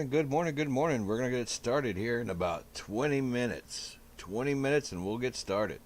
good morning, good morning. We're going to get started here in about 20 minutes. 20 minutes and we'll get started.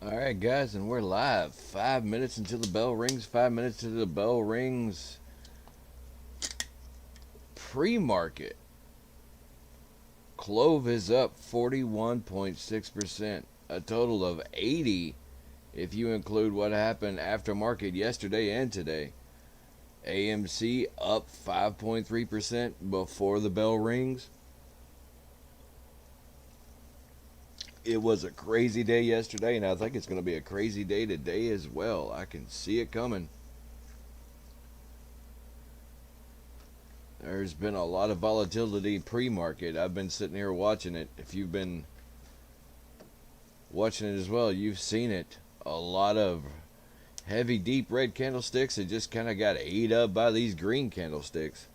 All right, guys, and we're live. 5 minutes until the bell rings. 5 minutes until the bell rings. Pre-market. CLOV is up 41.6%. A total of 80 if you include what happened after market yesterday and today. AMC up 5.3% before the bell rings. It was a crazy day yesterday, and I think it's going to be a crazy day today as well. I can see it coming. There's been a lot of volatility pre-market. I've been sitting here watching it. If you've been watching it as well, you've seen it. A lot of heavy, deep red candlesticks that just kind of got ate up by these green candlesticks.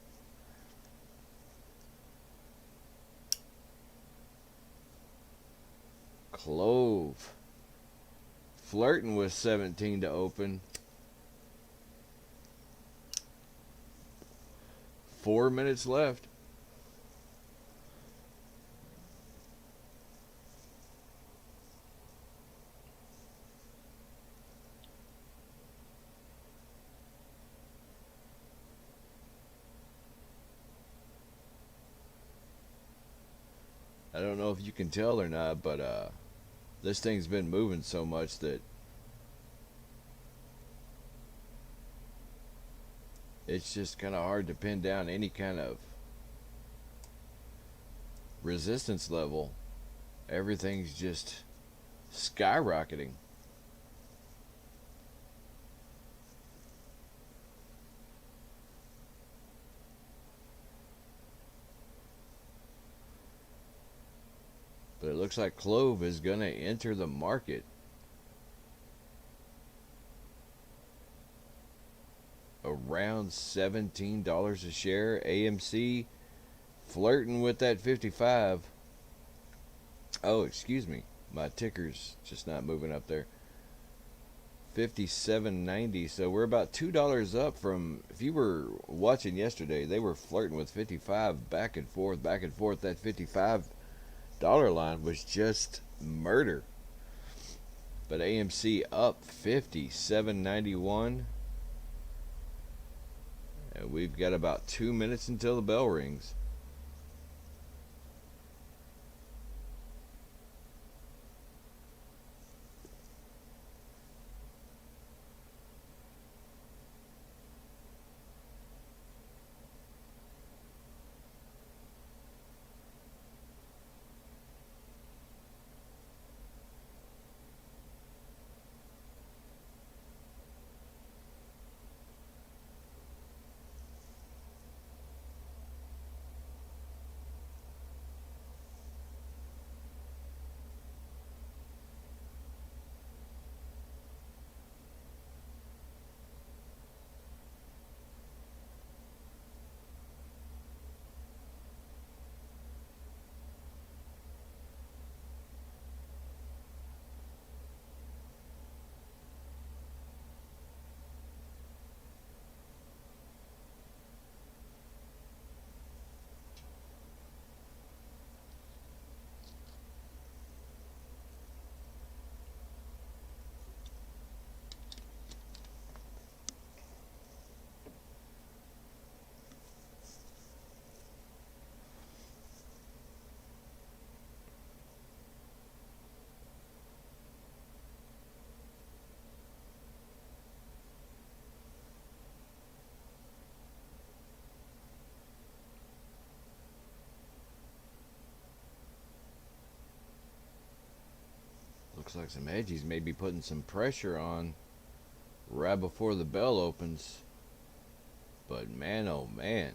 CLOV flirting with 17 to open. 4 minutes left. I don't know if you can tell or not, but this thing's been moving so much that it's just kind of hard to pin down any kind of resistance level. Everything's just skyrocketing. But it looks like CLOV is going to enter the market. Around $17 a share. AMC flirting with that 55. Oh, excuse me. My ticker's just not moving up there. 57.90. So we're about $2 up from, if you were watching yesterday, they were flirting with 55 back and forth, back and forth. That $55 line was just murder. But AMC up 57.91. And we've got about 2 minutes until the bell rings. Looks like some hedgies may be putting some pressure on right before the bell opens. But man, oh man.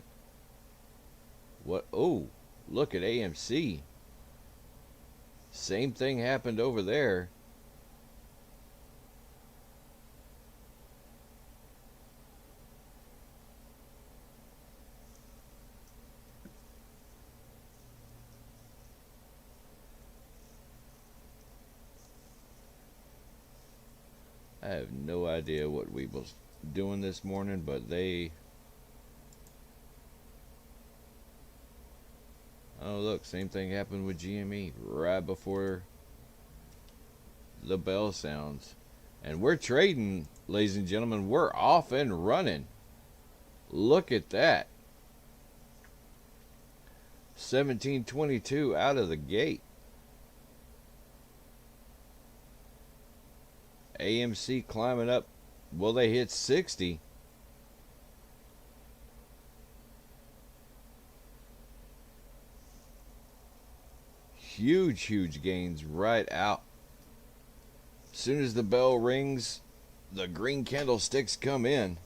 What? Oh, look at AMC. Same thing happened over there. I have no idea what we was doing this morning, but they... Oh, look, same thing happened with GME right before the bell sounds. And we're trading, ladies and gentlemen. We're off and running. Look at that. 1722 out of the gate. AMC climbing up. Well, they hit 60. Huge gains right out. As soon as the bell rings, the green candlesticks come in.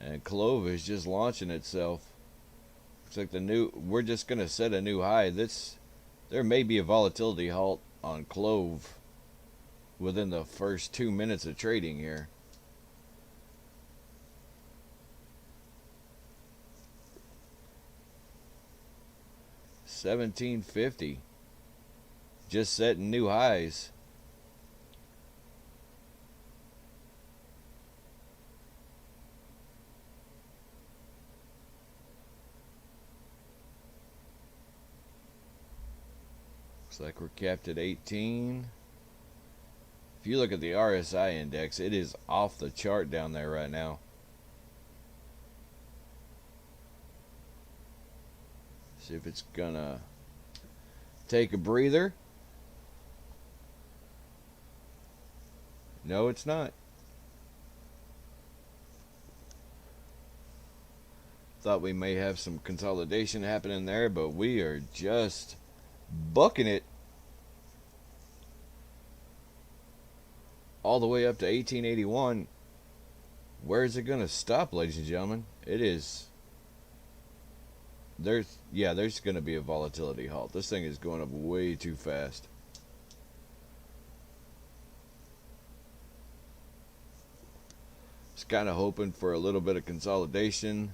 And CLOV is just launching itself. Looks like we're just going to set a new high. There may be a volatility halt on CLOV within the first 2 minutes of trading here. $17.50. Just setting new highs. Looks like we're capped at 18. If you look at the RSI index, it is off the chart down there right now. See if it's gonna take a breather. No, it's not. Thought we may have some consolidation happening there, but we are just bucking it all the way up to 1881. Where is it going to stop, ladies and gentlemen? It is. There's going to be a volatility halt. This thing is going up way too fast. Just kind of hoping for a little bit of consolidation.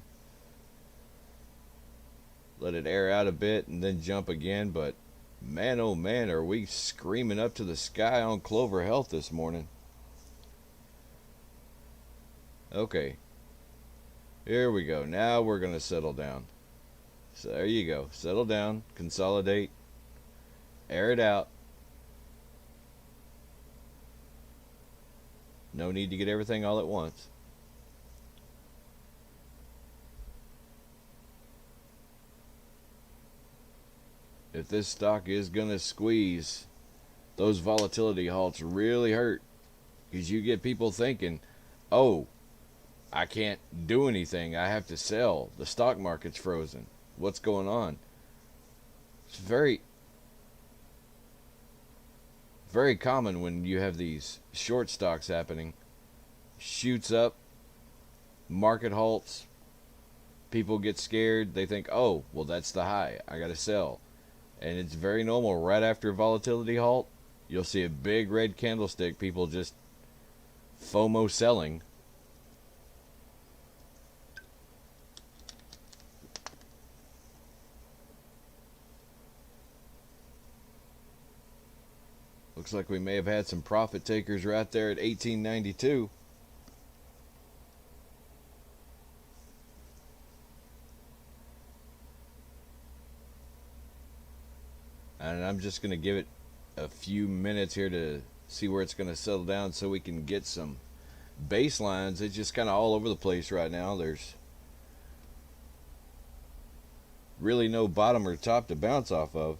Let it air out a bit and then jump again, but man, oh man, are we screaming up to the sky on Clover Health this morning. Okay. Here we go. Now we're going to settle down. So there you go. Settle down, consolidate, air it out. No need to get everything all at once. If this stock is going to squeeze, those volatility halts really hurt. Because you get people thinking, oh, I can't do anything. I have to sell. The stock market's frozen. What's going on? It's very common when you have these short stocks happening. Shoots up, market halts, people get scared. They think, oh, well, that's the high. I got to sell. And it's very normal. Right after a volatility halt, you'll see a big red candlestick. People just FOMO selling. Looks like we may have had some profit takers right there at 1892. And I'm just going to give it a few minutes here to see where it's going to settle down so we can get some baselines. It's just kind of all over the place right now. There's really no bottom or top to bounce off of.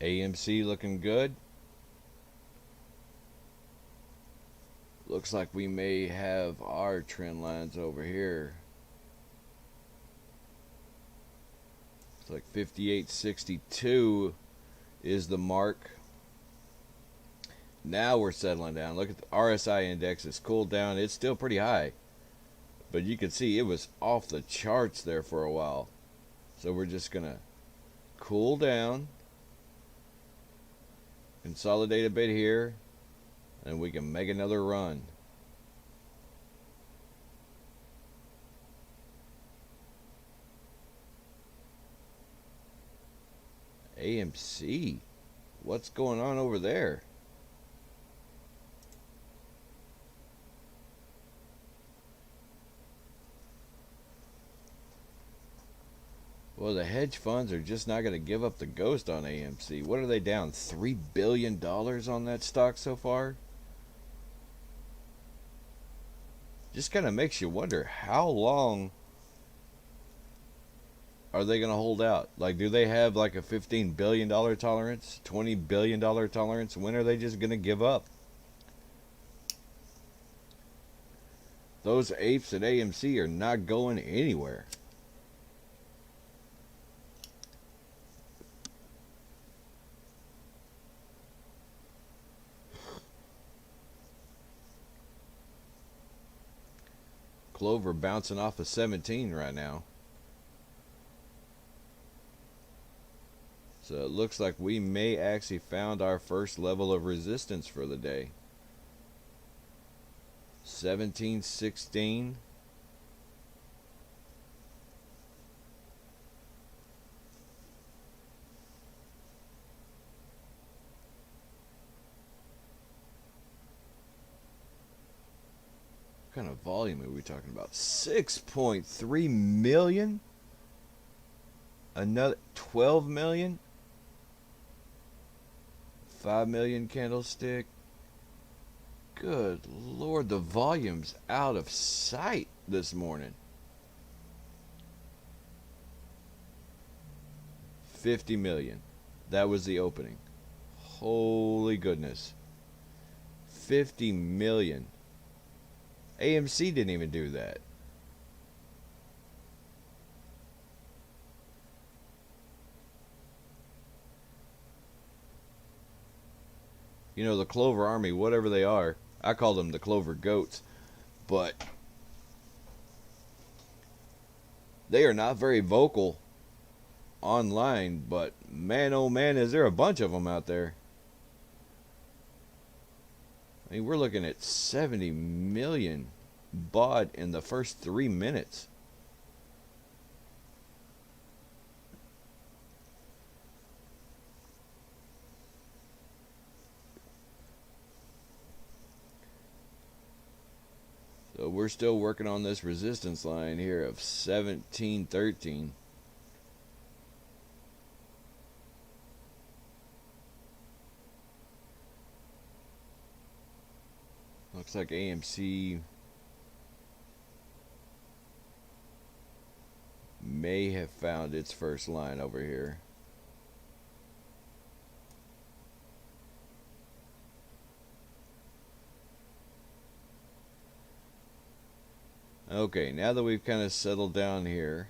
AMC looking good. Looks like we may have our trend lines over here. It's like 58.62 is the mark. Now we're settling down. Look at the RSI index. It's cooled down. It's still pretty high, but you can see it was off the charts there for a while. So we're just gonna cool down, consolidate a bit here, and we can make another run. AMC, what's going on over there? Well, the hedge funds are just not going to give up the ghost on AMC. What are they down? $3 billion on that stock so far? Just kind of makes you wonder, how long are they going to hold out? Like, do they have like a $15 billion tolerance? $20 billion tolerance? When are they just going to give up? Those apes at AMC are not going anywhere. Clover bouncing off of 17 right now. So it looks like we may actually found our first level of resistance for the day. 17.16. What kind of volume are we talking about? 6.3 million? Another 12 million? 5 million candlestick. Good Lord, the volume's out of sight this morning. 50 million. That was the opening. Holy goodness. 50 million. AMC didn't even do that. You know, the Clover Army, whatever they are, I call them the Clover Goats, but they are not very vocal online, but man, oh man, is there a bunch of them out there. I mean, we're looking at 70 million bought in the first 3 minutes. So we're still working on this resistance line here of 17.13. Looks like AMC may have found its first line over here. Okay, now that we've kind of settled down here,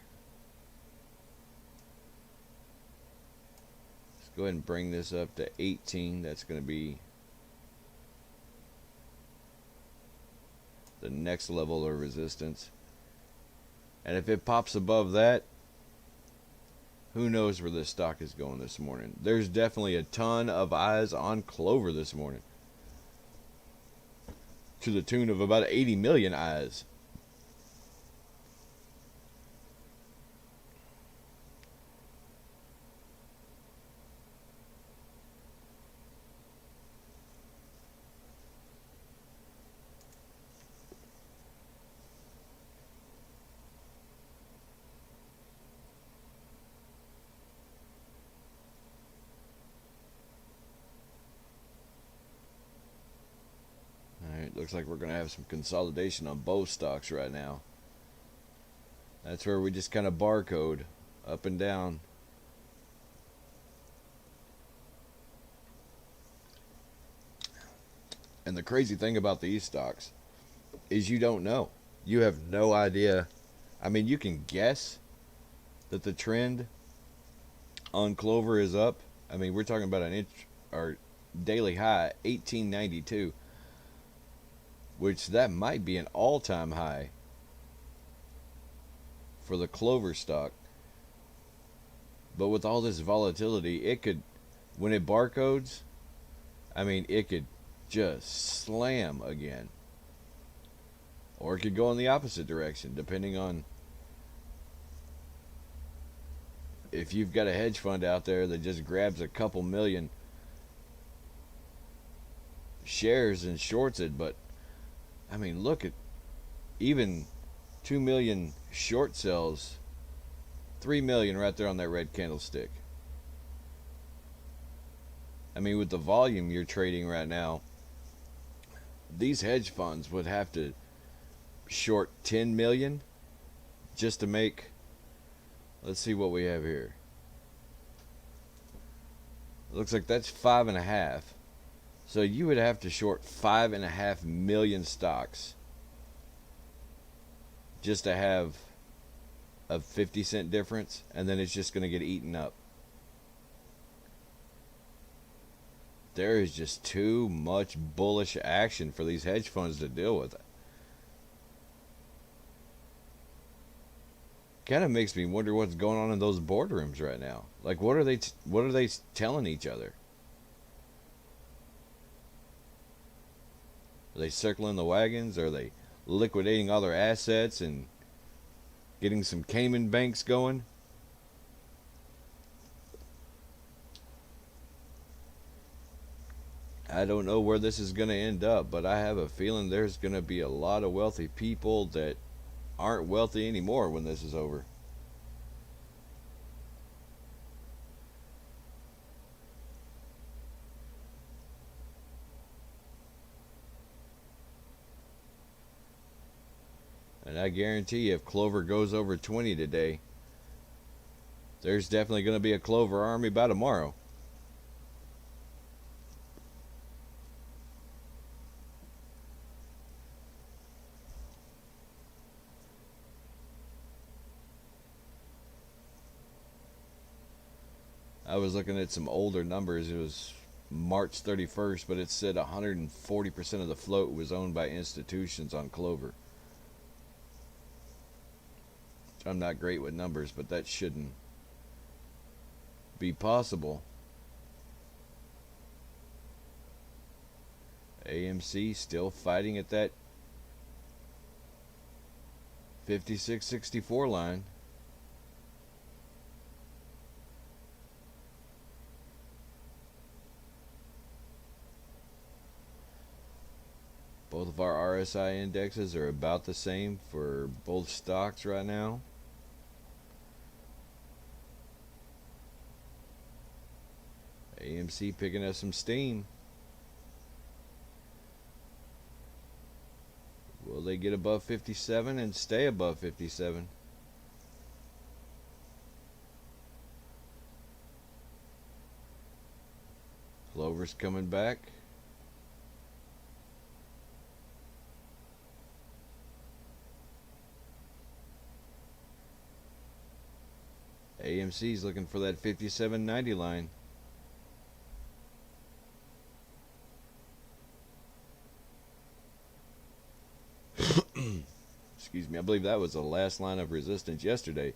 let's go ahead and bring this up to 18. That's going to be the next level of resistance. And if it pops above that, who knows where this stock is going this morning. There's definitely a ton of eyes on Clover this morning, to the tune of about 80 million eyes. Looks like we're going to have some consolidation on both stocks right now. That's where we just kind of barcode up and down. And the crazy thing about these stocks is you don't know. You have no idea. I mean, you can guess that the trend on Clover is up. I mean, we're talking about an inch or daily high 1892, which that might be an all-time high for the Clover stock. But with all this volatility, it could, when it barcodes, I mean, it could just slam again. Or it could go in the opposite direction, depending on if you've got a hedge fund out there that just grabs a couple million shares and shorts it. But, I mean, look at even 2 million short sells, 3 million right there on that red candlestick. I mean, with the volume you're trading right now, these hedge funds would have to short 10 million just to make, let's see what we have here. It looks like that's 5.5. So you would have to short 5.5 million stocks just to have a 50-cent difference, and then it's just going to get eaten up. There is just too much bullish action for these hedge funds to deal with. Kind of makes me wonder what's going on in those boardrooms right now. Like, what are they telling each other? Are they circling the wagons? Are they liquidating all their assets and getting some Cayman banks going? I don't know where this is going to end up, but I have a feeling there's going to be a lot of wealthy people that aren't wealthy anymore when this is over. And I guarantee you, if Clover goes over 20 today, there's definitely going to be a Clover army by tomorrow. I was looking at some older numbers. It was March 31st, but it said 140% of the float was owned by institutions on Clover. I'm not great with numbers, but that shouldn't be possible. AMC still fighting at that 56.64 line. Both of our RSI indexes are about the same for both stocks right now. AMC picking up some steam. Will they get above 57 and stay above 57? Clover's coming back. AMC's looking for that 57.90 line. Excuse me, I believe that was the last line of resistance yesterday.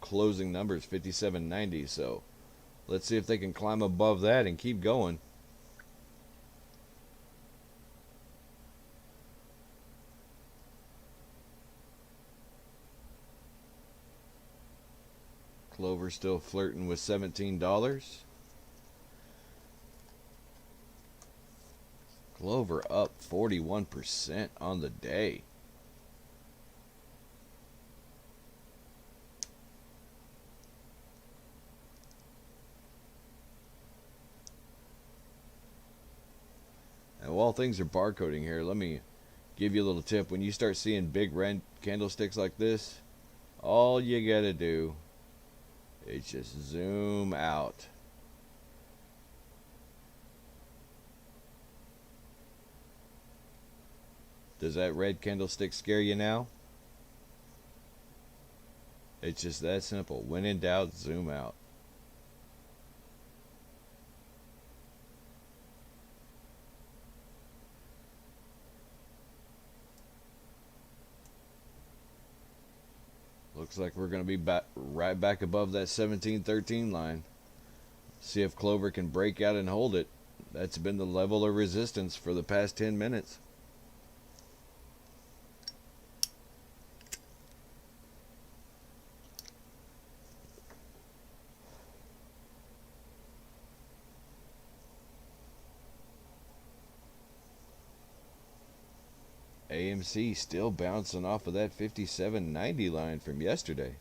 Closing numbers 57.90, so let's see if they can climb above that and keep going. Clover still flirting with $17. Clover up 41% on the day. And while things are barcoding here, let me give you a little tip. When you start seeing big red candlesticks like this, all you gotta do is just zoom out. Does that red candlestick scare you now? It's just that simple. When in doubt, zoom out. Looks like we're going to be right back above that 1713 line. See if Clover can break out and hold it. That's been the level of resistance for the past 10 minutes. AMC still bouncing off of that 57.90 line from yesterday.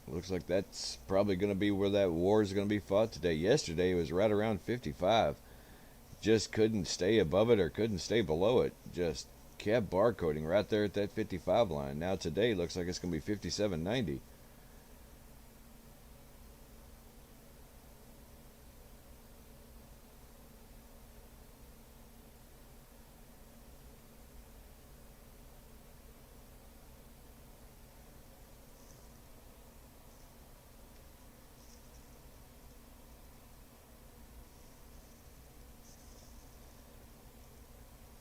Looks like that's probably going to be where that war is going to be fought today. Yesterday it was right around 55. Just couldn't stay above it or couldn't stay below it. Just kept barcoding right there at that 55 line. Now today looks like it's going to be 57.90.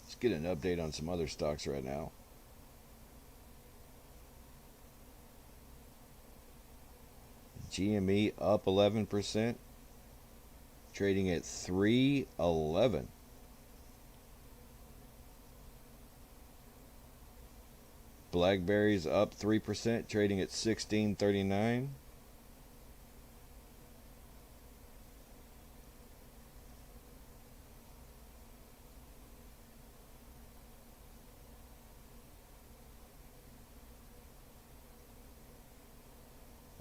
Let's get an update on some other stocks right now. GME up 11%, trading at 311. Blackberries up 3%, trading at 1639.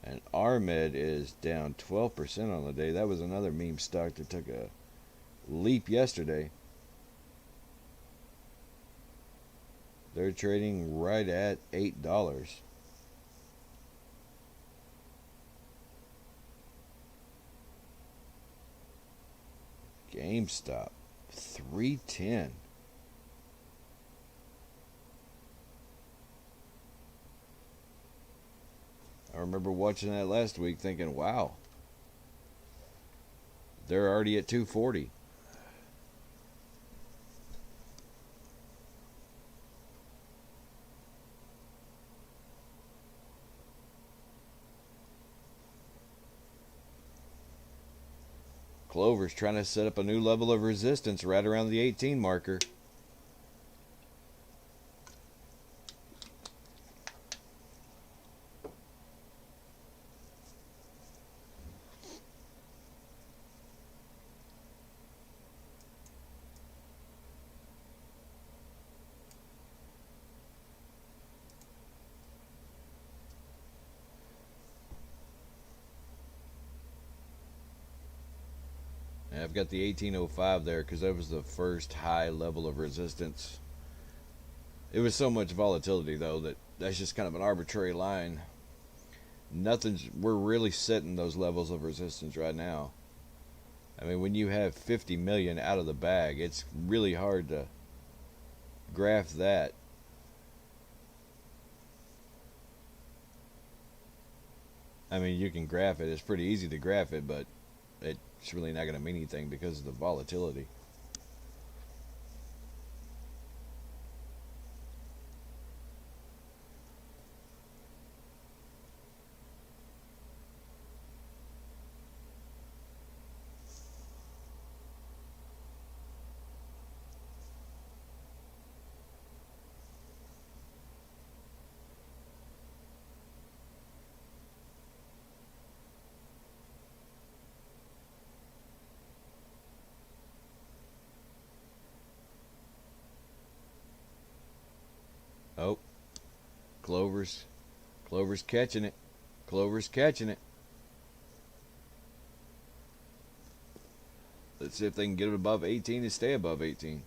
And RMed is down 12% on the day. That was another meme stock that took a leap yesterday. They're trading right at $8. GameStop, 310. I remember watching that last week thinking, wow, they're already at 240. Clover's trying to set up a new level of resistance right around the 18 marker. And I've got the 1805 there because that was the first high level of resistance. It was so much volatility though that that's just kind of an arbitrary line. We're really setting those levels of resistance right now. I mean, when you have 50 million out of the bag, it's really hard to graph that. I mean, you can graph it. It's pretty easy to graph it, but it's really not going to mean anything because of the volatility. Oh, Clover's catching it. Clover's catching it. Let's see if they can get it above 18 and stay above 18.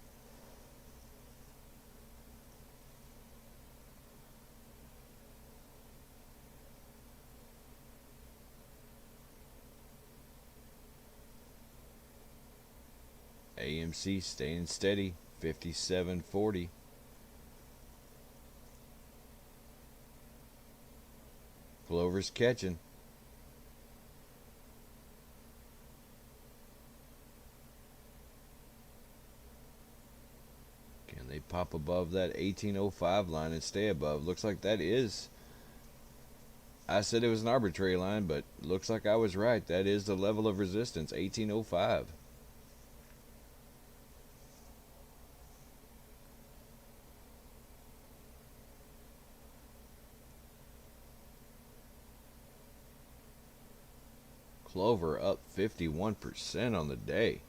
AMC staying steady, 57.40. Clover's catching. Can they pop above that 1805 line and stay above? Looks like that is. I said it was an arbitrary line, but looks like I was right. That is the level of resistance, 1805. Clover up 51% on the day.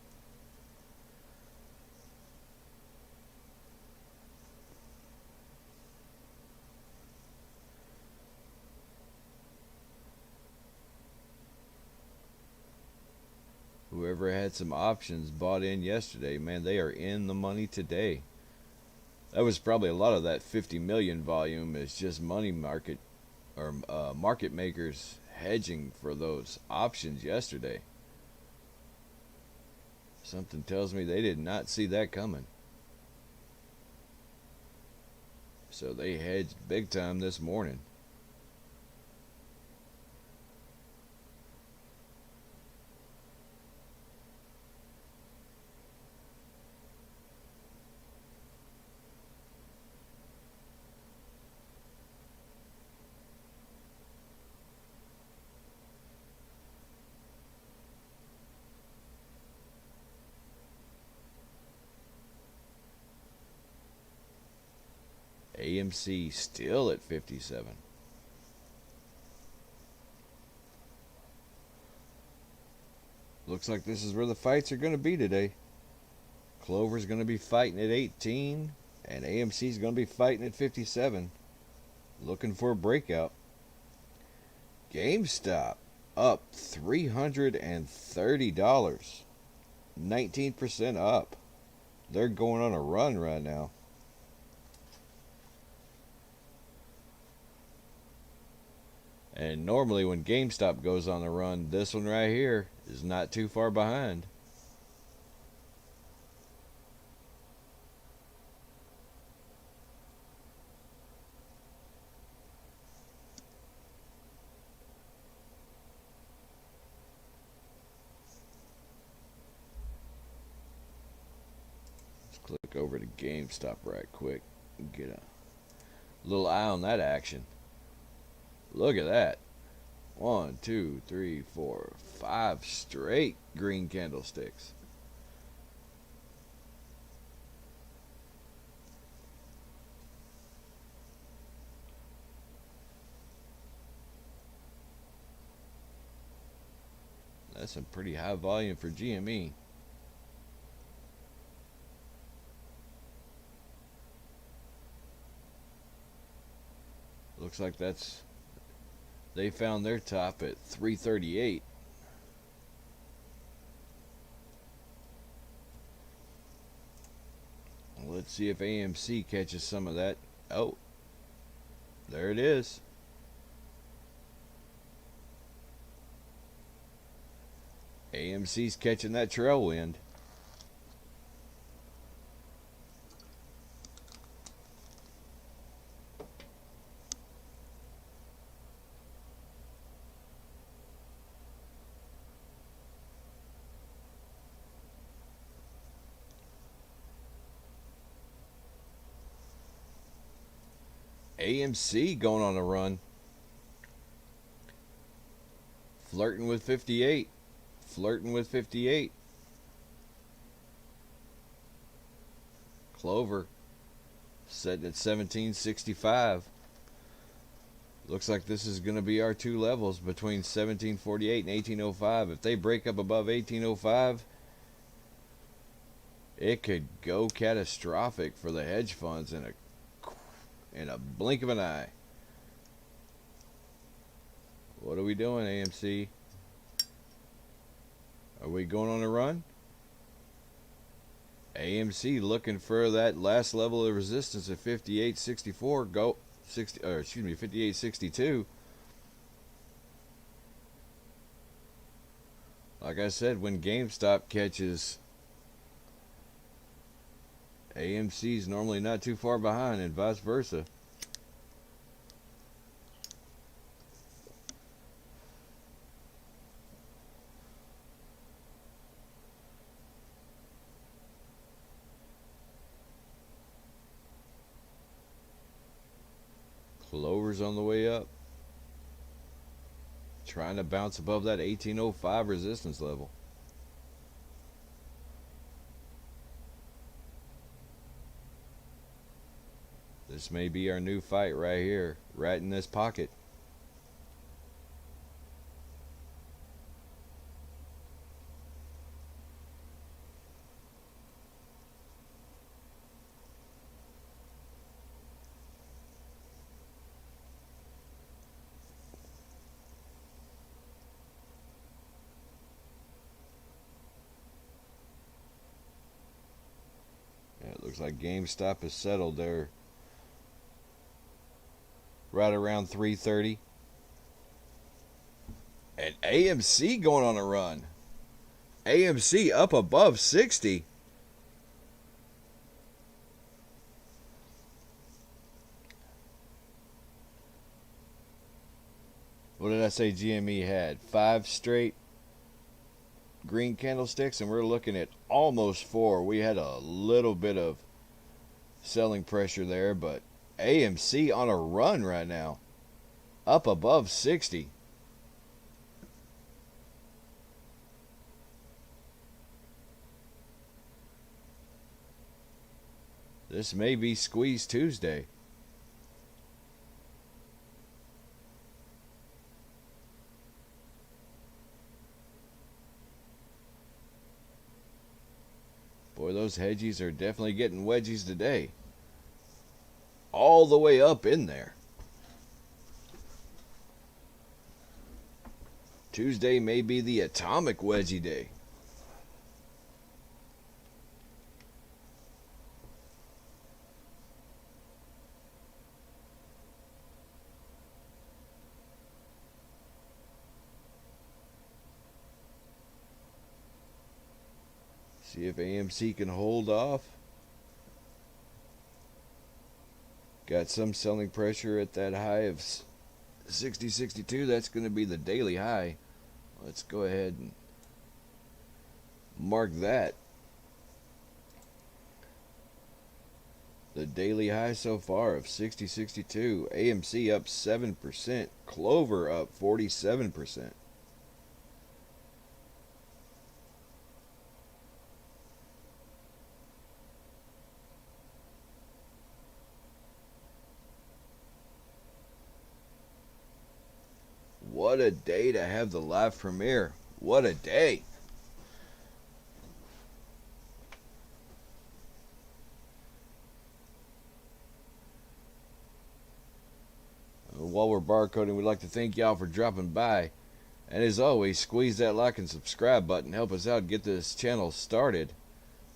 Whoever had some options bought in yesterday, man, they are in the money today. That was probably a lot of that 50 million volume is just money market or market makers hedging for those options yesterday. Something tells me they did not see that coming. So they hedged big time this morning. AMC still at 57. Looks like this is where the fights are going to be today. Clover's going to be fighting at 18, and AMC's going to be fighting at 57. Looking for a breakout. GameStop up $330. 19% up. They're going on a run right now. And normally when GameStop goes on a run, this one right here is not too far behind. Let's click over to GameStop right quick and get a little eye on that action. Look at that. 1, 2, 3, 4, 5 straight green candlesticks. That's some pretty high volume for GME. Looks like they found their top at 338. Let's see if AMC catches some of that. Oh, there it is. AMC's catching that trail wind. AMC going on a run. Flirting with 58. Flirting with 58. Clover setting at 1765. Looks like this is going to be our two levels between 1748 and 1805. If they break up above 1805, it could go catastrophic for the hedge funds in a blink of an eye. What are we doing, AMC? Are we going on a run? AMC looking for that last level of resistance at 58.64. Go 60, or excuse me, 58.62. Like I said, when GameStop catches AMC is normally not too far behind, and vice versa. Clover's on the way up, trying to bounce above that 1805 resistance level. This may be our new fight right here, right in this pocket. Yeah, it looks like GameStop is settled there, right around 330. And AMC going on a run. AMC up above 60. What did I say GME had? 5 straight green candlesticks, and we're looking at almost 4. We had a little bit of selling pressure there, but AMC on a run right now, up above 60. This may be Squeeze Tuesday. Boy, those hedgies are definitely getting wedgies today. All the way up in there. Tuesday may be the atomic wedgie day. See if AMC can hold off. Got some selling pressure at that high of 60.62. That's going to be the daily high. Let's go ahead and mark that. The daily high so far of 60.62. AMC up 7%. Clover up 47%. What a day to have the live premiere. What a day. While we're barcoding, we'd like to thank y'all for dropping by. And as always, squeeze that like and subscribe button. Help us out, get this channel started.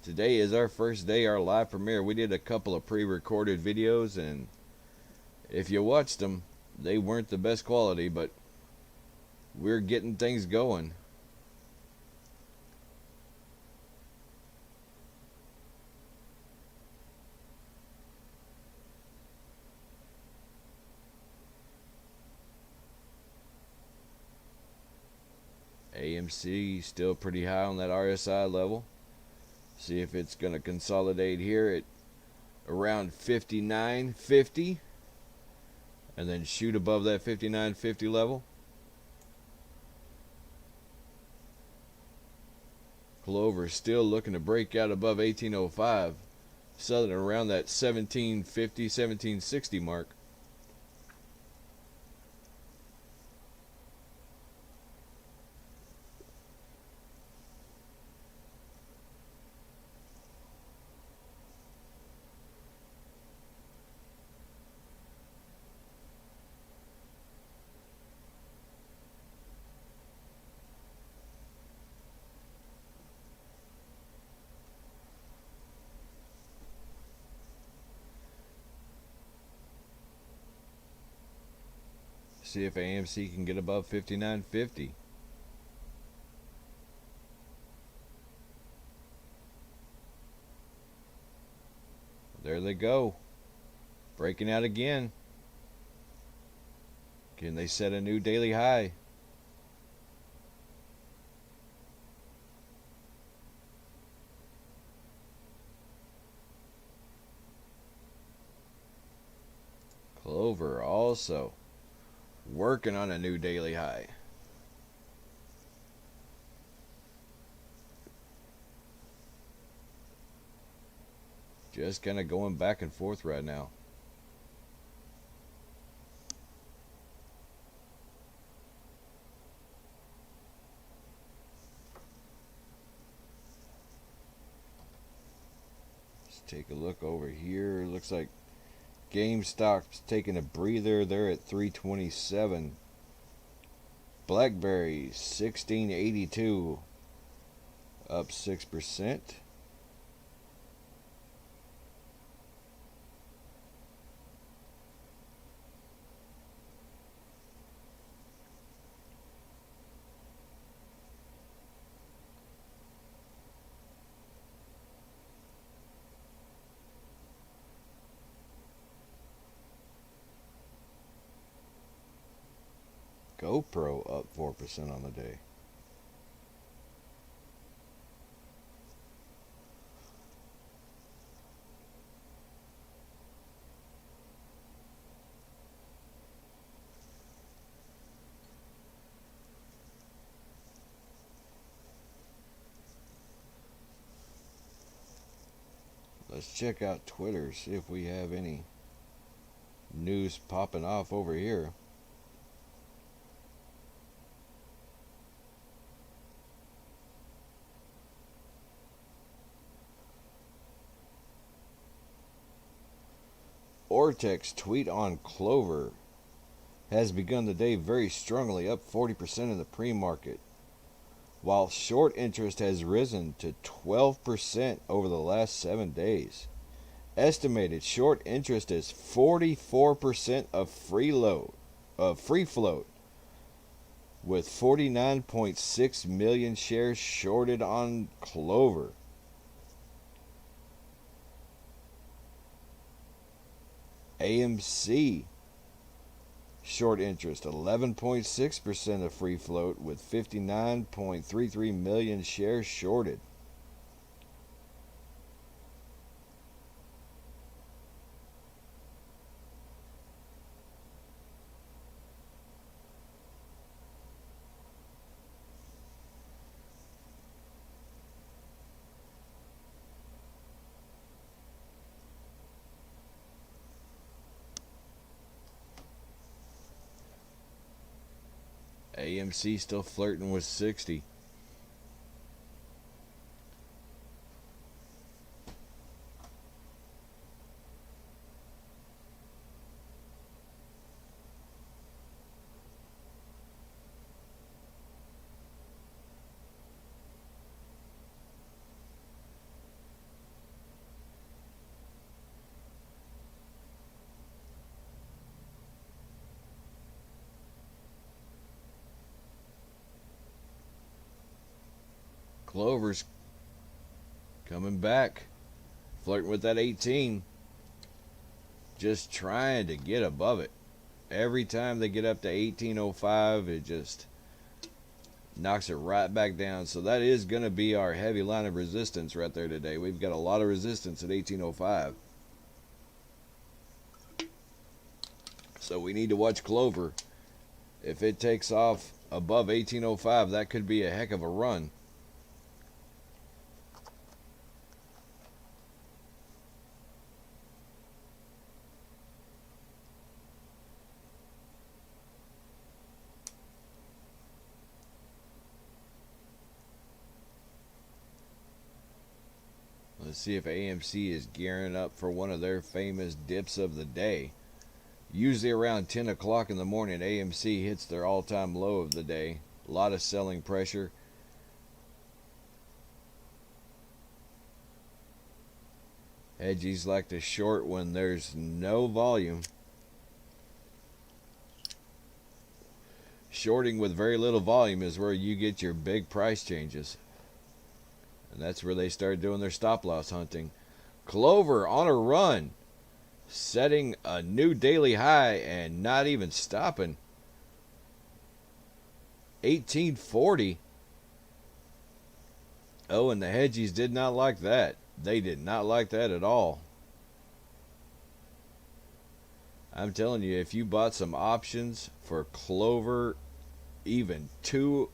Today is our first day, our live premiere. We did a couple of pre-recorded videos, and if you watched them, they weren't the best quality, but we're getting things going. AMC still pretty high on that RSI level. See if it's going to consolidate here at around 59.50 and then shoot above that 59.50 level. Clover still looking to break out above 1805, selling around that 1750, 1760 mark. See if AMC can get above 59.50. There they go. Breaking out again. Can they set a new daily high? Clover also working on a new daily high. Just kind of going back and forth right now. Let's take a look over here. It looks like GameStop's taking a breather. They're at 327. BlackBerry 1682, up 6%. GoPro up 4% on the day. Let's check out Twitter, see if we have any news popping off over here. Ortex tweet on Clover has begun the day very strongly, up 40% in the pre-market, while short interest has risen to 12% over the last 7 days. Estimated short interest is 44% of free float, with 49.6 million shares shorted on Clover. AMC short interest 11.6% of free float, with 59.33 million shares shorted. AMC still flirting with 60. Clover's coming back, flirting with that 18, just trying to get above it. Every time they get up to 1805, it just knocks it right back down. So that is going to be our heavy line of resistance right there today. We've got a lot of resistance at 1805. So we need to watch Clover. If it takes off above 1805, that could be a heck of a run. Let's see if AMC is gearing up for one of their famous dips of the day. Usually around 10 o'clock in the morning, AMC hits their all-time low of the day. A lot of selling pressure. Hedgies like to short when there's no volume. Shorting with very little volume is where you get your big price changes. And that's where they start doing their stop loss hunting. Clover on a run, setting a new daily high and not even stopping. 1840. Oh, and the hedgies did not like that. They did not like that at all. I'm telling you, if you bought some options for Clover, even two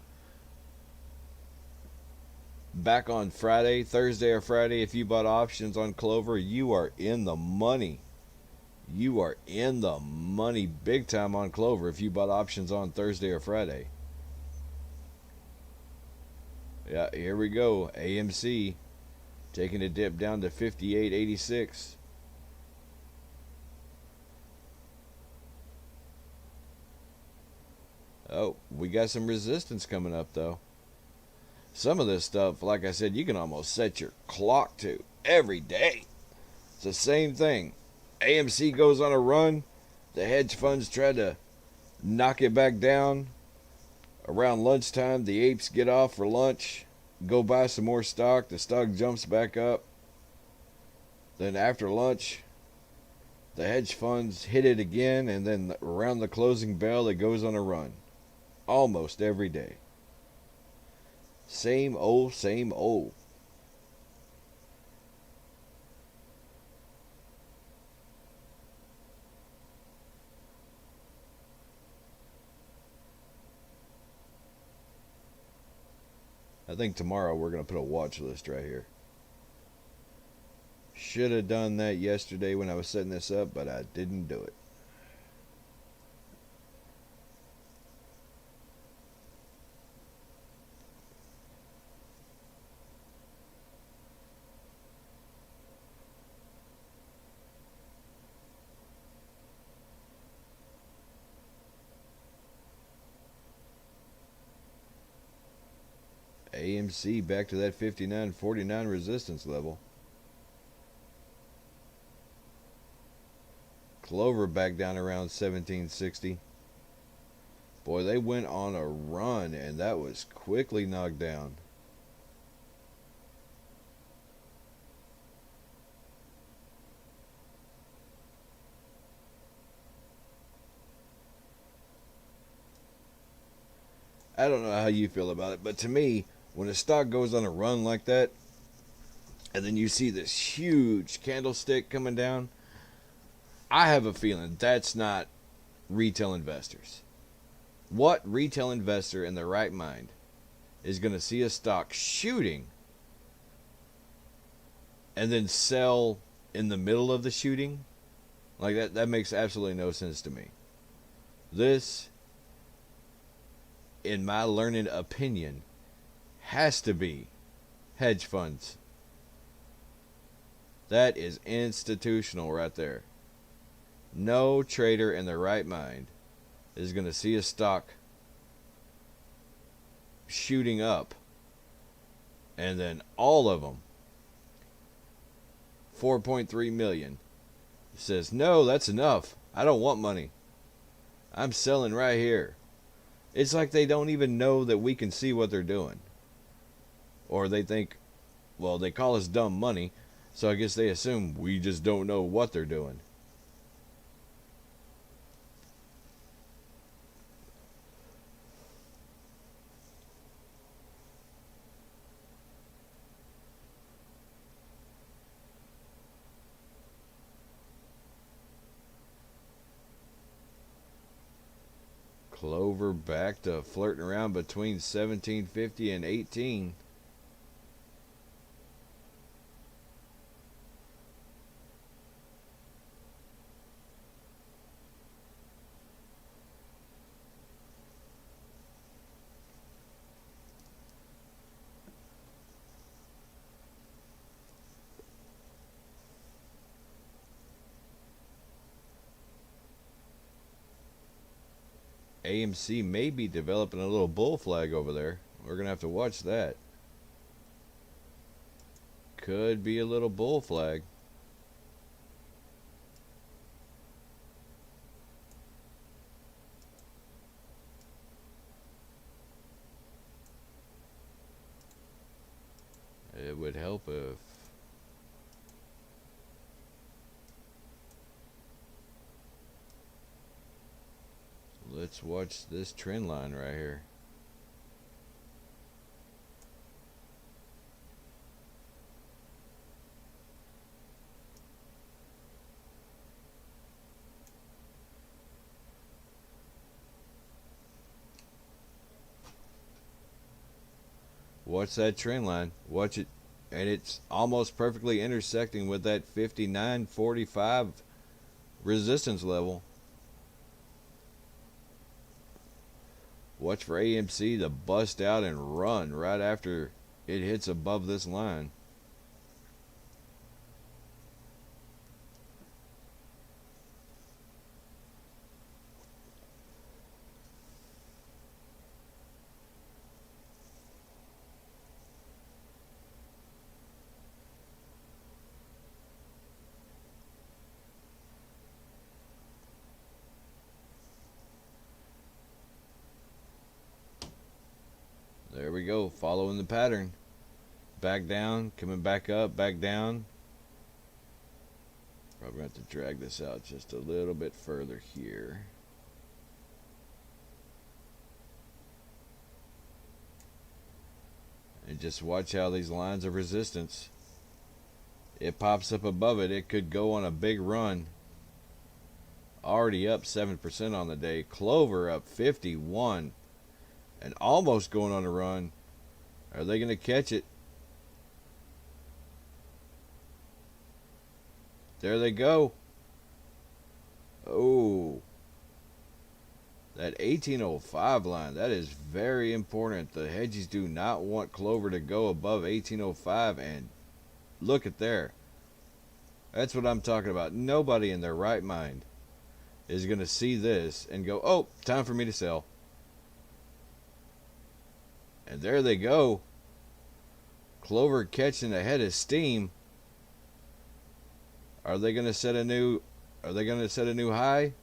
back on Friday, Thursday or Friday, if you bought options on Clover, you are in the money. You are in the money big time on Clover if you bought options on Thursday or Friday. Yeah, here we go. AMC taking a dip down to 58.86. Oh, we got some resistance coming up though. Some of this stuff, like I said, you can almost set your clock to every day. It's the same thing. AMC goes on a run. The hedge funds try to knock it back down. Around lunchtime, the apes get off for lunch, go buy some more stock. The stock jumps back up. Then after lunch, the hedge funds hit it again, and then around the closing bell, it goes on a run. Almost every day. Same old, same old. I think tomorrow we're going to put a watch list right here. Should have done that yesterday when I was setting this up, but I didn't do it. AMC back to that 59.49 resistance level. Clover back down around 1760. Boy, they went on a run and that was quickly knocked down. I don't know how you feel about it, but to me, when a stock goes on a run like that, and then you see this huge candlestick coming down, I have a feeling that's not retail investors. What retail investor in their right mind is going to see a stock shooting and then sell in the middle of the shooting? Like that makes absolutely no sense to me. This, in my learned opinion, has to be hedge funds. That is institutional right there. No trader in their right mind is going to see a stock shooting up and then all of them, 4.3 million, says, no, that's enough. I don't want money. I'm selling right here. It's like they don't even know that we can see what they're doing. Or they think, well, they call us dumb money, so I guess they assume we just don't know what they're doing. Clover back to flirting around between 1750 and 18. AMC may be developing a little bull flag over there. We're going to have to watch that. Could be a little bull flag. It would help if Let's watch this trend line right here. Watch that trend line. Watch it. And it's almost perfectly intersecting with that 59.45 resistance level. Watch for AMC to bust out and run right after it hits above this line. There we go, following the pattern. Back down, coming back up, back down. Probably have to drag this out just a little bit further here. And just watch how these lines of resistance, it pops up above it. It could go on a big run. Already up 7% on the day. Clover up 51 and almost going on a run. Are they going to catch it? There they go. Oh, that 1805 line, that is very important. The hedgies do not want Clover to go above 1805, and look at there. That's what I'm talking about. Nobody in their right mind is going to see this and go, oh, time for me to sell. And there they go. Clover catching a head of steam. Are they going to set a new high?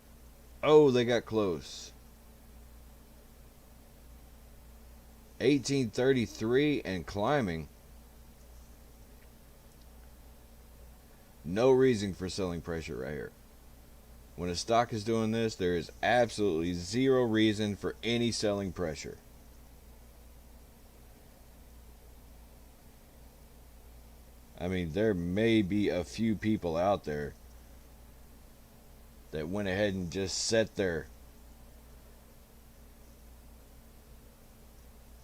Oh, they got close. 1833 and climbing. No reason for selling pressure right here. When a stock is doing this, there is absolutely zero reason for any selling pressure. I mean, there may be a few people out there that went ahead and just set their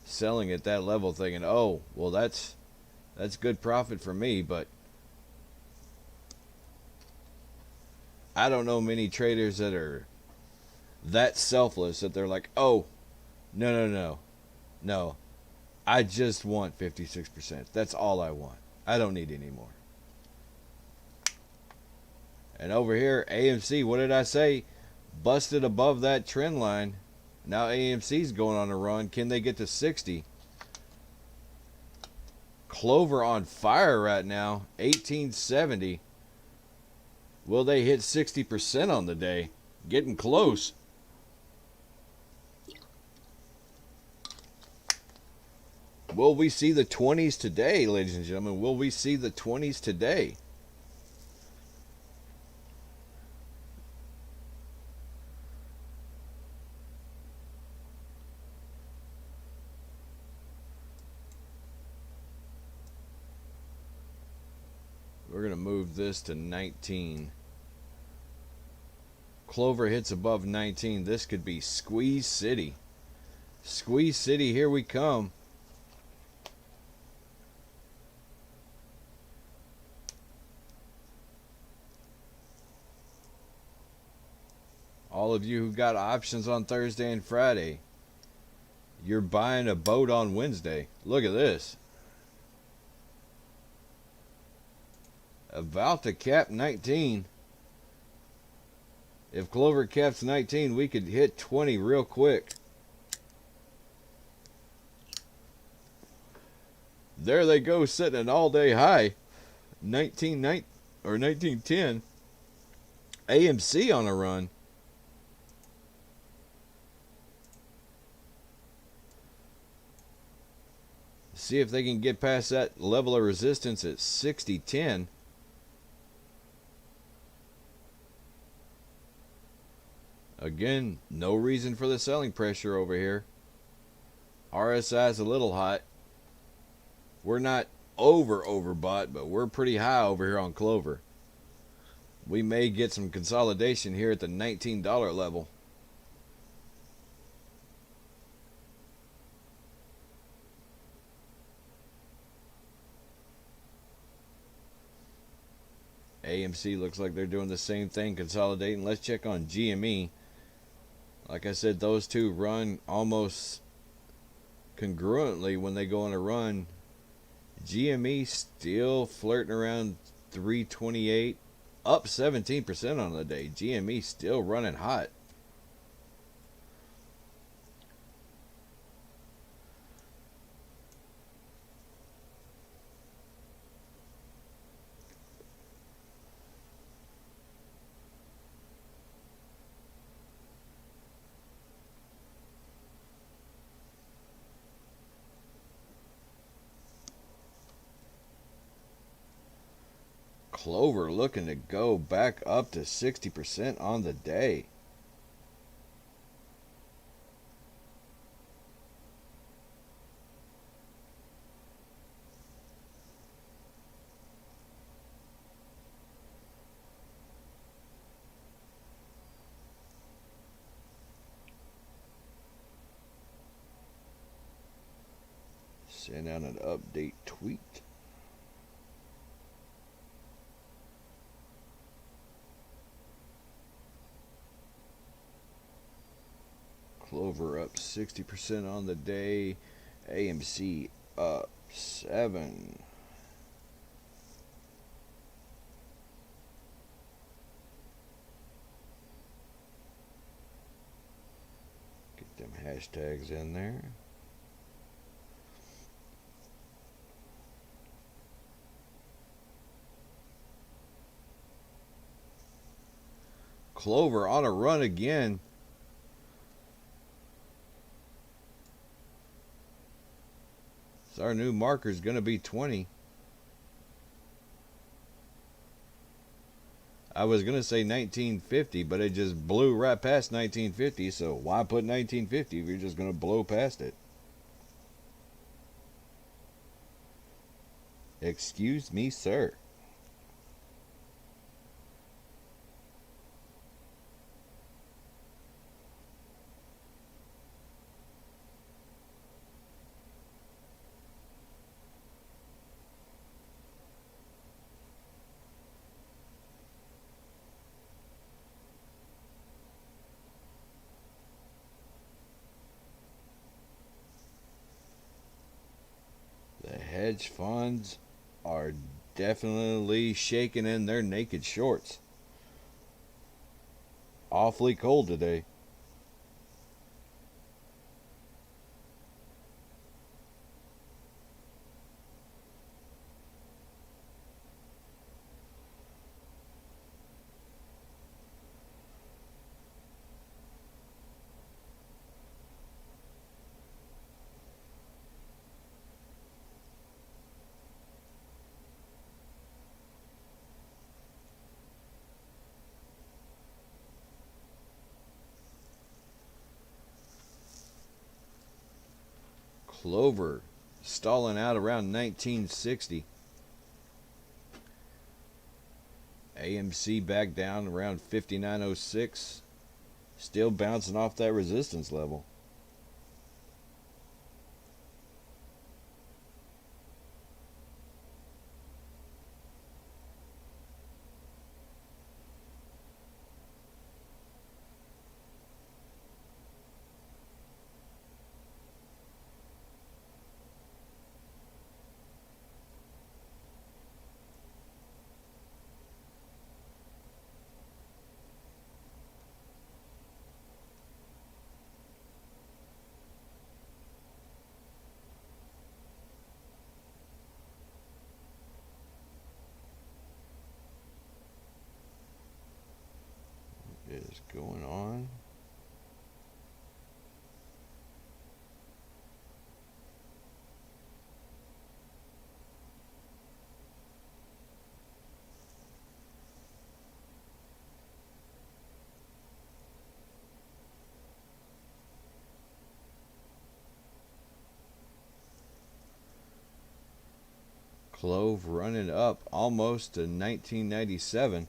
selling at that level thinking, oh, well, that's good profit for me, but I don't know many traders that are that selfless that they're like, oh, no, I just want 56%. That's all I want. I don't need any more. And over here, AMC, what did I say? Busted above that trend line. Now AMC's going on a run. Can they get to 60? Clover on fire right now. 1870. Will they hit 60% on the day? Getting close. Will we see the 20s today, ladies and gentlemen? Will we see the 20s today? We're going to move this to 19. Clover hits above 19. This could be Squeeze City. Squeeze City, here we come. All of you who got options on Thursday and Friday, you're buying a boat on Wednesday. Look at this. About to cap 19. If Clover caps 19, we could hit 20 real quick. There they go, setting an all-day high. 1910. AMC on a run. See if they can get past that level of resistance at 60.10. Again, no reason for the selling pressure over here. RSI is a little hot. We're not overbought, but we're pretty high over here on Clover. We may get some consolidation here at the $19 level. AMC looks like they're doing the same thing, consolidating. Let's check on GME. Like I said, those two run almost congruently when they go on a run. GME still flirting around 328, up 17% on the day. GME still running hot. Clover looking to go back up to 60% on the day. Send out an update tweet. Clover up 60% on the day. AMC up 7. Get them hashtags in there. Clover on a run again. So our new marker is going to be 20. I was going to say 1950, but it just blew right past 1950. So why put 1950 if you're just going to blow past it? Excuse me, sir. The hedge funds are definitely shaking in their naked shorts. Awfully cold today. Clover stalling out around 1960. AMC back down around 59.06. Still bouncing off that resistance level. What is going on? CLOV running up almost to 1997.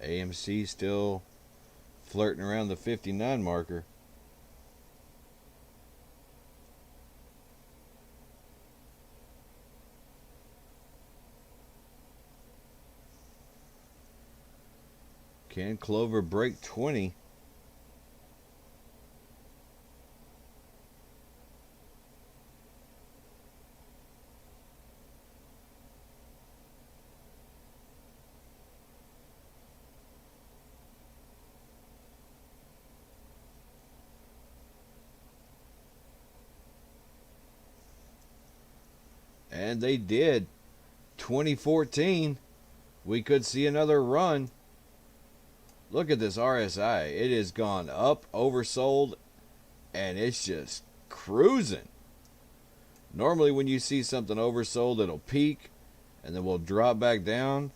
AMC still flirting around the 59 marker. Can Clover break 20? And they did. 2014, we could see another run. Look at this RSI. It has gone up, oversold, and it's just cruising. Normally when you see something oversold, it'll peak and then we'll drop back down.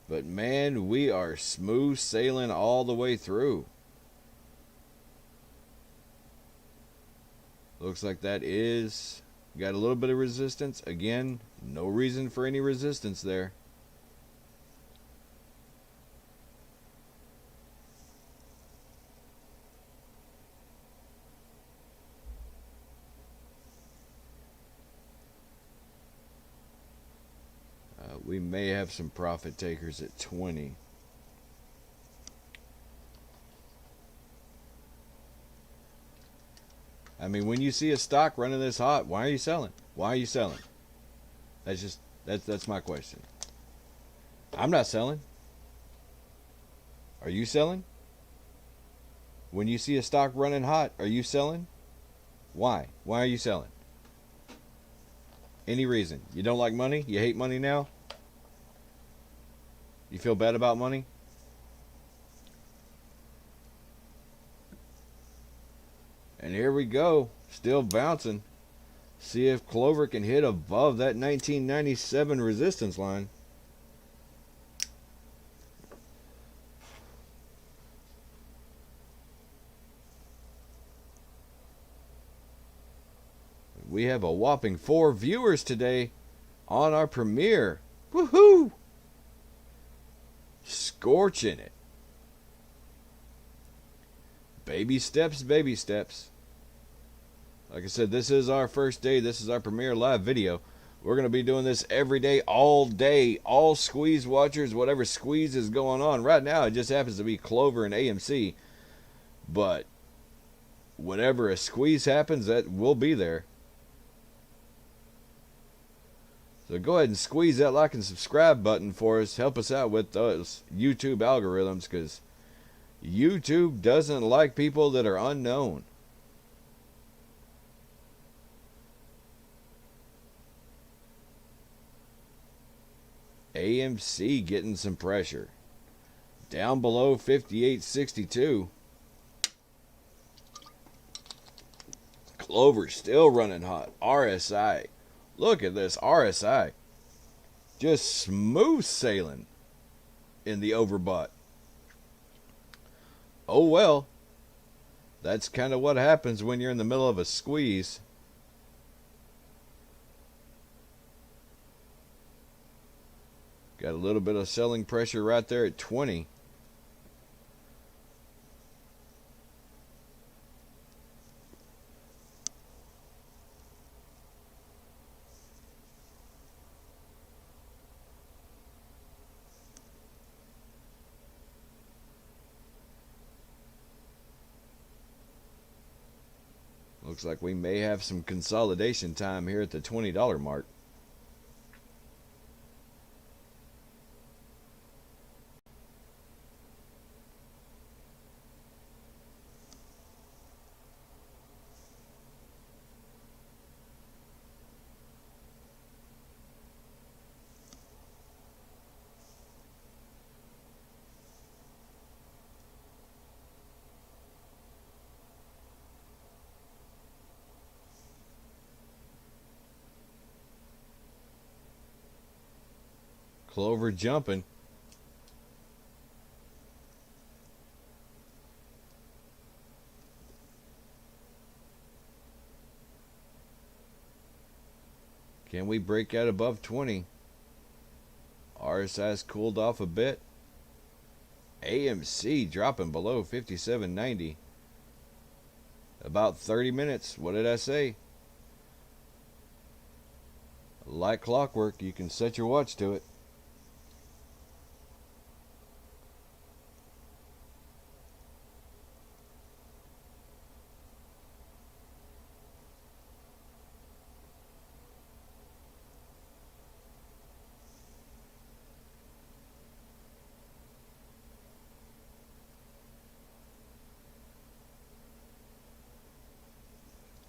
But man, we are smooth sailing all the way through. Looks like that is got a little bit of resistance. Again, no reason for any resistance there. We may have some profit takers at 20. I mean, when you see a stock running this hot, why are you selling? Why are you selling? That's my question. I'm not selling. Are you selling? When you see a stock running hot, are you selling? Why? Why are you selling? Any reason? You don't like money? You hate money now? You feel bad about money? And here we go, still bouncing. See if Clover can hit above that 1997 resistance line. We have a whopping 4 viewers today on our premiere. Woohoo! Scorching it. Baby steps, baby steps. Like I said, this is our first day. This is our premiere live video. We're going to be doing this every day, all day. All squeeze watchers, whatever squeeze is going on. Right now, it just happens to be Clover and AMC. But whenever a squeeze happens, that will be there. So go ahead and squeeze that like and subscribe button for us. Help us out with those YouTube algorithms, because YouTube doesn't like people that are unknown. AMC getting some pressure. Down below 58.62. Clover still running hot. RSI. Look at this RSI. Just smooth sailing in the overbought. Oh well. That's kind of what happens when you're in the middle of a squeeze. Got a little bit of selling pressure right there at 20. Looks like we may have some consolidation time here at the $20 mark. Clover jumping. Can we break out above 20? RSI's cooled off a bit. AMC dropping below 57.90. About 30 minutes. What did I say? Like clockwork, you can set your watch to it.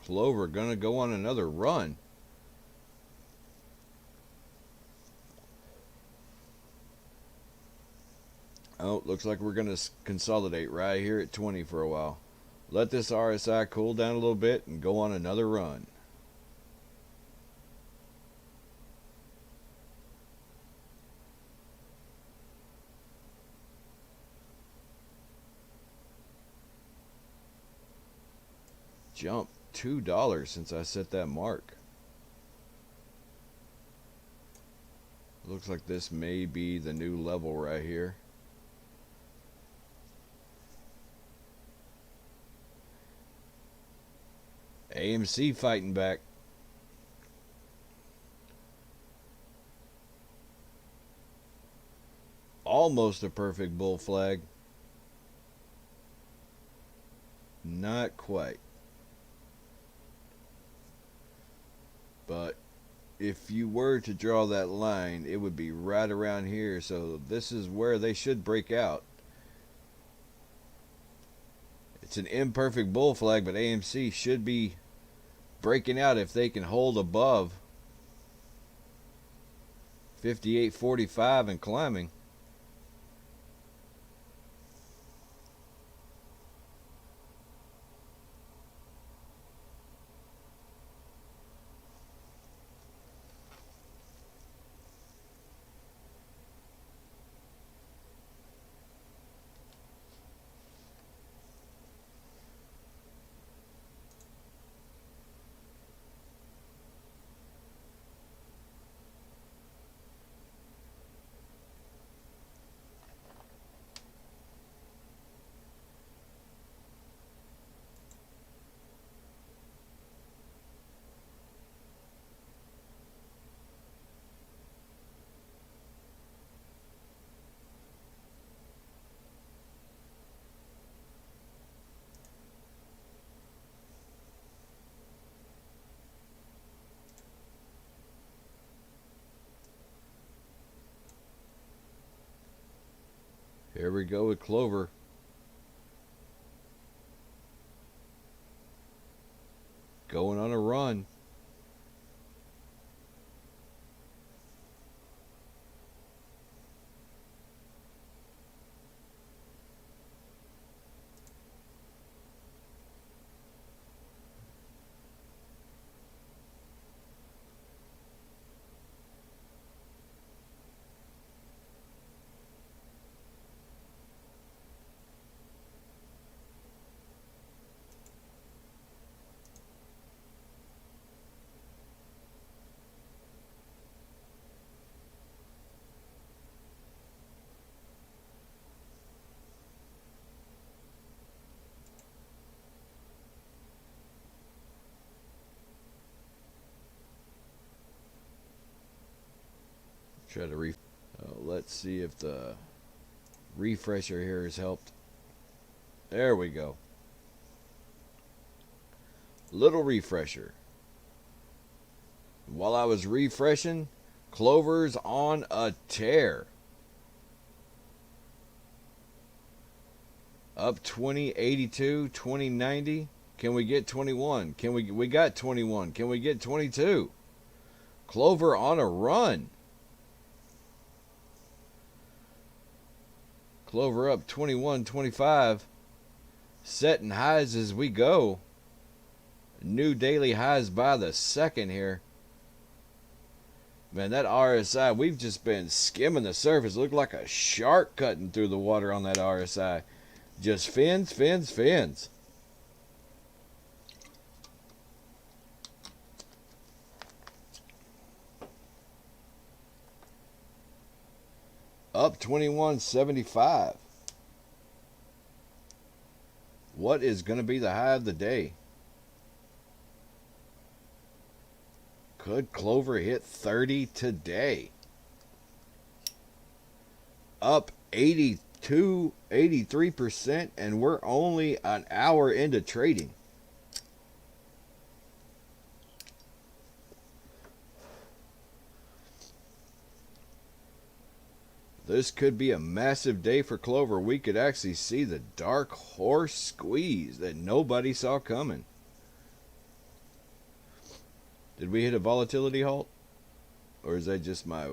Clover gonna go on another run. Oh, looks like we're gonna consolidate right here at 20 for a while. Let this RSI cool down a little bit and go on another run. Jump $2 since I set that mark. Looks like this may be the new level right here. AMC fighting back. Almost a perfect bull flag. Not quite. But if you were to draw that line, it would be right around here. So this is where they should break out. It's an imperfect bull flag, but AMC should be breaking out if they can hold above 58.45 and climbing. Here we go with Clover. Going on a run. Try to let's see if the refresher here has helped. There we go. Little refresher. While I was refreshing, Clover's on a tear. Up 20.82, 20.90. Can we get 21? We got 21. Can we get 22? Clover on a run. Clover up 21.25. Setting highs as we go. New daily highs by the second here. Man, that RSI, we've just been skimming the surface. It looked like a shark cutting through the water on that RSI. Just fins, fins, fins. Up 21.75. What is going to be the high of the day? Could Clover hit 30 today? Up 82, 83%, and we're only an hour into trading. This could be a massive day for Clover. We could actually see the dark horse squeeze that nobody saw coming. Did we hit a volatility halt? Or is that just my...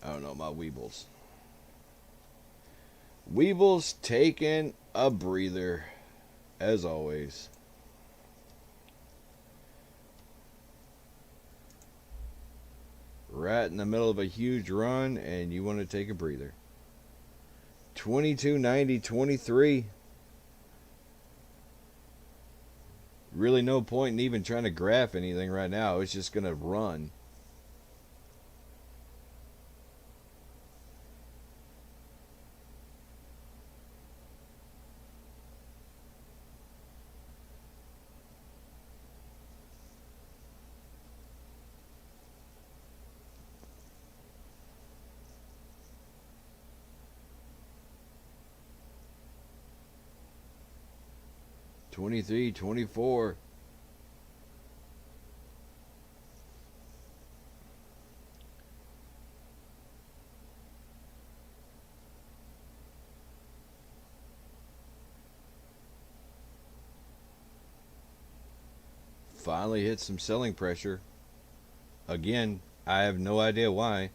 I don't know, my Weebles. Weebles taking a breather, as always. Right in the middle of a huge run, and you want to take a breather. 22.90.23. Really no point in even trying to graph anything right now. It's just going to run. $23, $24. Finally hit some selling pressure. Again, I have no idea why.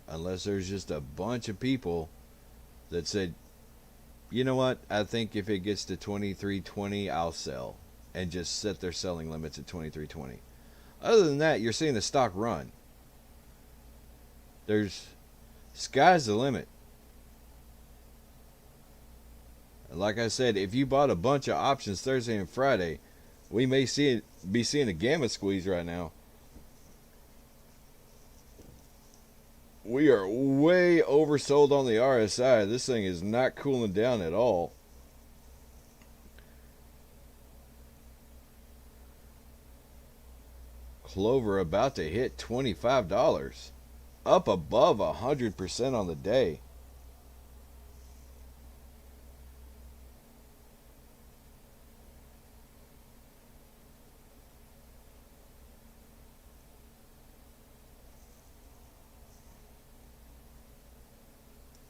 Unless there's just a bunch of people that said, you know what, I think if it gets to 23.20, I'll sell. And just set their selling limits at 23.20. Other than that, you're seeing the stock run. Sky's the limit. And like I said, if you bought a bunch of options Thursday and Friday, we may be seeing a gamma squeeze right now. We are way oversold on the RSI. This thing is not cooling down at all. Clover about to hit $25. Up above 100% on the day.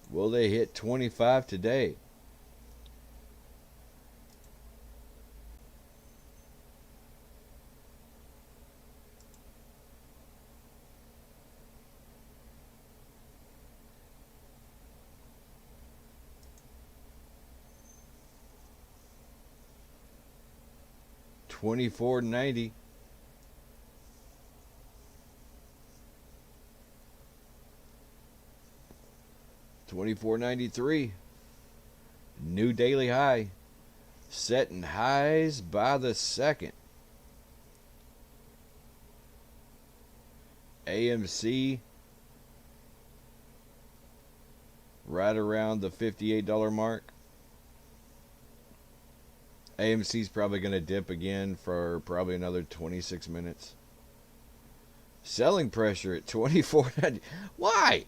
Will they hit 25 today? $24.90. $24.93. New daily high. Setting highs by the second. AMC right around the $58 mark. AMC's probably going to dip again for probably another 26 minutes. Selling pressure at $24.90. Why?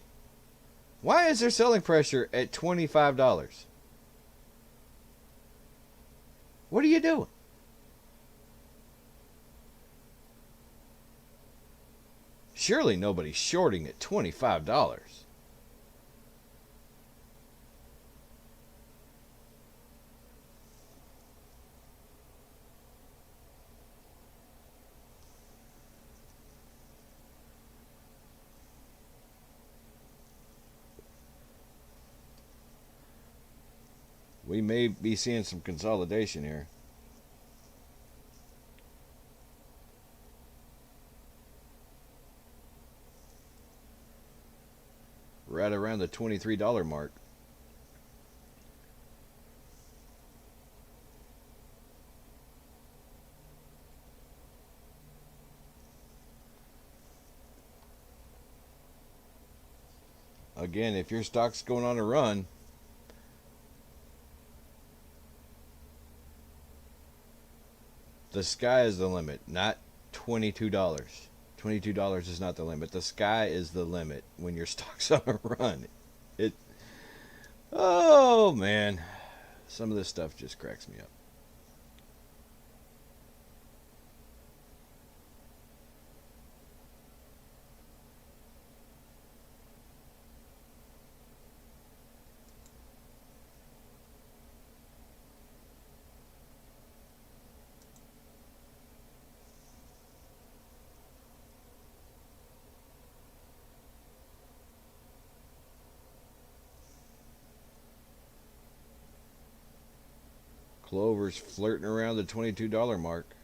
Why is there selling pressure at $25? What are you doing? Surely nobody's shorting at $25. We may be seeing some consolidation here. right around the $23 mark. Again, if your stock's going on a run, the sky is the limit, not $22. $22 is not the limit. The sky is the limit when your stock's on a run. It Oh man, some of this stuff just cracks me up. Clover's flirting around the $22 mark.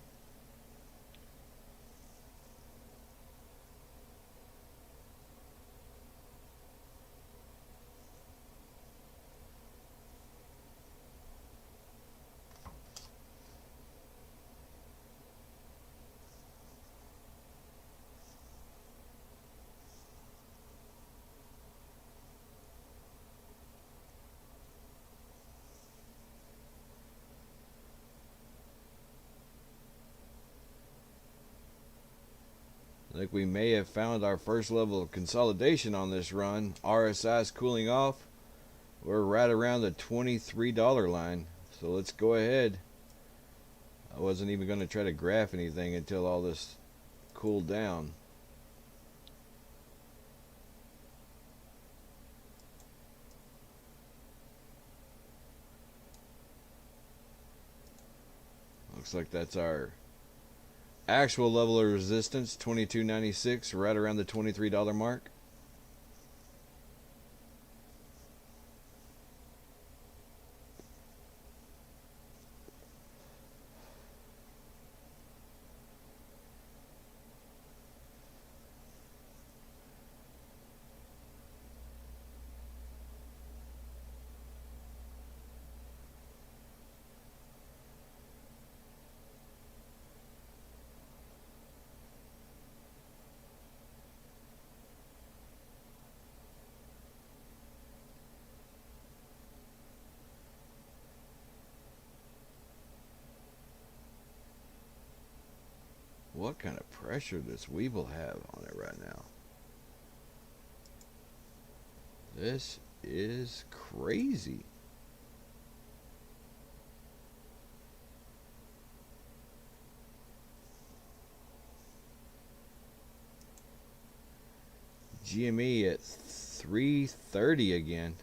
I think we may have found our first level of consolidation on this run. RSI is cooling off. We're right around the $23 line. So let's go ahead. I wasn't even going to try to graph anything until all this cooled down. Looks like that's our actual level of resistance, 22.96, right around the $23 mark. What kind of pressure does Weevil have on it right now? This is crazy. GME at 330 again.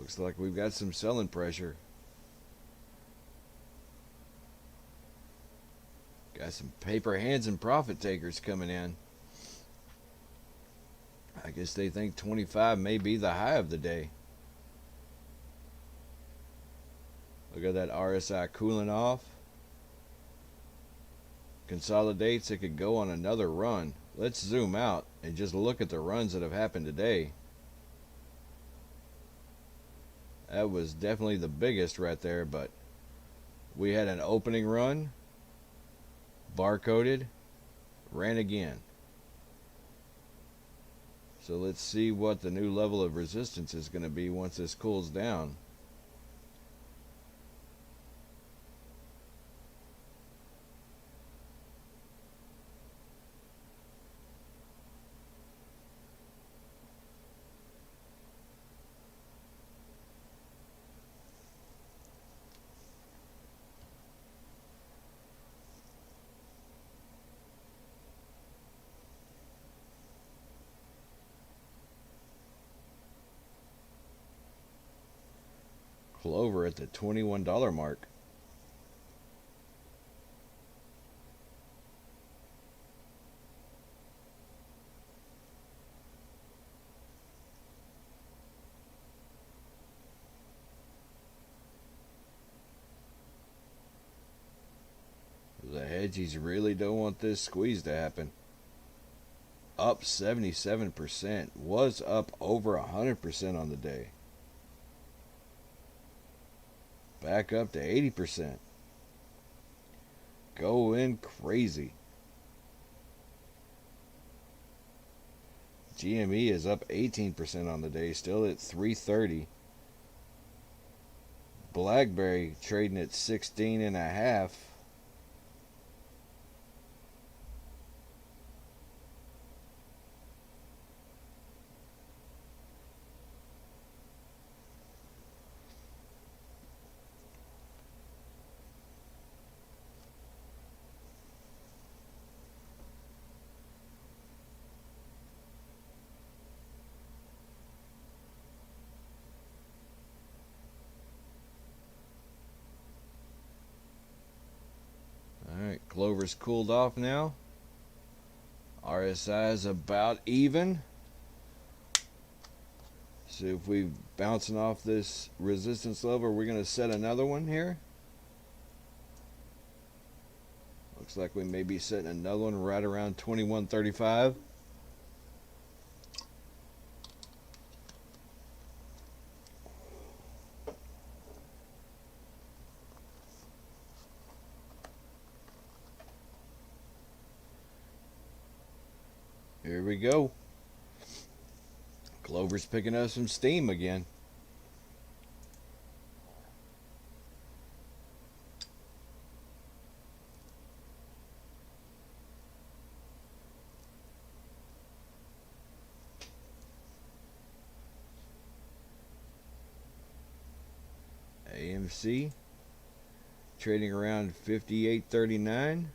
Looks like we've got some selling pressure. Got some paper hands and profit takers coming in. I guess they think 25 may be the high of the day. Look at that RSI cooling off. Consolidates, it could go on another run. Let's zoom out and just look at the runs that have happened today. That was definitely the biggest right there, but we had an opening run, barcoded, ran again. So let's see what the new level of resistance is going to be once this cools down. Clover at the $21 mark. Hedgies really don't want this squeeze to happen. Up 77%. Was up over 100% on the day. Back up to 80%. Going crazy. GME is up 18% on the day, still at 330. BlackBerry trading at 16.5. Alright, Clover's cooled off now. RSI is about even. See if we bouncing off this resistance level. We're going to set another one here. Looks like we may be setting another one right around 21.35. Here we go. Clover's picking up some steam again. AMC trading around 58.39.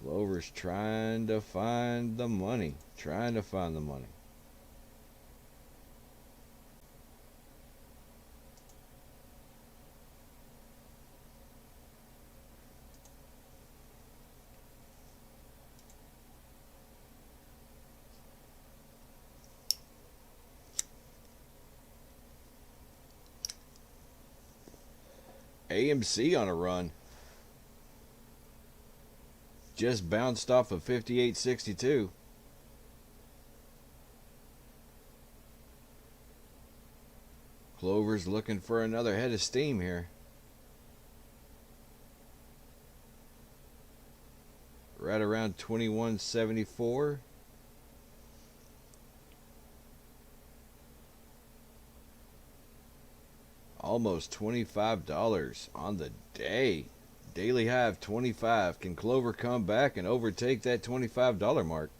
Clover's trying to find the money. Trying to find the money. AMC on a run. Just bounced off of 58.62. Clover's looking for another head of steam here. Right around 21.74. Almost $25 on the day. Daily high of 25. Can Clover come back and overtake that $25 mark?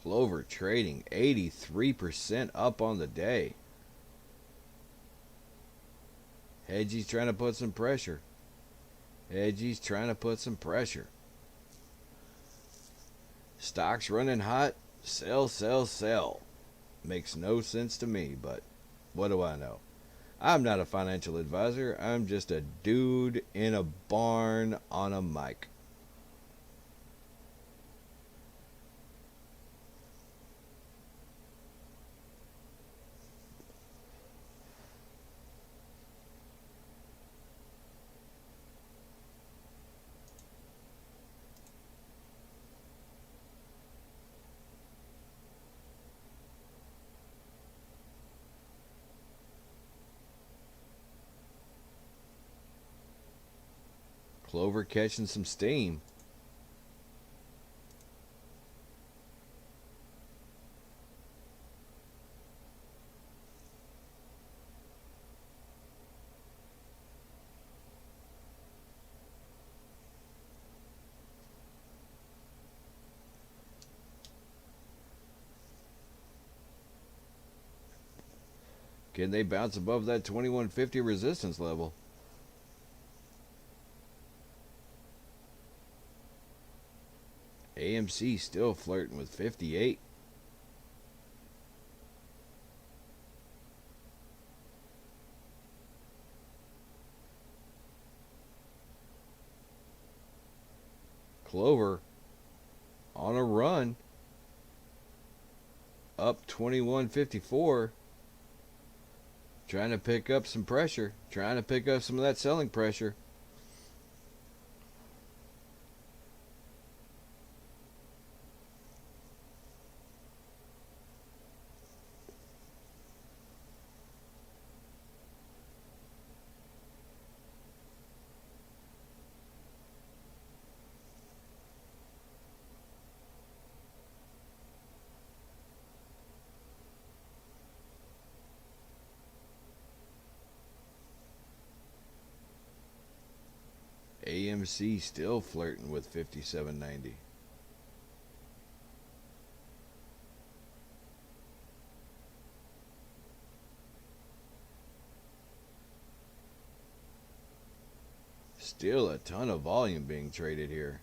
Clover trading 83% up on the day. Hedgie's trying to put some pressure. Hedgie's trying to put some pressure. Stock's running hot. Sell, sell, sell. Makes no sense to me, but what do I know? I'm not a financial advisor. I'm just a dude in a barn on a mic. Clover catching some steam. Can they bounce above that 2150 resistance level? AMC still flirting with 58. Clover on a run, up 21.54, trying to pick up some pressure, trying to pick up some of that selling pressure. AMC still flirting with 57.90. Still a ton of volume being traded here.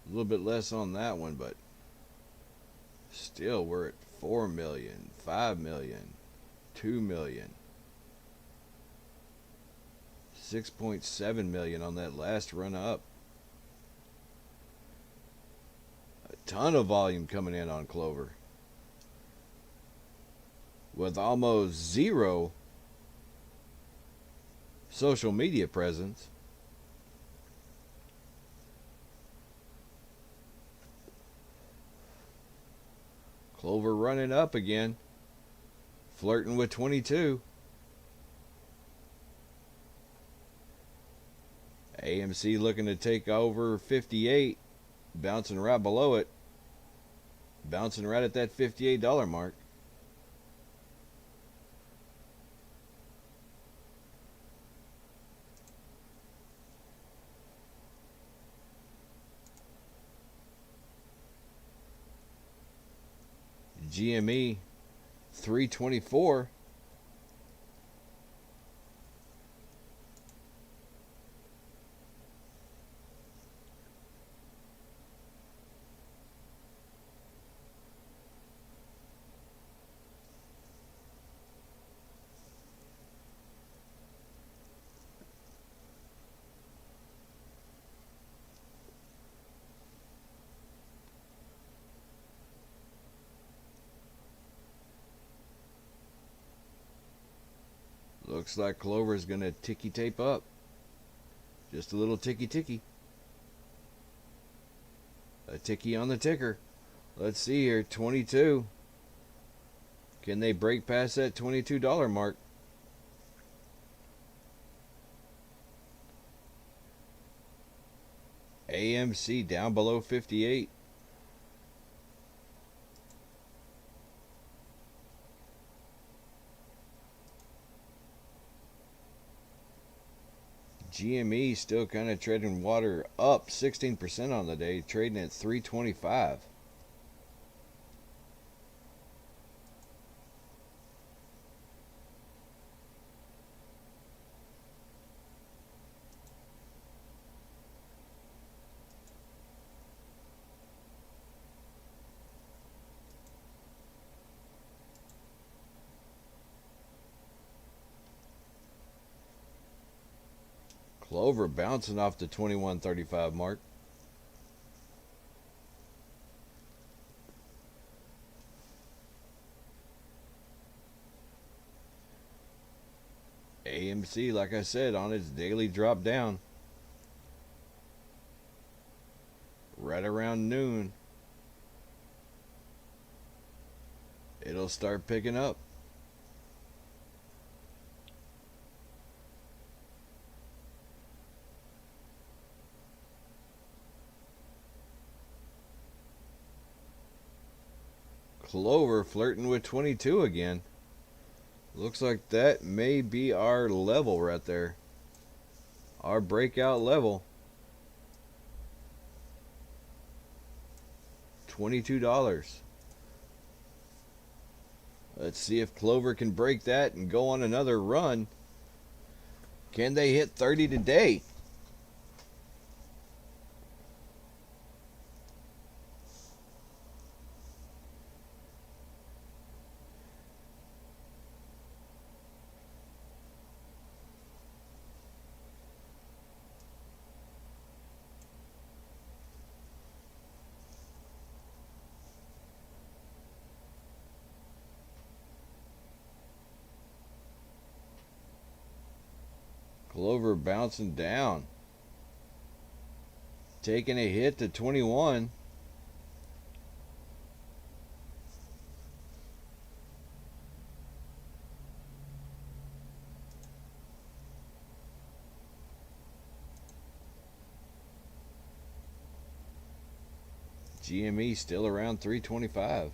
A little bit less on that one, but still we're at 4 million, 5 million, 2 million. 6.7 million on that last run up. A ton of volume coming in on Clover, with almost zero social media presence. Clover running up again, flirting with 22. AMC looking to take over 58, bouncing right below it, bouncing right at that $58 mark. GME 324. Looks like Clover is going to ticky tape up. Just a little ticky ticky. A ticky on the ticker. Let's see here. 22. Can they break past that $22 mark? AMC down below 58. GME still kind of treading water, up 16% on the day, trading at 325. Clover bouncing off the 21.35 mark. AMC, like I said, on its daily drop down. Right around noon, it'll start picking up. Clover flirting with 22 again. Looks like that may be our level right there. Our breakout level. $22. Let's see if Clover can break that and go on another run. Can they hit 30 today? Clover bouncing down, taking a hit to 21. GME still around 325.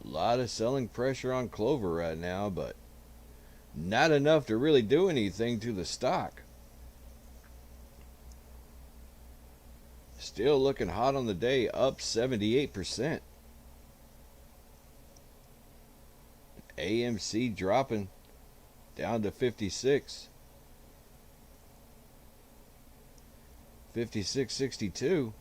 A lot of selling pressure on Clover right now, but not enough to really do anything to the stock. Still looking hot on the day, up 78%. AMC dropping down to 56. 56.62.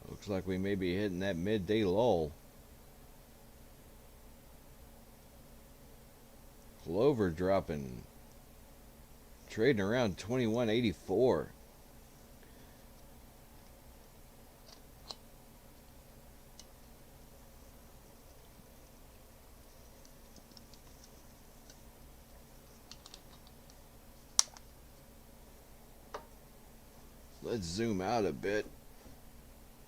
Looks like we may be hitting that midday lull. Clover dropping, trading around 21.84. Let's zoom out a bit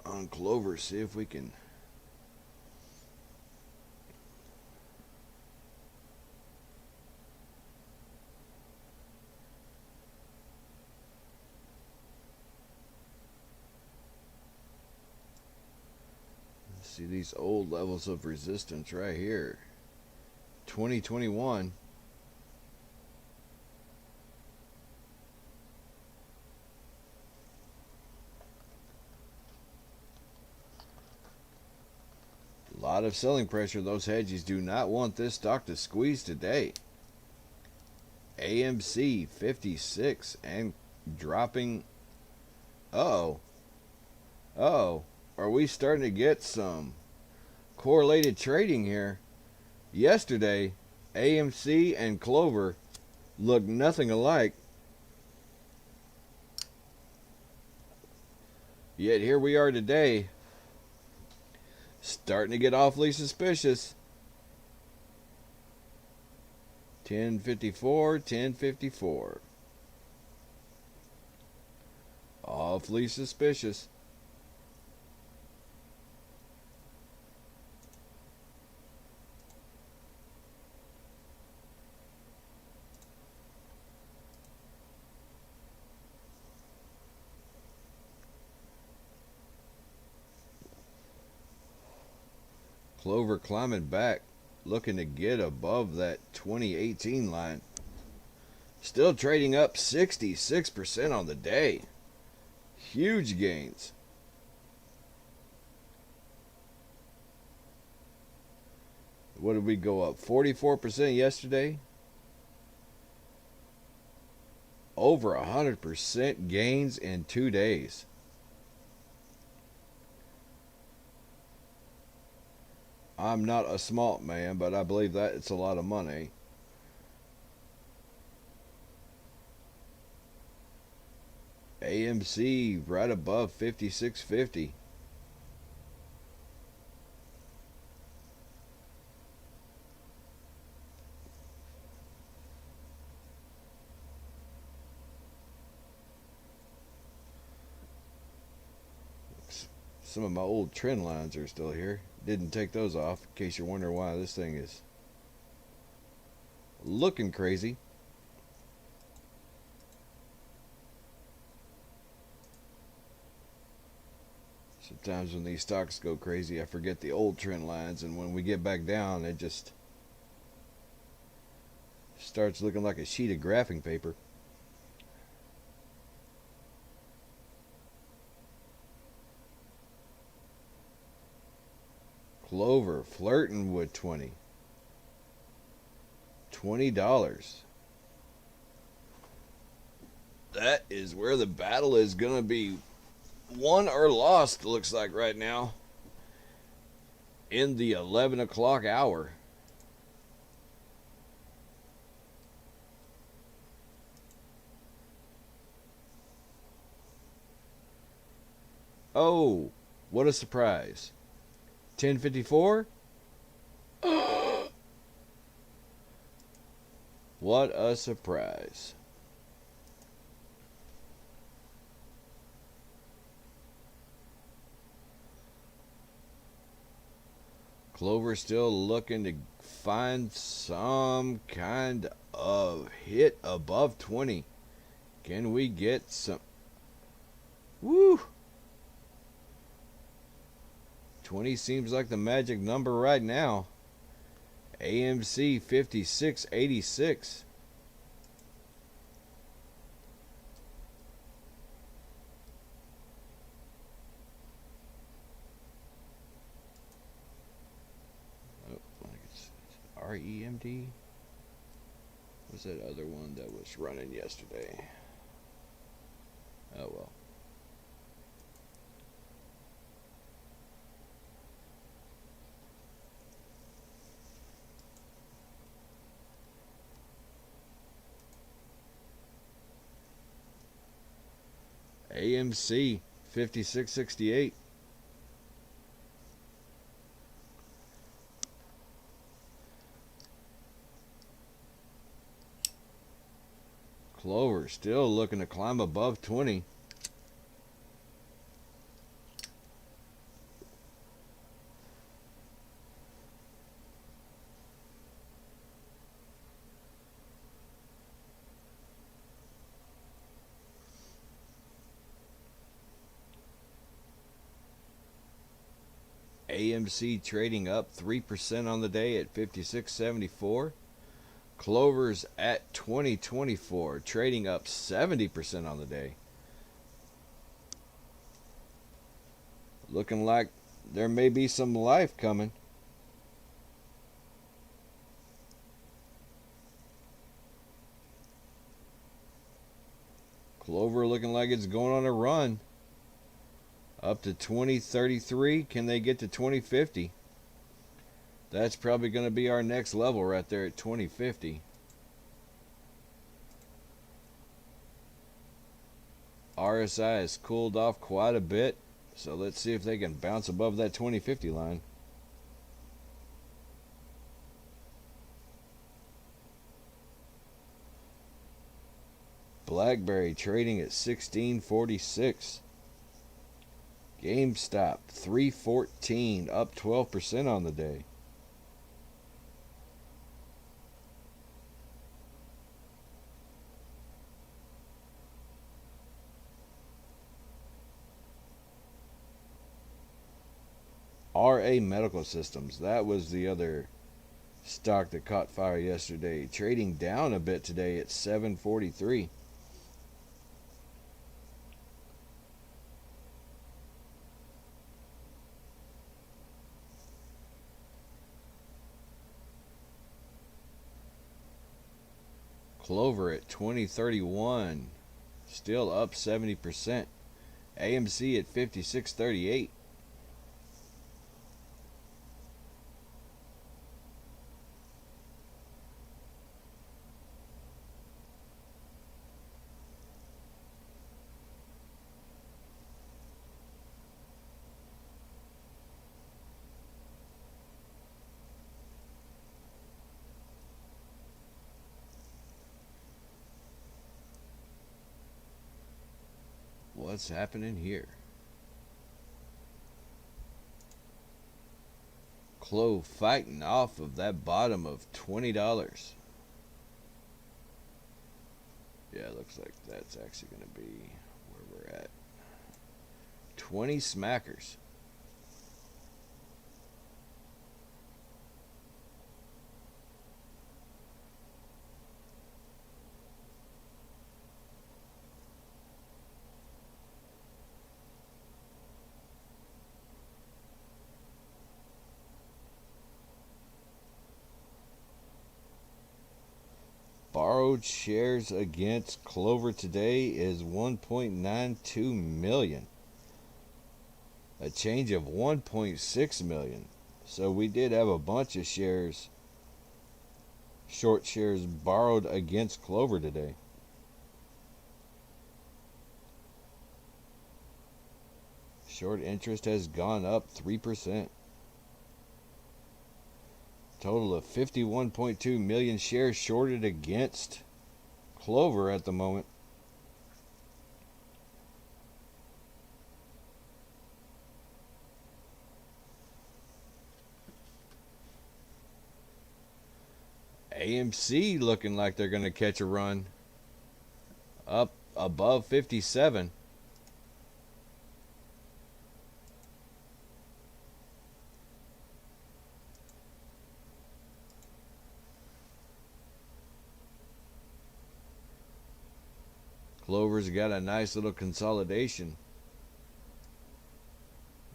on Clover, see if we can see these old levels of resistance right here. 2021. A lot of selling pressure. Those hedges do not want this stock to squeeze today. AMC 56 and dropping. Uh-oh. Uh-oh. Are we starting to get some correlated trading here? Yesterday, AMC and Clover looked nothing alike. Yet here we are today, starting to get awfully suspicious. 1054, 1054. Awfully suspicious. Clover climbing back, looking to get above that 2018 line. Still trading up 66% on the day. Huge gains. What did we go up? 44% yesterday? Over 100% gains in 2 days. I'm not a smart man, but I believe that it's a lot of money. AMC right above 56.50. Some of my old trend lines are still here. Didn't take those off, in case you're wondering why this thing is looking crazy. Sometimes when these stocks go crazy, I forget the old trend lines, and when we get back down, it just starts looking like a sheet of graphing paper. Clover flirting with 20. $20. That is where the battle is going to be won or lost, looks like right now, in the 11 o'clock hour. Oh, what a surprise. 1054? What a surprise. Clover still looking to find some kind of hit above 20. Can we get some? Woo! 20 seems like the magic number right now. AMC 5686. REMD? What's that other one that was running yesterday? Oh well. AMC 5668. Clover still looking to climb above 20. AMC trading up 3% on the day at 56.74. Clover's at 2024, trading up 70% on the day. Looking like there may be some life coming. Clover looking like it's going on a run. Up to 2033. Can they get to 2050? That's probably going to be our next level right there at 2050. RSI has cooled off quite a bit, so let's see if they can bounce above that 2050 line. BlackBerry trading at 1646. GameStop 314, up 12% on the day. RA Medical Systems, that was the other stock that caught fire yesterday, trading down a bit today at 743. Clover at 2031, still up 70%. AMC at 5638. What's happening here? CLOV fighting off of that bottom of $20. Yeah, it looks like that's actually going to be where we're at. 20 smackers. borrowed shares against Clover today is 1.92 million. A change of 1.6 million. So we did have a bunch of shares, short shares borrowed against Clover today. Short interest has gone up 3%. Total of 51.2 million shares shorted against Clover at the moment. AMC looking like they're going to catch a run up above 57. Clover's got a nice little consolidation.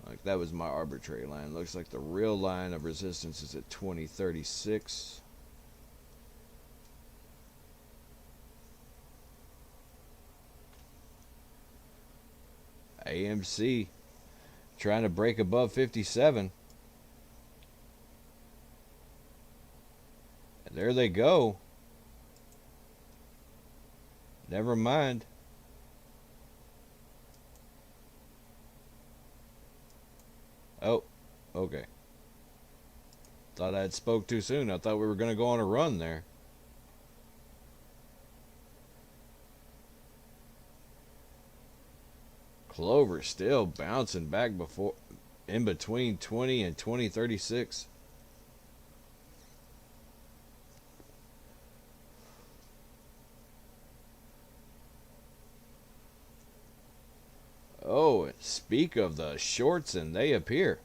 Like that was my arbitrary line. Looks like the real line of resistance is at 2036. AMC trying to break above 57. And there they go. Never mind. Oh, okay. Thought I had spoke too soon. I thought we were going to go on a run there. Clover still bouncing back before in between 20 and 2036. Oh, speak of the shorts, and they appear.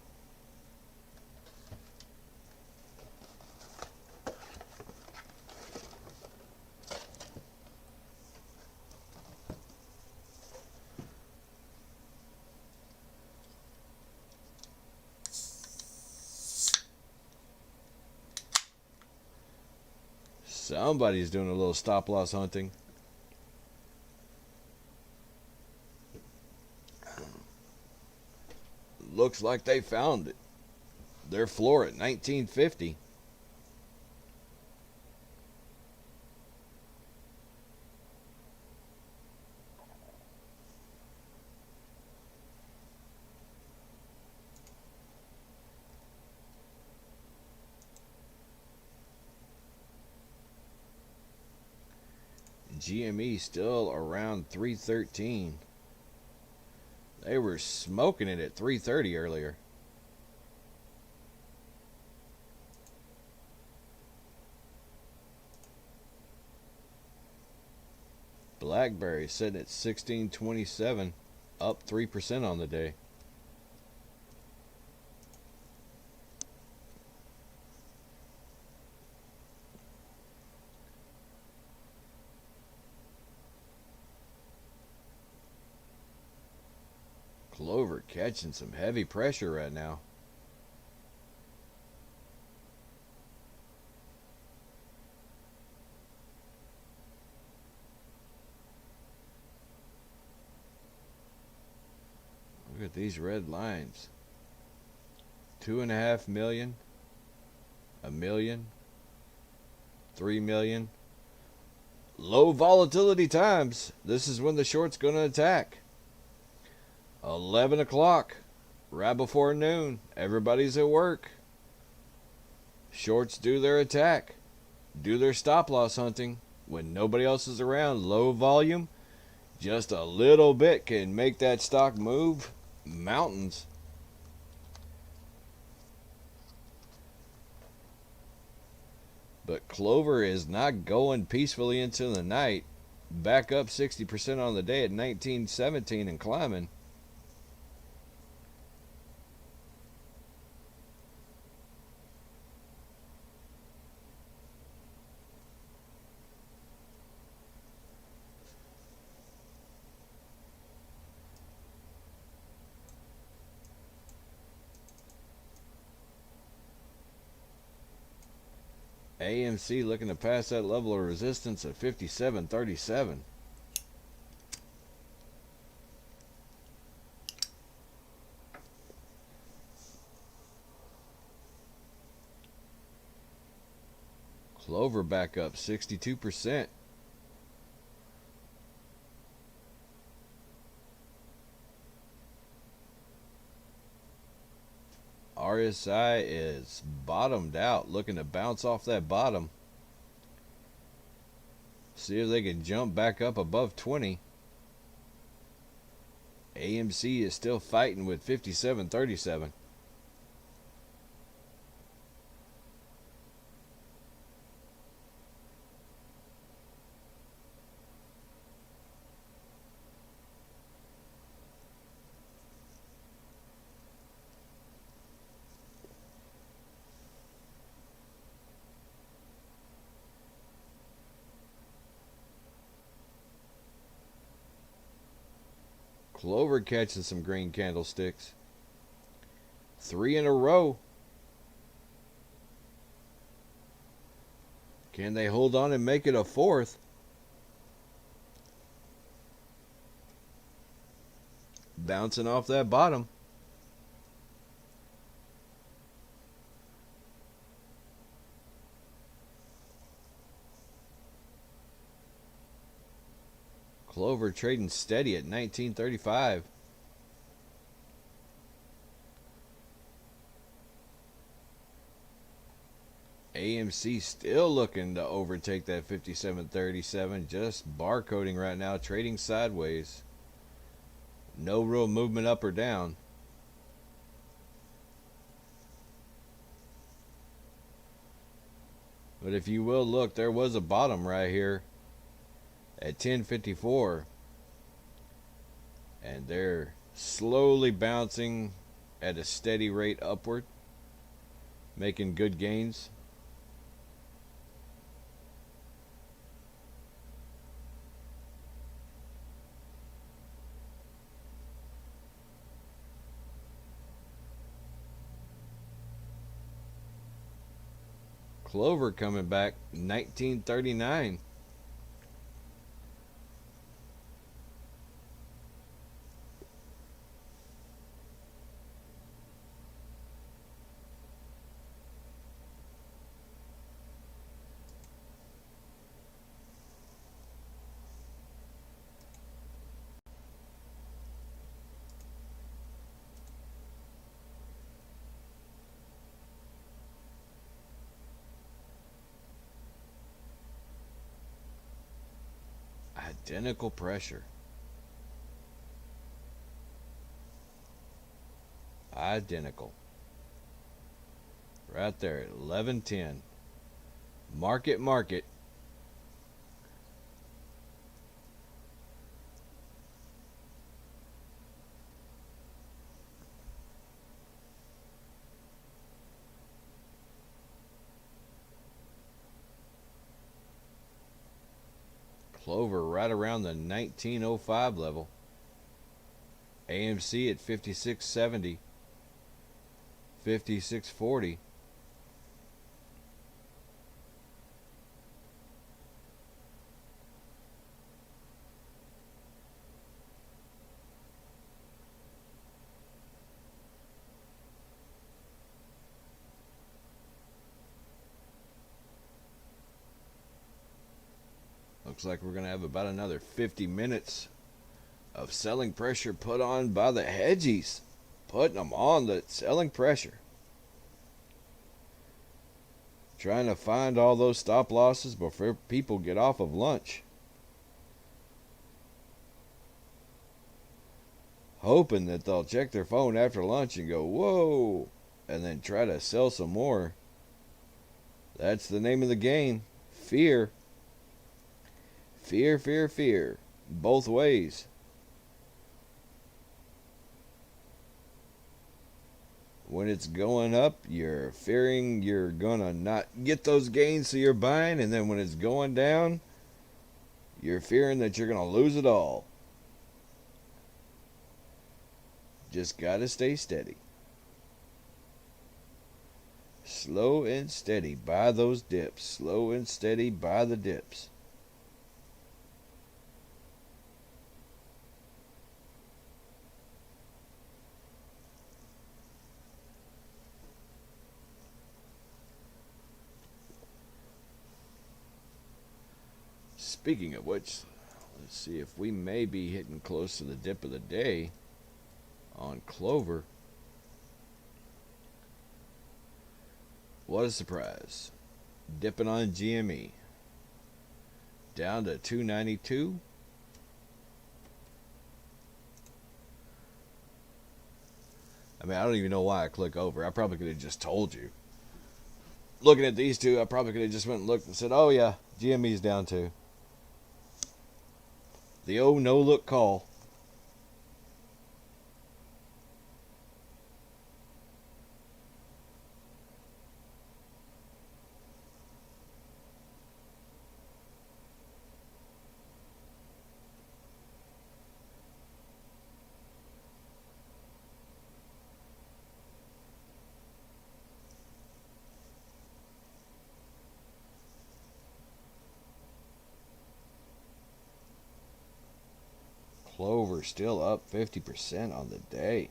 Somebody's doing a little stop loss hunting. Looks like they found it. Their floor at 1950. GME still around 313. They were smoking it at 330 earlier. BlackBerry sitting at 1627, up 3% on the day. Clover catching some heavy pressure right now. Look at these red lines. 2.5 million, a million, 3 million. Low volatility times. This is when the short's going to attack. 11 o'clock, right before noon. Everybody's at work. Shorts do their attack, do their stop loss hunting when nobody else is around. Low volume, just a little bit can make that stock move mountains. But Clover is not going peacefully into the night. Back up 60% on the day at 1917 and climbing. AMC looking to pass that level of resistance at 57.37. Clover back up 62%. RSI is bottomed out, looking to bounce off that bottom. See if they can jump back up above 20. AMC is still fighting with 57.37. Clover catching some green candlesticks. 3 in a row. Can they hold on and make it a fourth? Bouncing off that bottom. Clover trading steady at 19.35. AMC still looking to overtake that 57.37. Just barcoding right now, trading sideways. No real movement up or down. But if you will look, there was a bottom right here at 10.54, and they're slowly bouncing at a steady rate upward, making good gains. Clover coming back 19.39. Identical pressure. Identical. Right there at 11.10. Market. Clover right around the 19.05 level. AMC at 56.70. 56.40. Looks like we're going to have about another 50 minutes of selling pressure put on by the hedgies. Putting them on the selling pressure. Trying to find all those stop losses before people get off of lunch. Hoping that they'll check their phone after lunch and go, whoa, and then try to sell some more. That's the name of the game. Fear. Fear. Both ways. When it's going up, you're fearing you're going to not get those gains, so you're buying. And then when it's going down, you're fearing that you're going to lose it all. Just got to stay steady. Slow and steady. Buy those dips. Slow and steady. Buy the dips. Speaking of which, let's see if we may be hitting close to the dip of the day on Clover. What a surprise. Dipping on GME. Down to 292. I mean, I don't even know why I click over. I probably could have just told you. Looking at these two, I probably could have just went and looked and said, oh yeah, GME's down too. The old no-look call. Clover still up 50% on the day.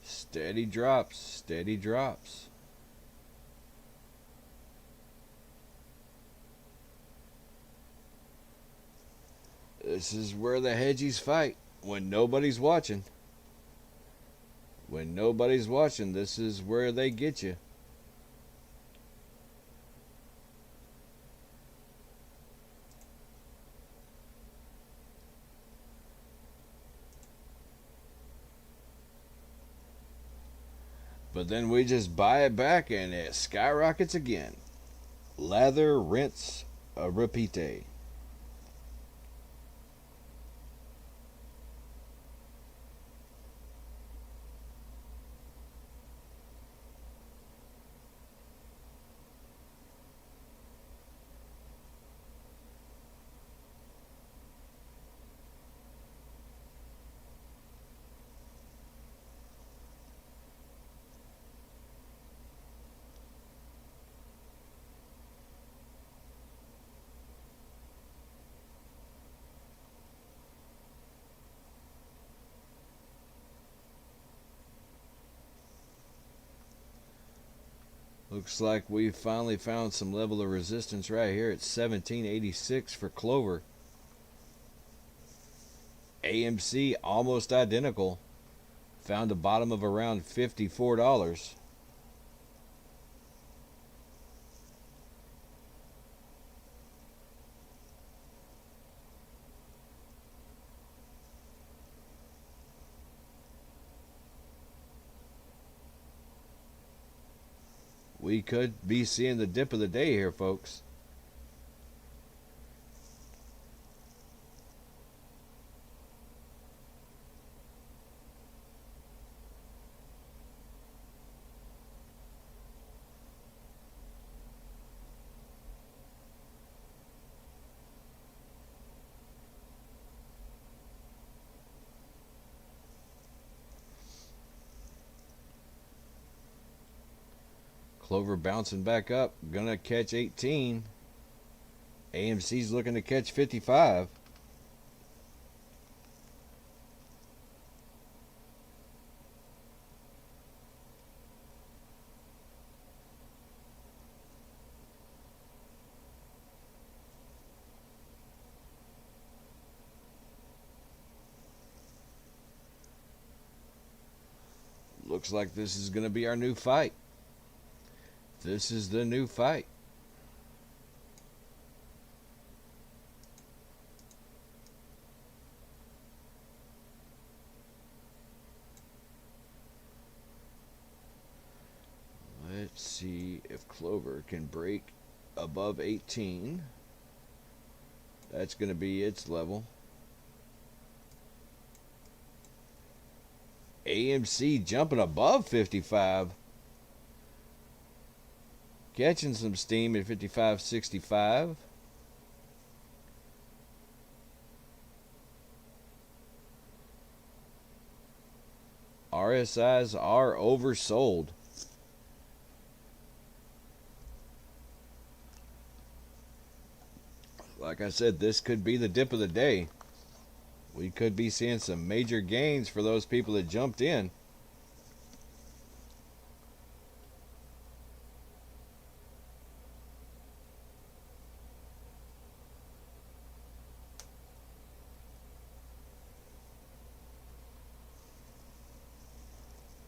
Steady drops, steady drops. This is where the hedgies fight when nobody's watching. When nobody's watching, this is where they get you. But then we just buy it back and it skyrockets again. Lather, rinse, repeat. Looks like we finally found some level of resistance right here at 1786 for Clover. AMC almost identical. Found a bottom of around $54. We could be seeing the dip of the day here, folks. Clover bouncing back up, gonna catch 18. AMC's looking to catch 55. Looks like this is gonna be our new fight. This is the new fight. see if Clover can break above 18. That's going to be its level. AMC jumping above 55. Catching some steam at 55.65. RSIs are oversold. Like I said, this could be the dip of the day. We could be seeing some major gains for those people that jumped in.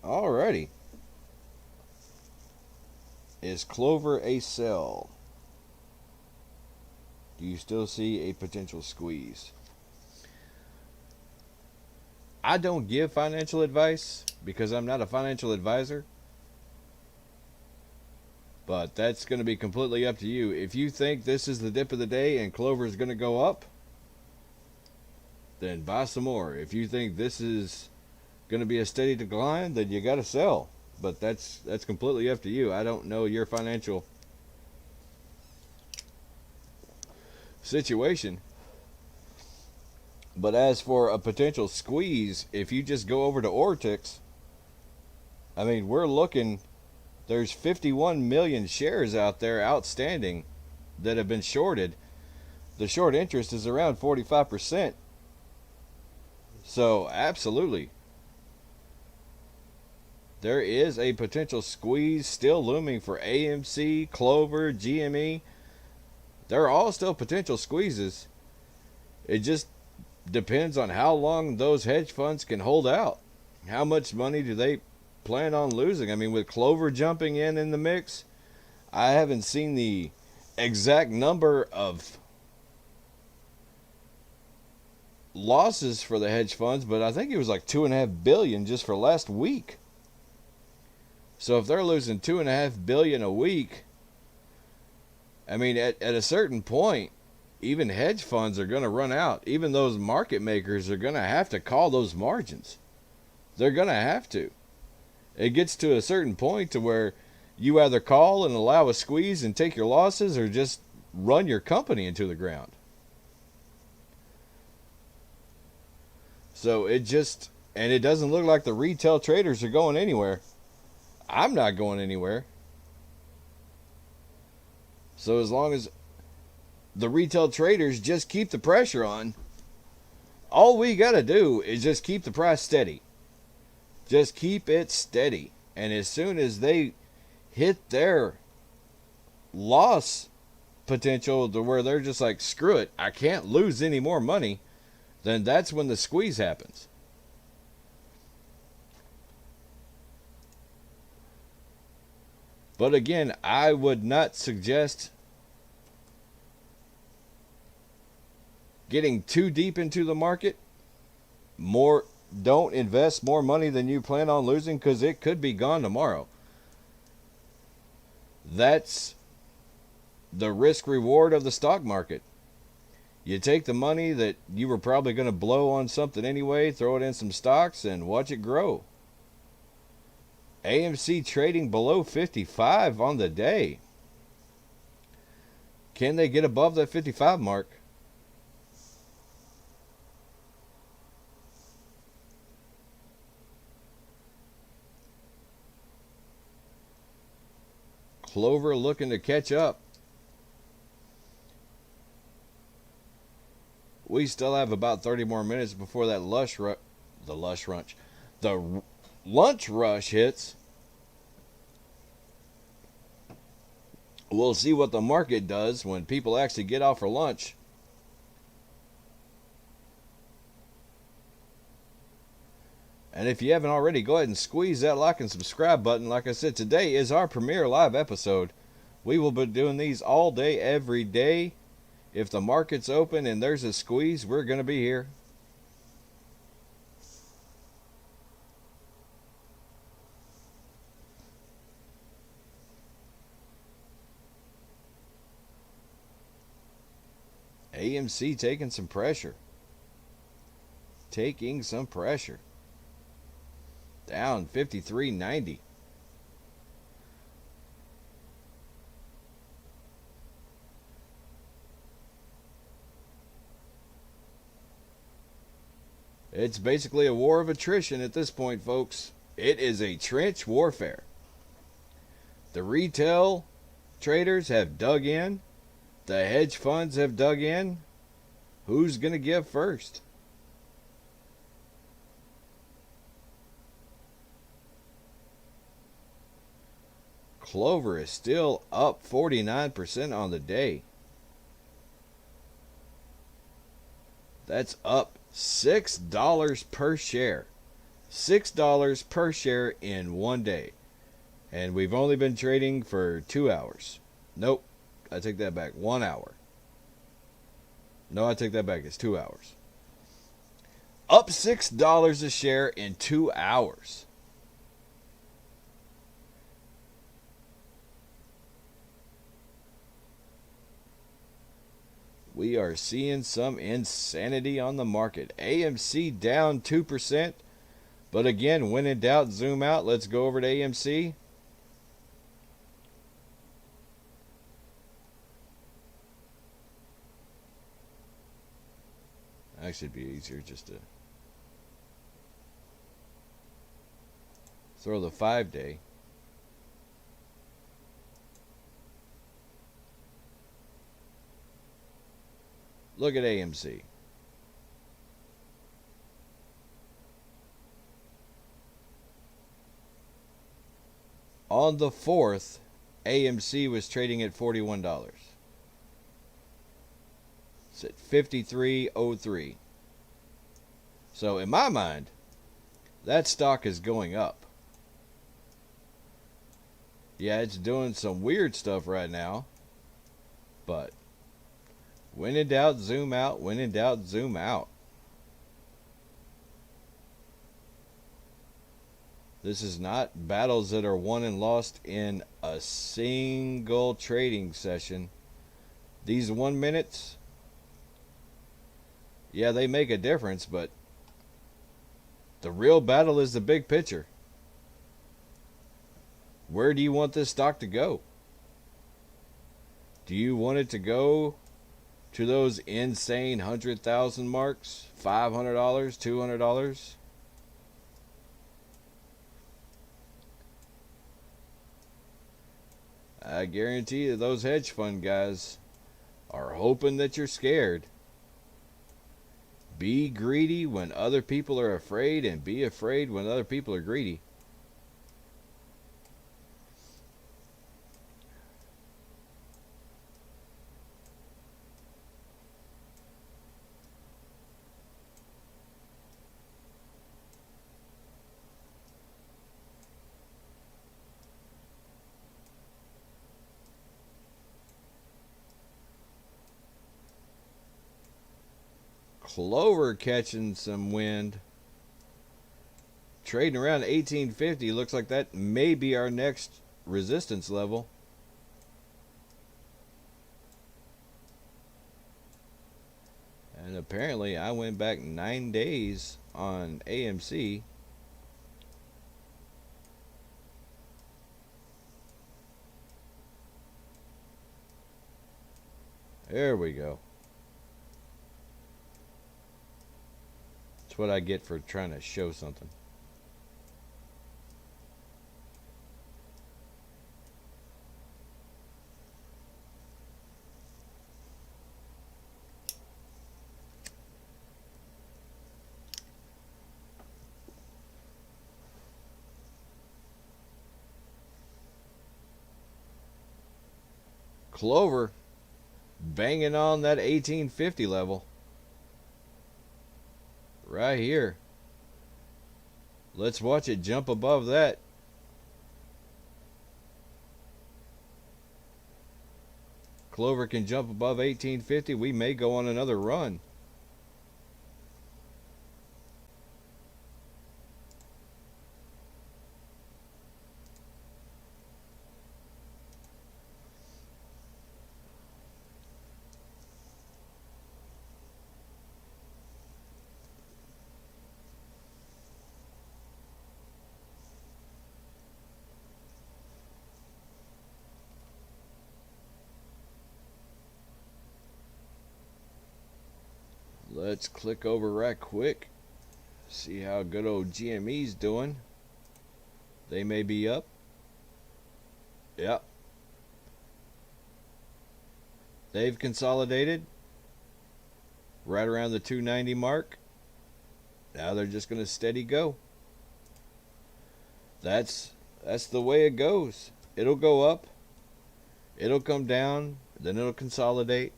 Alrighty. Is Clover a sell? Do you still see a potential squeeze? I don't give financial advice because I'm not a financial advisor. But that's going to be completely up to you. If you think this is the dip of the day and Clover is going to go up, then buy some more. If you think this is going to be a steady decline, then you got to sell. But that's completely up to you. I don't know your financial situation. But as for a potential squeeze, if you just go over to Ortix, I mean, we're looking, there's 51 million shares out there outstanding that have been shorted. The short interest is around 45%. So, absolutely. There is a potential squeeze still looming for AMC, Clover, GME. They're all still potential squeezes. It just depends on how long those hedge funds can hold out. How much money do they plan on losing? I mean, with Clover jumping in the mix, I haven't seen the exact number of losses for the hedge funds, but I think it was like $2.5 billion just for last week. So if they're losing $2.5 billion a week, I mean, at a certain point, even hedge funds are going to run out. Even those market makers are going to have to call those margins. They're going to have to. It gets to a certain point to where you either call and allow a squeeze and take your losses, or just run your company into the ground. So it doesn't look like the retail traders are going anywhere. I'm not going anywhere. So as long as the retail traders just keep the pressure on, all we got to do is just keep the price steady. Just keep it steady. And as soon as they hit their loss potential to where they're just like, screw it, I can't lose any more money, then that's when the squeeze happens. But again, I would not suggest getting too deep into the market. Don't invest more money than you plan on losing, because it could be gone tomorrow. That's the risk reward of the stock market. You take the money that you were probably going to blow on something anyway, throw it in some stocks, and watch it grow. AMC trading below 55 on the day. Can they get above that 55 mark? Clover looking to catch up. We still have about 30 more minutes before that the lunch rush hits. We'll see what the market does when people actually get out for lunch. And if you haven't already, go ahead and squeeze that like and subscribe button. Like I said, today is our premiere live episode. We will be doing these all day, every day. If the market's open and there's a squeeze, we're going to be here. AMC taking some pressure. Taking some pressure. Down 53.90. It's basically a war of attrition at this point, folks. It is a trench warfare. The retail traders have dug in. The hedge funds have dug in. Who's going to give first? Clover is still up 49% on the day. That's up $6 per share. $6 per share in one day. And we've only been trading for 2 hours. Nope, I take that back. 1 hour. No, I take that back. It's 2 hours. Up $6 a share in 2 hours. We are seeing some insanity on the market. AMC down 2%. But again, when in doubt, zoom out. Let's go over to AMC. Actually, it'd be easier just to throw the 5-day. Look at AMC. On the 4th, AMC was trading at $41. It's at $53.03. So in my mind, that stock is going up. Yeah, it's doing some weird stuff right now. But when in doubt, zoom out. When in doubt, zoom out. This is not battles that are won and lost in a single trading session. These 1 minutes, yeah, they make a difference, but the real battle is the big picture. Where do you want this stock to go? Do you want it to go to those insane 100,000 marks? $500, $200? I guarantee you those hedge fund guys are hoping that you're scared. Be greedy when other people are afraid, and be afraid when other people are greedy. Clover catching some wind. Trading around 1850. Looks like that may be our next resistance level. And apparently I went back 9 days on AMC. There we go. That's what I get for trying to show something. Clover banging on that 1850 level. Right here. Let's watch it jump above that. Clover can jump above 1850. We may go on another run. Let's click over right quick. See how good old GME's doing. They may be up. Yep. They've consolidated right around the 290 mark. Now they're just going to steady go. That's the way it goes. It'll go up, it'll come down, then it'll consolidate.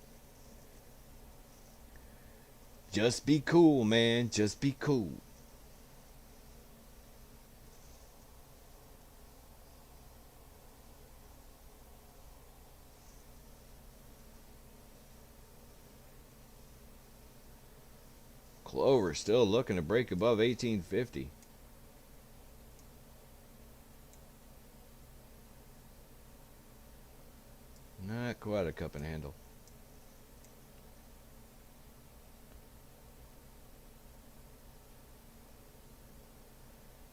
Just be cool, man. Just be cool. Clover still looking to break above 1850. Not quite a cup and handle.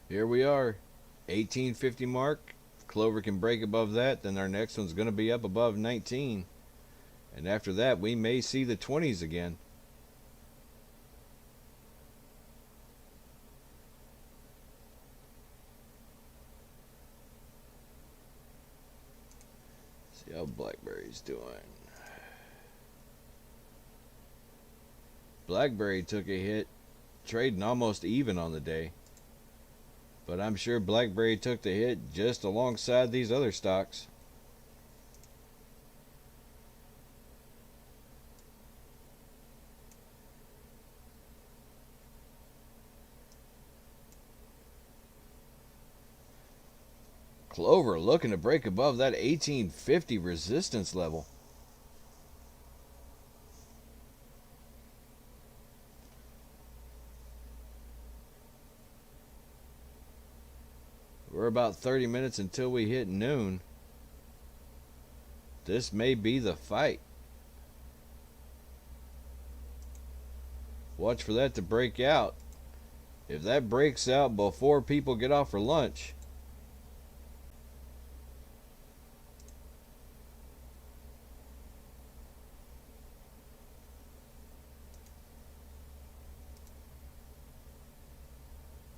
Here we are, 1850 mark. If Clover can break above that, then our next one's going to be up above 19. And after that, we may see the 20s again. See how Blackberry's doing. Blackberry took a hit, trading almost even on the day. But I'm sure Blackberry took the hit just alongside these other stocks. Clover looking to break above that 1850 resistance level. We're about 30 minutes until we hit noon. This may be the fight. Watch for that to break out. If that breaks out before people get off for lunch,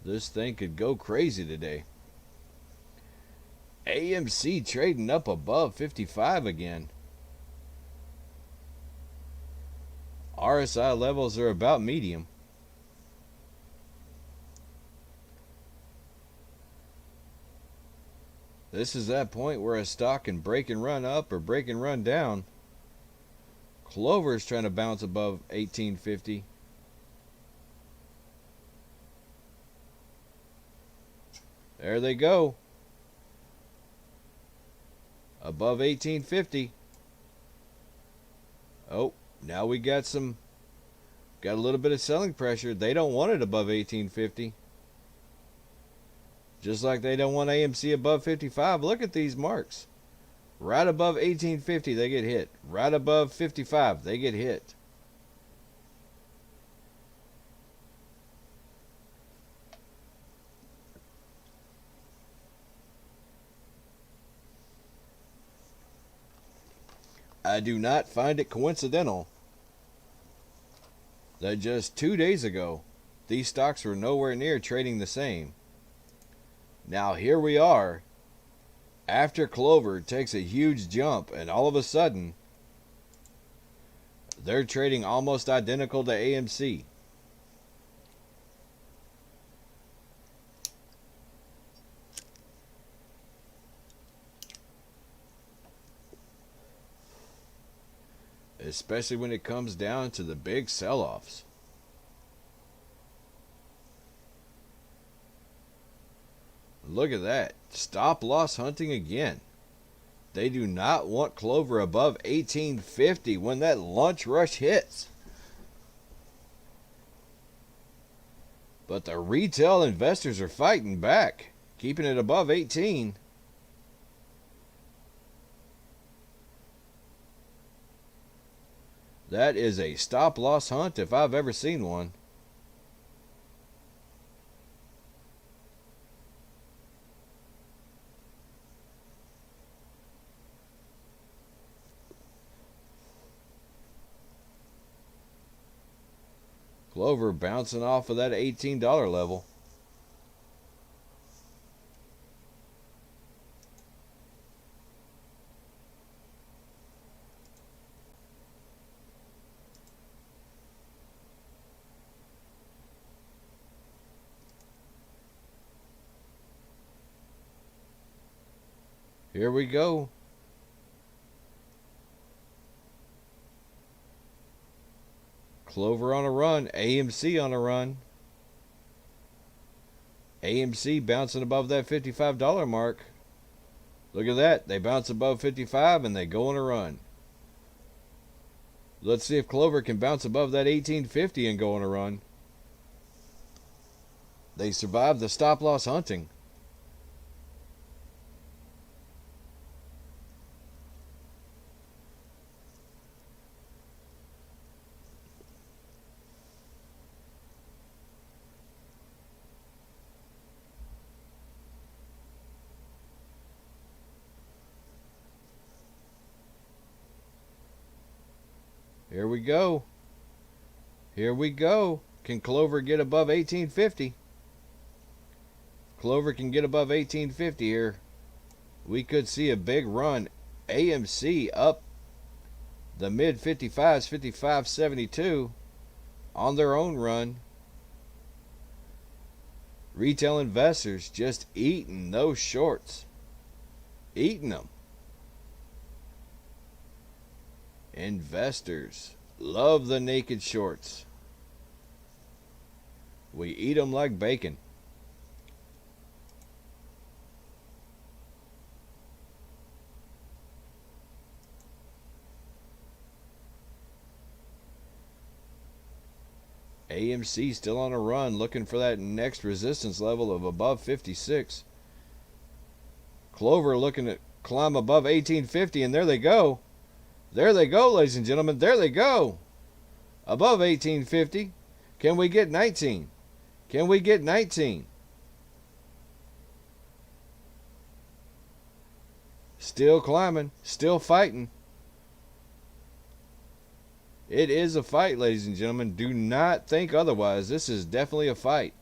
this thing could go crazy today. AMC trading up above 55 again. RSI levels are about medium. This is that point where a stock can break and run up or break and run down. Clover's trying to bounce above 1850. There they go. Above 1850. Oh, now we got a little bit of selling pressure. They don't want it above 1850. Just like they don't want AMC above 55. Look at these marks. Right above 1850, they get hit. Right above 55, they get hit. I do not find it coincidental that just 2 days ago, these stocks were nowhere near trading the same. Now here we are, after Clover takes a huge jump, and all of a sudden, they're trading almost identical to AMC. Especially when it comes down to the big sell-offs. Look at that. Stop loss hunting again. They do not want Clover above 1850 when that lunch rush hits. But the retail investors are fighting back, keeping it above 18. That is a stop loss hunt if I've ever seen one. Clover bouncing off of that $18 level. Here we go. Clover on a run. AMC on a run. AMC bouncing above that $55 mark. Look at that. They bounce above 55 and they go on a run. Let's see if Clover can bounce above that 1850 and go on a run. They survived the stop loss hunting. Here we go. Here we go. Can Clover get above 1850? Clover can get above 1850 here. We could see a big run. AMC up the mid 55s, 55.72 on their own run. Retail investors just eating those shorts. Eating them. Investors love the naked shorts. We eat them like bacon. AMC still on a run, looking for that next resistance level of above 56. Clover looking to climb above 1850, and there they go. There they go, ladies and gentlemen. There they go. Above 1850. Can we get 19? Can we get 19? Still climbing. Still fighting. It is a fight, ladies and gentlemen. Do not think otherwise. This is definitely a fight.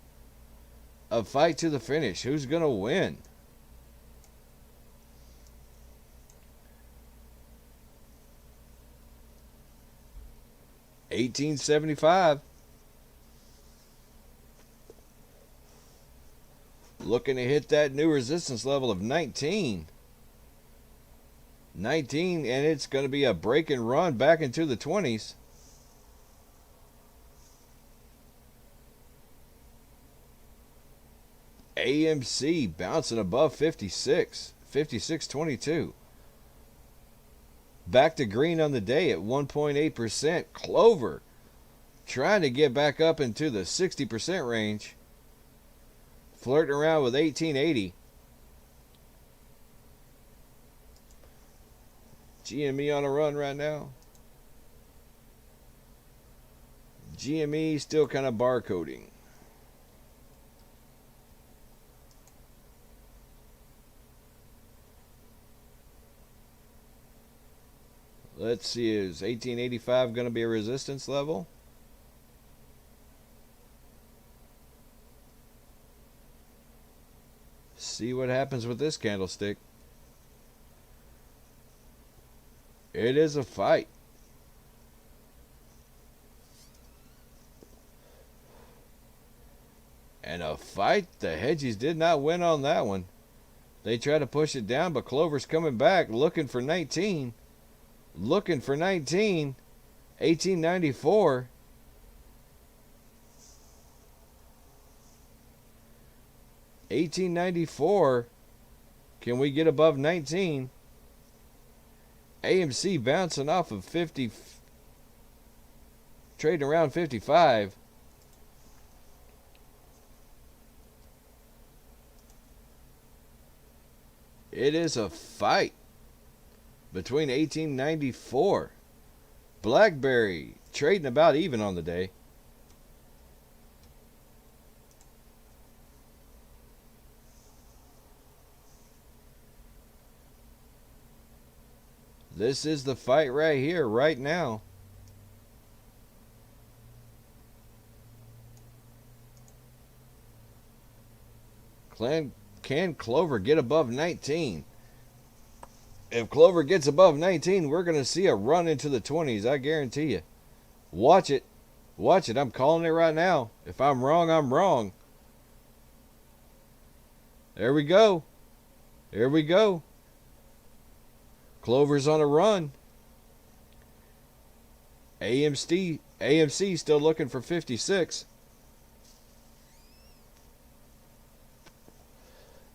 A fight to the finish. Who's going to win? $18.75. Looking to hit that new resistance level of 19. 19, and it's going to be a break and run back into the 20s. AMC bouncing above 56. 56.22. Back to green on the day at 1.8%. Clover trying to get back up into the 60% range. Flirting around with 1880. GME on a run right now. GME still kind of barcoding. Let's see, is 1885 going to be a resistance level? See what happens with this candlestick. It is a fight. And a fight the Hedgies did not win on that one. They tried to push it down, but Clover's coming back looking for 19. Looking for 19. 1894. $18.94. Can we get above 19? AMC bouncing off of 50, trading around 55. It is a fight between 1894. BlackBerry trading about even on the day. This is the fight right here, right now. Can Clover get above 19? If Clover gets above 19, we're going to see a run into the 20s, I guarantee you. Watch it. Watch it. I'm calling it right now. If I'm wrong, I'm wrong. There we go. There we go. Clover's on a run. AMC still looking for 56.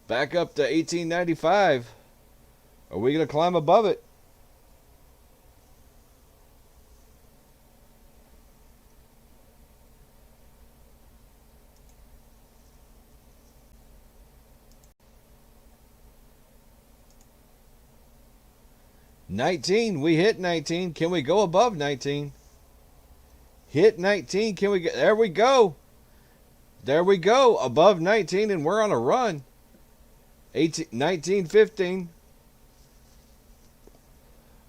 Back up to 1895. Are we going to climb above it? We hit 19. Can we go above 19? Hit 19. Can we get? There we go. There we go. Above 19, and we're on a run. 1915.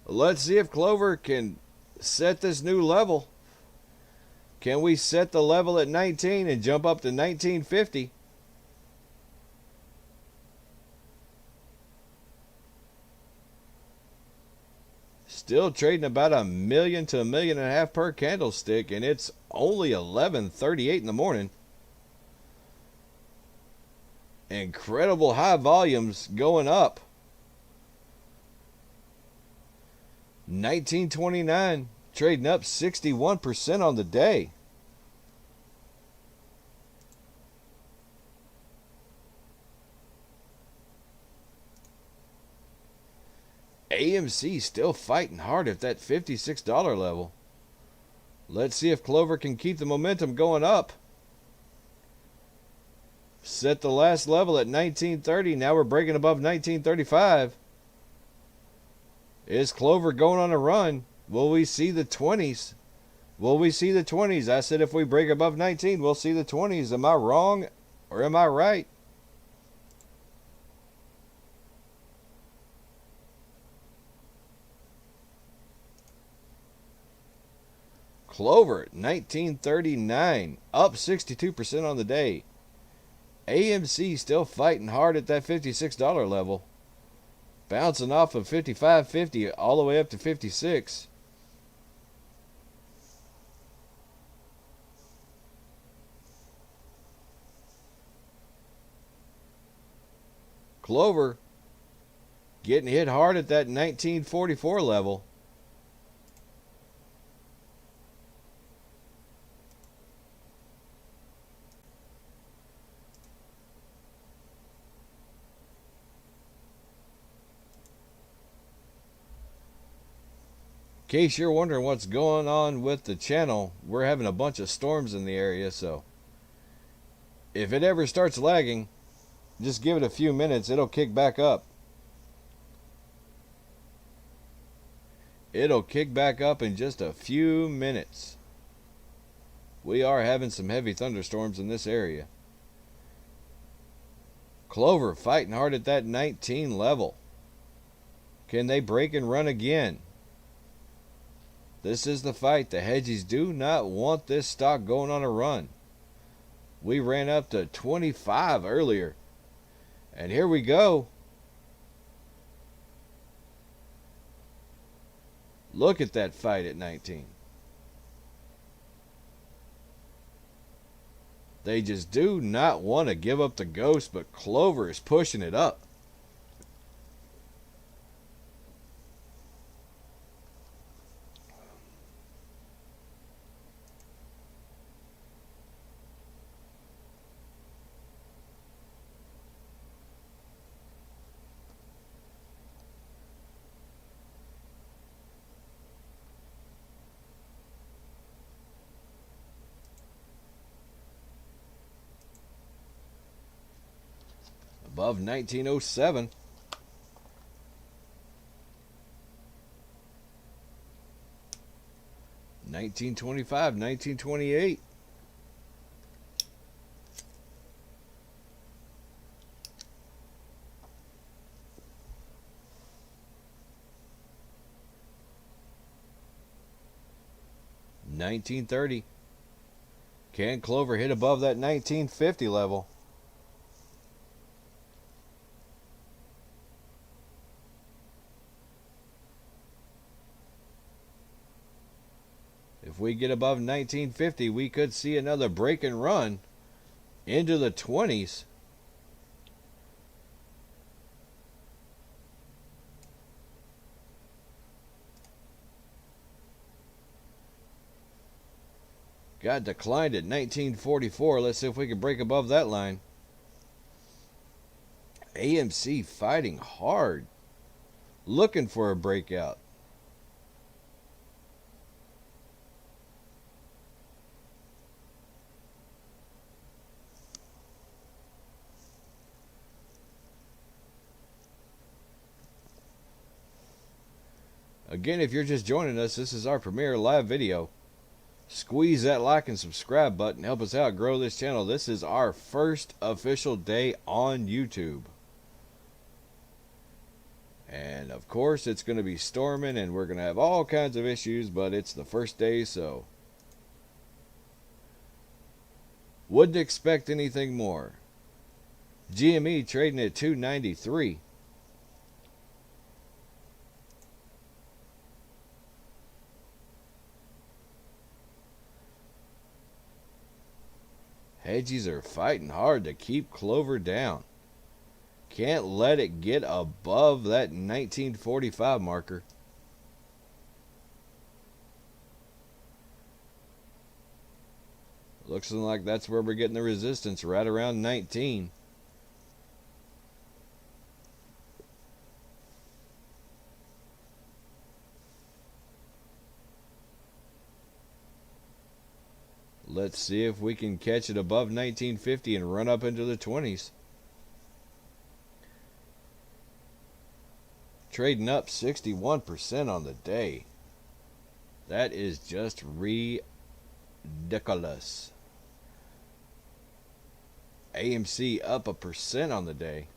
Let's see if Clover can set this new level. Can we set the level at 19 and jump up to 1950? Still trading about $1 million to $1.5 million per candlestick, and it's only 11:38 in the morning. Incredible high volumes going up. 1929 trading up 61% on the day. AMC still fighting hard at that $56 level. Let's see if Clover can keep the momentum going up. Set the last level at 1930. Now we're breaking above 1935. Is Clover going on a run? Will we see the 20s? Will we see the 20s? I said if we break above 19, we'll see the 20s. Am I wrong or am I right? Clover, 1939, up 62% on the day. AMC still fighting hard at that $56 level. Bouncing off of 55.50 all the way up to 56. Clover getting hit hard at that 1944 level. In case you're wondering what's going on with the channel, we're having a bunch of storms in the area, so if it ever starts lagging, just give it a few minutes, it'll kick back up. It'll kick back up in just a few minutes. We are having some heavy thunderstorms in this area. Clover fighting hard at that 19 level. Can they break and run again? This is the fight. The hedgies do not want this stock going on a run. We ran up to 25 earlier. And here we go. Look at that fight at 19. They just do not want to give up the ghost, but Clover is pushing it up. Above 1907. $19.25, $19.28. $19.30. Can Clover hit above that $19.50 level? If we get above 1950, we could see another break and run into the 20s. Got declined at 1944. Let's see if we can break above that line. AMC fighting hard, looking for a breakout. Again, if you're just joining us, this is our premiere live video. Squeeze that like and subscribe button. Help us out, grow this channel. This is our first official day on YouTube. And of course, it's going to be storming and we're going to have all kinds of issues, but it's the first day, so wouldn't expect anything more. GME trading at 293. Hedgies are fighting hard to keep Clover down. Can't let it get above that 1945 marker. Looks like that's where we're getting the resistance, right around 19. Let's see if we can catch it above 1950 and run up into the 20s. Trading up 61% on the day. That is just ridiculous. AMC up 1% on the day.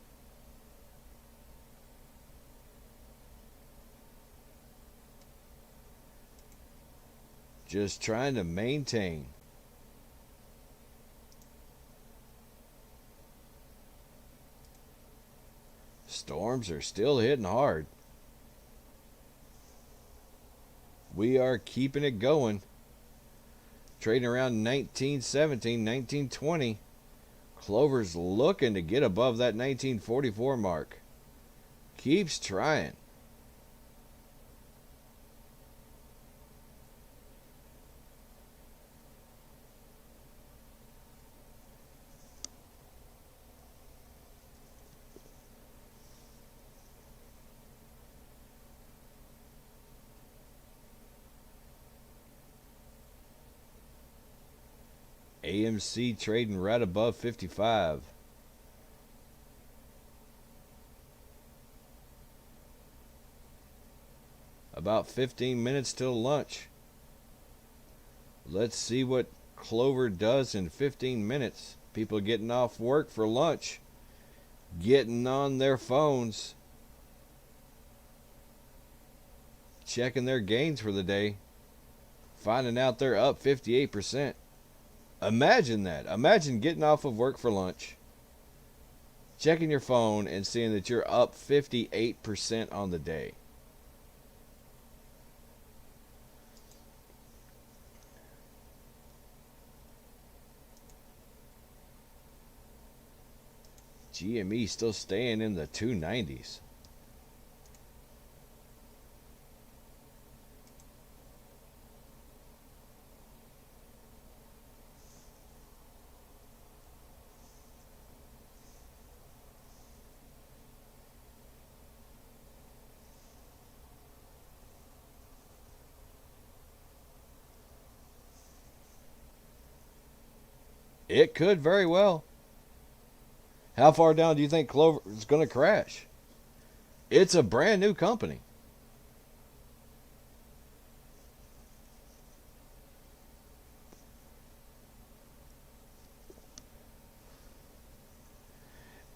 Just trying to maintain. Storms are still hitting hard. We are keeping it going. Trading around 1917, 1920. Clover's looking to get above that 1944 mark. Keeps trying. AMC trading right above 55. About 15 minutes till lunch. Let's see what Clover does in 15 minutes. People getting off work for lunch, getting on their phones, checking their gains for the day, finding out they're up 58%. Imagine that. Imagine getting off of work for lunch, checking your phone, and seeing that you're up 58% on the day. GME still staying in the 290s. It could very well. How far down do you think Clover is going to crash? It's a brand new company.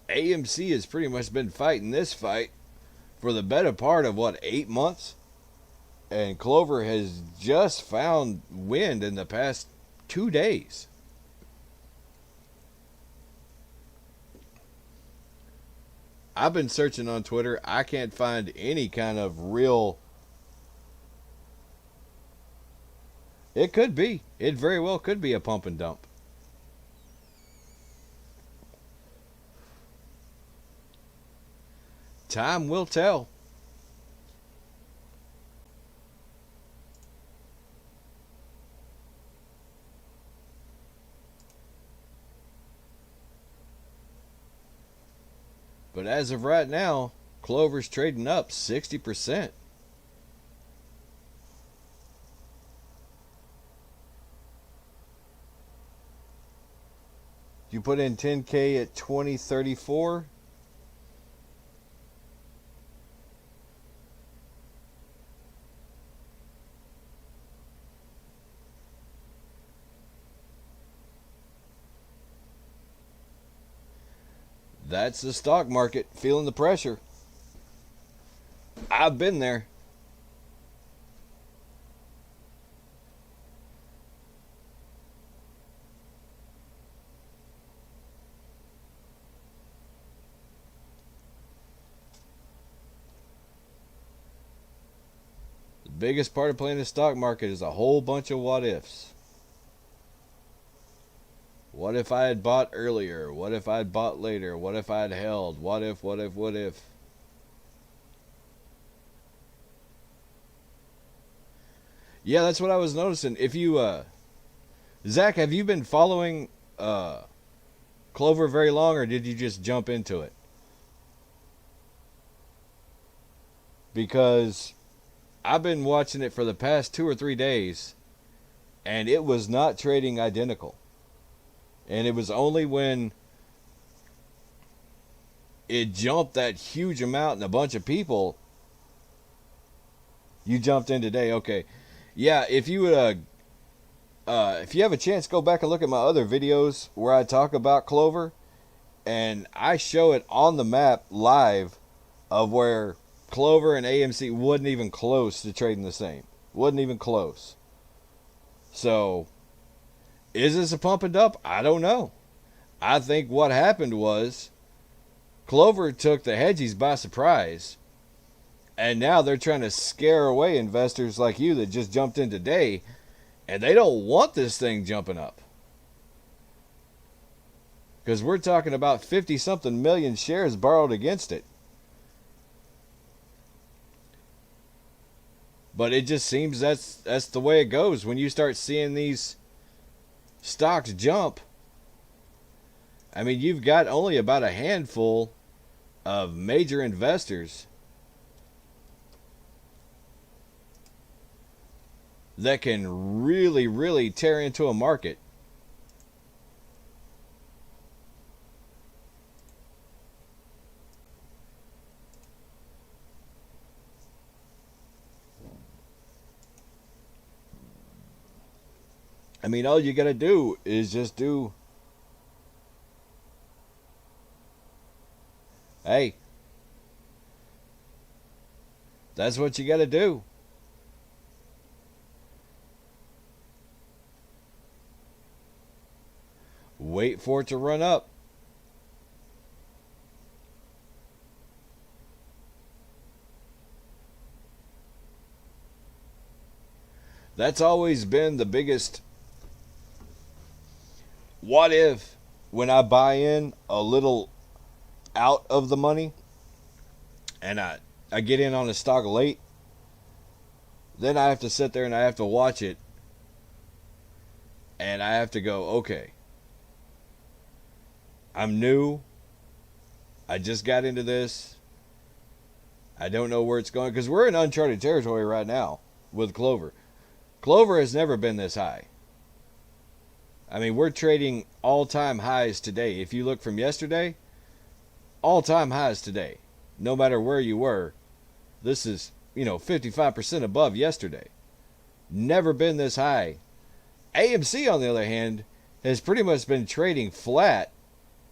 AMC has pretty much been fighting this fight for the better part of, 8 months? And Clover has just found wind in the past 2 days. I've been searching on Twitter. I can't find any kind of real It could be. It very well could be a pump and dump. Time will tell. But as of right now, Clover's trading up 60%. You put in 10K at 2034. That's the stock market feeling the pressure. I've been there. The biggest part of playing the stock market is a whole bunch of what ifs. What if I had bought earlier? What if I had bought later? What if I had held? What if, what if, what if? Yeah, that's what I was noticing. If you, Zach, have you been following Clover very long, or did you just jump into it? Because I've been watching it for the past 2 or 3 days, and it was not trading identical. And it was only when it jumped that huge amount and a bunch of people, you jumped in today. Okay, yeah. If you have a chance, go back and look at my other videos where I talk about Clover, and I show it on the map live of where Clover and AMC wasn't even close to trading the same. Wasn't even close. So, is this a pump and dump? I don't know. I think what happened was Clover took the hedgies by surprise, and now they're trying to scare away investors like you that just jumped in today, and they don't want this thing jumping up. Because we're talking about 50 something million shares borrowed against it. But it just seems that's the way it goes. When you start seeing these stocks jump, I mean, you've got only about a handful of major investors that can really, really tear into a market. I mean, all you got to do is just do. Hey, that's what you got to do. Wait for it to run up. That's always been the biggest what if when I buy in a little out of the money and I get in on a stock late, then I have to sit there and I have to watch it and I have to go, okay, I'm new. I just got into this. I don't know where it's going because we're in uncharted territory right now with Clover. Clover has never been this high. I mean, we're trading all-time highs today. If you look from yesterday, all-time highs today. No matter where you were, this is, 55% above yesterday. Never been this high. AMC, on the other hand, has pretty much been trading flat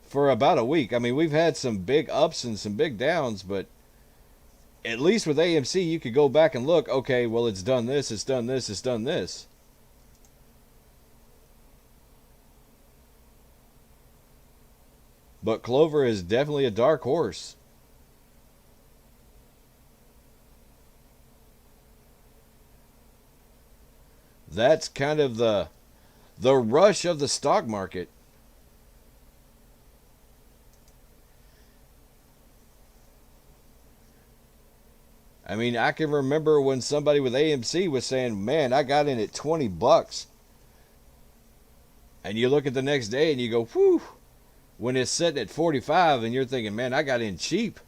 for about a week. I mean, we've had some big ups and some big downs, but at least with AMC, you could go back and look, okay, well, it's done this, it's done this, it's done this. But Clover is definitely a dark horse. That's kind of the rush of the stock market. I mean, I can remember when somebody with AMC was saying, "Man, I got in at $20," and you look at the next day and you go, "Whew!" When it's sitting at 45, and you're thinking, "Man, I got in cheap."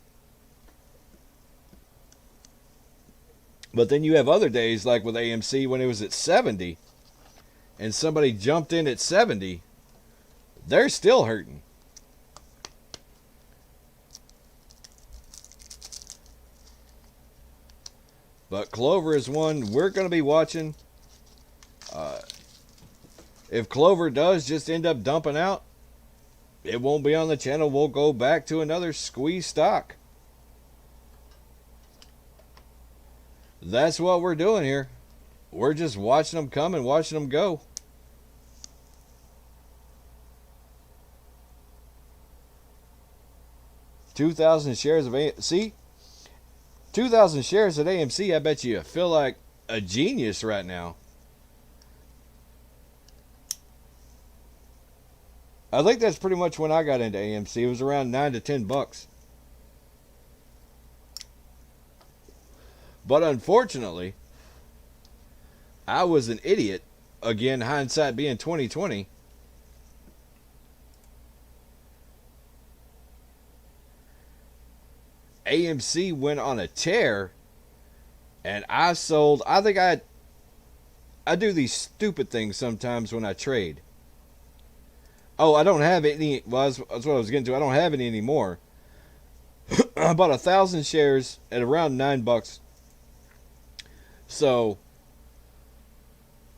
But then you have other days like with AMC when it was at 70, and somebody jumped in at 70, they're still hurting. But Clover is one we're going to be watching. Uh, if Clover does just end up dumping out, it won't be on the channel. We'll go back to another squeeze stock. That's what we're doing here. We're just watching them come and watching them go. $2,000 shares of AMC. 2,000 shares at AMC. I bet you feel like a genius right now. I think that's pretty much when I got into AMC. It was around $9 to $10. But unfortunately, I was an idiot. Again, hindsight being 2020. AMC went on a tear, and I sold. I think I do these stupid things sometimes when I trade. Oh, I don't have any. Well, that's what I was getting to. I don't have any anymore. I bought 1,000 shares at around $9. So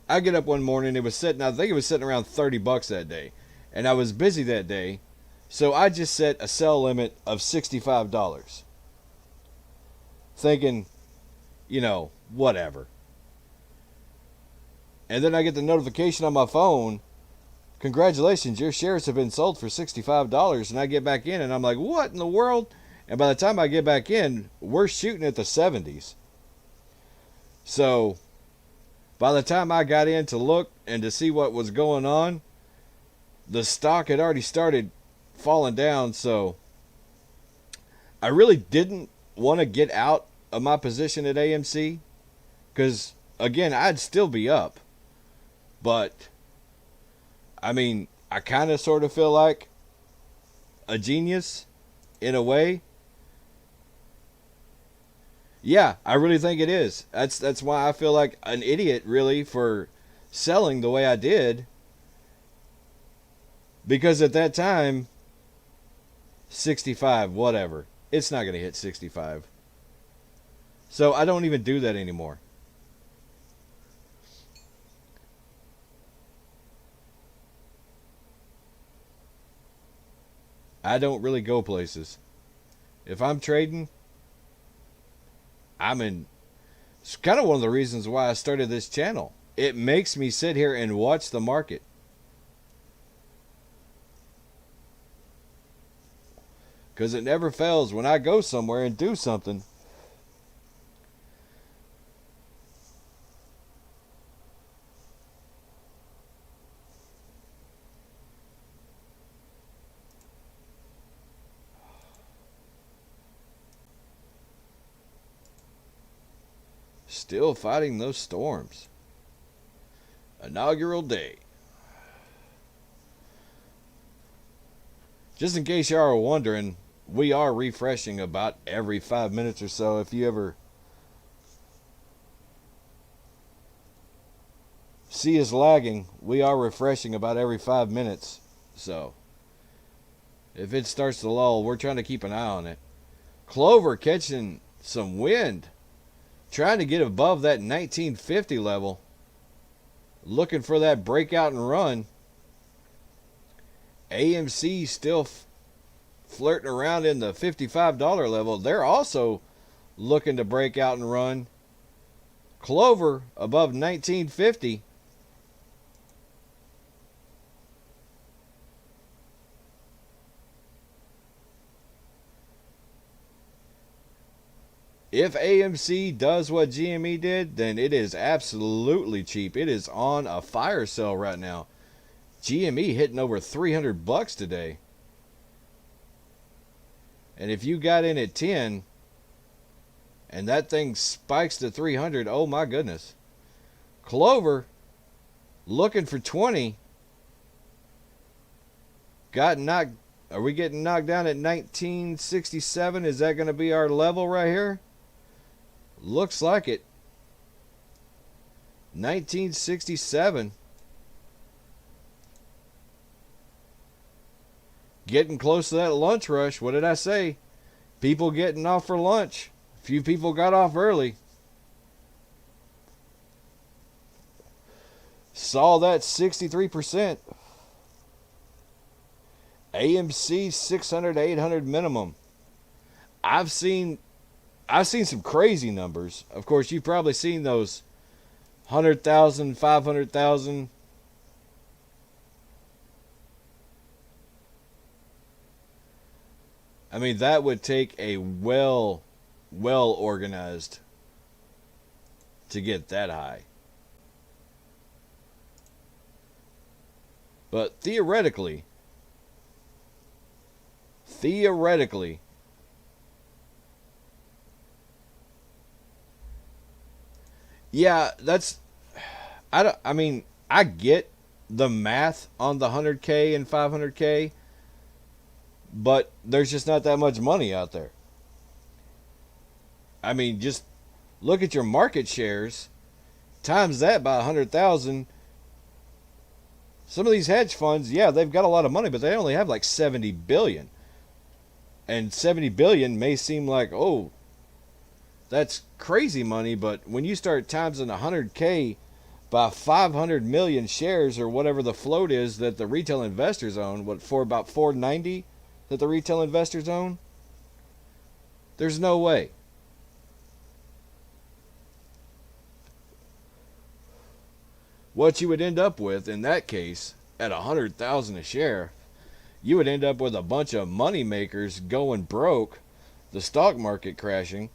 I get up one morning. It was sitting. I think it was sitting around $30 that day, and I was busy that day, so I just set a sell limit of $65, thinking, whatever. And then I get the notification on my phone. Congratulations, your shares have been sold for $65. And I get back in and I'm like, what in the world? And by the time I get back in, we're shooting at the 70s. So by the time I got in to look and to see what was going on, the stock had already started falling down. So I really didn't want to get out of my position at AMC because, again, I'd still be up. But I mean, I kind of sort of feel like a genius in a way. Yeah, I really think it is. That's why I feel like an idiot really for selling the way I did. Because at that time, 65, whatever. It's not going to hit 65. So I don't even do that anymore. I don't really go places. If I'm trading, I'm in. It's kind of one of the reasons why I started this channel. It makes me sit here and watch the market. Because it never fails when I go somewhere and do something. Still fighting those storms. Inaugural day. Just in case you are wondering, we are refreshing about every 5 minutes or so. If you ever see us lagging, we are refreshing about every 5 minutes. So if it starts to lull, we're trying to keep an eye on it. Clover catching some wind, trying to get above that 1950 level, looking for that breakout and run. AMC still flirting around in the $55 level. They're also looking to break out and run. Clover above 1950. If AMC does what GME did, then it is absolutely cheap. It is on a fire sale right now. GME hitting over $300 today. And if you got in at 10 and that thing spikes to 300, oh my goodness. Clover looking for 20. Are we getting knocked down at 1967? Is that going to be our level right here? Looks like it. 1967. Getting close to that lunch rush. What did I say? People getting off for lunch. A few people got off early. Saw that 63%. AMC 600 to 800 minimum. I've seen some crazy numbers. Of course, you've probably seen those 100,000, 500,000. I mean, that would take a well organized to get that high. But theoretically, yeah, I get the math on the 100K and 500K, but there's just not that much money out there. I mean, just look at your market shares, times that by 100,000. Some of these hedge funds, yeah, they've got a lot of money, but they only have like 70 billion. And 70 billion may seem like, oh, that's crazy money, but when you start timesing 100K by 500 million shares or whatever the float is that the retail investors own, for about 490 that the retail investors own, there's no way. What you would end up with in that case, at 100,000 a share, you would end up with a bunch of money makers going broke, the stock market crashing.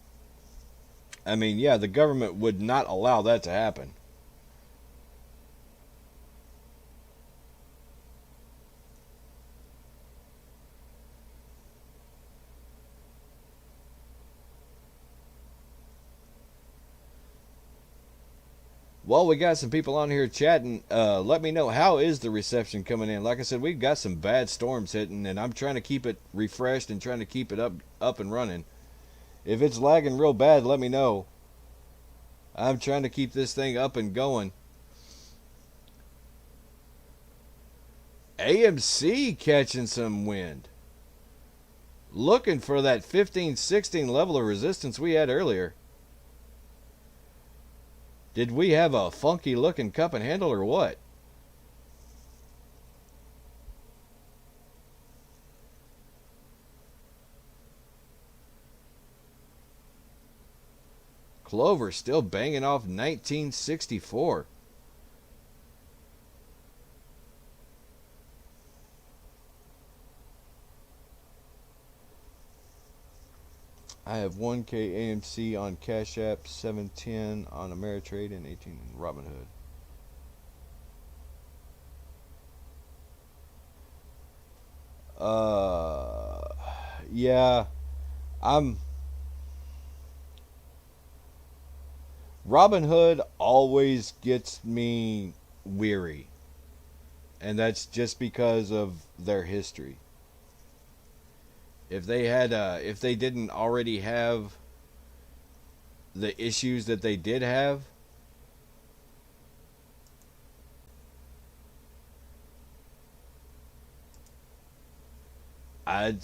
I mean, yeah, the government would not allow that to happen. Well, we got some people on here chatting. Let me know, how is the reception coming in? Like I said, we've got some bad storms hitting, and I'm trying to keep it refreshed and trying to keep it up and running. If it's lagging real bad, let me know. I'm trying to keep this thing up and going. AMC catching some wind. Looking for that 15-16 level of resistance we had earlier. Did we have a funky looking cup and handle or what? Clover still banging off 1964. I have 1K AMC on Cash App, 710 on Ameritrade, and 18 in Robinhood. Yeah, Robinhood always gets me weary, and that's just because of their history. If they didn't already have the issues that they did have, I'd,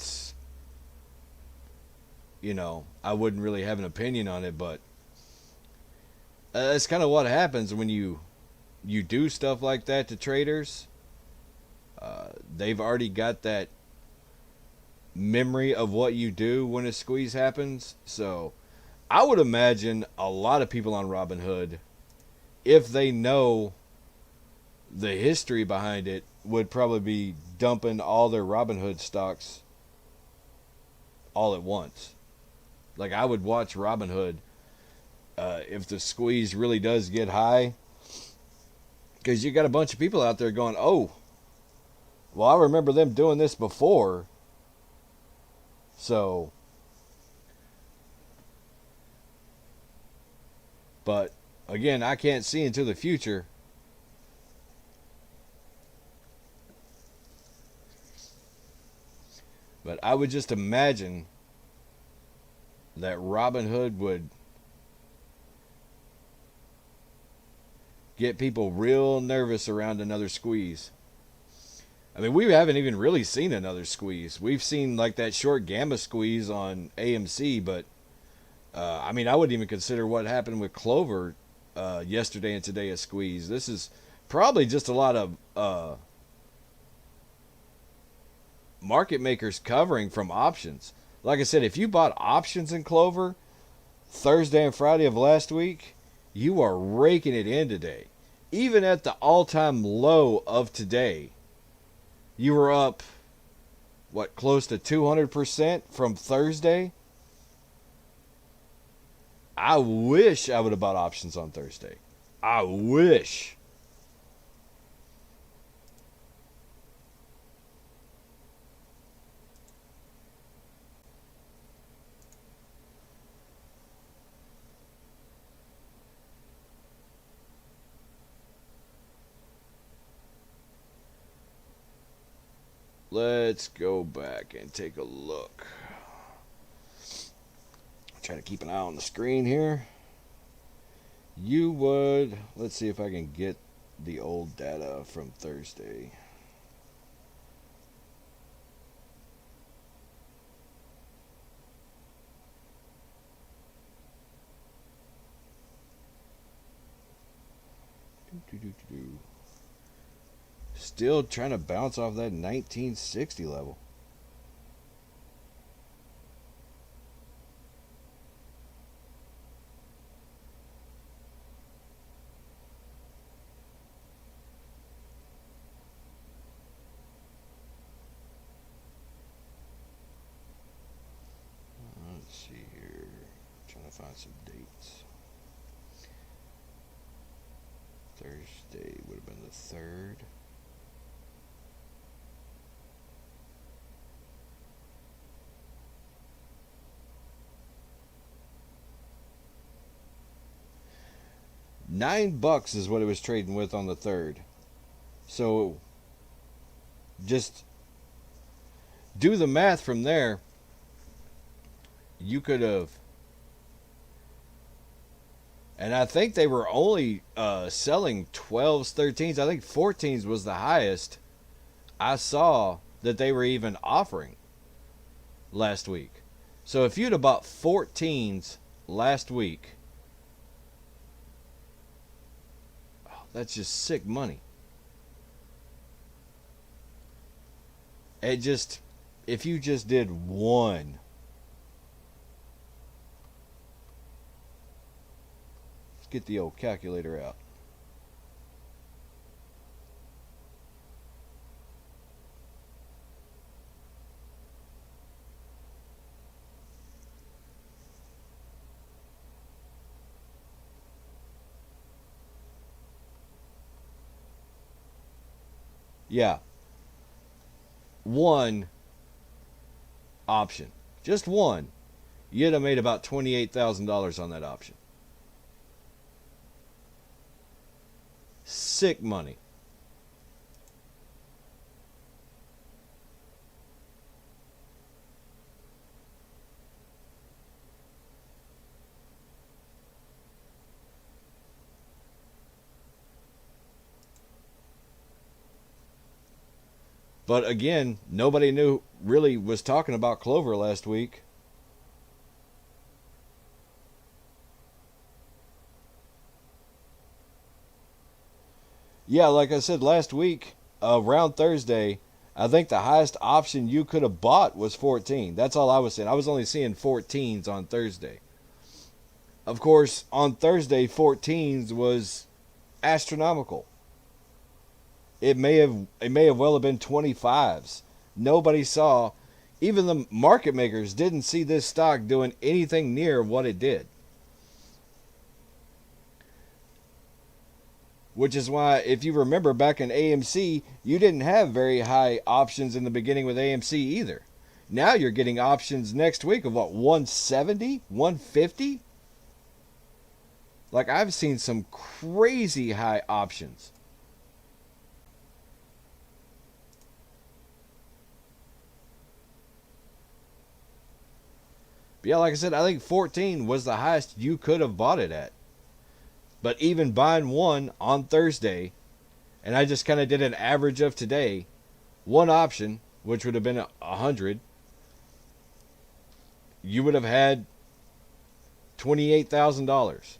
I wouldn't really have an opinion on it, but that's kind of what happens when you do stuff like that to traders. They've already got that memory of what you do when a squeeze happens. So I would imagine a lot of people on Robinhood, if they know the history behind it, would probably be dumping all their Robinhood stocks all at once. Like I would watch Robinhood if the squeeze really does get high, because you got a bunch of people out there going, "Oh, well, I remember them doing this before." So, but again, I can't see into the future. But I would just imagine that Robinhood would get people real nervous around another squeeze. I mean, we haven't even really seen another squeeze. We've seen like that short gamma squeeze on AMC, but I mean, I wouldn't even consider what happened with Clover yesterday and today a squeeze. This is probably just a lot of market makers covering from options. Like I said, if you bought options in Clover Thursday and Friday of last week, you are raking it in today. Even at the all-time low of today, you were up, what, close to 200% from Thursday? I wish I would have bought options on Thursday. I wish. Let's go back and take a look. Trying to keep an eye on the screen here. You would, let's see if I can get the old data from Thursday. Still trying to bounce off that 1960 level. Let's see here. Trying to find some dates. Thursday would have been the 3rd. $9 is what it was trading with on the 3rd. So just do the math from there. You could have, and I think they were only selling 12s, 13s. I think 14s was the highest I saw that they were even offering last week. So if you'd have bought 14s last week, that's just sick money. It just, if you just did one, let's get the old calculator out. Yeah. One option. Just one. You'd have made about $28,000 on that option. Sick money. But again, nobody knew really was talking about Clover last week. Yeah, like I said last week, around Thursday, I think the highest option you could have bought was 14. That's all I was saying. I was only seeing 14s on Thursday. Of course, on Thursday, 14s was astronomical. It may have well have been 25s. Nobody saw. Even the market makers didn't see this stock doing anything near what it did. Which is why, if you remember back in AMC, you didn't have very high options in the beginning with AMC either. Now you're getting options next week of what, 170, 150? Like, I've seen some crazy high options. But yeah, like I said, I think 14 was the highest you could have bought it at. But even buying one on Thursday, and I just kind of did an average of today, one option, which would have been 100, you would have had $28,000.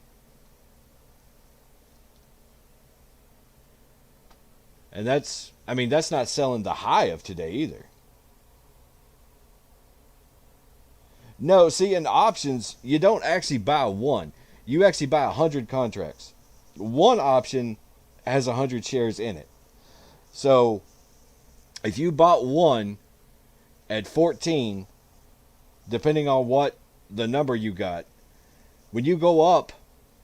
And that's not selling the high of today either. No, see, in options, you don't actually buy one. You actually buy 100 contracts. One option has 100 shares in it. So, if you bought one at 14, depending on what the number you got, when you go up,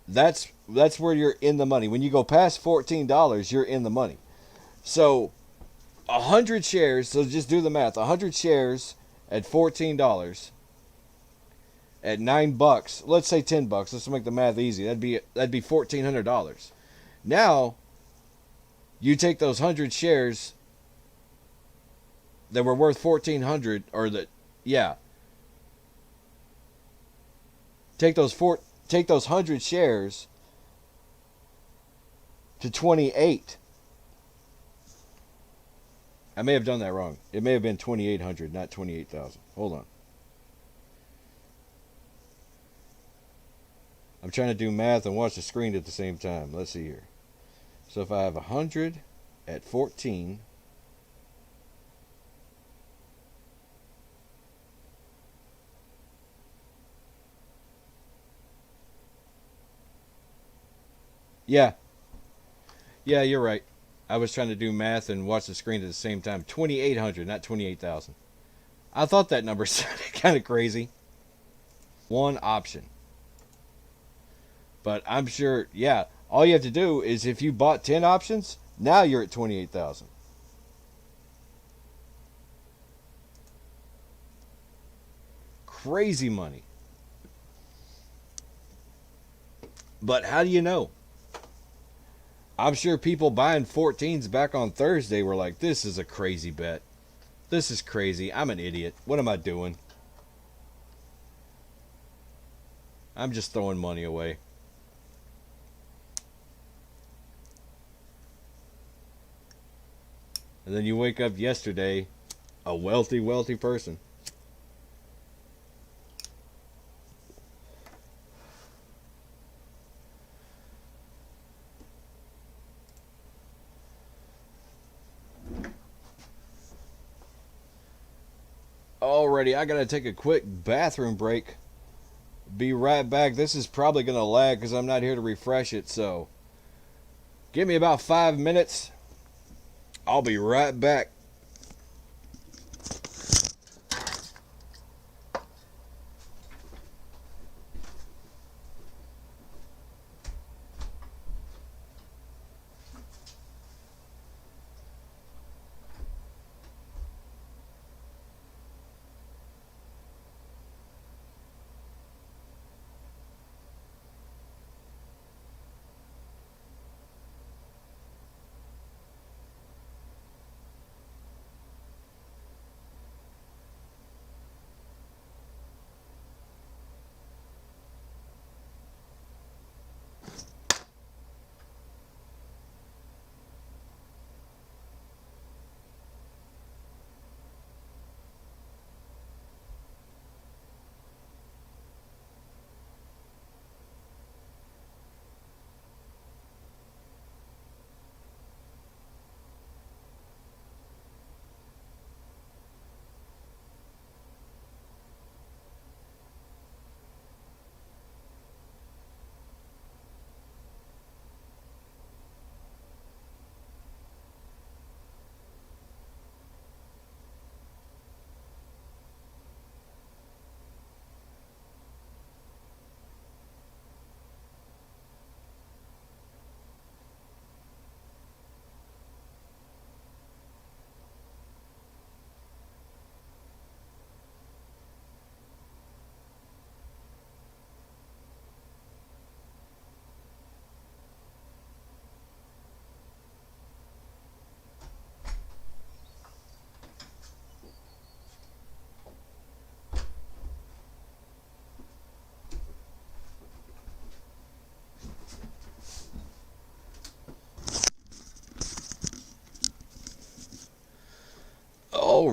that's where you're in the money. When you go past $14, you're in the money. So, 100 shares, so just do the math. 100 shares at $14 at $9, let's say $10. Let's make the math easy. That'd be $1,400. Now, you take those 100 shares that were worth 1,400, or that, yeah, take those 100 shares to 28. I may have done that wrong. It may have been 2,800, not 28,000. Hold on. I'm trying to do math and watch the screen at the same time. Let's see here. So if I have 100 at 14, yeah, you're right. I was trying to do math and watch the screen at the same time. 2,800, not 28,000. I thought that number sounded kind of crazy. One option. But I'm sure, yeah, all you have to do is, if you bought 10 options, now you're at 28,000. Crazy money. But how do you know? I'm sure people buying 14s back on Thursday were like, this is a crazy bet. This is crazy. I'm an idiot. What am I doing? I'm just throwing money away. And then you wake up yesterday, a wealthy, wealthy person. Alrighty, I gotta take a quick bathroom break. Be right back. This is probably gonna lag because I'm not here to refresh it, so give me about 5 minutes. I'll be right back.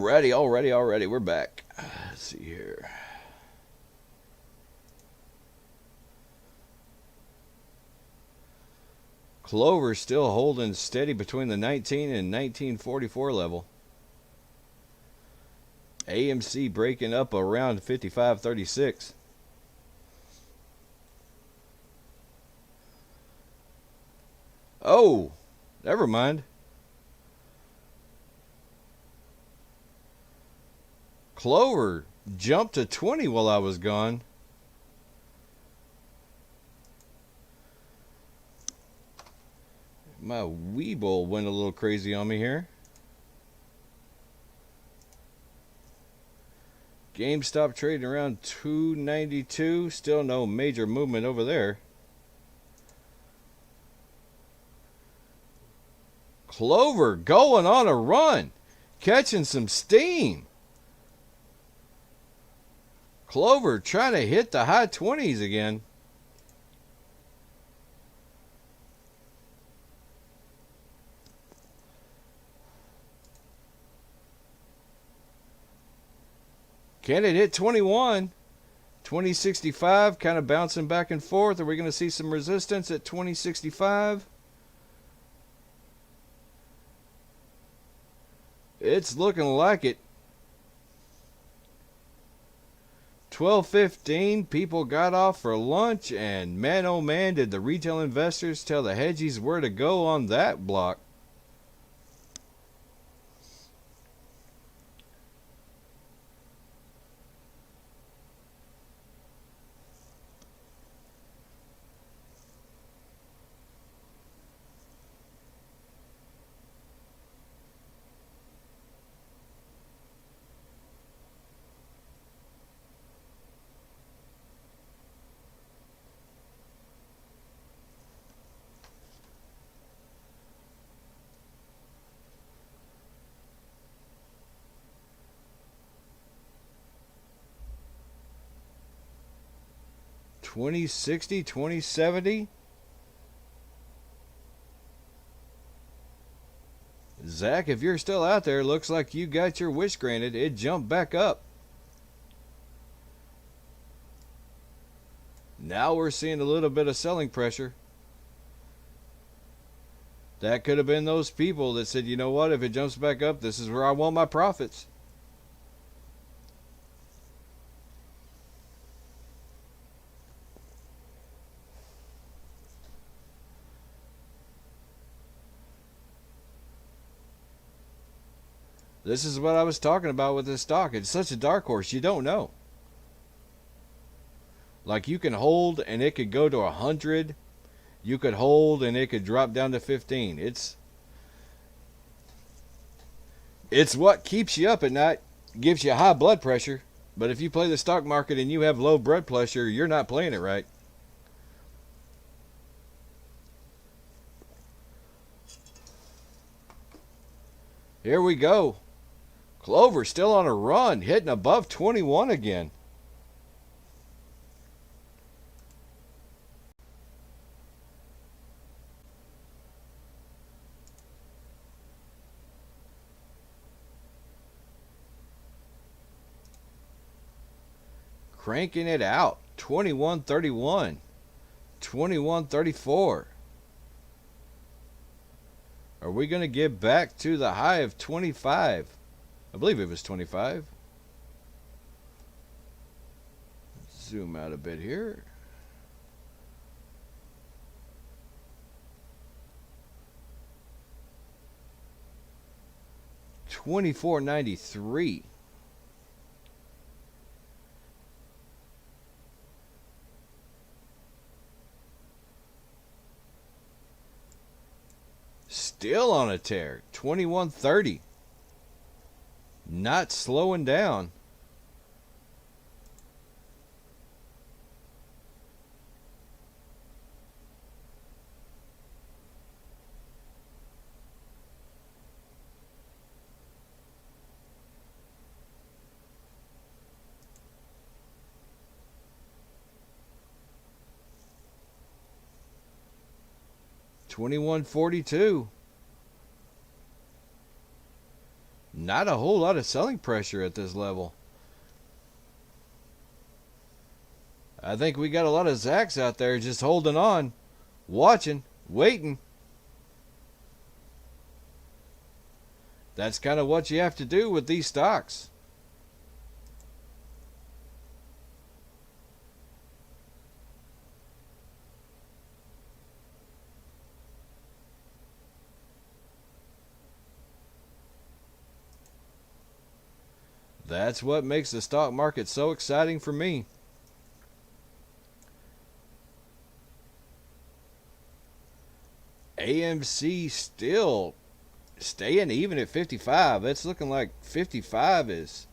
Already. We're back. Let's see here. Clover still holding steady between the 19 and 1944 level. AMC breaking up around 55.36. Oh, never mind. Clover jumped to 20 while I was gone. My Weeble went a little crazy on me here. GameStop trading around 292. Still no major movement over there. Clover going on a run. Catching some steam. Clover trying to hit the high 20s again. Can it hit 21? 2065 kind of bouncing back and forth. Are we going to see some resistance at 2065? It's looking like it. 12:15, people got off for lunch, and man oh man did the retail investors tell the hedgies where to go on that block. $20.60, $20.70. Zach, if you're still out there, looks like you got your wish granted. It jumped back up. Now we're seeing a little bit of selling pressure. That could have been those people that said, you know what, if it jumps back up, this is where I want my profits. This is what I was talking about with this stock. It's such a dark horse, you don't know. Like, you can hold and it could go to 100. You could hold and it could drop down to 15. It's what keeps you up at night, gives you high blood pressure. But if you play the stock market and you have low blood pressure, you're not playing it right. Here we go. Clover still on a run, hitting above 21 again. Cranking it out. 21.31. 21.34. Are we going to get back to the high of 25? I believe it was 25. Zoom out a bit here. $24.93. Still on a tear. 21.30. Not slowing down. $21.42. not a whole lot of selling pressure at this level. I think we got a lot of Zacks out there just holding on, watching, waiting. That's kind of what you have to do with these stocks. That's what makes the stock market so exciting for me. AMC still staying even at 55. It's looking like 55 is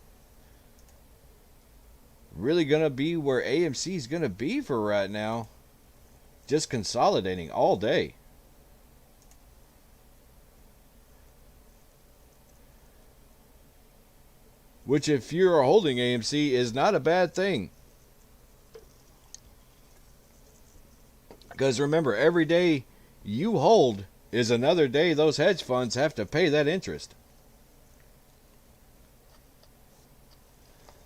really going to be where AMC is going to be for right now. Just consolidating all day. Which, if you're holding AMC, is not a bad thing. Because remember, every day you hold is another day those hedge funds have to pay that interest.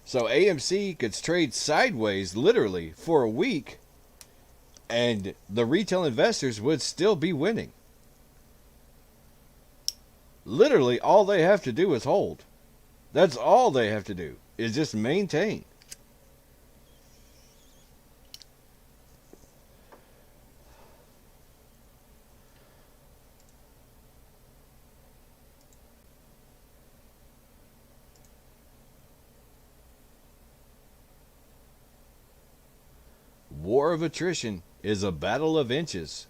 So AMC could trade sideways literally for a week, and the retail investors would still be winning. Literally, all they have to do is hold. That's all they have to do, is just maintain. War of attrition is a battle of inches.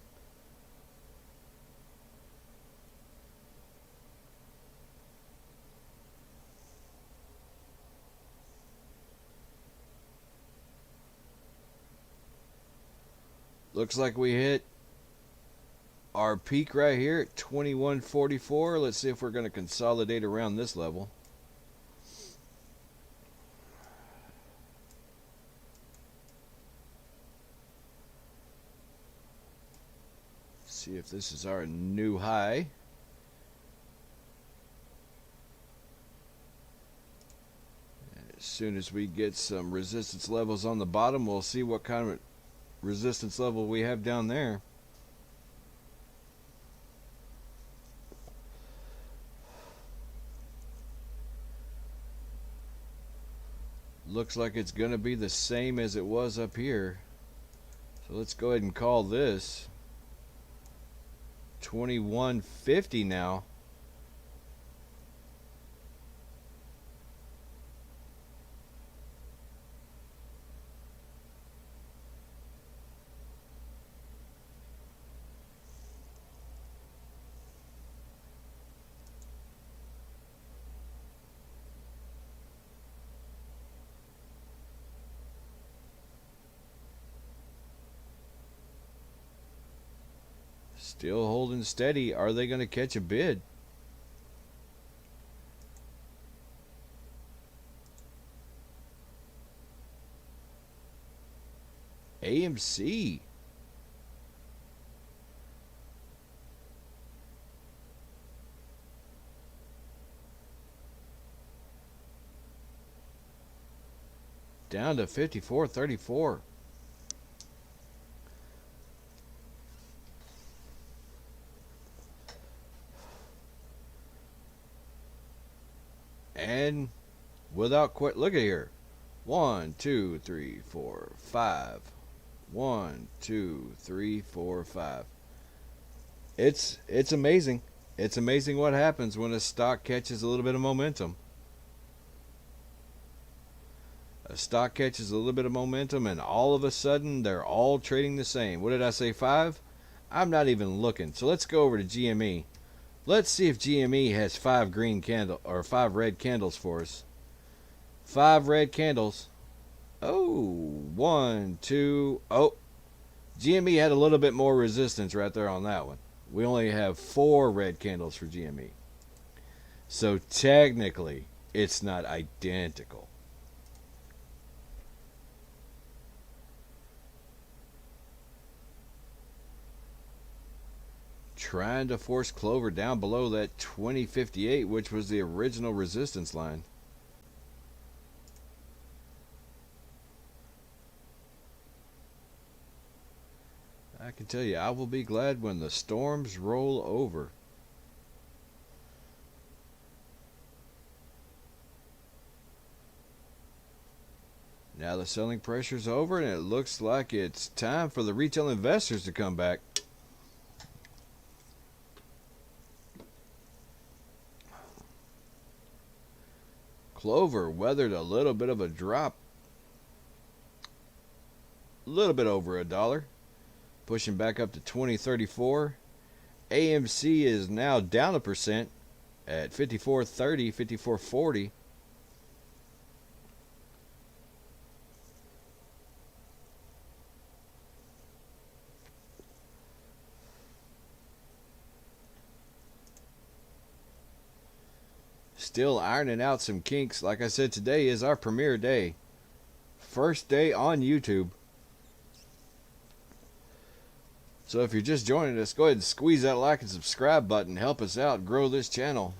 Looks like we hit our peak right here at 2144. Let's see if we're going to consolidate around this level. See if this is our new high. As soon as we get some resistance levels on the bottom, we'll see what kind of resistance level we have down there. Looks like it's going to be the same as it was up here. So let's go ahead and call this 2150 now. Still holding steady. Are they going to catch a bid? AMC. Down to 54.34. And without quit, look at here. 1, 2, 3, 4, 5. 1, 2, 3, 4, 5. It's amazing. It's amazing what happens when a stock catches a little bit of momentum. A stock catches a little bit of momentum, and all of a sudden they're all trading the same. What did I say? 5? I'm not even looking. So let's go over to GME. Let's see if GME has 5 green candle or 5 red candles for us. 5 red candles. Oh, 1, 2. Oh, GME had a little bit more resistance right there on that one. We only have 4 red candles for GME. So technically, it's not identical. trying to force Clover down below that 2058, which was the original resistance line. I can tell you, I will be glad when the storms roll over. Now the selling pressure's over, and it looks like it's time for the retail investors to come back. Clover weathered a little bit of a drop, a little bit over $1, pushing back up to 2034. AMC is now down 1% at 54.30, 54.40. Still ironing out some kinks. Like I said, today is our premiere day. First day on YouTube. So if you're just joining us, go ahead and squeeze that like and subscribe button. Help us out, grow this channel.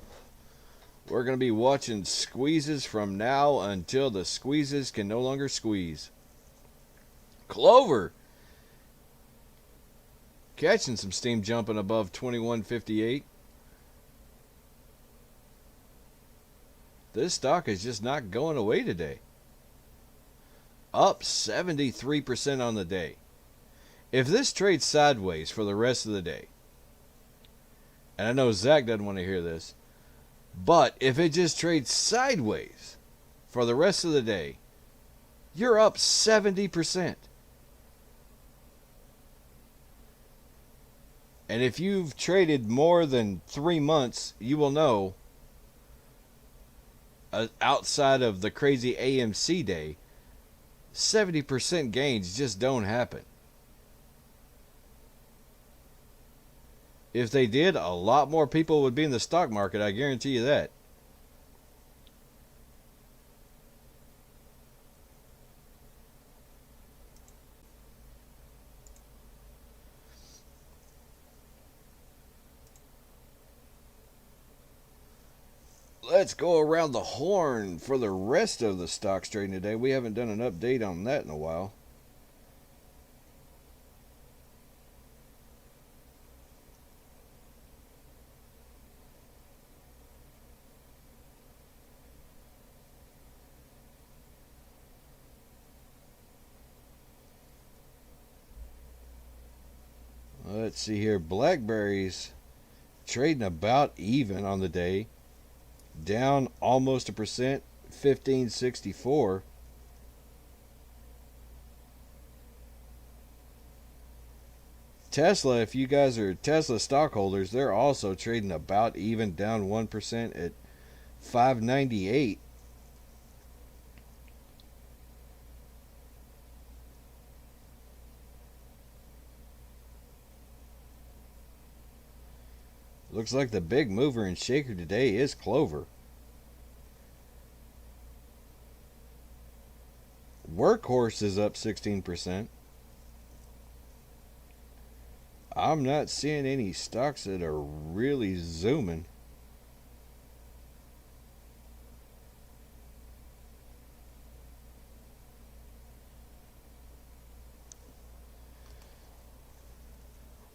We're going to be watching squeezes from now until the squeezes can no longer squeeze. Clover catching some steam, jumping above 21.58. This stock is just not going away today. Up 73% on the day. If this trades sideways for the rest of the day, and I know Zach doesn't want to hear this, but if it just trades sideways for the rest of the day, you're up 70%. And if you've traded more than 3 months, you will know, outside of the crazy AMC day, 70% gains just don't happen. If they did, a lot more people would be in the stock market, I guarantee you that. Let's go around the horn for the rest of the stocks trading today. We haven't done an update on that in a while. Let's see here. Blackberries trading about even on the day. Down almost 1%, 15.64. Tesla, if you guys are Tesla stockholders, they're also trading about even, down 1% at 5.98. Looks like the big mover and shaker today is Clover. Workhorse is up 16%. I'm not seeing any stocks that are really zooming.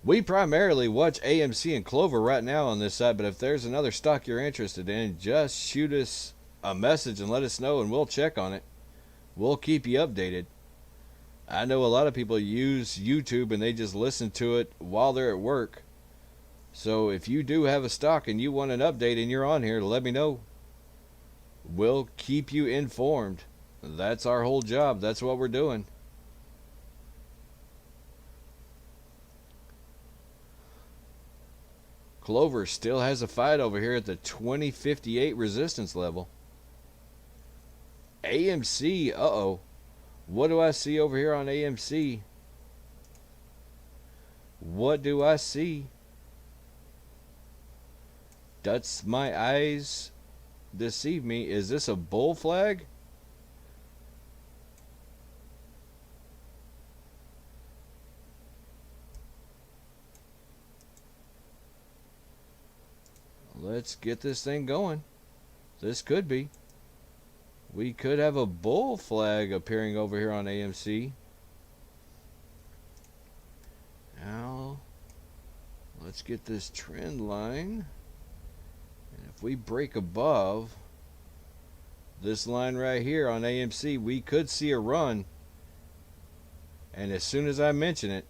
We primarily watch AMC and Clover right now on this side, but if there's another stock you're interested in, just shoot us a message and let us know, and we'll check on it. We'll keep you updated. I know a lot of people use YouTube and they just listen to it while they're at work. So if you do have a stock and you want an update and you're on here, let me know. We'll keep you informed. That's our whole job. That's what we're doing. Clover still has a fight over here at the 2058 resistance level. AMC, uh-oh. What do I see over here on AMC? What do I see? Does my eyes deceive me? Is this a bull flag? Let's get this thing going. This could be. We could have a bull flag appearing over here on AMC. Now, let's get this trend line. And if we break above this line right here on AMC, we could see a run. And as soon as I mention it,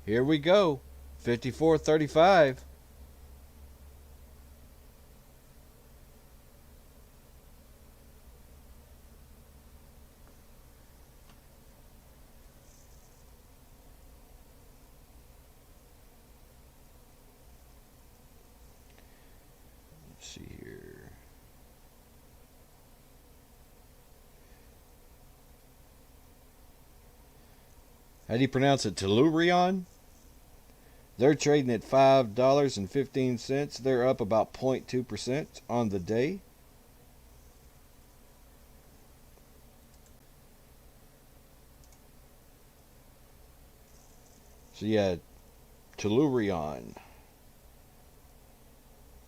here we go. 54.35. Let's see here. How do you pronounce it? Tellurion? They're trading at $5.15. They're up about 0.2% on the day. So yeah, Tellurion.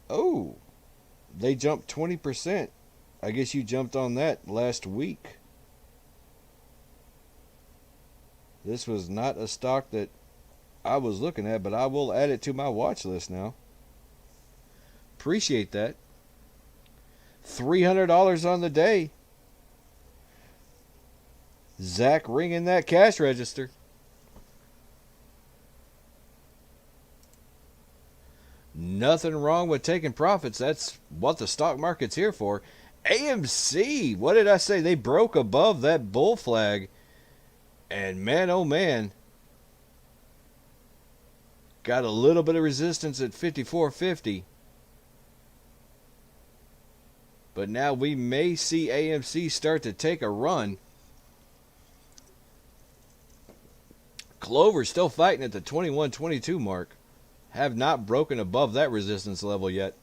Oh, they jumped 20%. I guess you jumped on that last week. This was not a stock that I was looking at, but I will add it to my watch list now. Appreciate that. $300 on the day. Zach ringing that cash register. Nothing wrong with taking profits. That's what the stock market's here for. AMC, what did I say? They broke above that bull flag. And man, oh man, got a little bit of resistance at 54.50. But now we may see AMC start to take a run. Clover's still fighting at the 21.22 mark. Have not broken above that resistance level yet.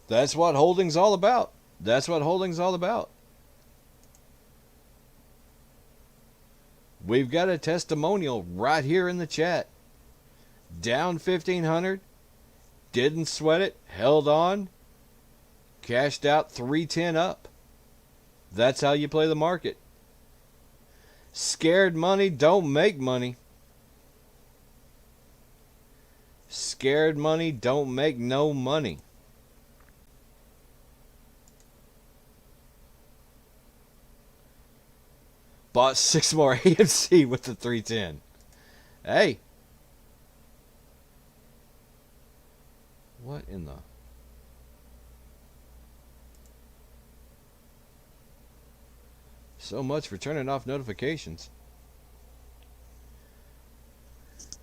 That's what holding's all about. That's what holding's all about. We've got a testimonial right here in the chat. Down 1,500. Didn't sweat it. Held on. Cashed out 310 up. That's how you play the market. Scared money don't make money. Scared money don't make no money. Bought 6 more AMC with the 310. Hey. What in the... So much for turning off notifications.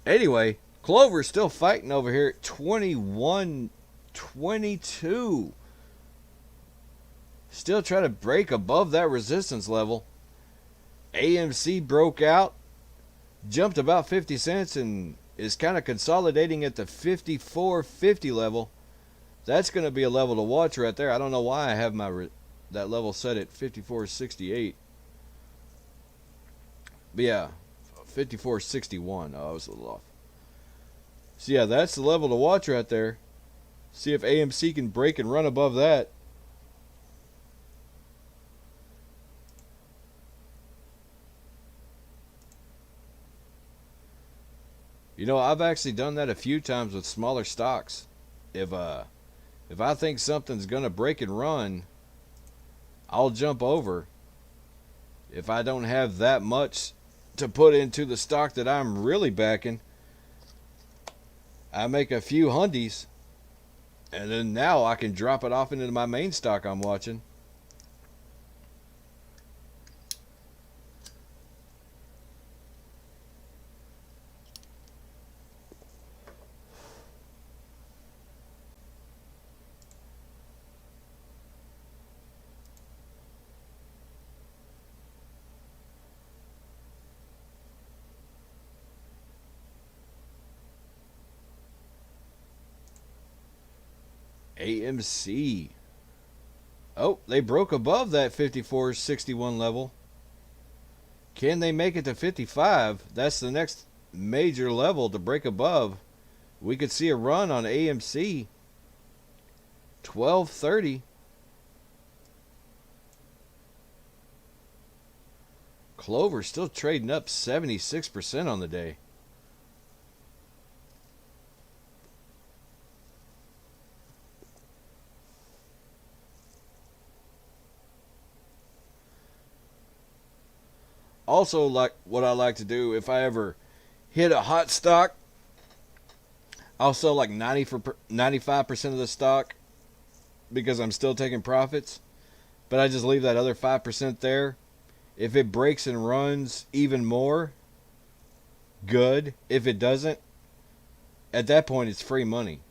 Anyway, Clover's still fighting over here at 21.22. Still trying to break above that resistance level. AMC broke out, jumped about 50 cents, and is kind of consolidating at the 54.50 level. That's going to be a level to watch right there. I don't know why I have that level set at 54.68. But yeah, 54.61. Oh, I was a little off. So yeah, that's the level to watch right there. See if AMC can break and run above that. You know, I've actually done that a few times with smaller stocks. If I think something's going to break and run, I'll jump over. If I don't have that much to put into the stock that I'm really backing, I make a few hundies, and then now I can drop it off into my main stock I'm watching. AMC Oh, they broke above that 54.61 level. Can they make it to 55? That's the next major level to break above. We could see a run on AMC 1230. Clover still trading up 76% on the day. Also, like what I like to do, if I ever hit a hot stock, I'll sell like 95% of the stock because I'm still taking profits. But I just leave that other 5% there. If it breaks and runs even more, good. If it doesn't, at that point it's free money.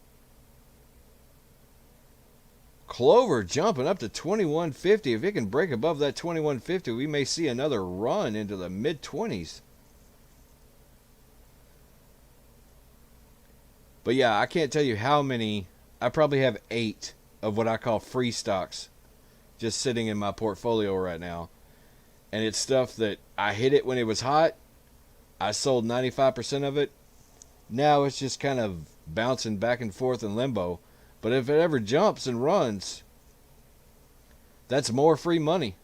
Clover jumping up to 2150. If it can break above that 2150, we may see another run into the mid 20s. But yeah, I can't tell you how many. I probably have 8 of what I call free stocks just sitting in my portfolio right now. And it's stuff that I hit it when it was hot. I sold 95% of it. Now it's just kind of bouncing back and forth in limbo. But if it ever jumps and runs, that's more free money.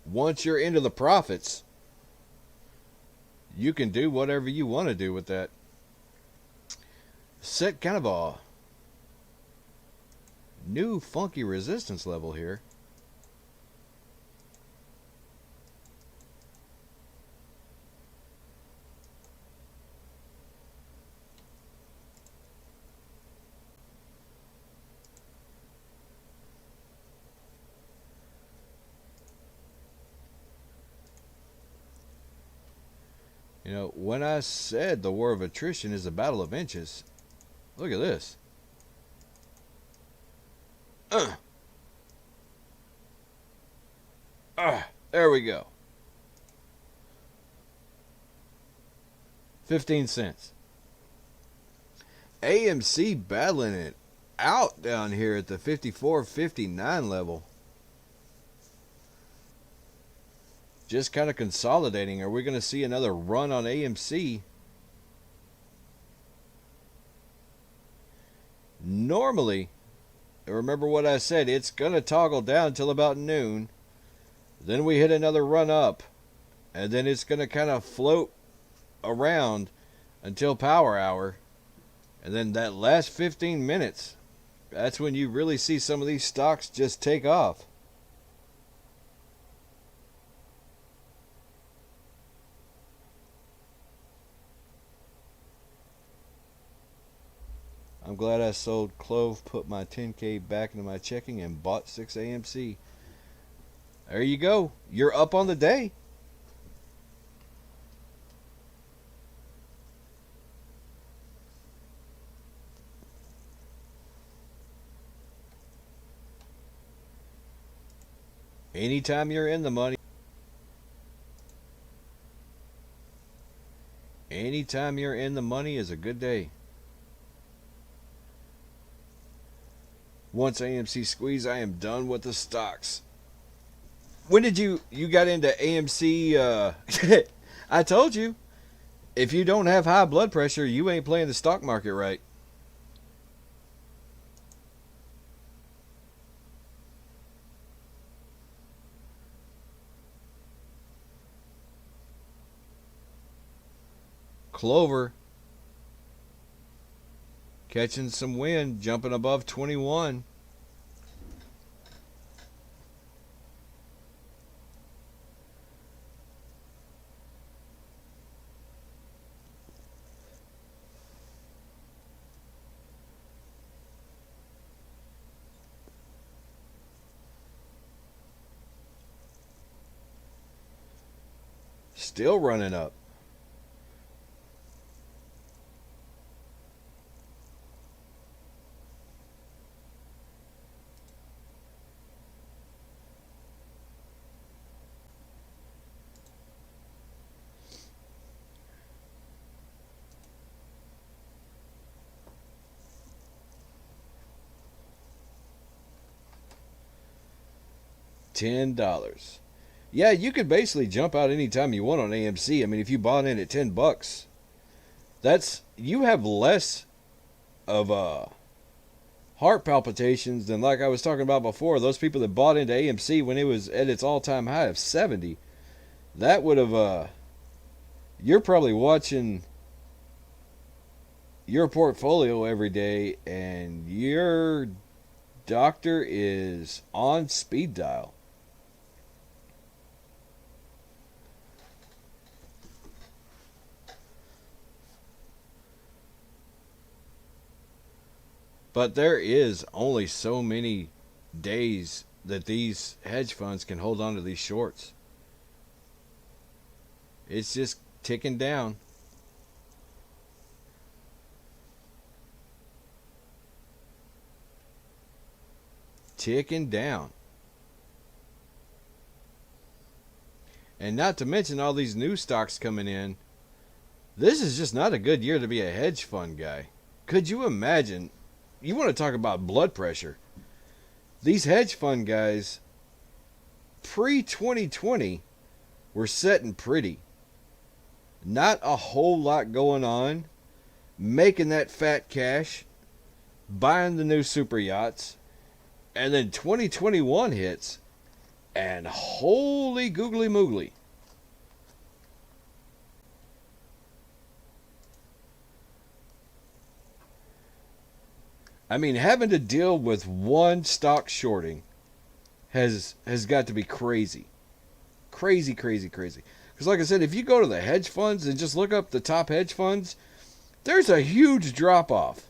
Once you're into the profits, you can do whatever you want to do with that. Set kind of a new funky resistance level here. You know, when I said the war of attrition is a battle of inches, look at this. There we go. 15 cents. AMC battling it out down here at the 54.59 level. Just kind of consolidating. Are we going to see another run on AMC? Normally, remember what I said, it's going to toggle down until about noon. Then we hit another run up. And then it's going to kind of float around until power hour. And then that last 15 minutes, that's when you really see some of these stocks just take off. I'm glad I sold CLOV, put my 10K back into my checking, and bought 6 AMC. There you go. You're up on the day. Anytime you're in the money. Anytime you're in the money is a good day. Once AMC squeeze, I am done with the stocks. When did you got into AMC? I told you, if you don't have high blood pressure, you ain't playing the stock market right. Clover catching some wind, jumping above 21. Still running up. $10. Yeah, you could basically jump out anytime you want on AMC. I mean, if you bought in at $10, you have less of heart palpitations than, like I was talking about before, those people that bought into AMC when it was at its all-time high of 70. That would have you're probably watching your portfolio every day and your doctor is on speed dial. But there is only so many days that these hedge funds can hold on to these shorts. It's just ticking down. Ticking down. And not to mention all these new stocks coming in. This is just not a good year to be a hedge fund guy. Could you imagine? You want to talk about blood pressure. These hedge fund guys, pre-2020, were sitting pretty. Not a whole lot going on. Making that fat cash. Buying the new super yachts. And then 2021 hits. And holy googly moogly. I mean, having to deal with one stock shorting has got to be crazy. Crazy, crazy, crazy. Because like I said, if you go to the hedge funds and just look up the top hedge funds, there's a huge drop-off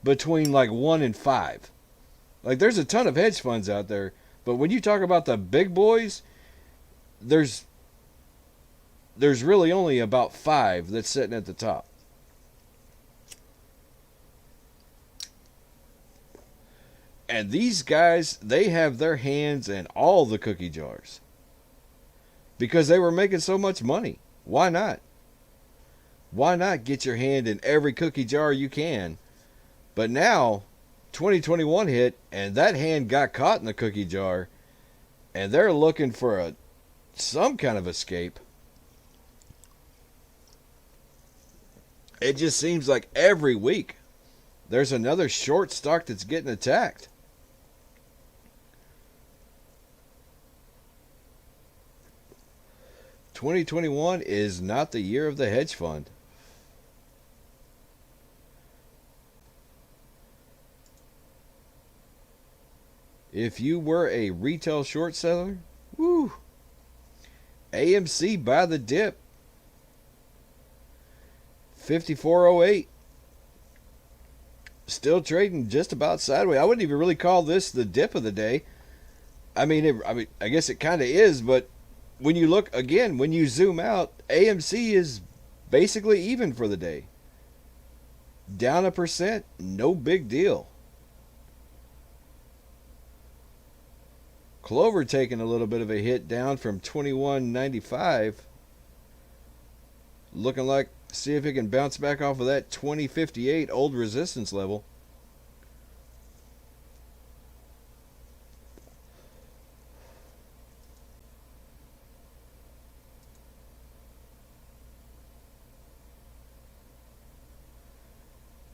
between like 1 and 5. Like, there's a ton of hedge funds out there, but when you talk about the big boys, there's really only about 5 that's sitting at the top. And these guys, they have their hands in all the cookie jars. Because they were making so much money. Why not? Why not get your hand in every cookie jar you can? But now, 2021 hit, and that hand got caught in the cookie jar, and they're looking for some kind of escape. It just seems like every week there's another short stock that's getting attacked. $2021 is not the year of the hedge fund. If you were a retail short seller, woo, AMC buy the dip. 54.08. Still trading just about sideways. I wouldn't even really call this the dip of the day. I mean, I guess it kind of is, but when you look again, when you zoom out, AMC is basically even for the day. Down 1%, no big deal. Clover taking a little bit of a hit down from 21.95. Looking like, see if it can bounce back off of that 20.58 old resistance level.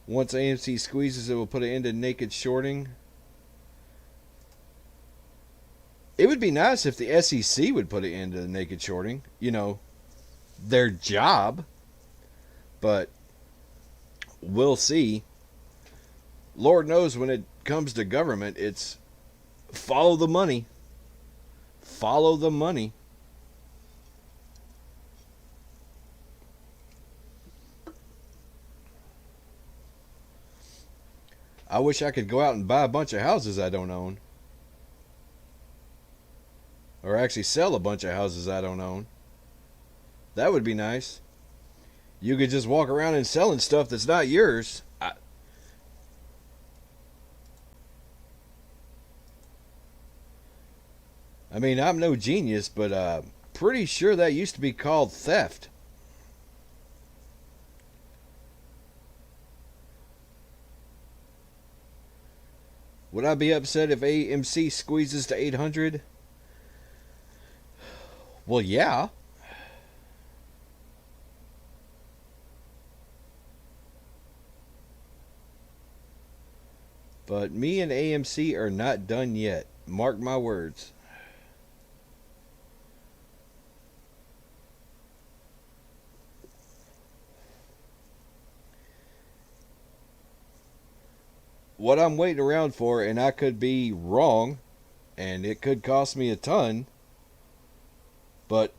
Once AMC squeezes, it will put an end to naked shorting. It would be nice if the SEC would put an end to the naked shorting. You know, their job. But we'll see. Lord knows when it comes to government, it's follow the money. Follow the money. I wish I could go out and buy a bunch of houses I don't own. Or actually sell a bunch of houses I don't own. That would be nice. You could just walk around and selling stuff that's not yours. I mean, I'm no genius, but pretty sure that used to be called theft. Would I be upset if AMC squeezes to 800? Well, yeah, but me and AMC are not done yet. Mark my words. What I'm waiting around for, and I could be wrong, and it could cost me a ton, but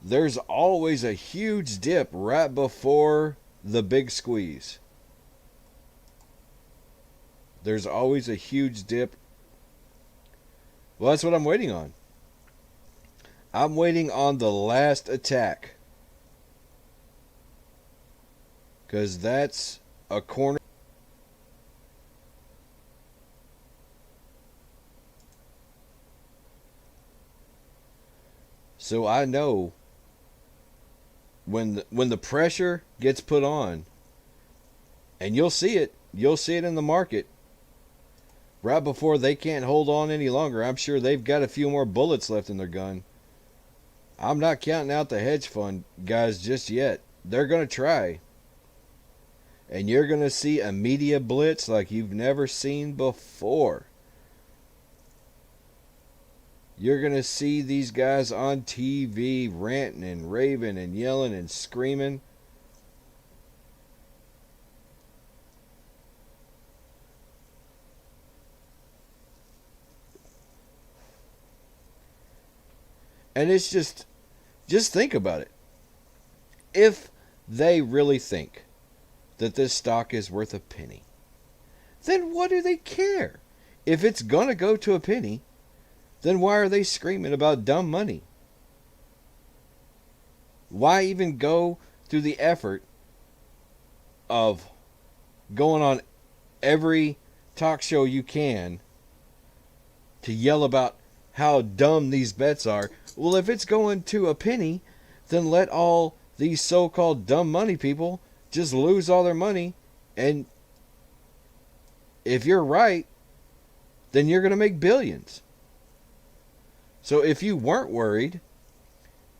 there's always a huge dip right before the big squeeze. There's always a huge dip. Well, that's what I'm waiting on. I'm waiting on the last attack. Because that's a corner. So I know when the pressure gets put on, and you'll see it in the market right before they can't hold on any longer. I'm sure they've got a few more bullets left in their gun. I'm not counting out the hedge fund guys just yet. They're going to try. And you're going to see a media blitz like you've never seen before. You're going to see these guys on TV ranting and raving and yelling and screaming. And it's just think about it. If they really think that this stock is worth a penny, then what do they care? If it's going to go to a penny, then why are they screaming about dumb money? Why even go through the effort of going on every talk show you can to yell about how dumb these bets are? Well, if it's going to a penny, then let all these so-called dumb money people just lose all their money. And if you're right, then you're going to make billions. So if you weren't worried,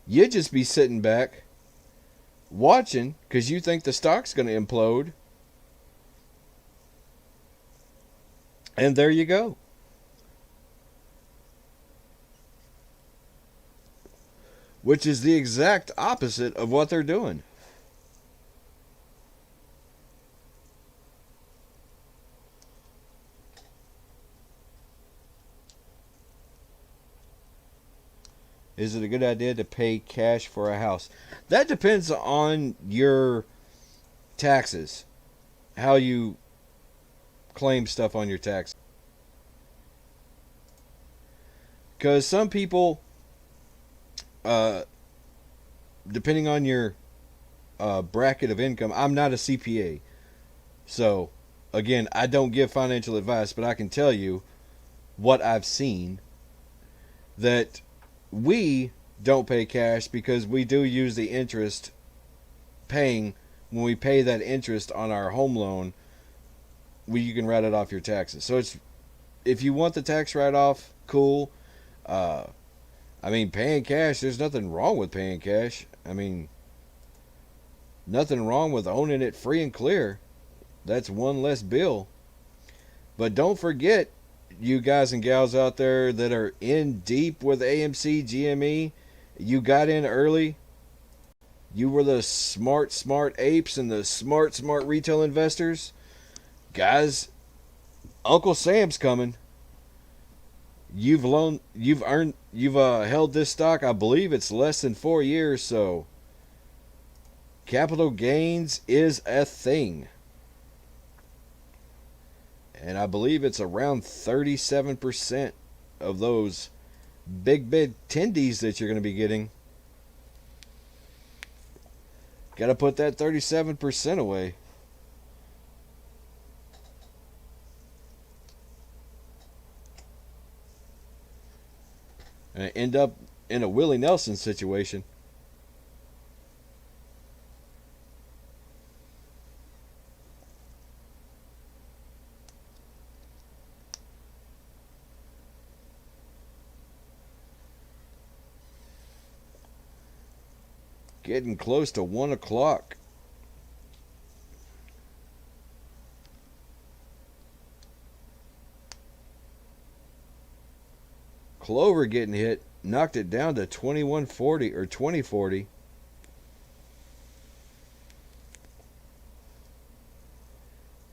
you'd just be sitting back watching because you think the stock's going to implode. And there you go. Which is the exact opposite of what they're doing. Is it a good idea to pay cash for a house? That depends on your taxes, how you claim stuff on your taxes. Because some people, uh, depending on your bracket of income, I'm not a CPA. So, again, I don't give financial advice, but I can tell you what I've seen that we don't pay cash because we do use the interest paying. When we pay that interest on our home loan, you can write it off your taxes. So it's, if you want the tax write off, cool. Uh, I mean, paying cash, there's nothing wrong with paying cash. I mean, nothing wrong with owning it free and clear. That's one less bill. But don't forget, you guys and gals out there that are in deep with AMC, GME, you got in early. You were the smart apes and the smart retail investors. Guys, Uncle Sam's coming. You've held this stock, I believe it's less than 4 years, so capital gains is a thing. And I believe it's around 37% of those big tendies that you're going to be getting. Got to put that 37% away. And end up in a Willie Nelson situation. Getting close to 1 o'clock. Clover getting hit. Knocked it down to 2140 or 2040.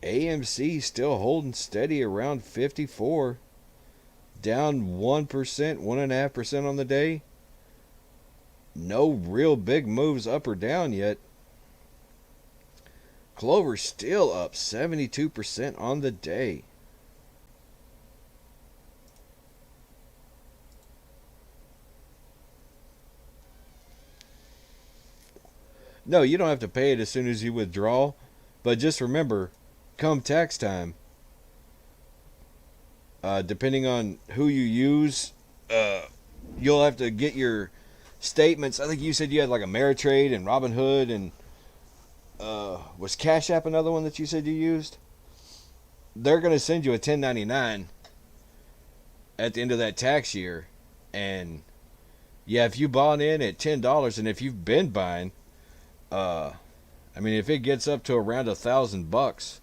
AMC still holding steady around 54. Down 1%, 1.5% on the day. No real big moves up or down yet. Clover still up 72% on the day. No, you don't have to pay it as soon as you withdraw. But just remember, come tax time, depending on who you use, you'll have to get your statements. I think you said you had like Ameritrade and Robinhood, and was Cash App another one that you said you used? They're going to send you a 1099 at the end of that tax year. And yeah, if you bought in at $10, and if you've been buying, I mean, if it gets up to around $1,000,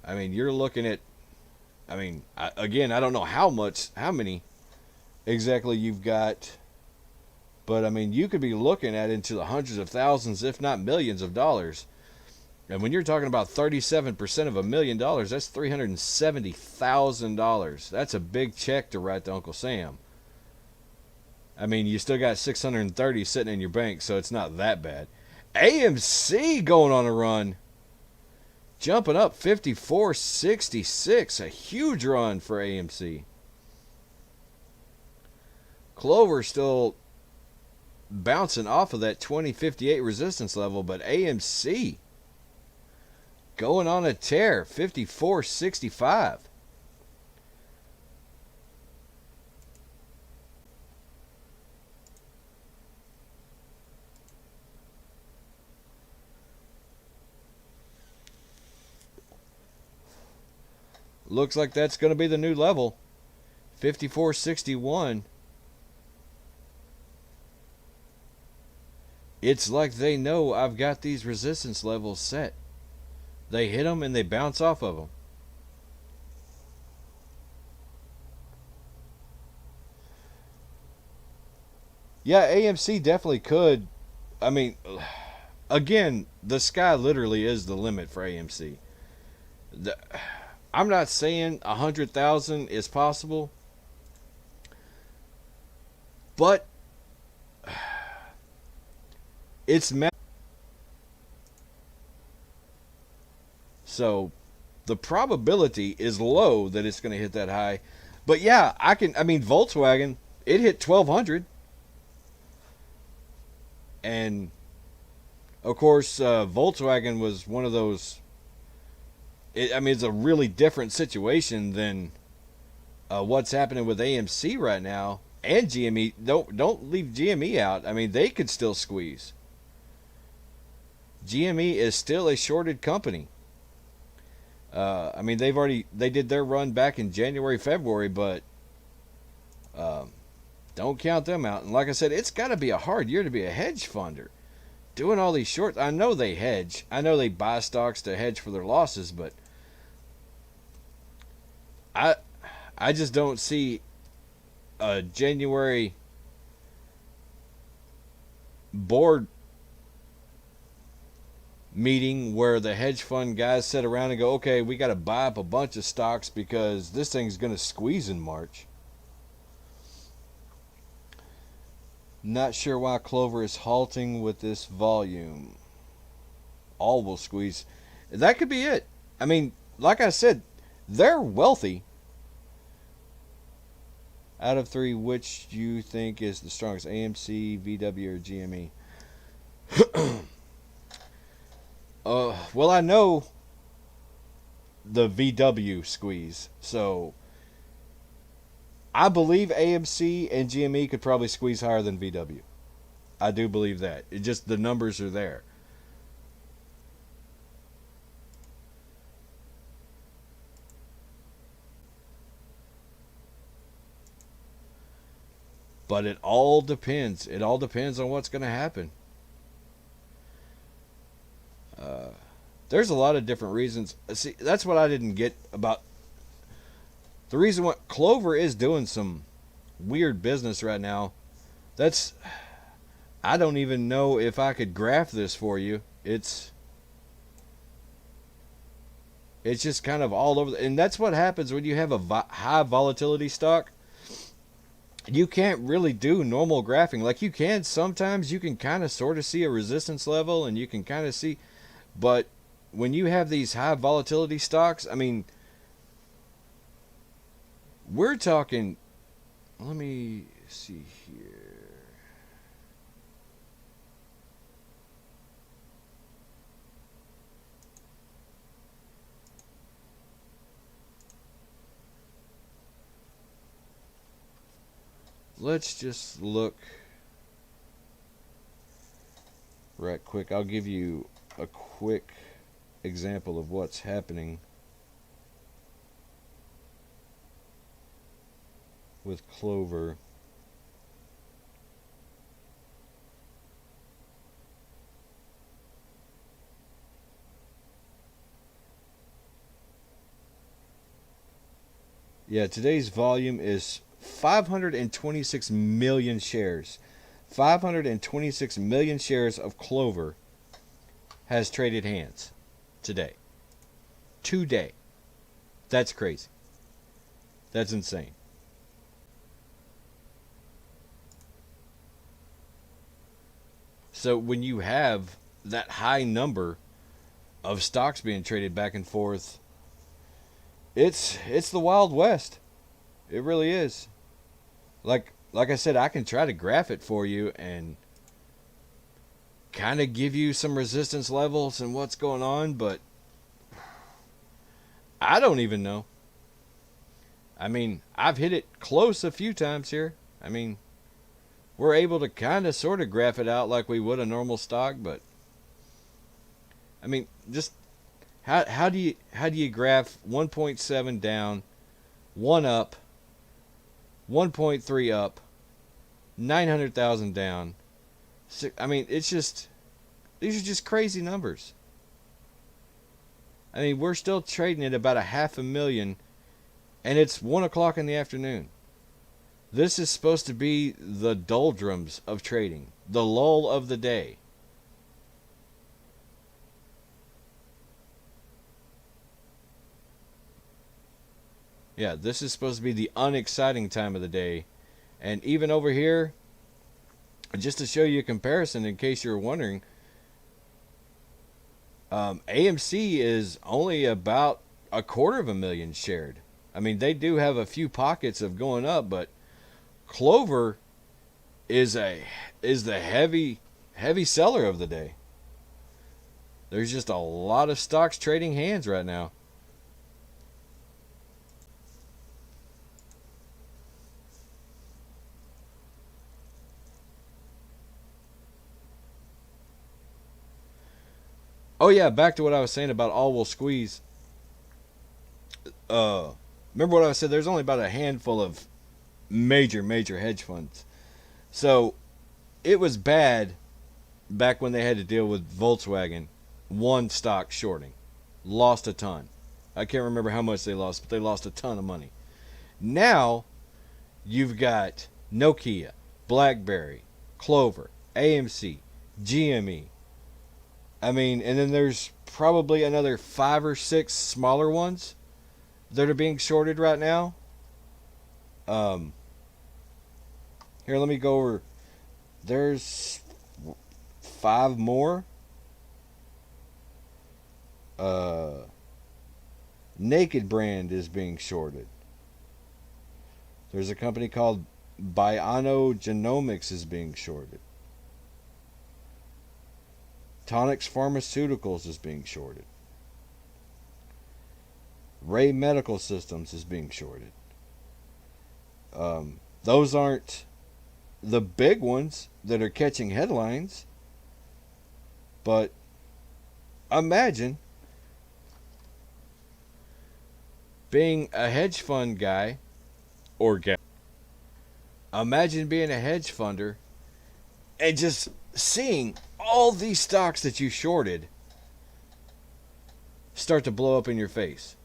I mean, you're looking at, I mean, again, I don't know how many exactly you've got, but I mean, you could be looking at into the hundreds of thousands, if not millions of dollars. And when you're talking about 37% of $1 million, that's $370,000. That's a big check to write to Uncle Sam. I mean, you still got 630 sitting in your bank, so it's not that bad. AMC going on a run. Jumping up 54.66. A huge run for AMC. Clover still bouncing off of that 2058 resistance level, but AMC going on a tear. 54.65. Looks like that's going to be the new level. 54.61. It's like they know I've got these resistance levels set. They hit them and they bounce off of them. Yeah, AMC definitely could. I mean, again, the sky literally is the limit for AMC. I'm not saying 100,000 is possible, but it's so the probability is low that it's going to hit that high. But yeah, I mean, Volkswagen, it hit 1,200, and of course, Volkswagen was one of those. I mean, it's a really different situation than what's happening with AMC right now and GME. Don't leave GME out. I mean, they could still squeeze. GME is still a shorted company. I mean, they did their run back in January, February, but don't count them out. And like I said, it's got to be a hard year to be a hedge funder. Doing all these shorts, I know they hedge. I know they buy stocks to hedge for their losses, but I just don't see a January board meeting where the hedge fund guys sit around and go, okay, we got to buy up a bunch of stocks because this thing's going to squeeze in March. Not sure why Clover is halting with this volume. All will squeeze. That could be it. I mean, like I said, they're wealthy. Out of three, which do you think is the strongest? AMC, VW, or GME? Well, I know the VW squeeze. So I believe AMC and GME could probably squeeze higher than VW. I do believe that. It just, the numbers are there. But it all depends. It all depends on what's going to happen. there's a lot of different reasons. See, that's what I didn't get about the reason what Clover is doing some weird business right now. That's I don't even know if I could graph this for you. It's just kind of all over, and that's what happens when you have a high volatility stock. You can't really do normal graphing. Like you can sometimes, you can kind of sort of see a resistance level, and you can kind of see, but when you have these high volatility stocks, I mean, we're talking. Let me see here. Let's just look right quick. I'll give you a quick example of what's happening with Clover. Yeah, today's volume is 526 million shares. 526 million shares of Clover has traded hands today. Today. That's crazy. That's insane. So when you have that high number of stocks being traded back and forth, it's the Wild West. It really is. Like I said, I can try to graph it for you and kind of give you some resistance levels and what's going on, but I don't even know. I mean, I've hit it close a few times here. I mean, we're able to kind of sort of graph it out like we would a normal stock, but I mean, just how do you graph 1.7 down, 1 up, 1.3 up, 900,000 down? I mean, it's just, these are just crazy numbers. I mean, we're still trading at about 500,000, and it's 1 o'clock in the afternoon. This is supposed to be the doldrums of trading, the lull of the day. Yeah, this is supposed to be the unexciting time of the day. And even over here, just to show you a comparison in case you're wondering, AMC is only about 250,000 shared. I mean, they do have a few pockets of going up, but Clover is the heavy seller of the day. There's just a lot of stocks trading hands right now. Oh yeah, back to what I was saying about all will squeeze. Remember what I said? There's only about a handful of major hedge funds. So it was bad back when they had to deal with Volkswagen, one stock shorting, lost a ton. I can't remember how much they lost, but they lost a ton of money. Now you've got Nokia, BlackBerry, Clover, AMC, GME. I mean, and then there's probably another 5 or 6 smaller ones that are being shorted right now. Here, let me go over. There's 5 more. Naked Brand is being shorted. There's a company called Biogenomics is being shorted. Tonix Pharmaceuticals is being shorted. Ray Medical Systems is being shorted. Those aren't the big ones that are catching headlines, but imagine being a hedge fund guy or gal. Imagine being a hedge funder and just seeing all these stocks that you shorted start to blow up in your face.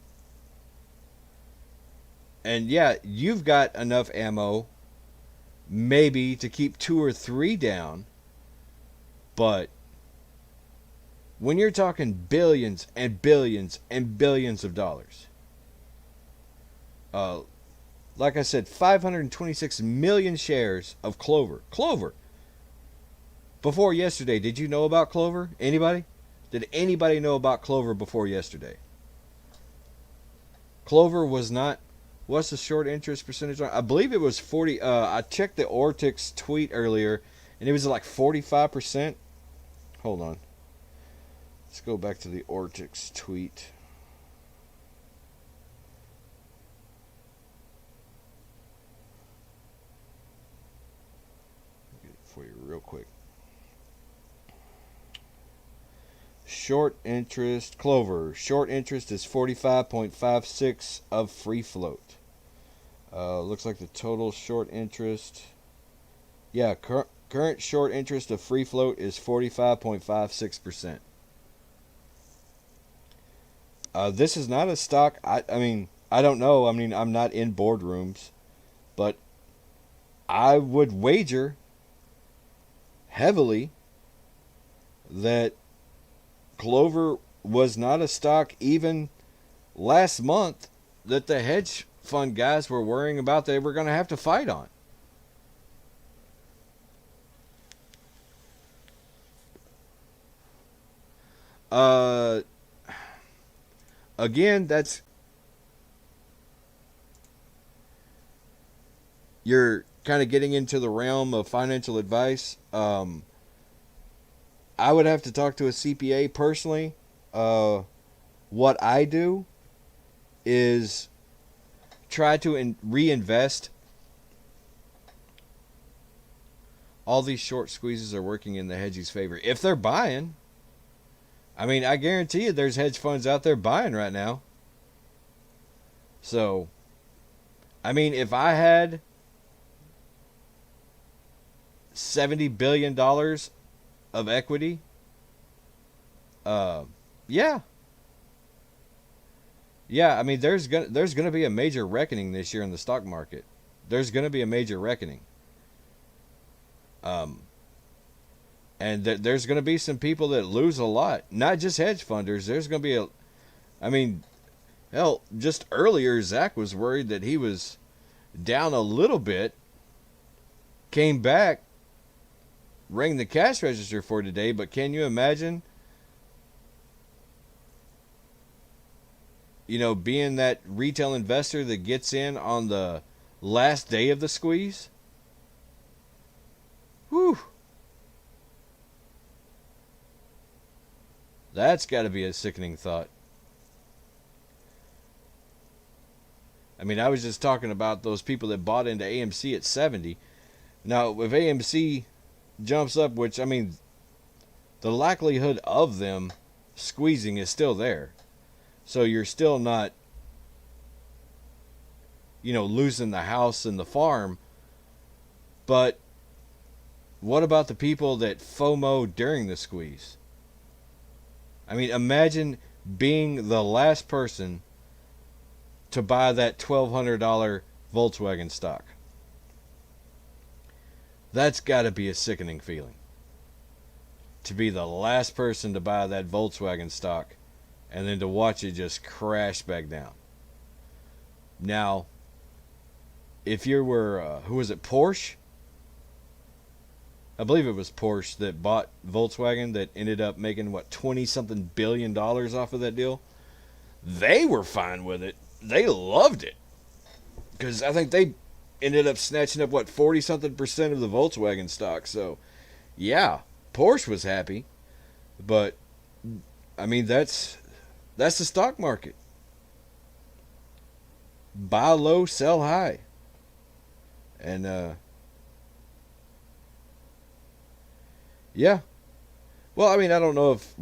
And yeah, you've got enough ammo maybe to keep 2 or 3 down, but when you're talking billions and billions and billions of dollars, uh, like I said, 526 million shares of Clover. Clover. Before yesterday, did you know about Clover? Anybody? Did anybody know about Clover before yesterday? Clover was not. What's the short interest percentage on? I believe it was 40. I checked the Ortix tweet earlier, and it was like 45%. Hold on. Let's go back to the Ortix tweet. I'll get it for you real quick. Short interest, Clover. Short interest is 45.56 of free float. Looks like the total short interest. Yeah, current short interest of free float is 45.56%. This is not a stock. I mean, I don't know. I mean, I'm not in boardrooms, but I would wager heavily that Clover was not a stock even last month that the hedge fund guys were worrying about they were going to have to fight on. Again, that's you're kind of getting into the realm of financial advice. I would have to talk to a CPA personally. What I do is try to reinvest. All these short squeezes are working in the hedgies' favor. If they're buying, I mean, I guarantee you there's hedge funds out there buying right now. So, I mean, if I had $70 billion of equity, yeah. Yeah, I mean, there's gonna be a major reckoning this year in the stock market. There's gonna be a major reckoning. And there's gonna be some people that lose a lot. Not just hedge funders. There's gonna be I mean, hell, just earlier Zach was worried that he was down a little bit. Came back, rang the cash register for today, but can you imagine, being that retail investor that gets in on the last day of the squeeze? Whew. That's got to be a sickening thought. I mean, I was just talking about those people that bought into AMC at 70. Now, if AMC jumps up, which, I mean, the likelihood of them squeezing is still there. So you're still not, losing the house and the farm. But what about the people that FOMO during the squeeze? I mean, imagine being the last person to buy that $1,200 Volkswagen stock. That's got to be a sickening feeling. To be the last person to buy that Volkswagen stock and then to watch it just crash back down. Now, if you were, who was it, Porsche? I believe it was Porsche that bought Volkswagen that ended up making, 20-something billion off of that deal. They were fine with it. They loved it. Because I think they ended up snatching up, 40-something% of the Volkswagen stock. So, yeah, Porsche was happy. But, I mean, that's the stock market. Buy low, sell high. And, yeah. Well, I mean, I don't know if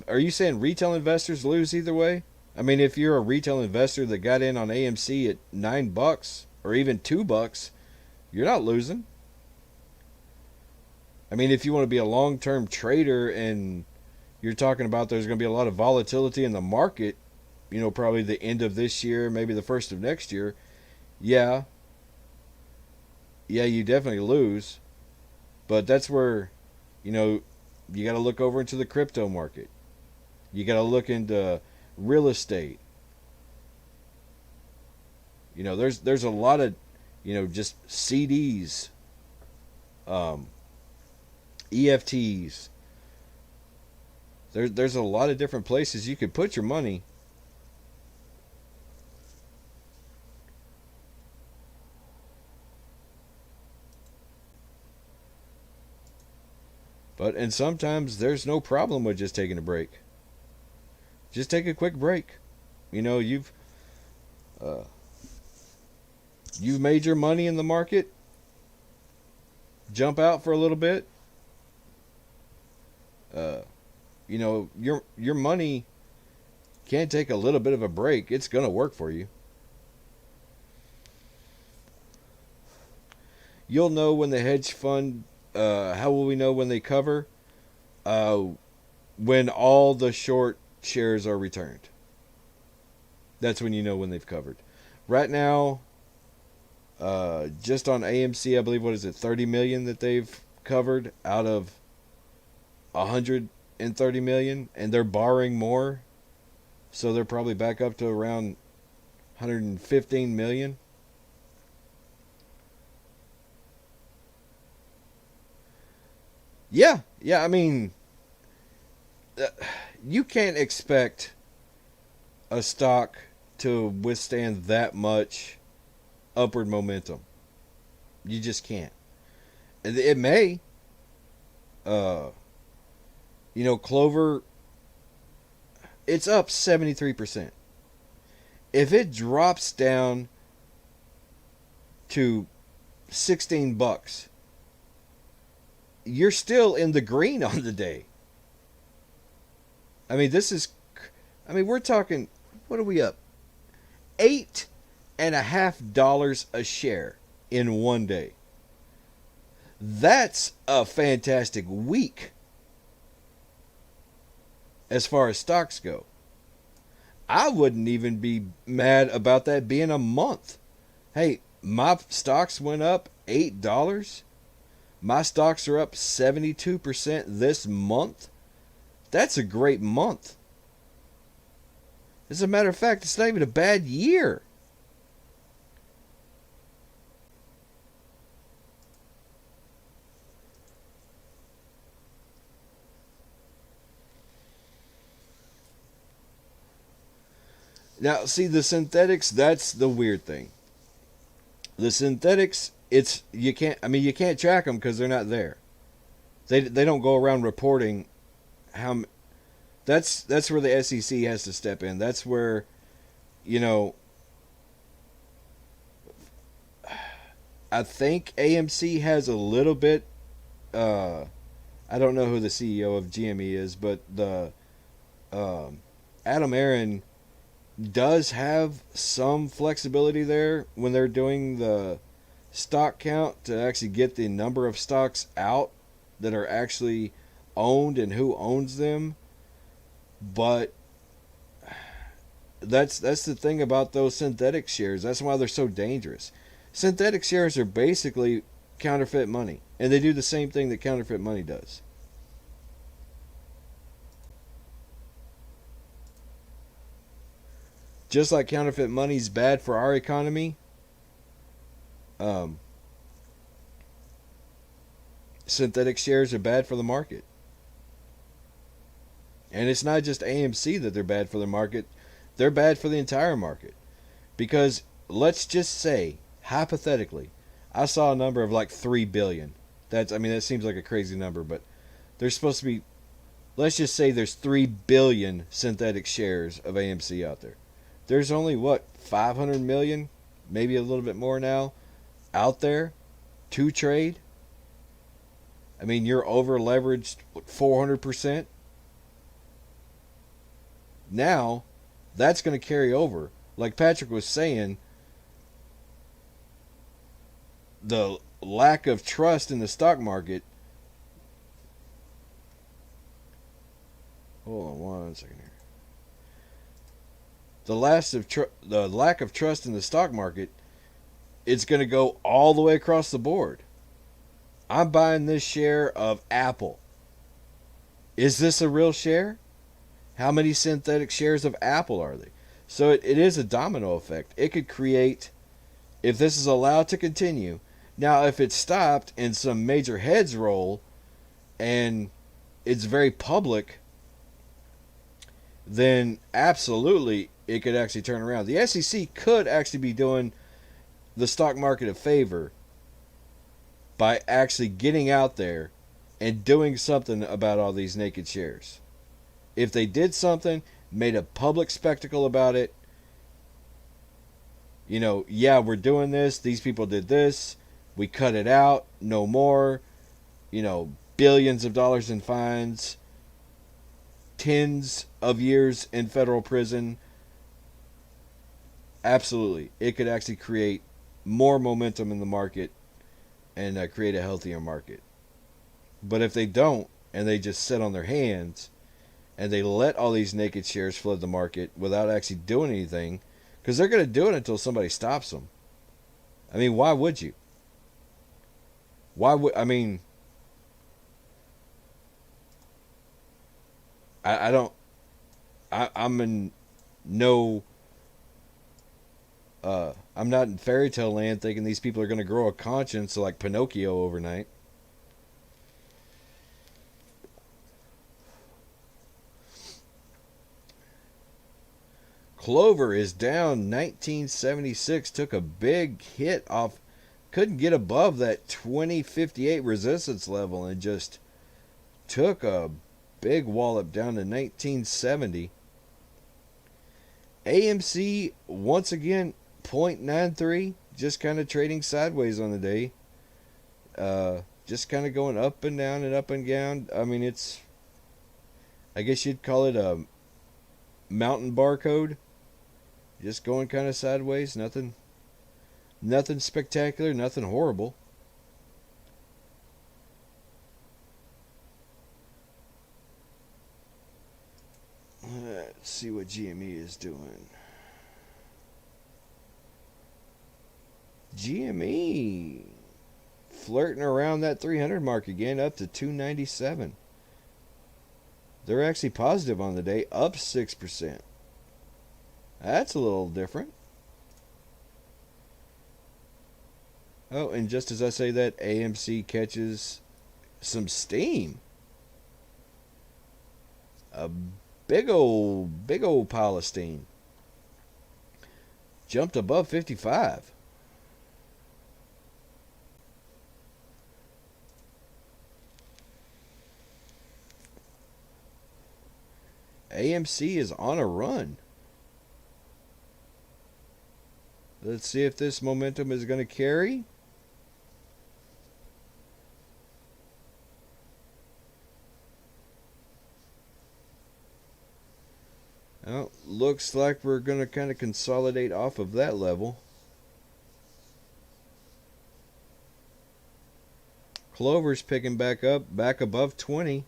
are you saying retail investors lose either way? I mean, if you're a retail investor that got in on AMC at $9 or even $2, you're not losing. I mean, if you want to be a long-term trader and, You're talking about there's going to be a lot of volatility in the market, probably the end of this year, maybe the first of next year. Yeah, yeah, you definitely lose. But that's where, you know, you got to look over into the crypto market. You got to look into real estate. There's a lot of, just CDs, um, EFTs. There's a lot of different places you could put your money. And sometimes there's no problem with just taking a break. Just take a quick break. You know, uh, you've made your money in the market. Jump out for a little bit. Uh, your money can take a little bit of a break. It's gonna work for you. You'll know when the hedge fund. How will we know when they cover? Uh, when all the short shares are returned. That's when you know when they've covered. Right now, just on AMC, I believe, what is it, 30 million that they've covered out of 130 million, and they're borrowing more, so they're probably back up to around 115 million. Yeah, yeah. I mean, uh, you can't expect a stock to withstand that much upward momentum. You just can't. It may. Uh, Clover, it's up 73%. If it drops down to 16 bucks, you're still in the green on the day. I mean, we're talking, what are we up? $8.50 a share in one day. That's a fantastic week as far as stocks go. I wouldn't even be mad about that being a month. Hey, my stocks went up $8. My stocks are up 72% this month. That's a great month. As a matter of fact, it's not even a bad year. Now, see, the synthetics, that's the weird thing. The synthetics, you can't track them because they're not there. They don't go around reporting how. That's where the SEC has to step in. That's where, you know, I think AMC has a little bit. Uh, I don't know who the CEO of GME is, but the um, Adam Aaron does have some flexibility there when they're doing the stock count to actually get the number of stocks out that are actually owned and who owns them. But that's the thing about those synthetic shares. That's why they're so dangerous. Synthetic shares are basically counterfeit money, and they do the same thing that counterfeit money does. Just like counterfeit money is bad for our economy, um, synthetic shares are bad for the market. And it's not just AMC that they're bad for the market, they're bad for the entire market. Because let's just say, hypothetically, I saw a number of like 3 billion. That seems like a crazy number, but there's supposed to be, let's just say there's 3 billion synthetic shares of AMC out there. There's only what, 500 million, maybe a little bit more now, out there to trade. I mean, you're over leveraged 400%. Now, that's going to carry over. Like Patrick was saying, the lack of trust in the stock market, hold on one second here. The lack of trust in the stock market, it's going to go all the way across the board. I'm buying this share of Apple. Is this a real share? How many synthetic shares of Apple are they? So it is a domino effect. It could create, if this is allowed to continue. Now, if it's stopped and some major heads roll and it's very public, then absolutely it could actually turn around. The SEC could actually be doing the stock market a favor by actually getting out there and doing something about all these naked shares. If they did something, made a public spectacle about it, yeah, we're doing this, these people did this, we cut it out, no more, billions of dollars in fines, tens of years in federal prison. Absolutely. It could actually create more momentum in the market and create a healthier market. But if they don't, and they just sit on their hands, and they let all these naked shares flood the market without actually doing anything, because they're going to do it until somebody stops them. I mean, why would you? I don't, I'm in no, I'm not in fairy tale land thinking these people are going to grow a conscience like Pinocchio overnight. Clover is down 1976, took a big hit off, couldn't get above that 2058 resistance level and just took a big wallop down to 1970. AMC once again 0.93, just kind of trading sideways on the day. Just kind of going up and down and up and down. I mean, I guess you'd call it a mountain barcode. Just going kind of sideways. Nothing spectacular, nothing horrible. Let's see what GME is doing. GME flirting around that 300 mark again, up to 297. They're actually positive on the day, up 6%. That's a little different. Oh, and just as I say that, AMC catches some steam. A big old pile of steam. Jumped above 55. AMC is on a run. Let's see if this momentum is going to carry. Well, looks like we're going to kind of consolidate off of that level. Clover's picking back up, back above 20.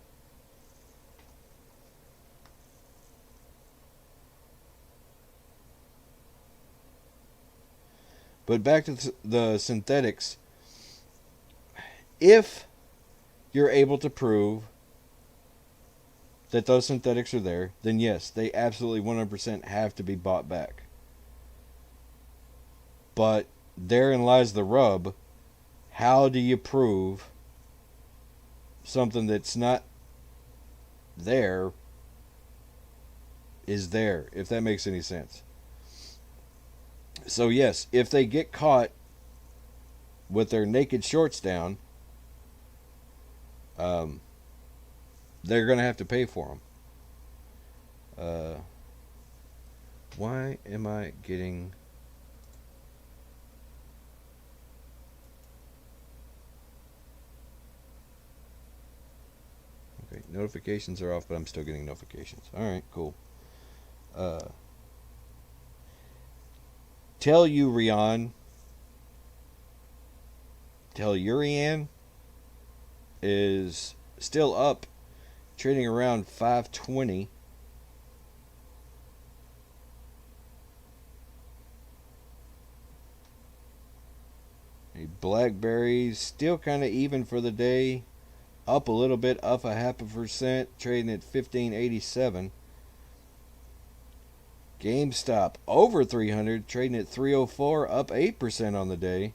But back to the synthetics. If you're able to prove that those synthetics are there, then yes, they absolutely 100% have to be bought back. But therein lies the rub. How do you prove something that's not there is there, if that makes any sense? So yes, if they get caught with their naked shorts down, they're going to have to pay for them. Why am I getting... Okay, notifications are off, but I'm still getting notifications. Alright, cool. Tellurian is still up trading around 520. BlackBerry still kind of even for the day, up a little bit, up 0.5%, trading at 1587. GameStop over 300, trading at 304, up 8% on the day.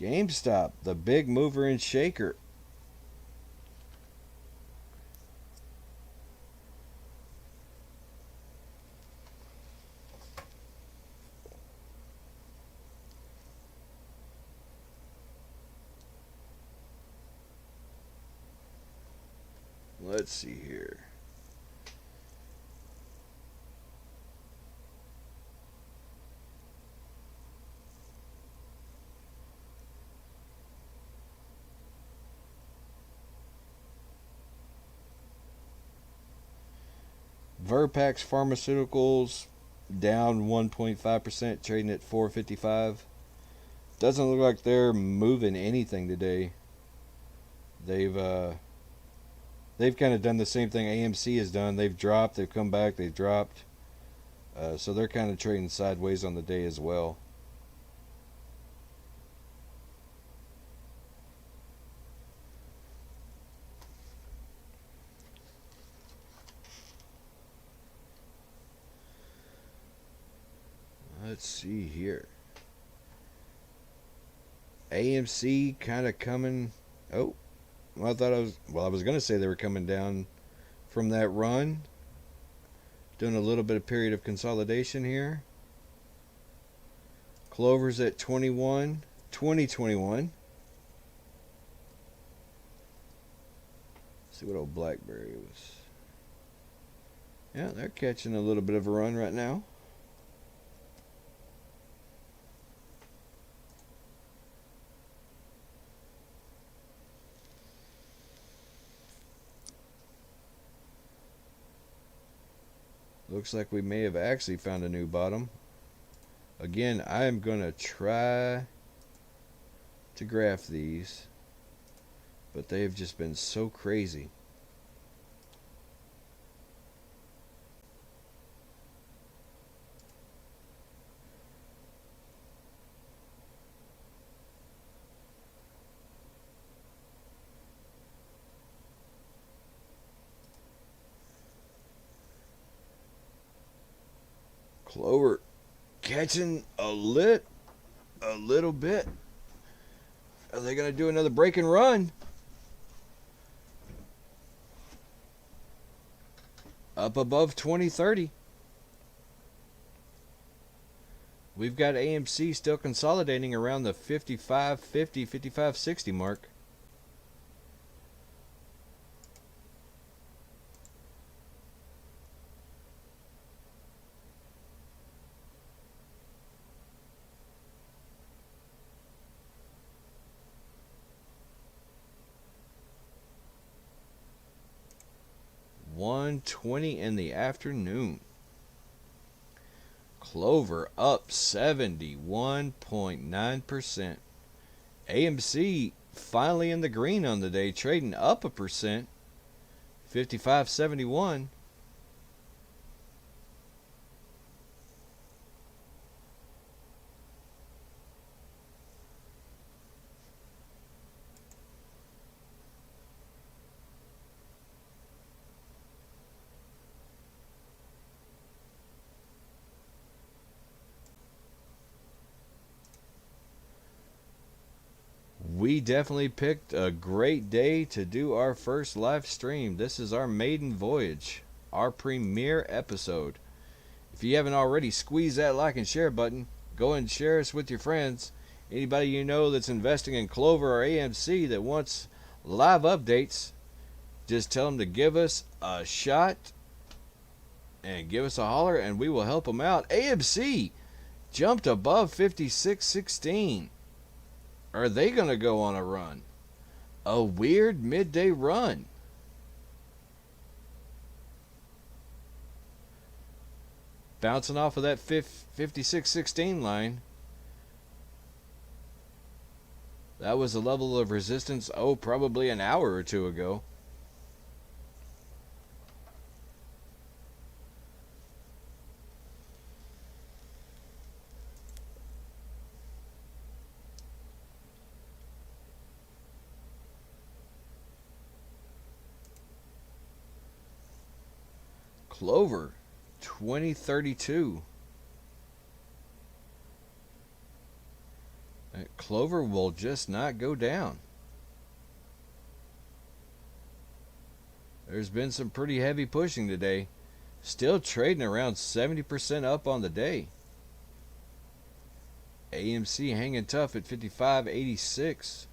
GameStop, the big mover and shaker. Let's see here. Verpax Pharmaceuticals down 1.5%, trading at 455. Doesn't look like they're moving anything today. They've kind of done the same thing AMC has done. They've dropped, they've come back, they've dropped. So they're kind of trading sideways on the day as well. Let's see here. AMC kind of coming. Oh, well, I was going to say they were coming down from that run. Doing a little bit of period of consolidation here. Clover's at 2021. See what old BlackBerry was. Yeah, they're catching a little bit of a run right now. Looks like we may have actually found a new bottom. Again, I am going to try to graph these, but they have just been so crazy. Clover catching a little bit. Are they going to do another break and run? Up above 2030. We've got AMC still consolidating around the 55.50, 55.60 mark. $120 in the afternoon. Clover up 71.9%. AMC finally in the green on the day, trading up 1%, 55.71. We definitely picked a great day to do our first live stream. This is our maiden voyage, our premiere episode. If you haven't already, squeeze that like and share button. Go and share us with your friends. Anybody you know that's investing in Clover or AMC that wants live updates, just tell them to give us a shot and give us a holler and we will help them out. AMC jumped above 56.16. Are they going to go on a run? A weird midday run. Bouncing off of that 56.16 line. That was a level of resistance, oh, probably an hour or two ago. Clover, 2032. Clover will just not go down. There's been some pretty heavy pushing today. Still trading around 70% up on the day. AMC hanging tough at 55.86.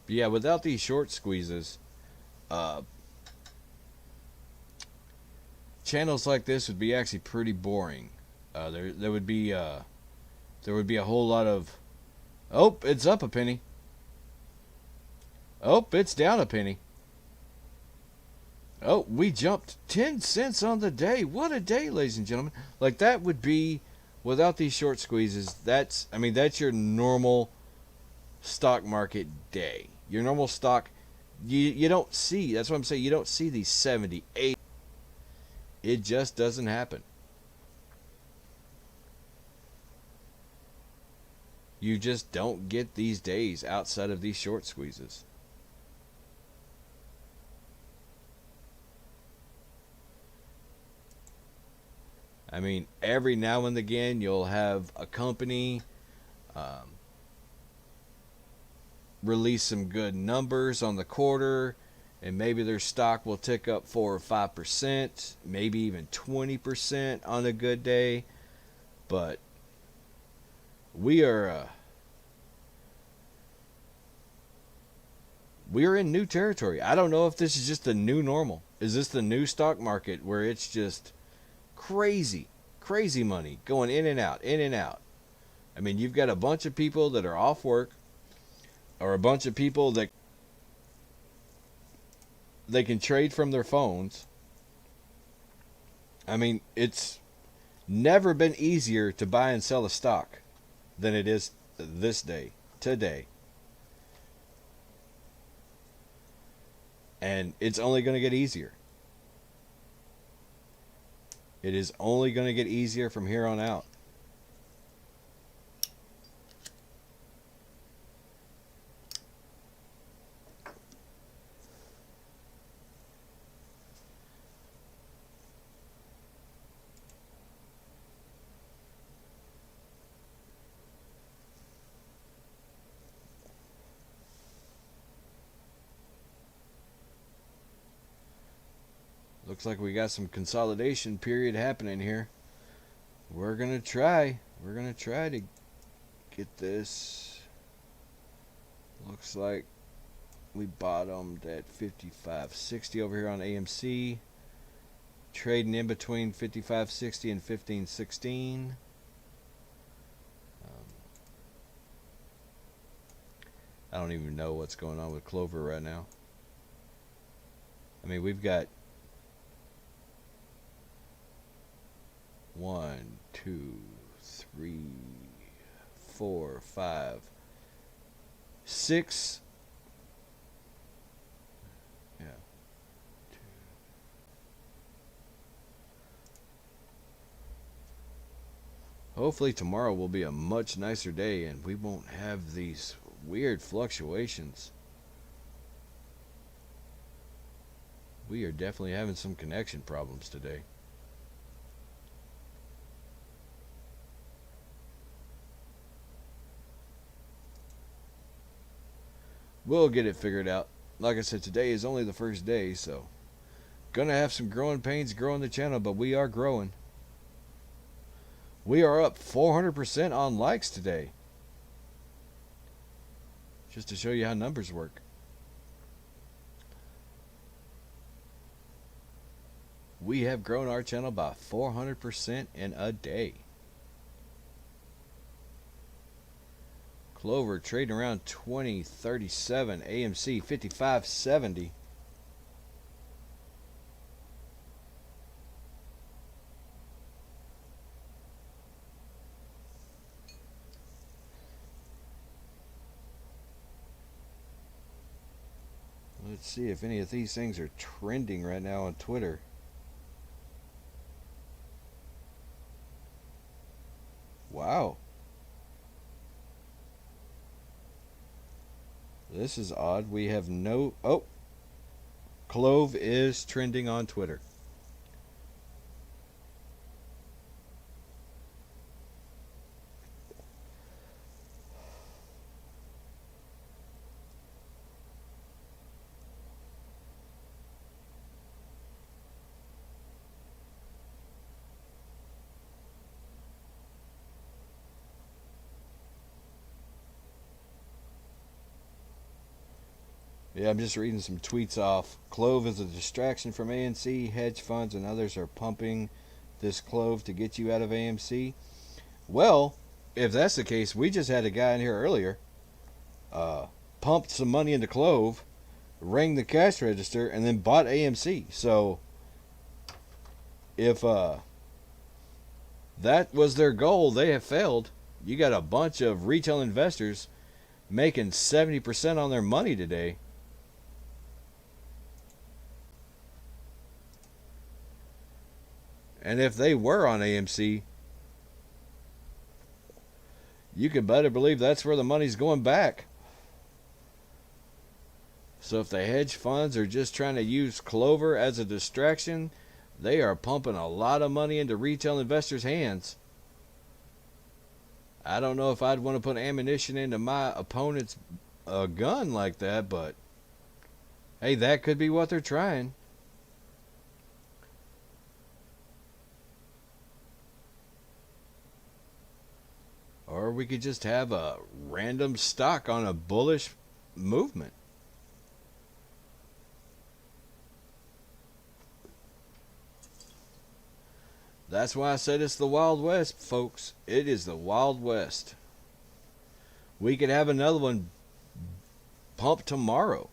But yeah, without these short squeezes, uh, channels like this would be actually pretty boring. There would be a whole lot of, oh, it's up a penny. Oh, it's down a penny. Oh, we jumped 10 cents on the day. What a day, ladies and gentlemen. Like, that would be, without these short squeezes, that's your normal stock market day. Your normal stock, you don't see, that's what I'm saying, you don't see these 78. It just doesn't happen. You just don't get these days outside of these short squeezes. I mean, every now and again, you'll have a company release some good numbers on the quarter, and maybe their stock will tick up 4 or 5%, maybe even 20% on a good day. But we are in new territory. I don't know if this is just the new normal. Is this the new stock market where it's just crazy money going in and out, in and out? I mean, you've got a bunch of people that are off work, or a bunch of people that they can trade from their phones. I mean, it's never been easier to buy and sell a stock than it is this day, today. And it's only going to get easier. It is only going to get easier from here on out. Looks like we got some consolidation period happening here. We're going to try. We're going to try to get this. Looks like we bottomed at 55.60 over here on AMC. Trading in between 55.60 and 15.16. I don't even know what's going on with Clover right now. I mean, we've got 1, 2, 3, 4, 5, 6. Yeah. 2. Hopefully tomorrow will be a much nicer day and we won't have these weird fluctuations. We are definitely having some connection problems today. We'll get it figured out. Like I said, today is only the first day, so gonna have some growing pains growing the channel, but we are growing. We are up 400% on likes today. Just to show you how numbers work. We have grown our channel by 400% in a day. Clover trading around 2037, AMC 55.70. Let's see if any of these things are trending right now on Twitter. Wow. This is odd. We have no... Oh! CLOV is trending on Twitter. Yeah, I'm just reading some tweets off. CLOV is a distraction from AMC. Hedge funds and others are pumping this CLOV to get you out of AMC. Well, if that's the case, we just had a guy in here earlier pumped some money into CLOV, rang the cash register, and then bought AMC. So if that was their goal, they have failed. You got a bunch of retail investors making 70% on their money today. And if they were on AMC, you can better believe that's where the money's going back. So if the hedge funds are just trying to use Clover as a distraction, they are pumping a lot of money into retail investors' hands. I don't know if I'd want to put ammunition into my opponent's gun like that, but hey, that could be what they're trying. Or we could just have a random stock on a bullish movement. That's why I said it's the Wild West, folks. It is the Wild West. We could have another one pump tomorrow.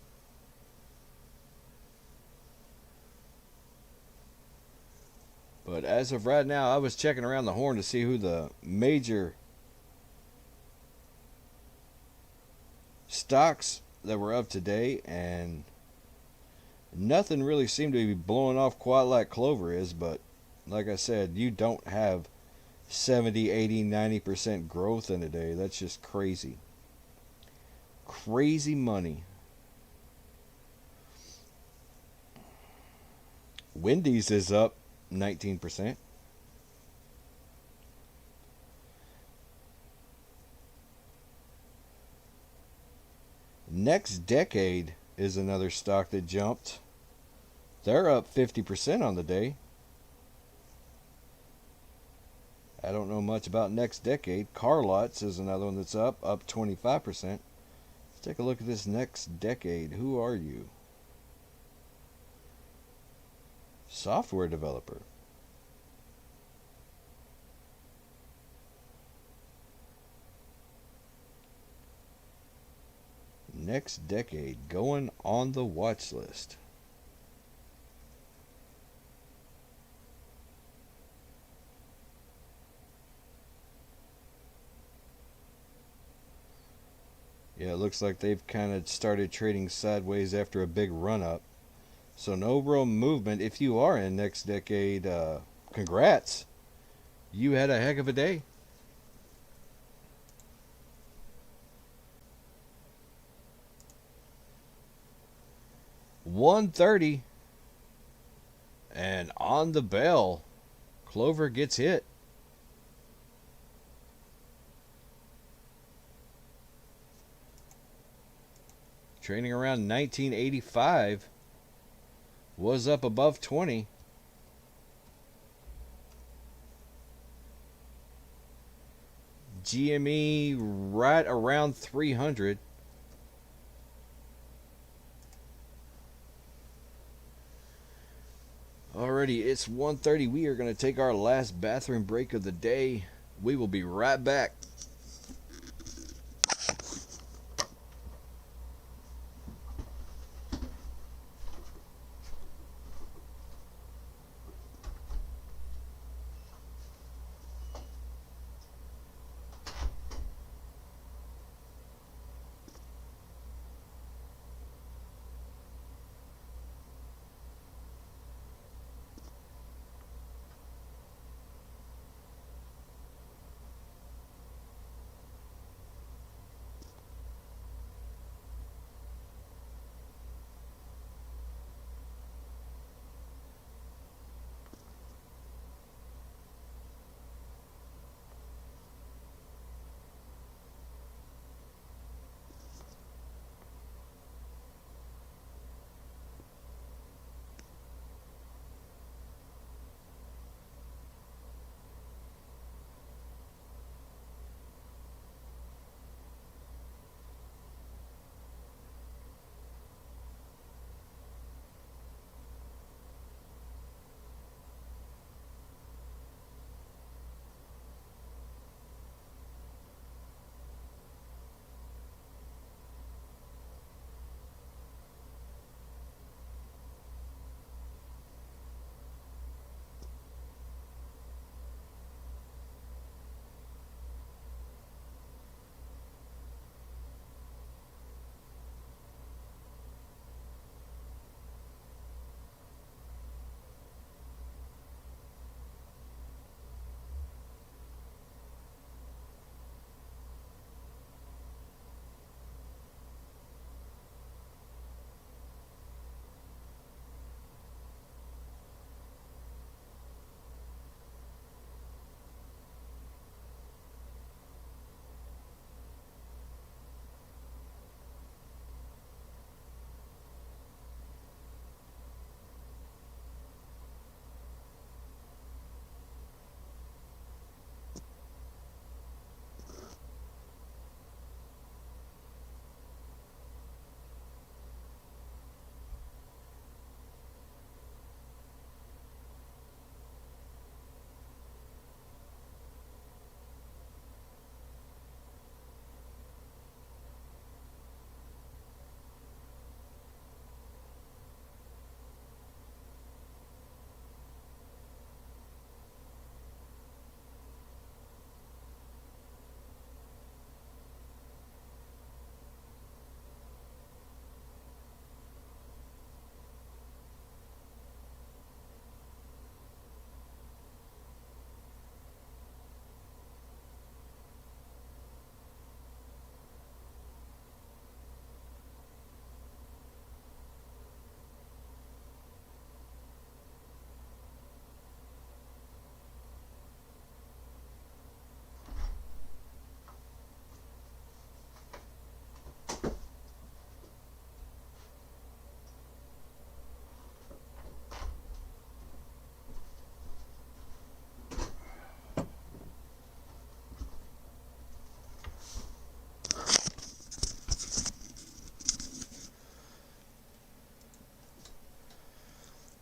But as of right now, I was checking around the horn to see who the major stocks that were up today, and nothing really seemed to be blowing off quite like Clover is. But like I said, you don't have 70, 80, 90% growth in a day. That's just crazy. Crazy money. Wendy's is up 19%. Next Decade is another stock that jumped. They're up 50% on the day. I don't know much about Next Decade. Carlots is another one that's up 25%. Let's take a look at this Next Decade. Who are you? Software developer. Next Decade going on the watch list. Yeah, it looks like they've kind of started trading sideways after a big run up. So no real movement. If you are in Next Decade, congrats. You had a heck of a day. $130, and on the bell, Clover gets hit. Trading around 1985, was up above 20. GME right around 300. All Alrighty, it's 1:30. We are going to take our last bathroom break of the day. We will be right back.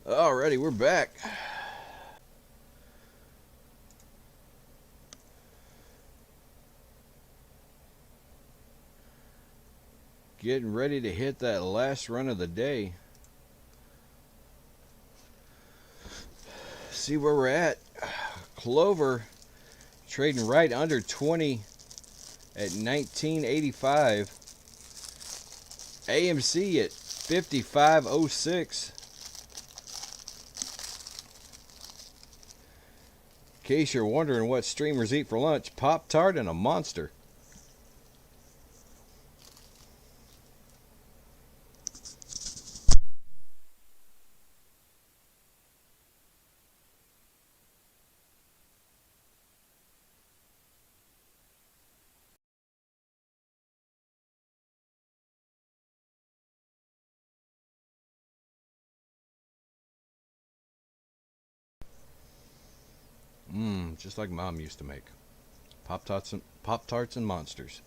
Alrighty, we're back. Getting ready to hit that last run of the day. See where we're at. Clover trading right under 20 at 19.85. AMC at 55.06. In case you're wondering what streamers eat for lunch, Pop-Tart and a Monster. Just like Mom used to make. Pop-Tarts and Monsters.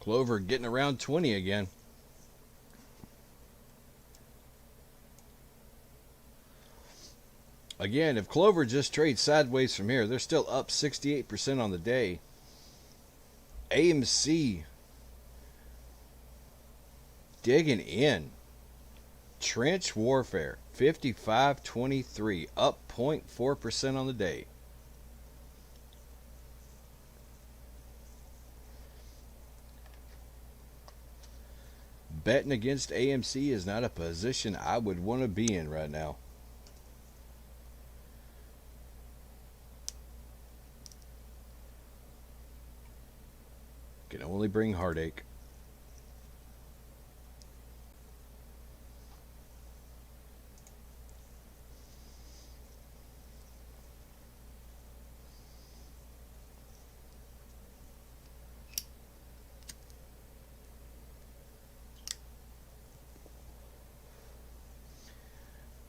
Clover getting around 20 again. Again, if Clover just trades sideways from here, they're still up 68% on the day. AMC digging in. Trench Warfare 55.23, up 0.4% on the day. Betting against AMC is not a position I would want to be in right now. Can only bring heartache.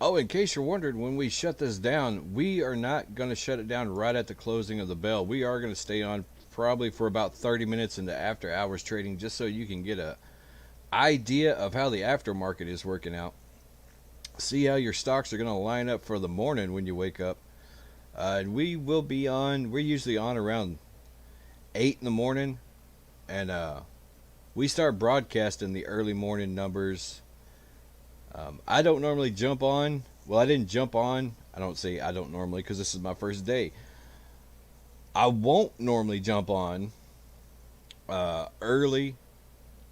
Oh, in case you're wondering, when we shut this down, we are not going to shut it down right at the closing of the bell. We are going to stay on probably for about 30 minutes into after hours trading, just so you can get a idea of how the aftermarket is working out. See how your stocks are going to line up for the morning when you wake up. And we will be on, we're usually on around 8 in the morning. And we start broadcasting the early morning numbers. I don't normally jump on. Well, I didn't jump on. I don't say I don't normally because this is my first day. I won't normally jump on early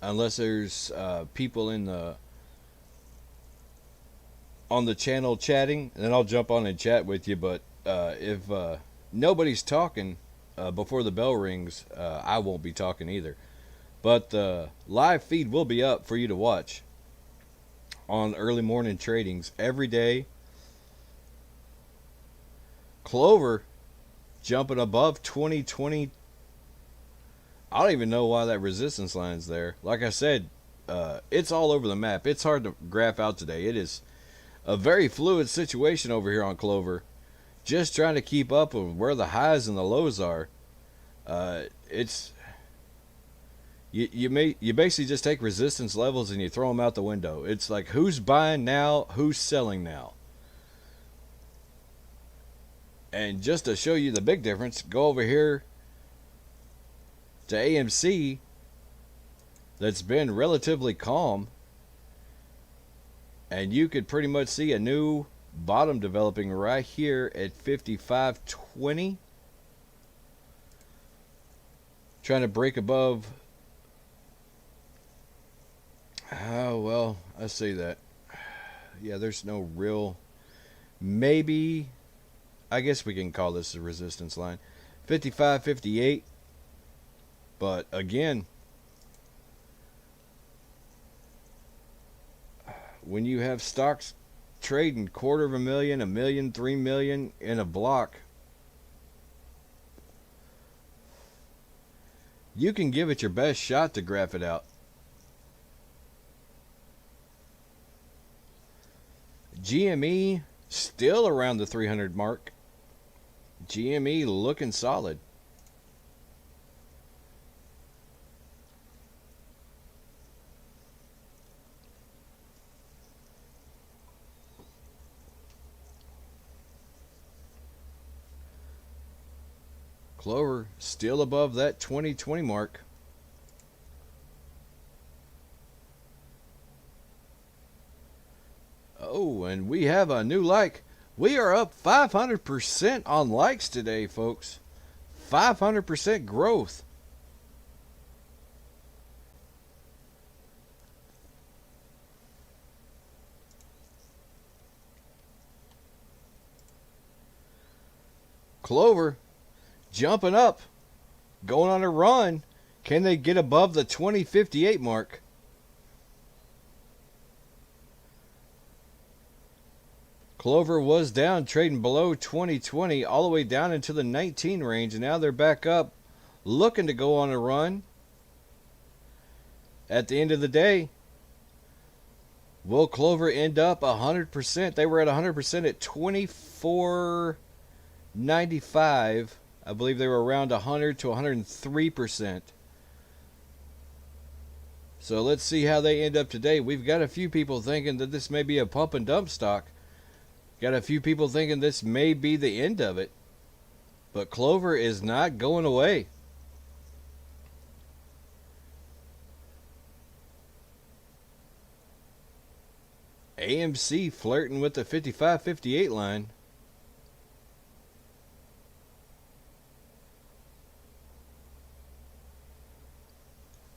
unless there's people in the on the channel chatting, and then I'll jump on and chat with you. But if nobody's talking before the bell rings, I won't be talking either. But the live feed will be up for you to watch on early morning tradings every day. Clover jumping above 2020. I don't even know why that resistance line's there. Like I said, it's all over the map. It's hard to graph out today. It is a very fluid situation over here on Clover. Just trying to keep up with where the highs and the lows are. It's you basically just take resistance levels and you throw them out the window. It's like who's buying now, who's selling now. And just to show you the big difference, go over here to AMC. That's been relatively calm, and you could pretty much see a new bottom developing right here at 55.20, trying to break above. Oh, well, I say that. Yeah, there's no real, maybe, I guess we can call this a resistance line. 55.58. But again, when you have stocks trading $250,000, $1 million, $3 million in a block, you can give it your best shot to graph it out. GME still around the 300 mark. GME looking solid. Clover still above that 2020 mark. Oh, and we have a new like. We are up 500% on likes today, folks. 500% growth. Clover jumping up, going on a run. Can they get above the 2058 mark? Clover was down, trading below 2020, all the way down into the 19 range, and now they're back up, looking to go on a run. At the end of the day, will Clover end up 100%? They were at 100% at 24.95. I believe they were around 100 to 103%. So let's see how they end up today. We've got a few people thinking that this may be a pump and dump stock. Got a few people thinking this may be the end of it. But Clover is not going away. AMC flirting with the 55-58 line.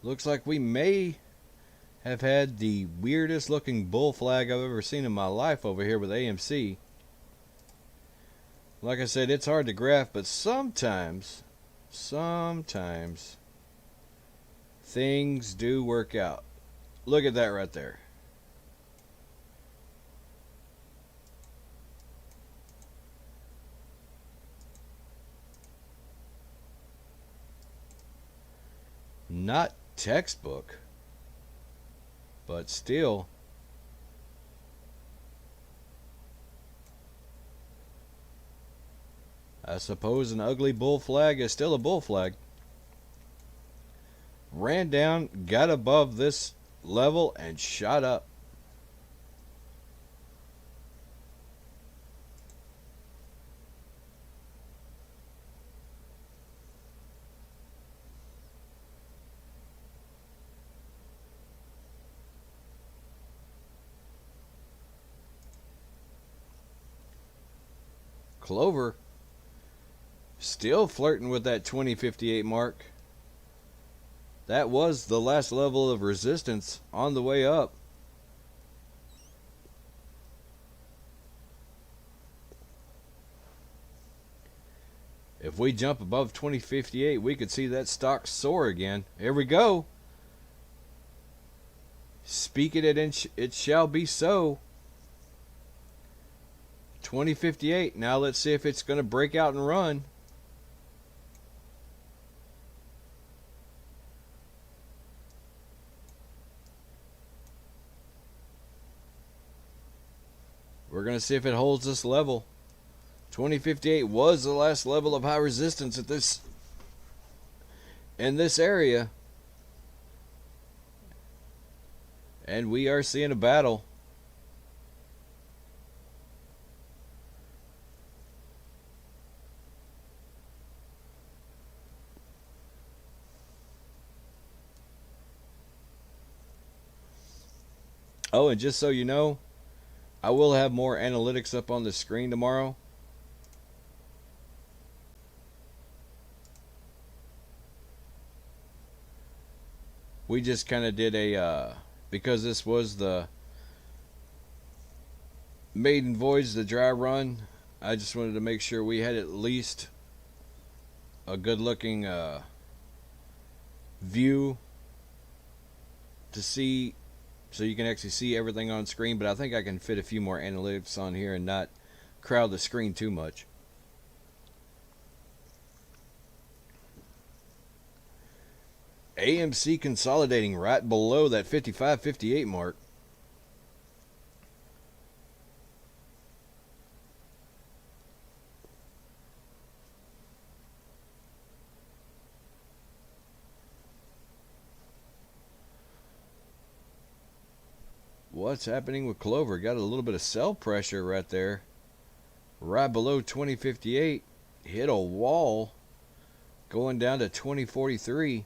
Looks like we may have had the weirdest looking bull flag I've ever seen in my life over here with AMC. Like I said, it's hard to graph, but sometimes things do work out. Look at that right there. Not textbook, but still. I suppose an ugly bull flag is still a bull flag. Ran down, got above this level, and shot up. Clover still flirting with that 2058 mark. That was the last level of resistance on the way up. If we jump above 2058, we could see that stock soar again. Here we go. Speak it and it shall be so. 2058. Now let's see if it's going to break out and run. We're going to see if it holds this level. 2058 was the last level of high resistance at in this area. And we are seeing a battle. Oh, and just so you know, I will have more analytics up on the screen tomorrow. We just kind of did a, because this was the maiden voyage, the dry run, I just wanted to make sure we had at least a good looking view to see, so you can actually see everything on screen. But I think I can fit a few more analytics on here and not crowd the screen too much. AMC consolidating right below that 55-58 mark. What's happening with Clover? Got a little bit of sell pressure right there. Right below 2058. Hit a wall. Going down to 2043.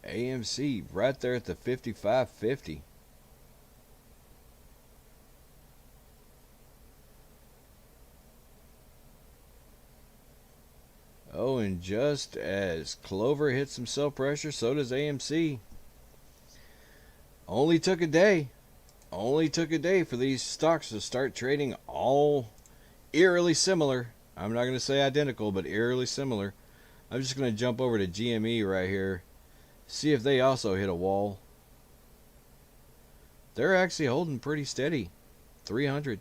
AMC right there at the 55.50. Oh, and just as Clover hits some sell pressure, so does AMC. Only took a day. Only took a day for these stocks to start trading all eerily similar. I'm not going to say identical, but eerily similar. I'm just going to jump over to GME right here. See if they also hit a wall. They're actually holding pretty steady. 300.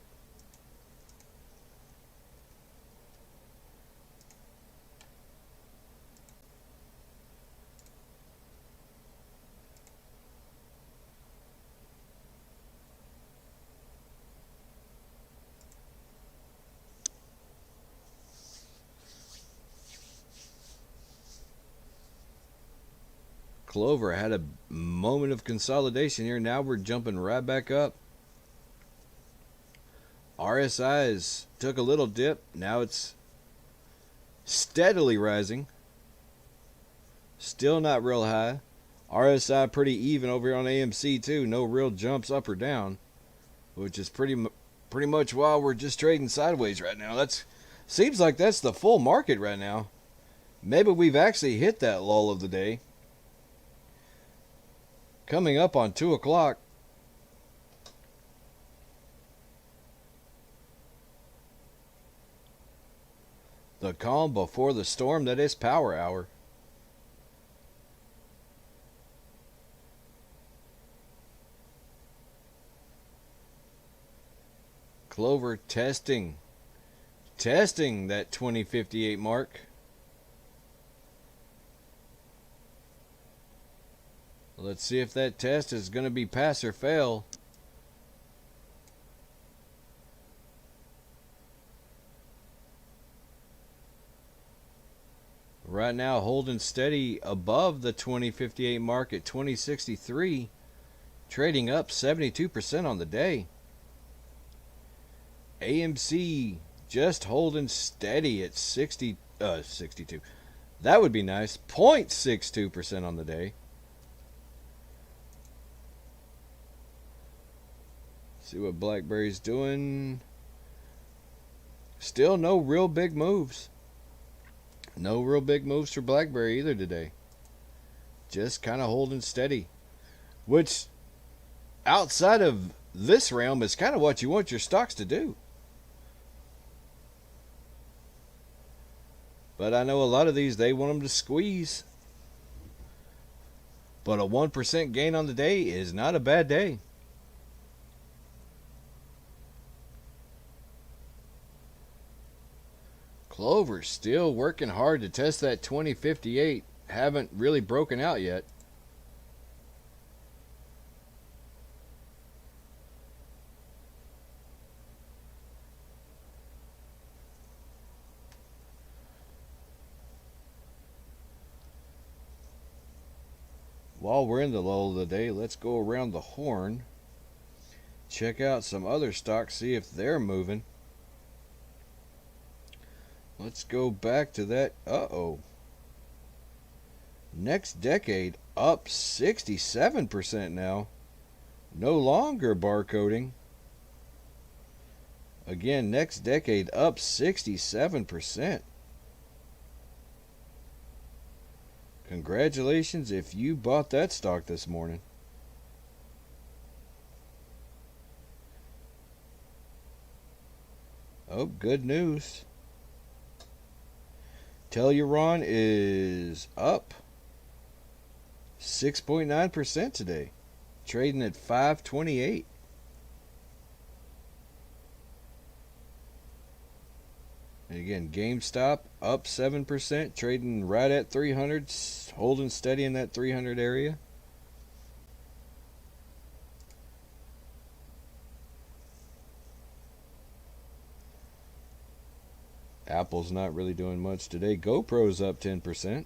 Clover had a moment of consolidation here. Now we're jumping right back up. RSI's took a little dip. Now it's steadily rising. Still not real high. RSI pretty even over here on AMC too. No real jumps up or down, which is pretty much why we're just trading sideways right now. That's seems like that's the full market right now. Maybe we've actually hit that lull of the day. Coming up on 2 o'clock. The calm before the storm that is power hour. Clover testing that 2058 mark. Let's see if that test is going to be pass or fail. Right now holding steady above the 2058 mark at 2063, trading up 72% on the day. AMC just holding steady at 62. That would be nice. 0.62% on the day. See what BlackBerry's doing. Still no real big moves. No real big moves for BlackBerry either today. Just kind of holding steady. Which, outside of this realm, is kind of what you want your stocks to do. But I know a lot of these, they want them to squeeze. But a 1% gain on the day is not a bad day. Clover still working hard to test that 2058. Haven't really broken out yet. While we're in the lull of the day, let's go around the horn. Check out some other stocks, see if they're moving. Let's go back to that. Next Decade up 67% now. No longer barcoding. Again, Next Decade up 67%. Congratulations if you bought that stock this morning. Oh, good news. Telluride is up 6.9% today, trading at $5.28. And again, GameStop up 7%, trading right at 300, holding steady in that 300 area. Apple's not really doing much today. GoPro's up 10%.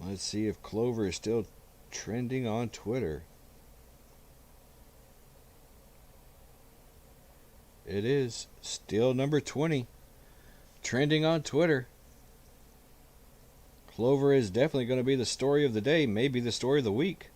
Let's see if Clover is still trending on Twitter. It is still number 20, trending on Twitter. Clover is definitely going to be the story of the day, maybe the story of the week.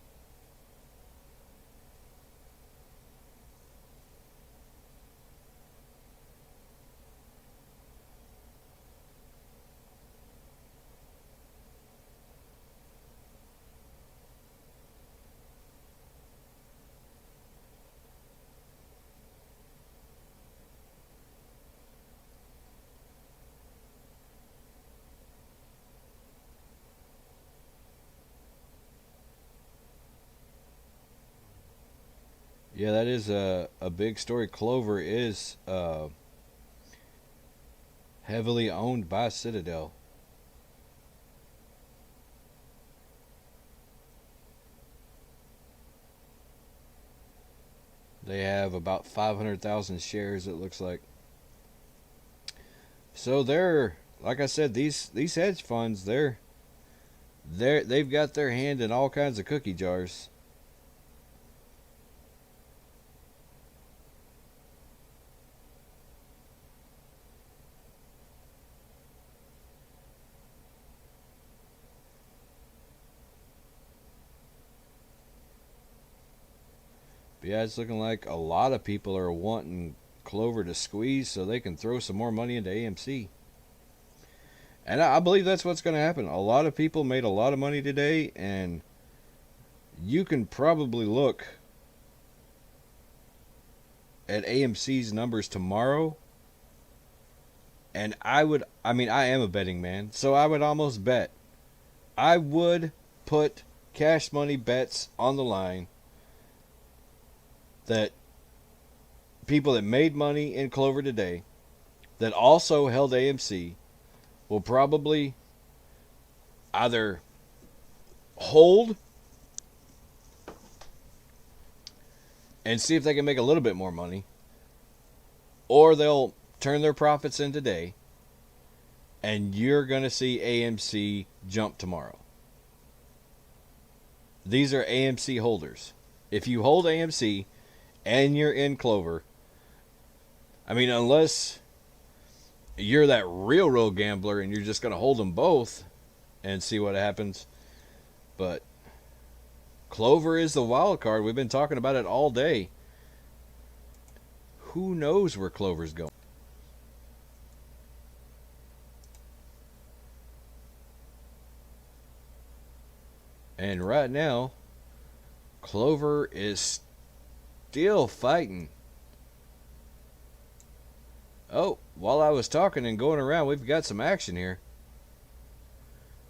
Yeah, that is a big story. Clover is heavily owned by Citadel. They have about 500,000 shares, it looks like. So they're, like I said, these hedge funds, they've got their hand in all kinds of cookie jars. But yeah, it's looking like a lot of people are wanting Clover to squeeze so they can throw some more money into AMC. And I believe that's what's going to happen. A lot of people made a lot of money today, and you can probably look at AMC's numbers tomorrow. And I mean, I am a betting man, so I would almost bet. I would put cash money bets on the line that people that made money in Clover today that also held AMC will probably either hold and see if they can make a little bit more money, or they'll turn their profits in today, and you're going to see AMC jump tomorrow. These are AMC holders. If you hold AMC and you're in Clover, I mean, unless you're that real gambler and you're just going to hold them both and see what happens. But Clover is the wild card. We've been talking about it all day. Who knows where Clover's going? And right now, Clover is still fighting. Oh, while I was talking and going around, we've got some action here.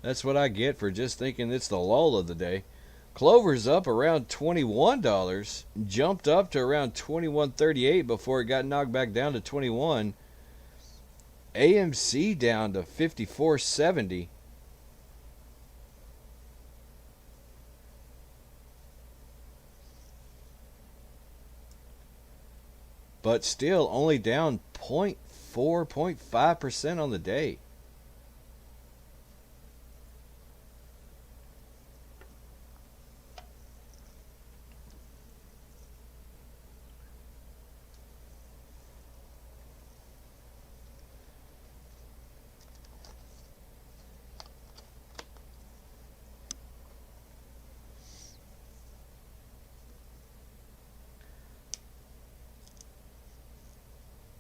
That's what I get for just thinking it's the lull of the day. Clover's up around $21, jumped up to around $21.38 before it got knocked back down to 21. AMC down to $54.70. But still only down 0.4, 0.5% on the day.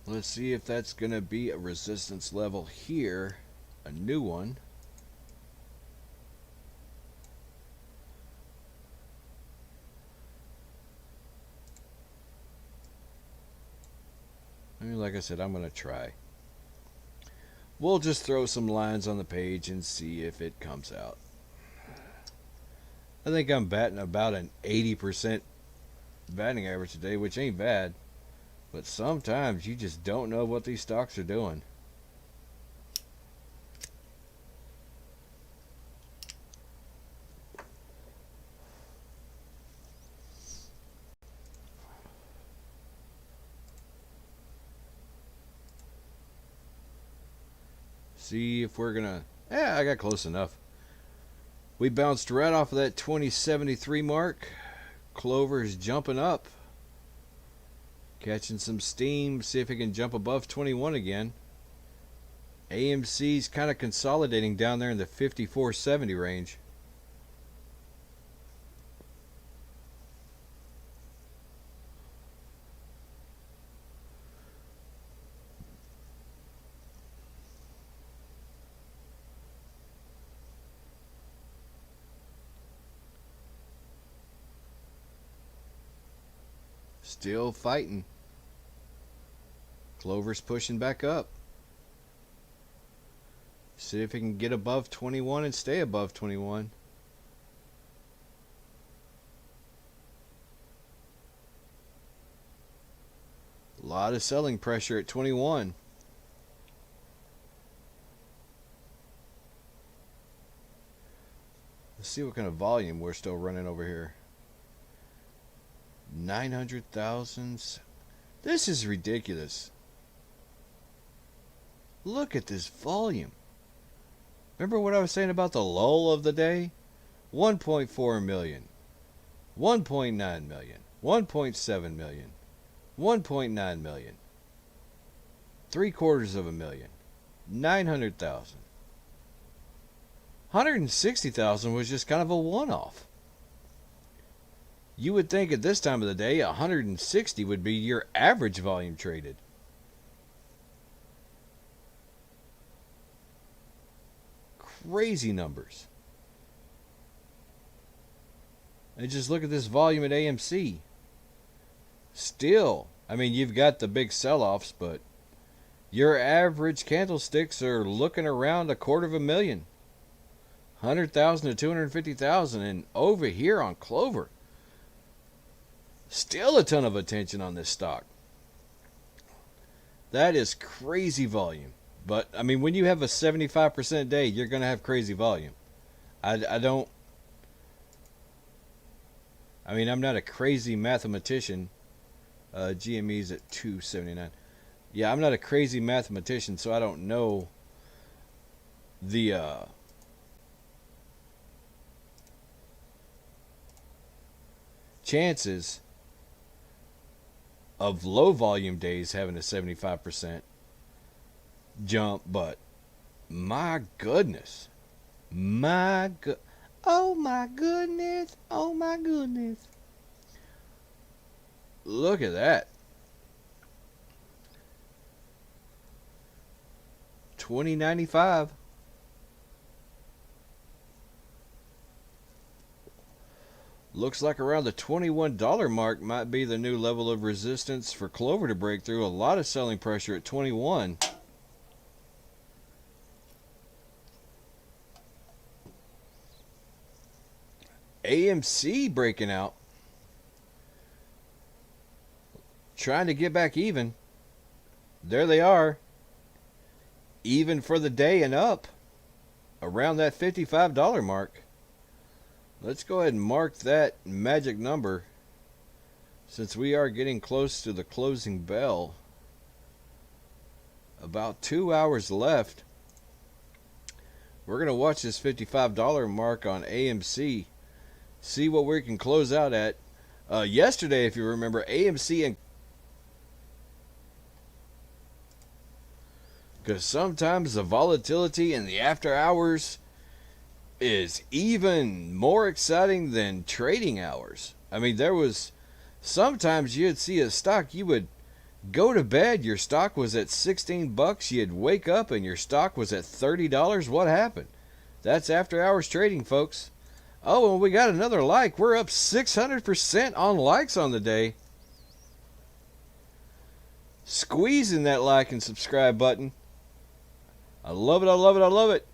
Let's see if that's going to be a resistance level here. A new one. I mean, like I said, I'm going to try. We'll just throw some lines on the page and see if it comes out. I think I'm batting about an 80% batting average today, which ain't bad. But sometimes you just don't know what these stocks are doing. See if we're going to... I got close enough. We bounced right off of that 2073 mark. Clover's jumping up. Catching some steam. See if it can jump above 21 again. AMC's kind of consolidating down there in the 54.70 range. Still fighting. Clover's pushing back up. See if it can get above 21 and stay above 21. lot of selling pressure at 21. Let's see what kind of volume we're still running over here. 900,000. This is ridiculous. Look at this volume. Remember what I was saying about the lull of the day? 1.4 million, 1.9 million, 1.7 million, 1.9 million, 750,000, 900,000. 160,000 was just kind of a one-off. You would think at this time of the day 160 would be your average volume traded. Crazy numbers. And just look at this volume at AMC. Still, I mean, you've got the big sell-offs, but your average candlesticks are looking around 250,000. 100,000 to 250,000. And over here on Clover, still a ton of attention on this stock. That is crazy volume. But, I mean, when you have a 75% day, you're going to have crazy volume. I'm not a crazy mathematician. GME's at 279. Yeah, I'm not a crazy mathematician, so I don't know the chances of low volume days having a 75% jump, but my goodness. Oh my goodness. Oh my goodness. Look at that. 2095. Looks like around the $21 mark might be the new level of resistance for Clover to break through. A lot of selling pressure at 21. AMC breaking out. Trying to get back even. There they are. Even for the day and up. Around that $55 mark. Let's go ahead and mark that magic number, since we are getting close to the closing bell. About 2 hours left. We're going to watch this $55 mark on AMC. See what we can close out at. Yesterday, if you remember, AMC and... because sometimes the volatility in the after hours is even more exciting than trading hours. I mean, there was sometimes you'd see a stock, you would go to bed, your stock was at $16, you'd wake up and your stock was at $30. What happened? That's after hours trading, folks. Oh, and we got another like. We're up 600% on likes on the day. Squeezing that like and subscribe button. I love it, I love it, I love it.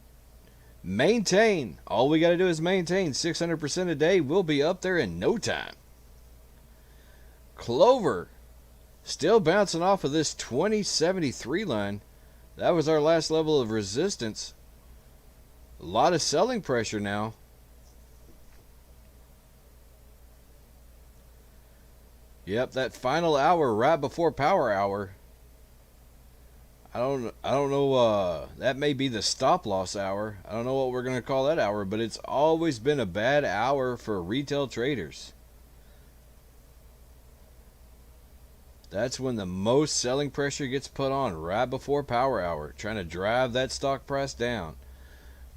Maintain. All we got to do is maintain 600% a day. We'll be up there in no time. Clover still bouncing off of this 2073 line. That was our last level of resistance. A lot of selling pressure now. Yep, that final hour right before power hour. I don't know, that may be the stop loss hour. I don't know what we're going to call that hour, but it's always been a bad hour for retail traders. That's when the most selling pressure gets put on, right before power hour, trying to drive that stock price down.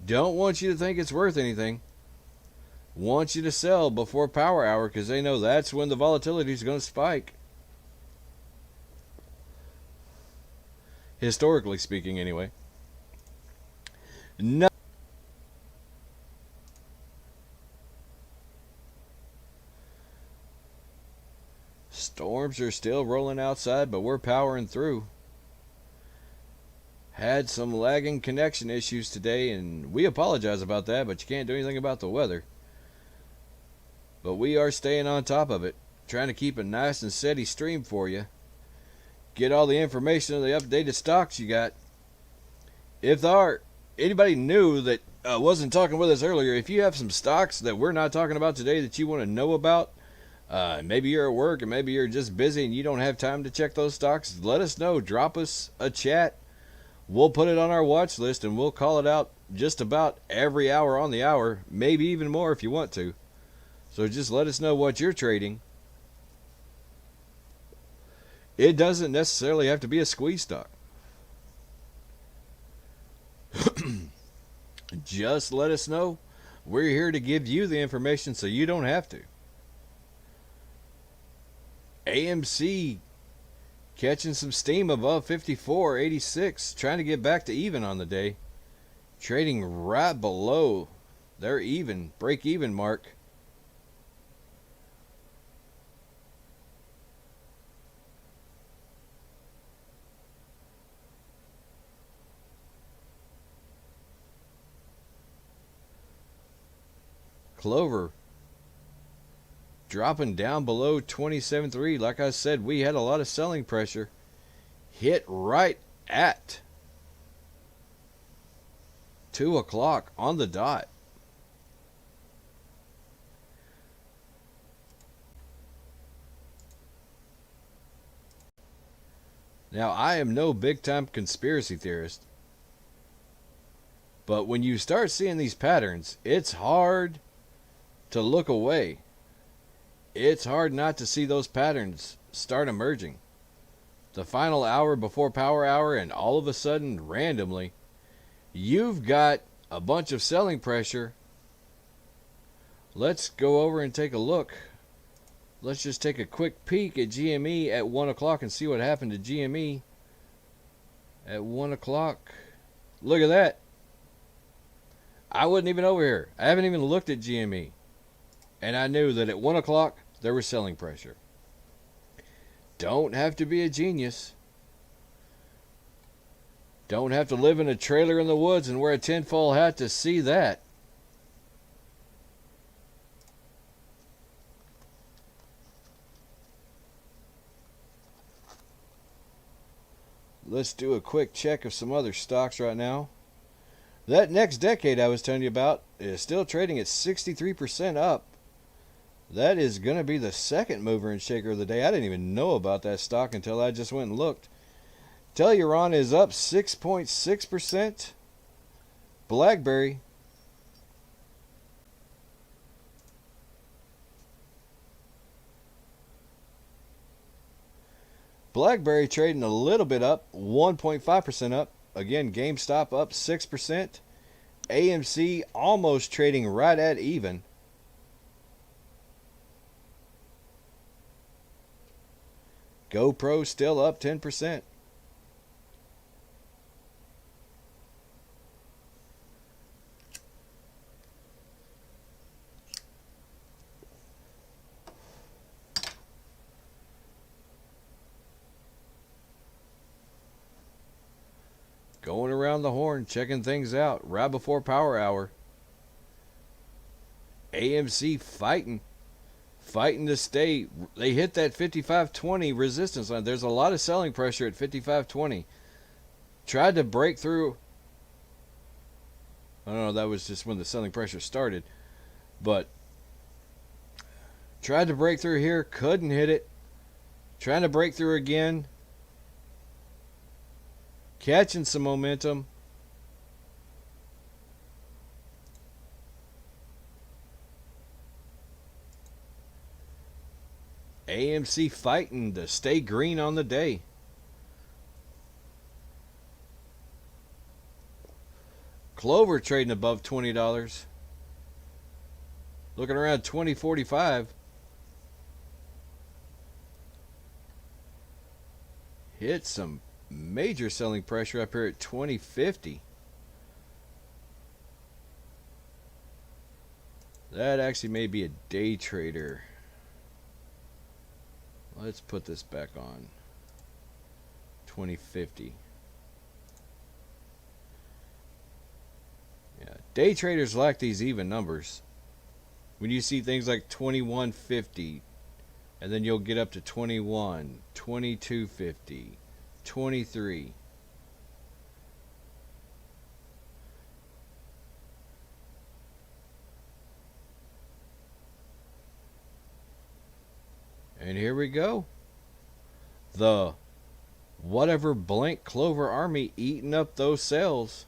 Don't want you to think it's worth anything. Want you to sell before power hour because they know that's when the volatility is going to spike. Historically speaking, anyway. No. Storms are still rolling outside, but we're powering through. Had some lagging connection issues today, and we apologize about that, but you can't do anything about the weather. But we are staying on top of it, trying to keep a nice and steady stream for you. get all the information of the updated stocks you got. If there are anybody new that wasn't talking with us earlier, if you have some stocks that we're not talking about today that you want to know about, maybe you're at work and maybe you're just busy and you don't have time to check those stocks, let us know. Drop us a chat. We'll put it on our watch list and we'll call it out just about every hour on the hour, maybe even more if you want to. So just let us know what you're trading. It doesn't necessarily have to be a squeeze stock. Just let us know. We're here to give you the information so you don't have to. AMC catching some steam above 54.86, trying to get back to even on the day. Trading right below their break-even mark. Clover dropping down below 27.3. Like I said, we had a lot of selling pressure. Hit right at 2 o'clock on the dot. Now, I am no big-time conspiracy theorist, but when you start seeing these patterns, it's hard to look away. It's hard not to see those patterns start emerging. The final hour before power hour, and all of a sudden, randomly, you've got a bunch of selling pressure. Let's go over and take a look. Let's just take a quick peek at GME at 1 o'clock and see what happened to GME at 1 o'clock. Look at that. I wasn't even over here. I haven't even looked at GME. And I knew that at 1 o'clock, there was selling pressure. Don't have to be a genius. Don't have to live in a trailer in the woods and wear a tinfoil hat to see that. Let's do a quick check of some other stocks right now. That next decade I was telling you about is still trading at 63% up. That is going to be the second mover and shaker of the day. I didn't even know about that stock until I just went and looked. Telluride is up 6.6%. BlackBerry trading a little bit up, 1.5% up. Again, GameStop up 6%. AMC almost trading right at even. GoPro still up 10%. Going around the horn, checking things out right before power hour. AMC fighting to stay. They hit that 55.20 resistance line. There's a lot of selling pressure at 55.20. Tried to break through. I don't know, that was just when the selling pressure started. But tried to break through here, couldn't hit it. Trying to break through again. Catching some momentum. AMC fighting to stay green on the day. Clover trading above $20. Looking around 20.45. Hit some major selling pressure up here at 20.50. That actually may be a day trader. Let's put this back on. 20.50. Yeah, day traders like these even numbers. When you see things like 21.50, and then you'll get up to 21, 22.50, 23. And here we go. The whatever blank Clover Army eating up those cells.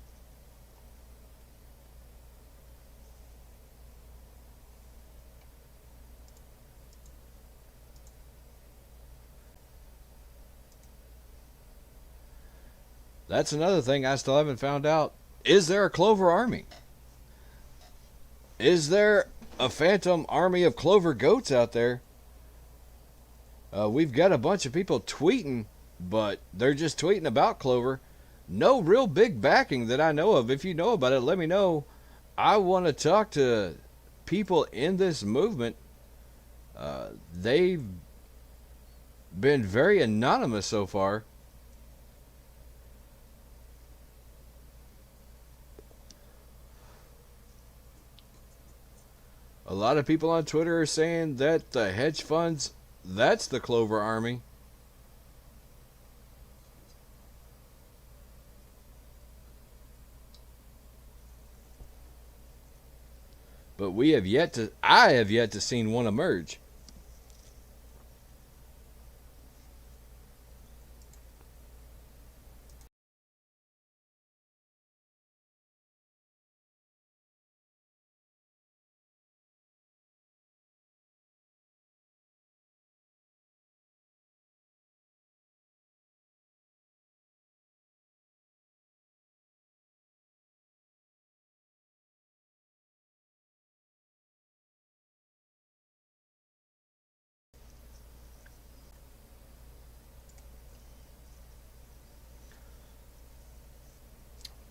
That's another thing I still haven't found out. Is there a Clover Army? Is there a phantom army of Clover goats out there? We've got a bunch of people tweeting, but they're just tweeting about Clover. No real big backing that I know of. If you know about it, let me know. I want to talk to people in this movement. They've been very anonymous so far. A lot of people on Twitter are saying that the hedge funds, that's the Clover Army. But I have yet to see one emerge.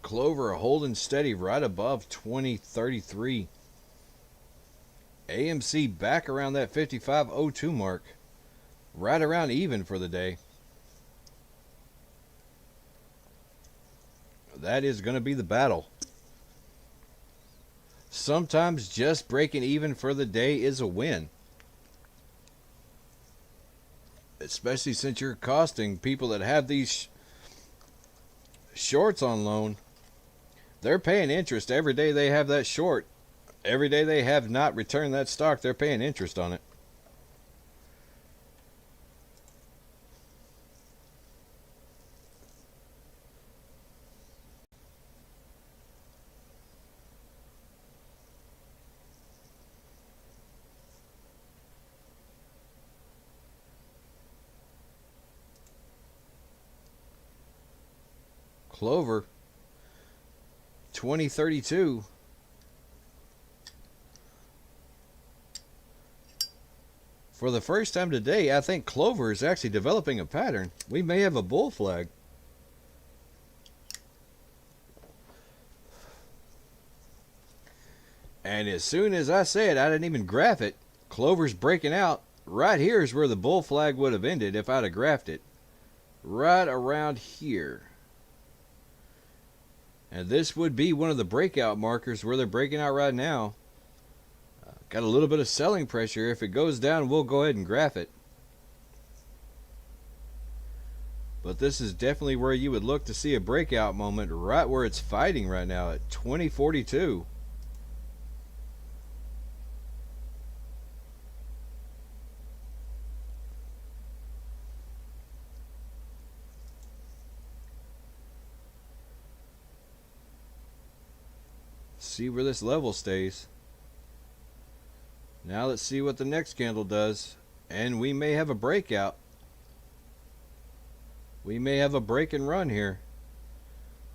Clover holding steady right above 2033. AMC back around that 55.02 mark. Right around even for the day. That is going to be the battle. Sometimes just breaking even for the day is a win. Especially since you're costing people that have these shorts on loan. They're paying interest every day they have that short. Every day they have not returned that stock, they're paying interest on it. Clover 2032. For the first time today, I think Clover is actually developing a pattern. We may have a bull flag. And as soon as I said I didn't even graph it, Clover's breaking out. Right here is where the bull flag would have ended if I'd have graphed it. Right around here. And this would be one of the breakout markers where they're breaking out right now. Got a little bit of selling pressure. If it goes down, we'll go ahead and graph it. But this is definitely where you would look to see a breakout moment, right where it's fighting right now at 2042. See where this level stays. Now let's see what the next candle does. And we may have a breakout. We may have a break and run here.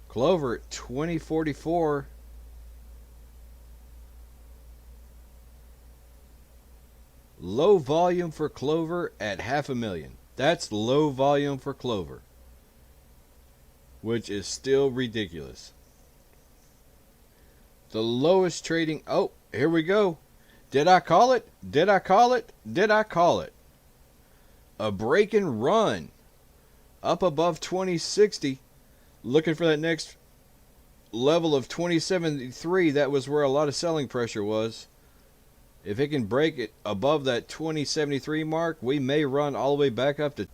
Clover at 2044. Low volume for Clover at 500,000. That's low volume for Clover, which is still ridiculous. The lowest trading. Oh, here we go. Did I call it? Did I call it? Did I call it? A break and run up above 2060. Looking for that next level of 2073. That was where a lot of selling pressure was. If it can break it above that 2073 mark, we may run all the way back up to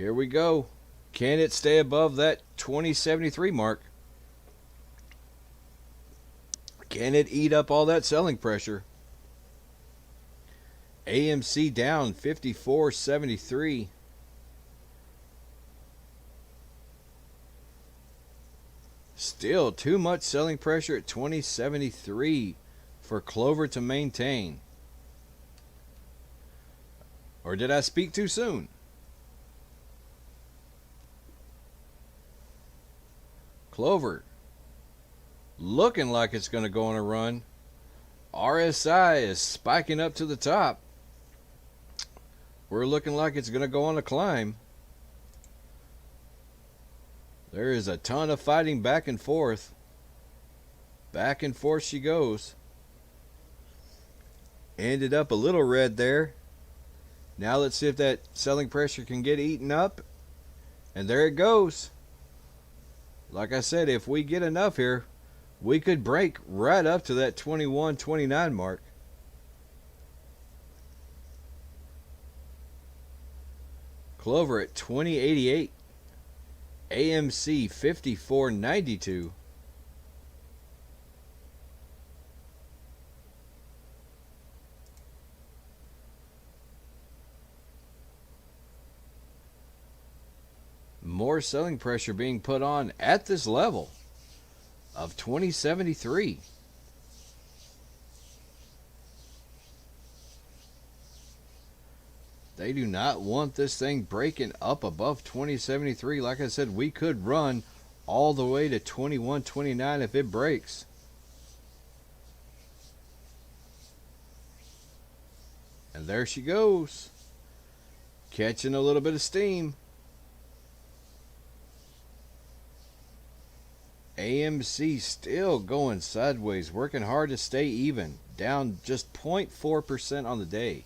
Here we go. Can it stay above that 2073 mark? Can it eat up all that selling pressure? AMC down 54.73. Still too much selling pressure at 2073 for Clover to maintain. Or did I speak too soon? Clover looking like it's going to go on a run. RSI is spiking up to the top. We're looking like it's going to go on a climb. There is a ton of fighting back and forth. Back and forth she goes. Ended up a little red there. Now let's see if that selling pressure can get eaten up. And there it goes. Like I said, if we get enough here, we could break right up to that 21.29 mark. Clover at 20.88. AMC 54.92. More selling pressure being put on at this level of 2073. They do not want this thing breaking up above 2073. Like I said, we could run all the way to 21.29 if it breaks. And there she goes, catching a little bit of steam. AMC still going sideways, working hard to stay even, down just 0.4% on the day.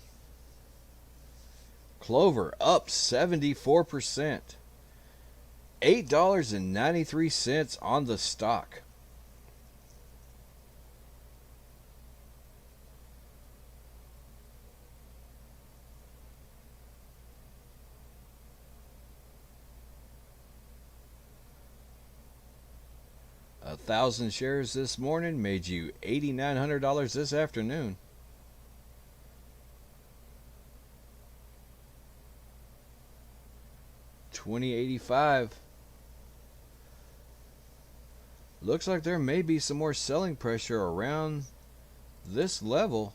Clover up 74%, $8.93 on the stock. A 1,000 shares this morning made you $8,900 this afternoon. $20.85. Looks like there may be some more selling pressure around this level.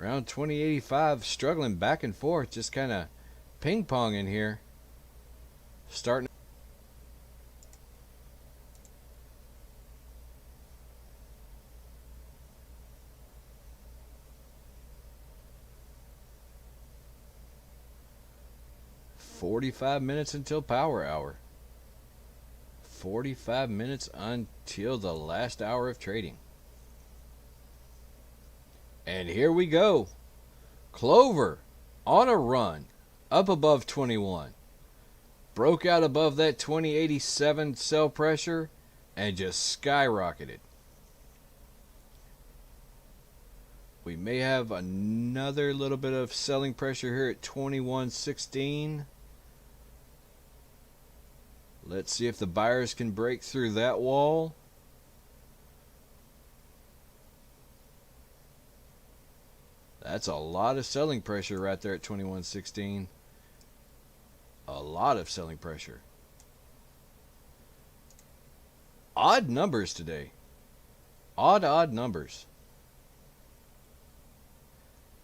Around 20.85, struggling back and forth, just kind of ping-ponging here. Starting 45 minutes until power hour. 45 minutes until the last hour of trading. And here we go. Clover on a run up above 21. Broke out above that 2087 sell pressure and just skyrocketed. We may have another little bit of selling pressure here at 2116. Let's see if the buyers can break through that wall. That's a lot of selling pressure right there at 2116. A lot of selling pressure. Odd numbers today. Odd numbers.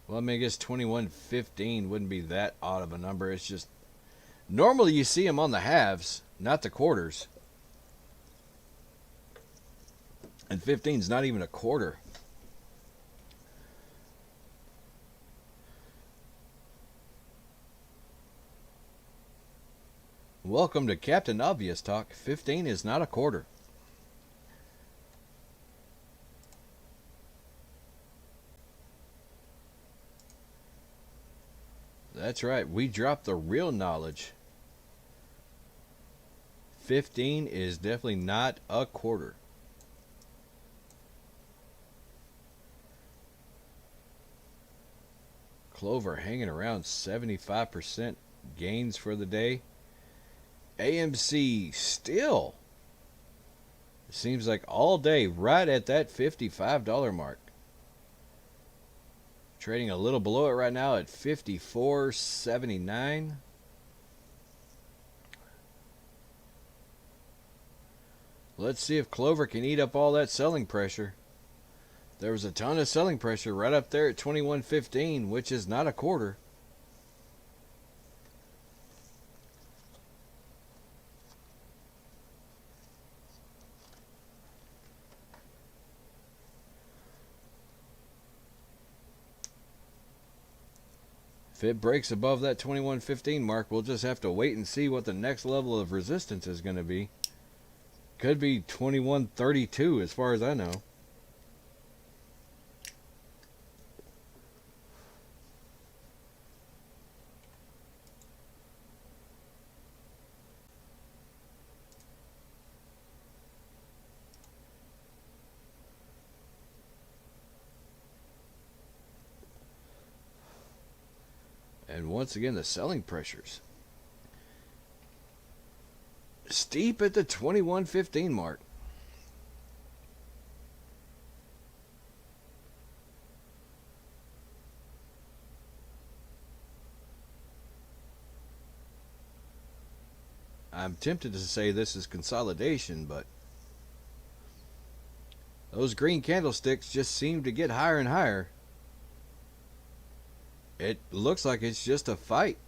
Well, I mean, I guess 2115 wouldn't be that odd of a number. It's just normally you see them on the halves, not the quarters. And 15 is not even a quarter. Welcome to Captain Obvious Talk. 15 is not a quarter. That's right. We dropped the real knowledge. 15 is definitely not a quarter. Clover hanging around 75% gains for the day. AMC still, it seems like all day, right at that $55 mark. Trading a little below it right now at $54.79. Let's see if Clover can eat up all that selling pressure. There was a ton of selling pressure right up there at 21.15, which is not a quarter. If it breaks above that 21.15 mark, we'll just have to wait and see what the next level of resistance is going to be. Could be 21.32 as far as I know. And once again, the selling pressures steep at the 21.15 mark. I'm tempted to say this is consolidation, but those green candlesticks just seem to get higher and higher. It looks like it's just a fight.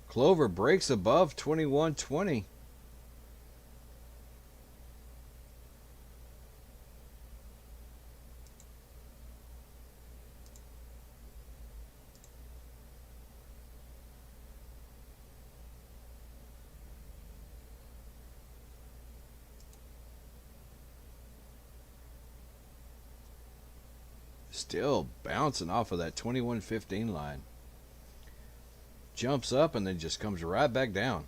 Clover breaks above 21.20. Still bouncing off of that 21.15 line. Jumps up and then just comes right back down.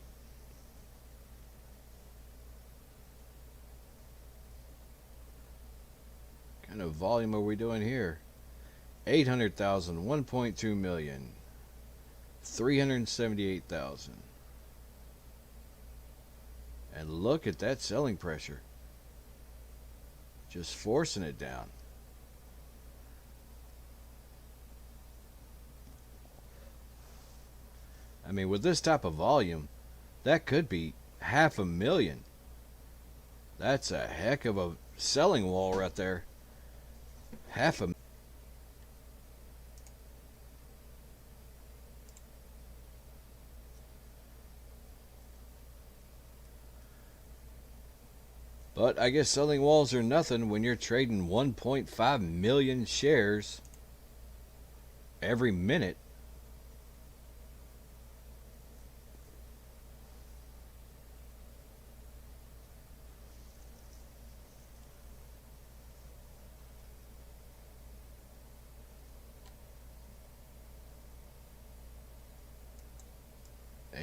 What kind of volume are we doing here? 800,000, 1.2 million, 378,000. And look at that selling pressure. Just forcing it down. I mean, with this type of volume, that could be 500,000. That's a heck of a selling wall right there. 500,000. But I guess selling walls are nothing when you're trading 1.5 million shares every minute.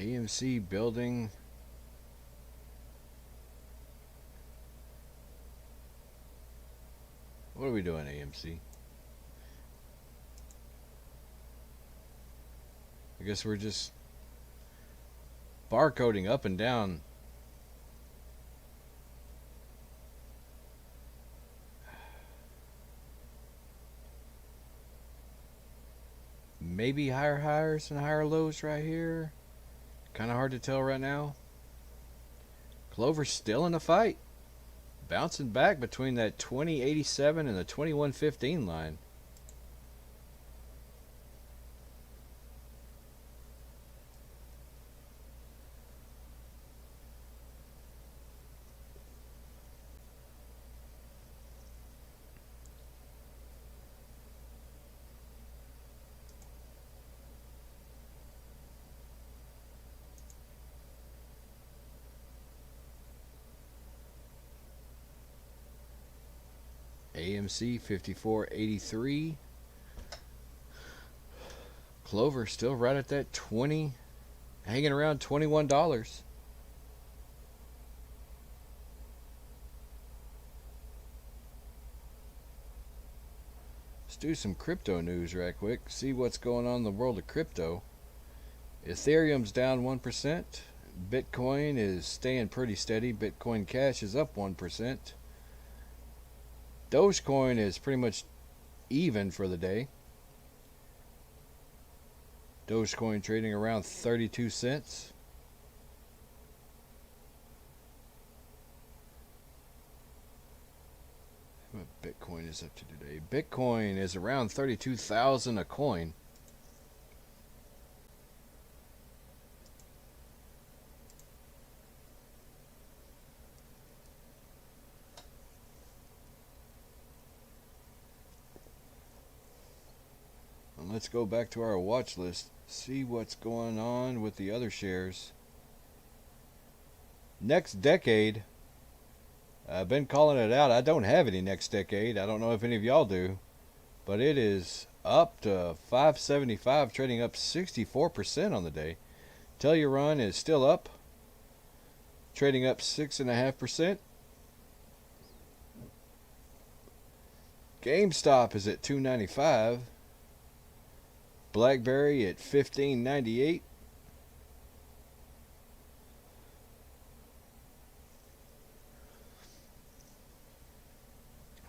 AMC building. What are we doing, AMC? I guess we're just barcoding up and down. Maybe higher highs and higher lows right here. Kind of hard to tell right now. Clover's still in the fight. Bouncing back between that 20.87 and the 21.15 line. AMC 54.83. Clover still right at that 20, hanging around $21. do some crypto news right quick. See what's going on in the world of crypto. Ethereum's down 1%. Bitcoin is staying pretty steady. Bitcoin Cash is up 1%. Dogecoin is pretty much even for the day. Dogecoin trading around 32 cents. What Bitcoin is up to today? Bitcoin is around 32,000 a coin. And let's go back to our watch list. See what's going on with the other shares. Next decade. I've been calling it out. I don't have any next decade. I don't know if any of y'all do. But it is up to 575, trading up 64% on the day. Telluride is still up, trading up 6.5%. GameStop is at $2.95. BlackBerry at $15.98.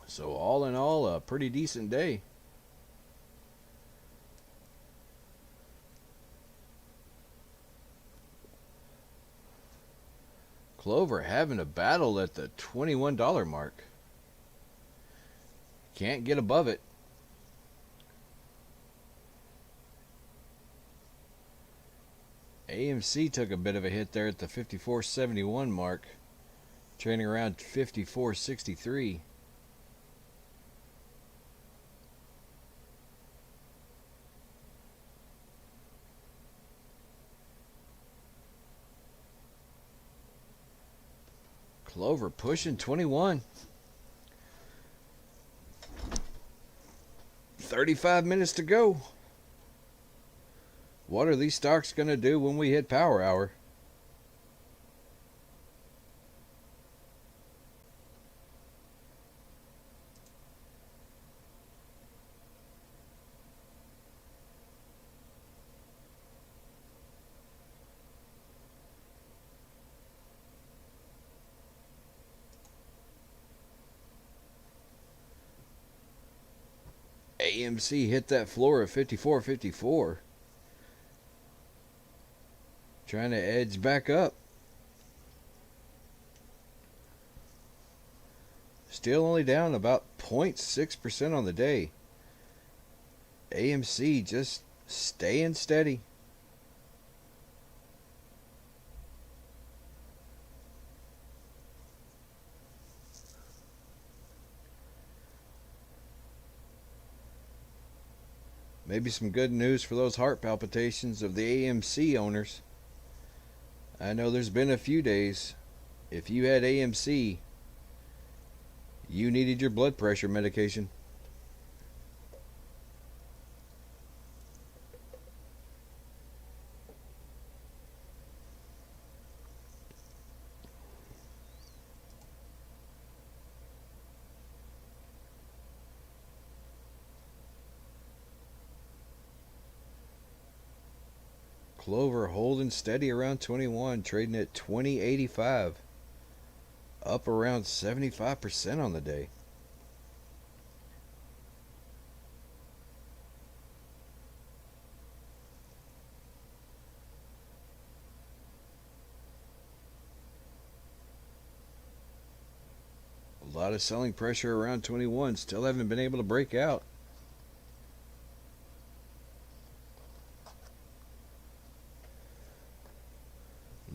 So all in all, a pretty decent day. Clover having a battle at the $21 mark. Can't get above it. AMC took a bit of a hit there at the 54.71 mark, trading around 54.63. Clover pushing 21. 35 minutes to go. What are these stocks going to do when we hit power hour? AMC hit that floor of 54.54. Trying to edge back up. Still only down about 0.6% on the day. AMC just staying steady. Maybe some good news for those heart palpitations of the AMC owners. I know there's been a few days, if you had AMC, you needed your blood pressure medication. Clover holding steady around 21, trading at 20.85, up around 75% on the day. A lot of selling pressure around 21, still haven't been able to break out.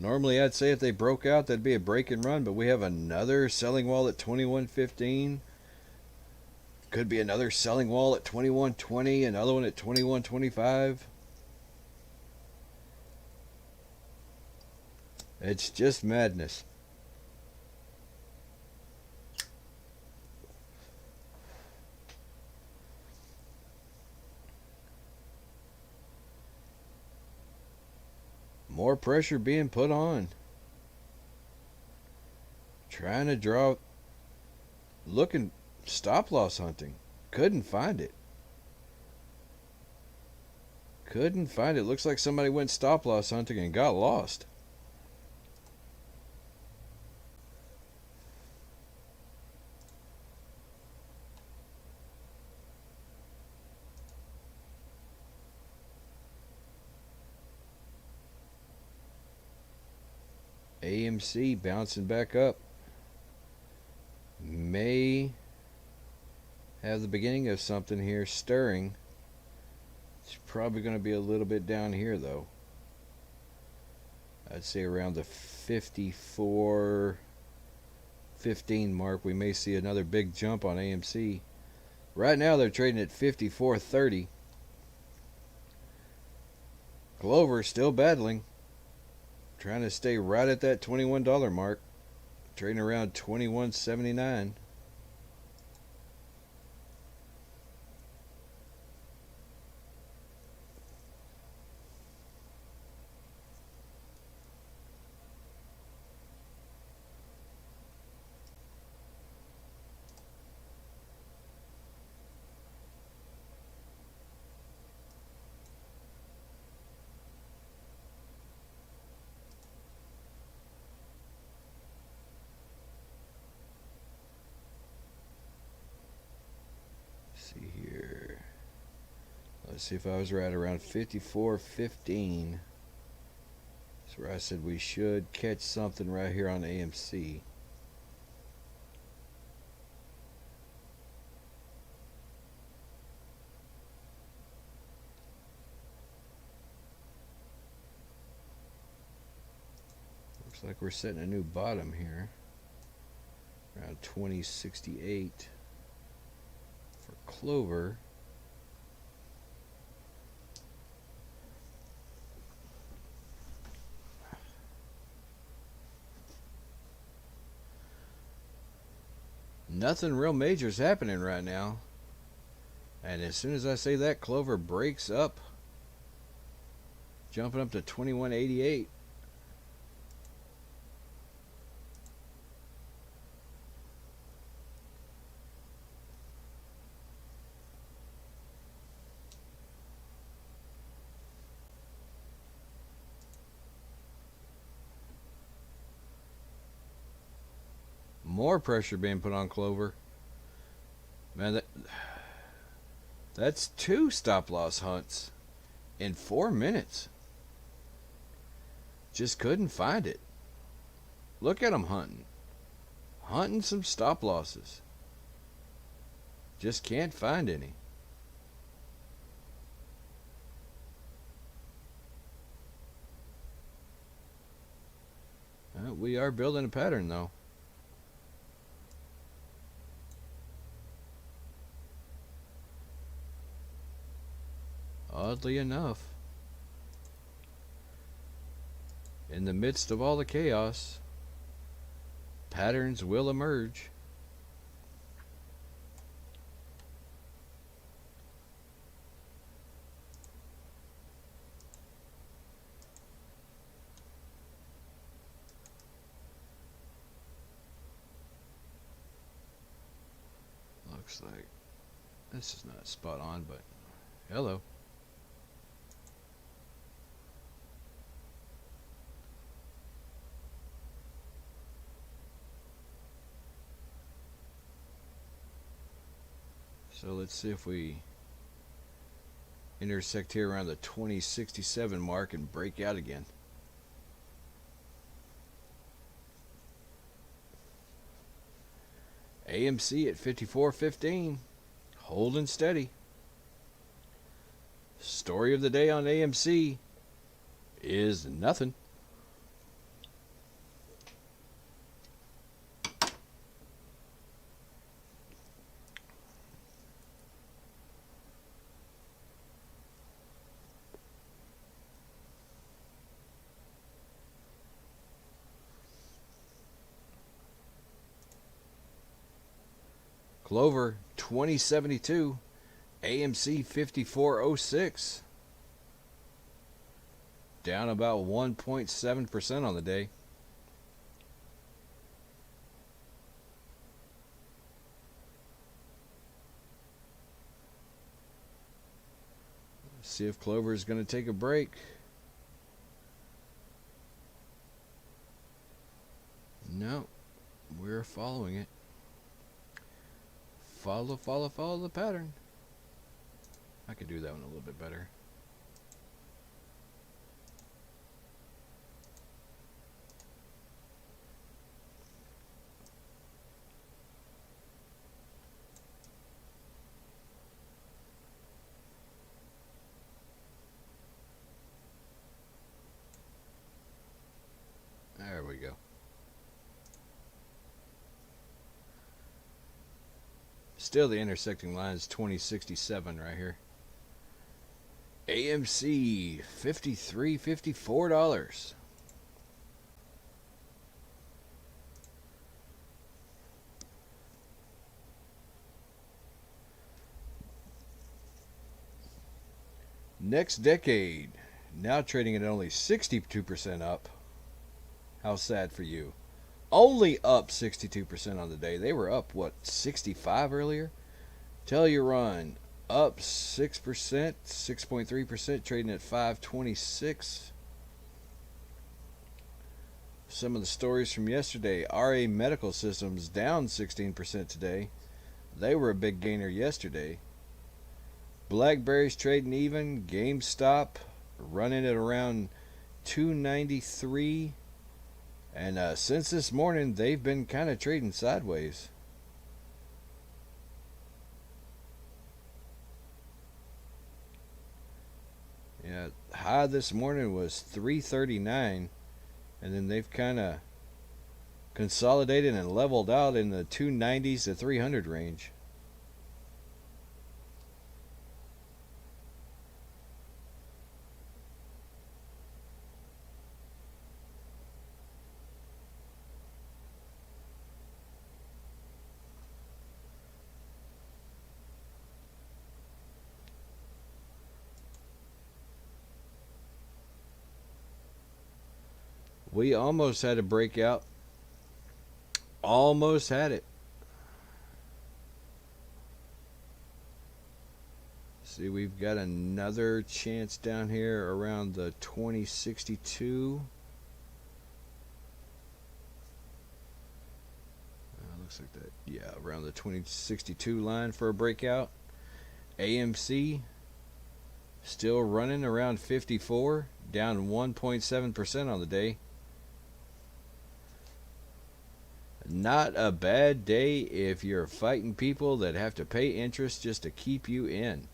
Normally I'd say if they broke out that'd be a break and run, but we have another selling wall at 21.15. Could be another selling wall at 21.20, another one at 21.25. It's just madness. More pressure being put on. Trying to draw, looking, stop loss hunting. Couldn't find it. Couldn't find it. Looks like somebody went stop loss hunting and got lost. AMC bouncing back up. May have the beginning of something here stirring. It's probably going to be a little bit down here though. I'd say around the 54.15 mark we may see another big jump on AMC. Right now they're trading at 54.30. Clover still battling, trying to stay right at that $21 mark, trading around 21.79. See here. Let's see if I was right. Around 54.15. That's where I said we should catch something right here on AMC. Looks like we're setting a new bottom here. Around 20.68 for Clover. Nothing real major is happening right now. And as soon as I say that, Clover breaks up, jumping up to 21.88. More pressure being put on Clover. Man, that's 2 stop loss hunts in 4 minutes. Just couldn't find it. Look at them hunting. Hunting some stop losses. Just can't find any. We are building a pattern though. Oddly enough, in the midst of all the chaos, patterns will emerge. Looks like this is not spot on, but hello. So let's see if we intersect here around the 20.67 mark and break out again. AMC at 54.15, holding steady. Story of the day on AMC is nothing. Clover 20.72, AMC 54.06, down about 1.7% on the day. see if Clover is going to take a break. No, we're following it. Follow the pattern. I could do that one a little bit better. There we go. Still the intersecting line is 2067 right here. AMC $53.54. Next decade, now trading at only 62% up. How sad for you. Only up 62% on the day. They were up, what, 65 earlier? Telluride up 6%, 6.3%, trading at 526. Some of the stories from yesterday. RA Medical Systems down 16% today. They were a big gainer yesterday. BlackBerry's trading even. GameStop running at around 293. And since this morning, they've been kind of trading sideways. Yeah, high this morning was 339, and then they've kind of consolidated and leveled out in the 290s to 300 range. We almost had a breakout. Almost had it. See, we've got another chance down here around the 2062. Looks like that. Yeah, around the 2062 line for a breakout. AMC still running around 54, down 1.7% on the day. Not a bad day if you're fighting people that have to pay interest just to keep you in.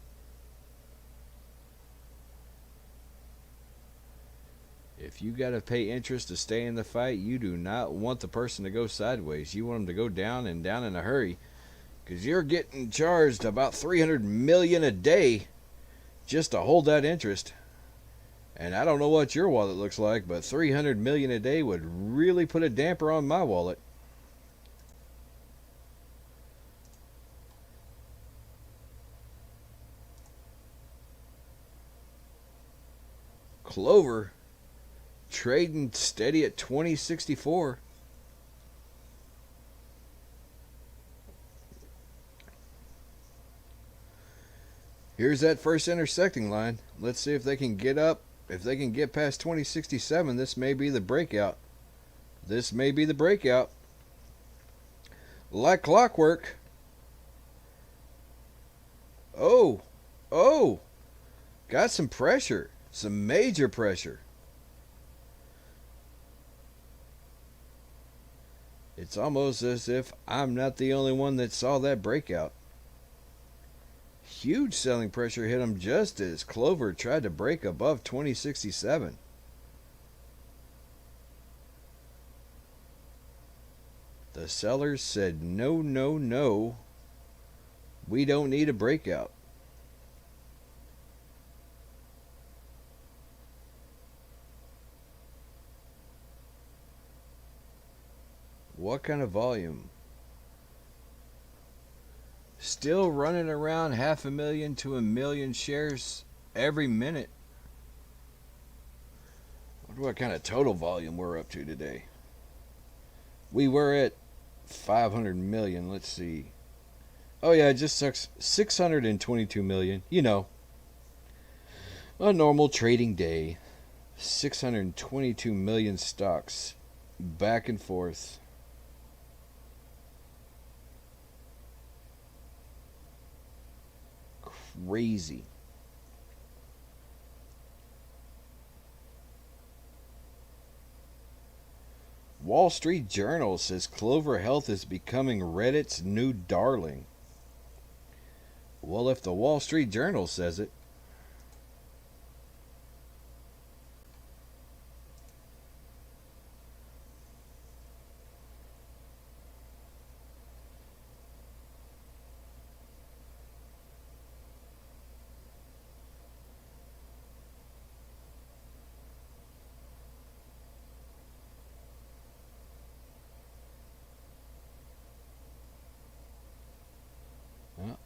If you got to pay interest to stay in the fight, you do not want the person to go sideways. You want them to go down and down in a hurry, because you're getting charged about $300 million a day just to hold that interest. And I don't know what your wallet looks like, but $300 million a day would really put a damper on my wallet. Clover trading steady at 2064. Here's that first intersecting line. Let's see if they can get up. If they can get past 2067, this may be the breakout. This may be the breakout. Like clockwork. Oh, got some pressure. Some major pressure. It's almost as if I'm not the only one that saw that breakout. Huge selling pressure hit them just as Clover tried to break above 2067. The sellers said, no, no, no. We don't need a breakout. What kind of volume? Still running around 500,000 to 1 million shares every minute. Wonder what kind of total volume we're up to today. We were at 500 million. Let's see. Oh yeah, it just sucks. 622 million. You know. A normal trading day. 622 million stocks back and forth. Crazy. Wall Street Journal says Clover Health is becoming Reddit's new darling. Well, if the Wall Street Journal says it.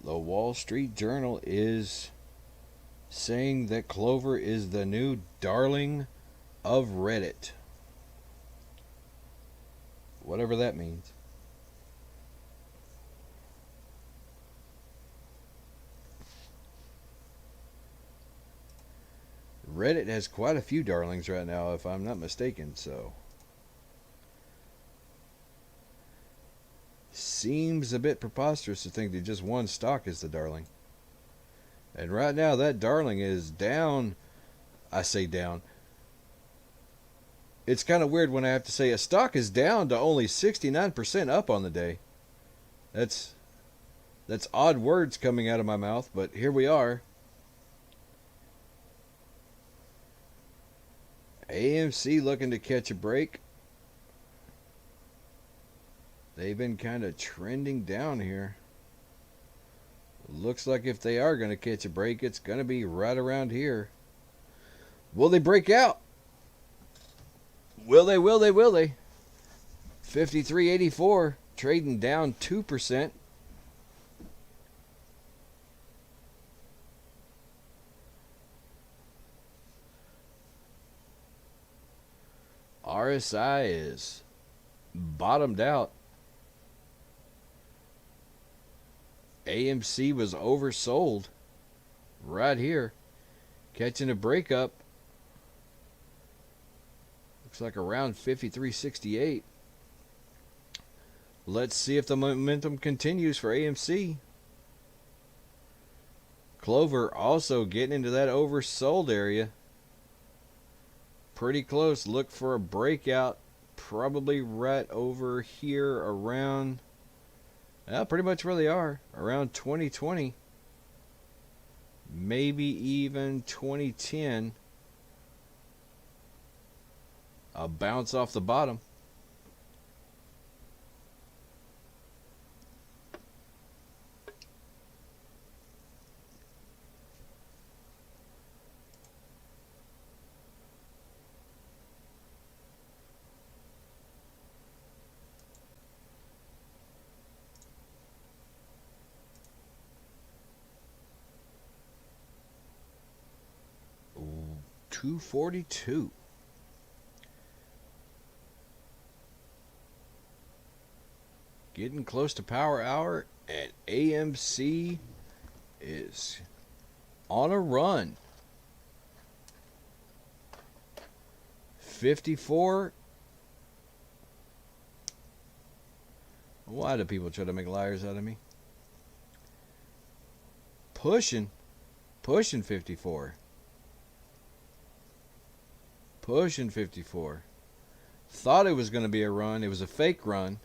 The Wall Street Journal is saying that Clover is the new darling of Reddit. Whatever that means. Reddit has quite a few darlings right now, if I'm not mistaken, so. Seems a bit preposterous to think that just one stock is the darling. And right now, that darling is down. I say down. It's kind of weird when I have to say a stock is down to only 69% up on the day. That's odd words coming out of my mouth, but here we are. AMC looking to catch a break. They've been kind of trending down here. Looks like if they are going to catch a break, it's going to be right around here. Will they break out? Will they? 53.84, trading down 2%. RSI is bottomed out. AMC was oversold right here, catching a breakup. Looks like around 53.68. Let's see if the momentum continues for AMC. Clover also getting into that oversold area. Pretty close. Look for a breakout. Probably right over here around, pretty much where they are. Around 2020. Maybe even 2010. A bounce off the bottom. Ooh, 242. Getting close to power hour, and AMC is on a run. 54. Why do people try to make liars out of me? Pushing 54. Pushing 54. Thought it was going to be a run. It was a fake run.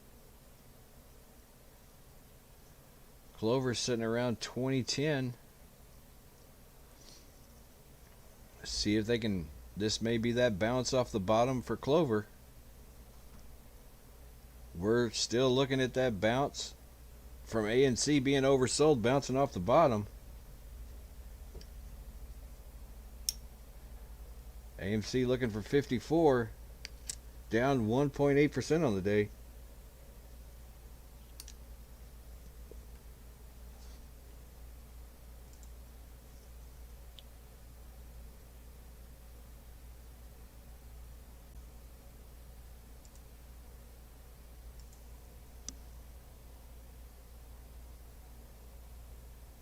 Clover's sitting around 2010. See if they can. This may be that bounce off the bottom for Clover. We're still looking at that bounce from ANC being oversold, bouncing off the bottom. AMC looking for 54, down 1.8% on the day.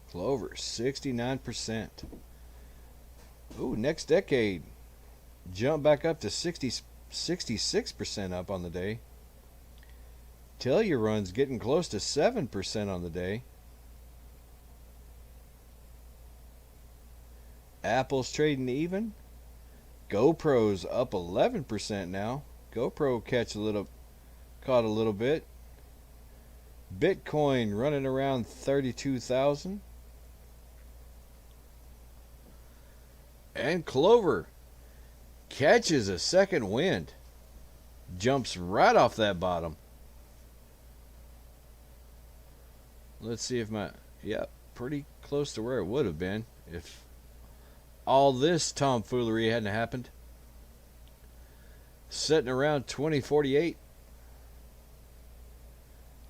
Clover, 69%. Ooh, next decade jump back up to 66% up on the day. Tellurun's getting close to 7% on the day. Apple's trading even. GoPro's up 11% now. GoPro caught a little bit. Bitcoin running around 32,000. And Clover catches a second wind. Jumps right off that bottom. Let's see if pretty close to where it would have been if all this tomfoolery hadn't happened. Sitting around 2048.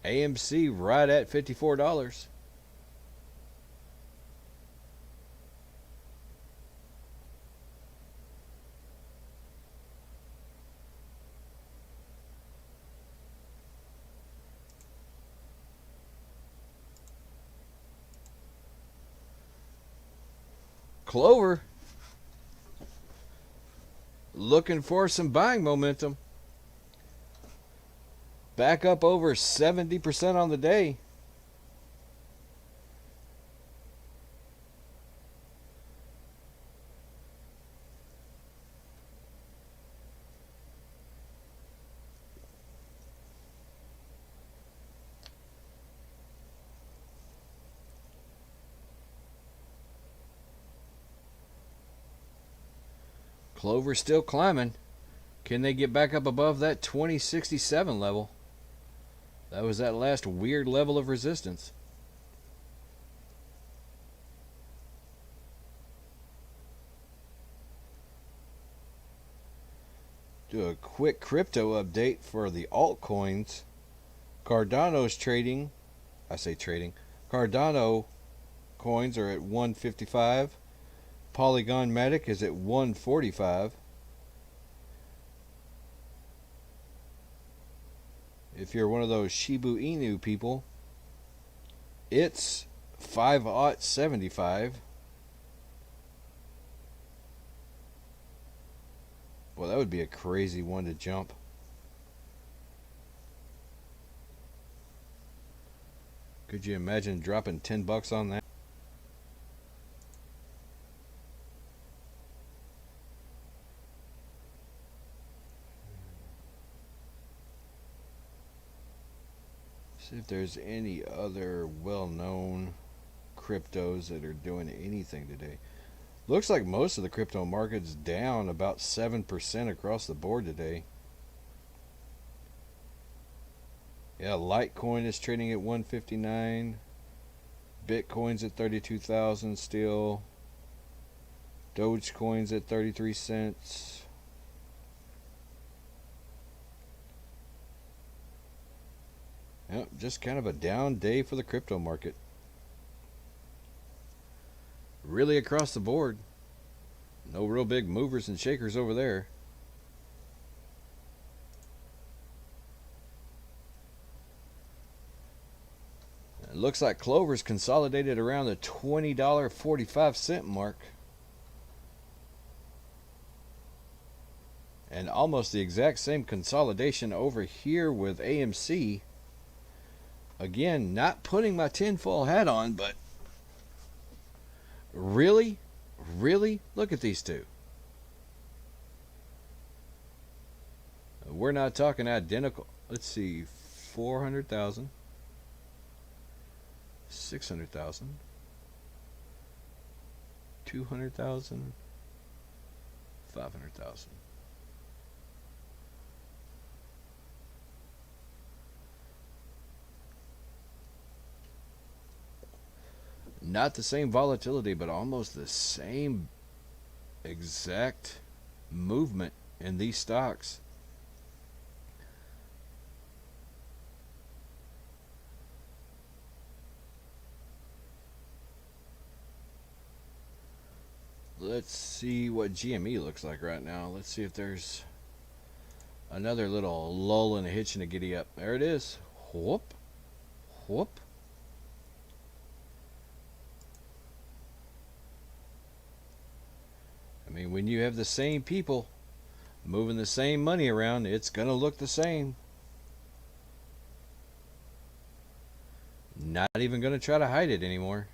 AMC right at $54. Clover looking for some buying momentum. Back up over 70% on the day. Clover still climbing. Can they get back up above that 2067 level? That was that last weird level of resistance. Do a quick crypto update for the altcoins. Cardano's trading. Cardano coins are at 155. Polygon Matic is at 145. If you're one of those Shiba Inu people, it's 5.75. Well, that would be a crazy one to jump. Could you imagine dropping $10 on that? See if there's any other well-known cryptos that are doing anything today. Looks like most of the crypto market's down about 7% across the board today. Yeah, Litecoin is trading at 159. Bitcoin's at 32,000 still. Dogecoin's at 33 cents. Yep, just kind of a down day for the crypto market. Really across the board. No real big movers and shakers over there. It looks like Clover's consolidated around the $20.45 mark. And almost the exact same consolidation over here with AMC. Again, not putting my tinfoil hat on, but really? Look at these two. We're not talking identical. Let's see, 400,000, 600,000, 200,000, 500,000. Not the same volatility, but almost the same exact movement in these stocks. Let's see what GME looks like right now. Let's see if there's another little lull and a hitch and a giddy up. There it is. Whoop. Whoop. I mean, when you have the same people moving the same money around, it's going to look the same. Not even going to try to hide it anymore.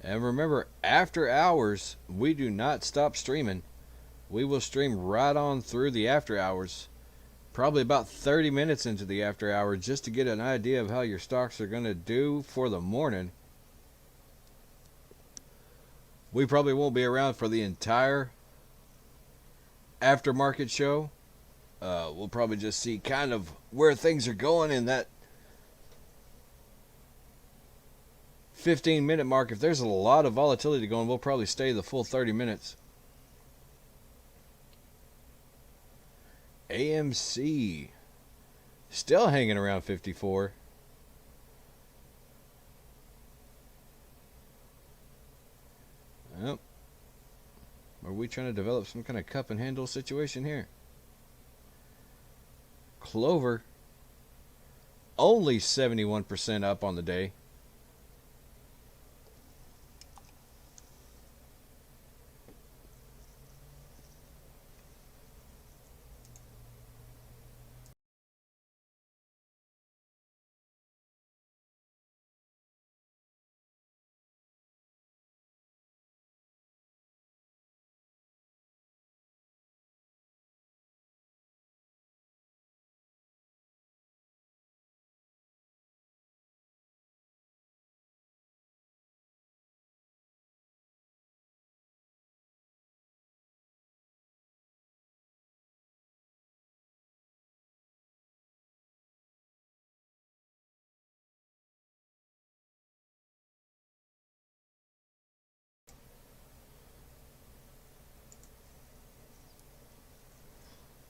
And remember, after hours, we do not stop streaming. We will stream right on through the after hours. Probably about 30 minutes into the after hour just to get an idea of how your stocks are going to do for the morning. We probably won't be around for the entire aftermarket show. We'll probably just see kind of where things are going in that 15-minute mark. If there's a lot of volatility going, we'll probably stay the full 30 minutes. AMC still hanging around 54. Well, are we trying to develop some kind of cup and handle situation here? Clover only 71% up on the day.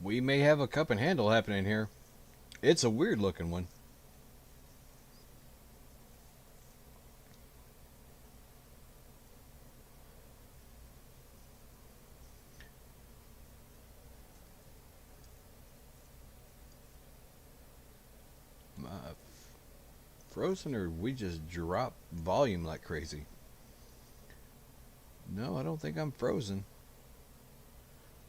We may have a cup and handle happening here. It's a weird looking one. Frozen, or we just drop volume like crazy? No, I don't think I'm frozen.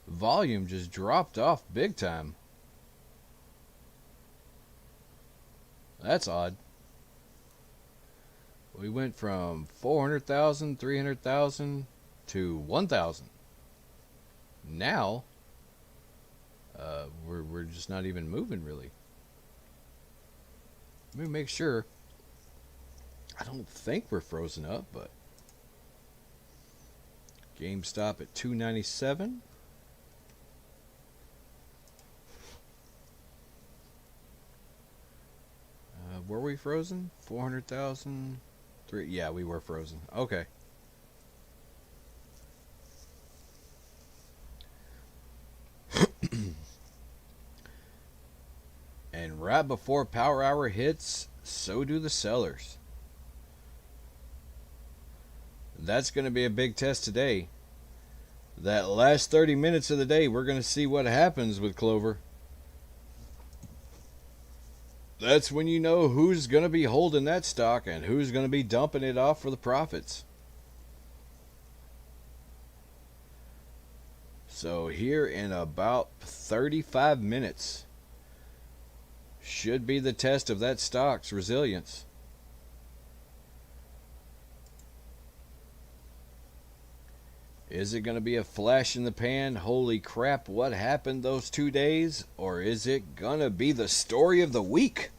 Volume just dropped off big time. That's odd. We went from 400,000, 300,000 to 1,000. Now, we're just not even moving really. Let me make sure. I don't think we're frozen up, but GameStop at 297. Were we frozen? 400,000? Yeah, we were frozen. Okay. And right before power hour hits, so do the sellers. That's going to be a big test today. That last 30 minutes of the day, we're going to see what happens with Clover. That's when you know who's going to be holding that stock and who's going to be dumping it off for the profits. So here in about 35 minutes should be the test of that stock's resilience. Is it going to be a flash in the pan? Holy crap, what happened those 2 days? Or is it going to be the story of the week?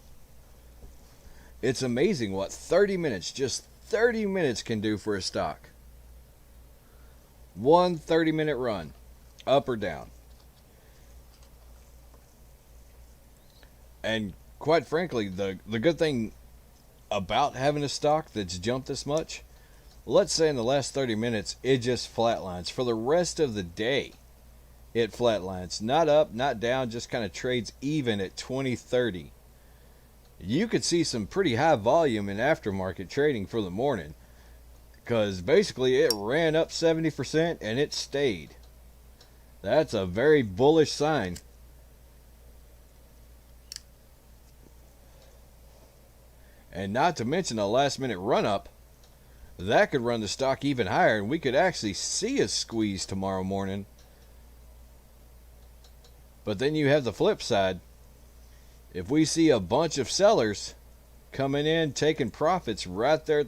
It's amazing what 30 minutes, just 30 minutes can do for a stock. One 30-minute run, up or down. And quite frankly, the good thing about having a stock that's jumped this much, let's say in the last 30 minutes, it just flatlines. For the rest of the day, it flatlines. Not up, not down, just kind of trades even at 20-30. You could see some pretty high volume in aftermarket trading for the morning, because basically it ran up 70% and it stayed. That's a very bullish sign. And not to mention a last minute run up, that could run the stock even higher, and we could actually see a squeeze tomorrow morning. But then you have the flip side. If we see a bunch of sellers coming in, taking profits right there,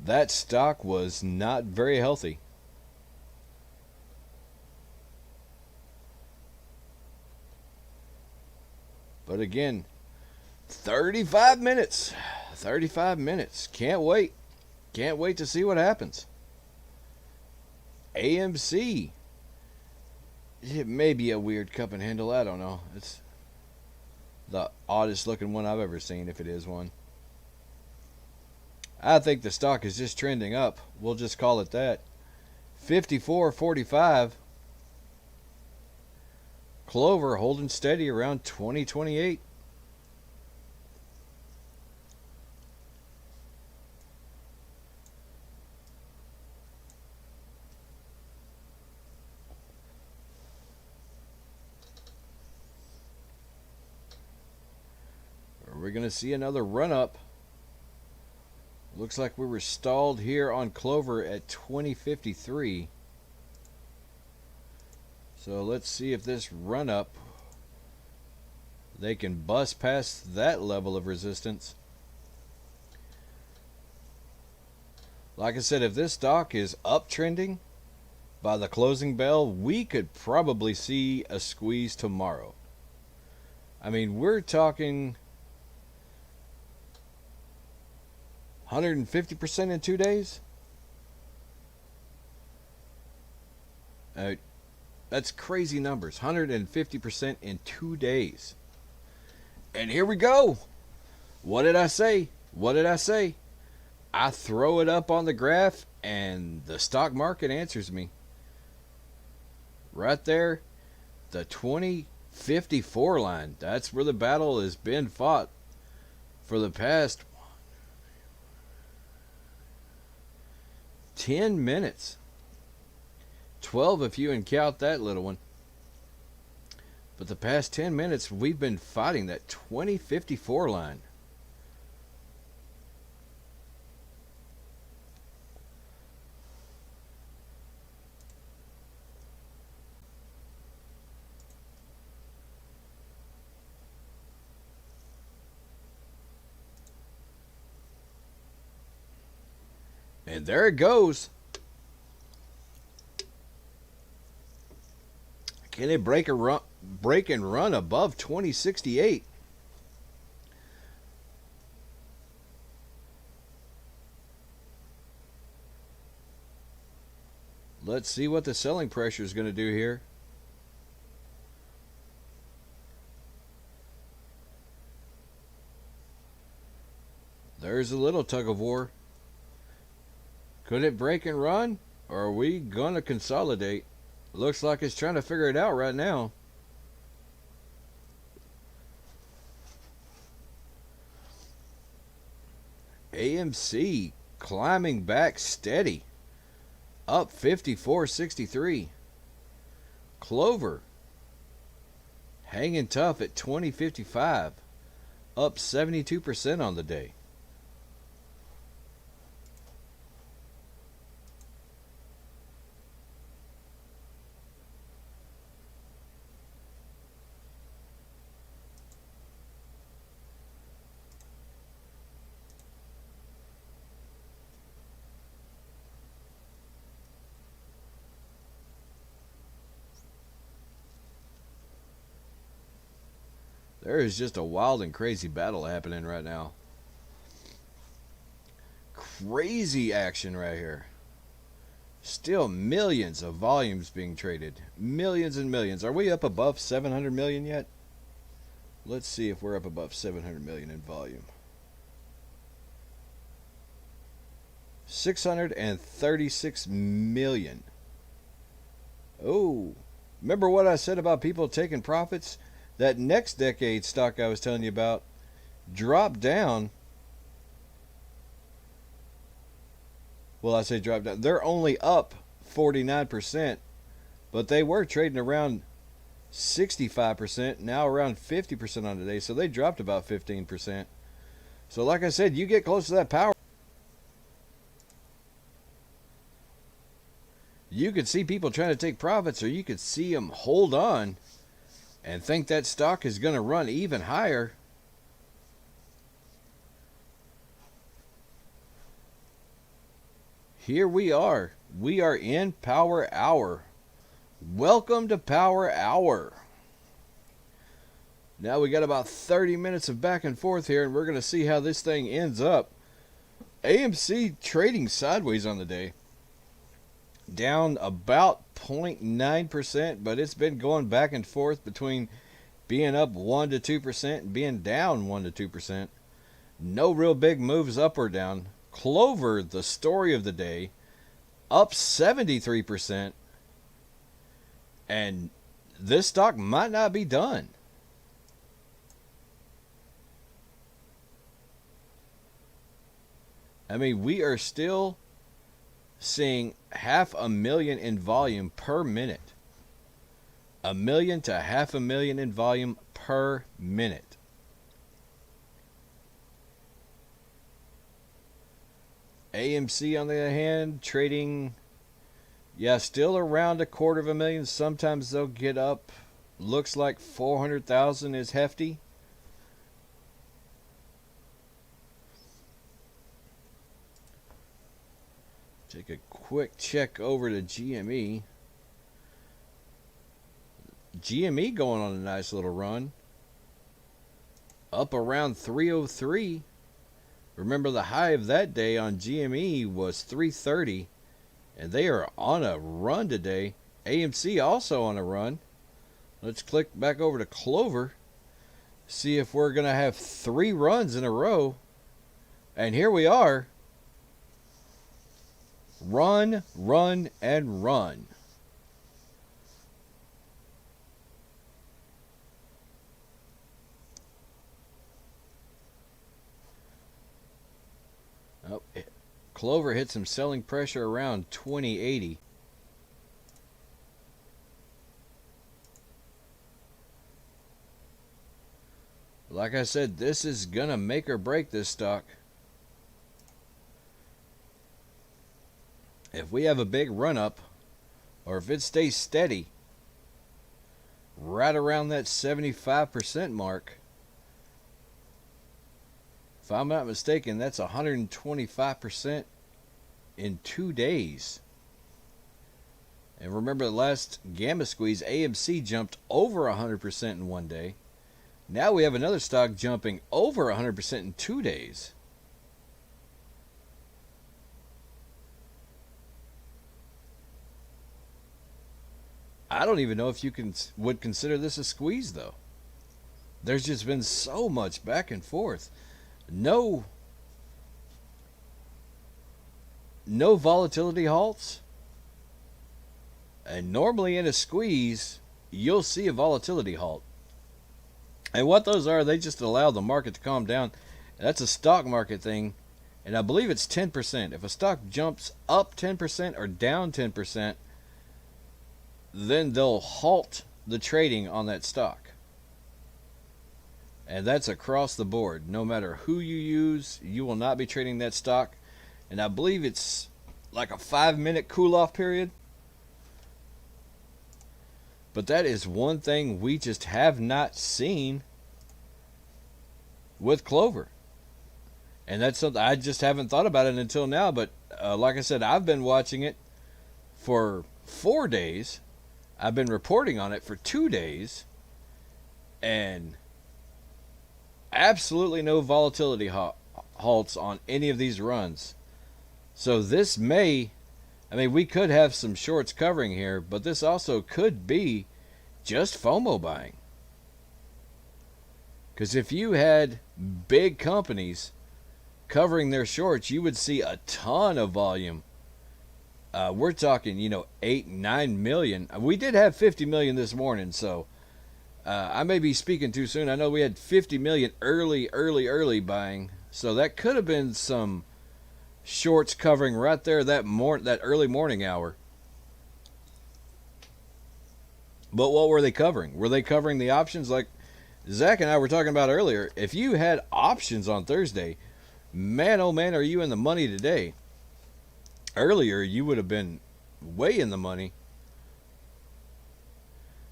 that stock was not very healthy. But again, 35 minutes. 35 minutes. Can't wait. Can't wait to see what happens. AMC. It may be a weird cup and handle. I don't know. It's the oddest looking one I've ever seen, if it is one. I think the stock is just trending up. We'll just call it that. 54.45. Clover holding steady around 2028. Are we going to see another run up? Looks like we were stalled here on Clover at 2053. So let's see if this run up, they can bust past that level of resistance. Like I said, if this stock is uptrending by the closing bell, we could probably see a squeeze tomorrow. I mean, we're talking 150% in 2 days? That's crazy numbers. 150% in 2 days. And here we go. What did I say? What did I say? I throw it up on the graph and the stock market answers me. Right there, the 2054 line. That's where the battle has been fought for the past 10 minutes. 12 if you count that little one. But the past 10 minutes, we've been fighting that 2054 line. And there it goes. Can it break and run above 2068? Let's see what the selling pressure is going to do here. There's a little tug of war. Could it break and run? Or are we going to consolidate? Looks like it's trying to figure it out right now. AMC climbing back steady. Up 54.63. Clover hanging tough at 20.55. Up 72% on the day. There is just a wild and crazy battle happening right now. Crazy action right here. Still millions of volumes being traded. Millions and millions. Are we up above 700 million yet? Let's see if we're up above 700 million in volume. 636 million. Oh, remember what I said about people taking profits? That next decade stock I was telling you about dropped down. Well, I say dropped down. They're only up 49%, but they were trading around 65%, now around 50% on today. So they dropped about 15%. So like I said, you get close to that power, you could see people trying to take profits, or you could see them hold on and think that stock is going to run even higher. Here we are. We are in Power Hour. Welcome to Power Hour. Now we got about 30 minutes of back and forth here, and we're going to see how this thing ends up. AMC trading sideways on the day. Down about 0.9%, but it's been going back and forth between being up 1 to 2% and being down 1 to 2%. No real big moves up or down. Clover, the story of the day, up 73%. And this stock might not be done. I mean, we are still seeing 500,000 in volume per minute. 1 million to 500,000 in volume per minute. AMC, on the other hand, trading, still around 250,000. Sometimes they'll get up. Looks like 400,000 is hefty. Take a quick check over to GME. GME going on a nice little run. Up around 303. Remember, the high of that day on GME was 330. And they are on a run today. AMC also on a run. Let's click back over to Clover. See if we're going to have 3 runs in a row. And here we are. Run, run, and run. Oh, Clover hit some selling pressure around 2080. Like I said, this is going to make or break this stock. If we have a big run up, or if it stays steady right around that 75% mark, if I'm not mistaken, that's 125% in 2 days. And remember, the last Gamma Squeeze, AMC jumped over 100% in 1 day. Now we have another stock jumping over 100% in 2 days. I don't even know if you would consider this a squeeze, though. There's just been so much back and forth. No volatility halts. And normally in a squeeze, you'll see a volatility halt. And what those are, they just allow the market to calm down. That's a stock market thing. And I believe it's 10%. If a stock jumps up 10% or down 10%, then they'll halt the trading on that stock. And that's across the board. No matter who you use, you will not be trading that stock. And I believe it's like a 5-minute cool-off period. But that is one thing we just have not seen with Clover. And that's something I just haven't thought about it until now. But like I said, I've been watching it for 4 days. I've been reporting on it for 2 days. And absolutely no volatility halts on any of these runs. So this may, we could have some shorts covering here, but this also could be just FOMO buying. Because if you had big companies covering their shorts, you would see a ton of volume. We're talking, 8, 9 million. We did have 50 million this morning, so I may be speaking too soon. I know we had 50 million early buying, so that could have been some shorts covering right there that early morning hour. But what were they covering? Were they covering the options like Zach and I were talking about earlier? If you had options on Thursday, man, oh man, are you in the money today? Earlier, you would have been way in the money.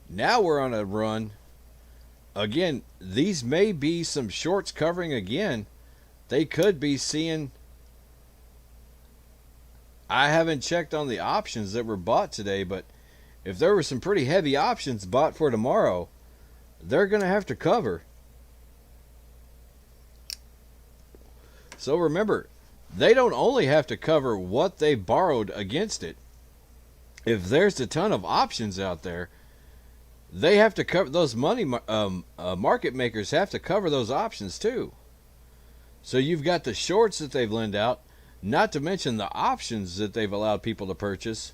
Now we're on a run. Again, these may be some shorts covering again. They could be seeing. I haven't checked on the options that were bought today, but if there were some pretty heavy options bought for tomorrow, they're going to have to cover. So remember, they don't only have to cover what they borrowed against it. If there's a ton of options out there, they have to cover those market makers have to cover those options too. So you've got the shorts that they've lent out, not to mention the options that they've allowed people to purchase.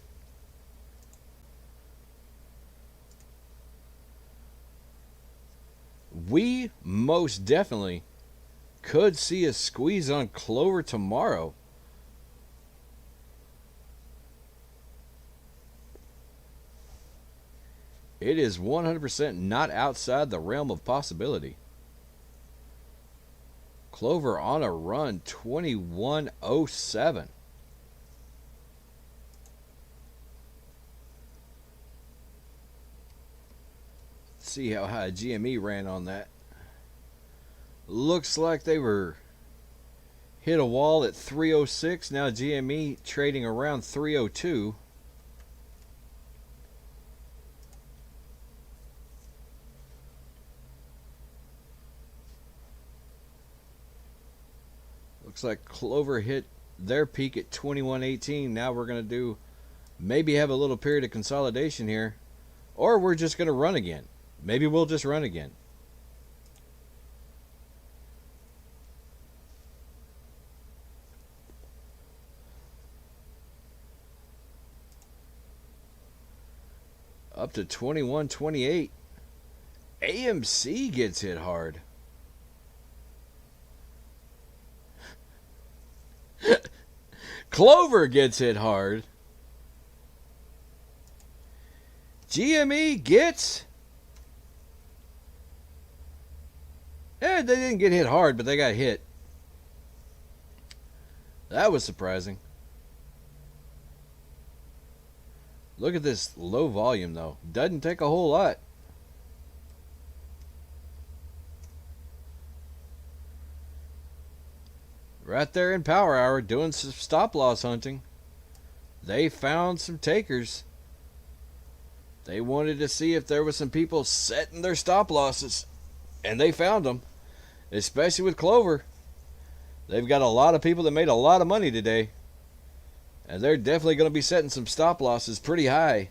We most definitely could see a squeeze on Clover tomorrow. It is 100% not outside the realm of possibility. Clover on a run, 2107. Let's see how high GME ran on that. Looks like they were hit a wall at 306. Now GME trading around 302. Looks like Clover hit their peak at 2118. Now we're going to do maybe have a little period of consolidation here, or we're just going to run again. Maybe we'll just run again. Up to 2128. AMC gets hit hard. Clover gets hit hard. GME gets. They didn't get hit hard, but they got hit. That was surprising. Look at this low volume, though. Doesn't take a whole lot. Right there in Power Hour doing some stop loss hunting. They found some takers. They wanted to see if there was some people setting their stop losses. And they found them. Especially with Clover. They've got a lot of people that made a lot of money today. And they're definitely going to be setting some stop losses pretty high.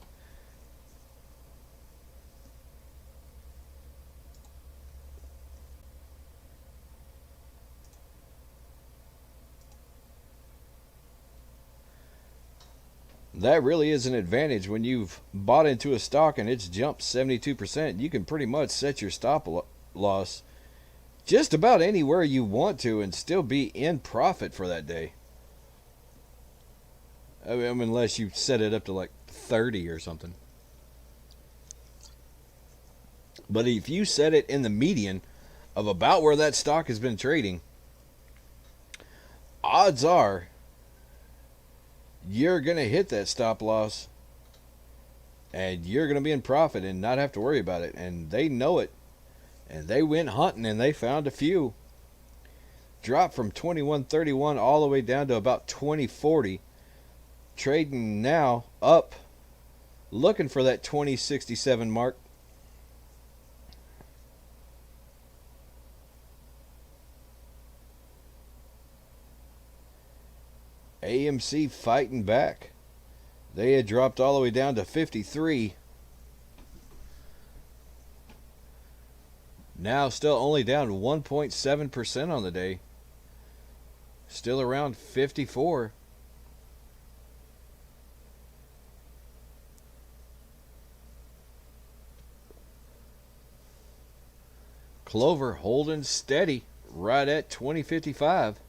That really is an advantage when you've bought into a stock and it's jumped 72%. You can pretty much set your stop loss just about anywhere you want to and still be in profit for that day. I mean, unless you set it up to like 30 or something. But if you set it in the median of about where that stock has been trading, odds are you're going to hit that stop loss and you're going to be in profit and not have to worry about it. And they know it. And they went hunting and they found a few. Dropped from 2131 all the way down to about 2040. Trading now up, looking for that 2067 mark. AMC fighting back. They had dropped all the way down to 53. Now still only down 1.7% on the day. Still around 54. Clover holding steady right at 2055.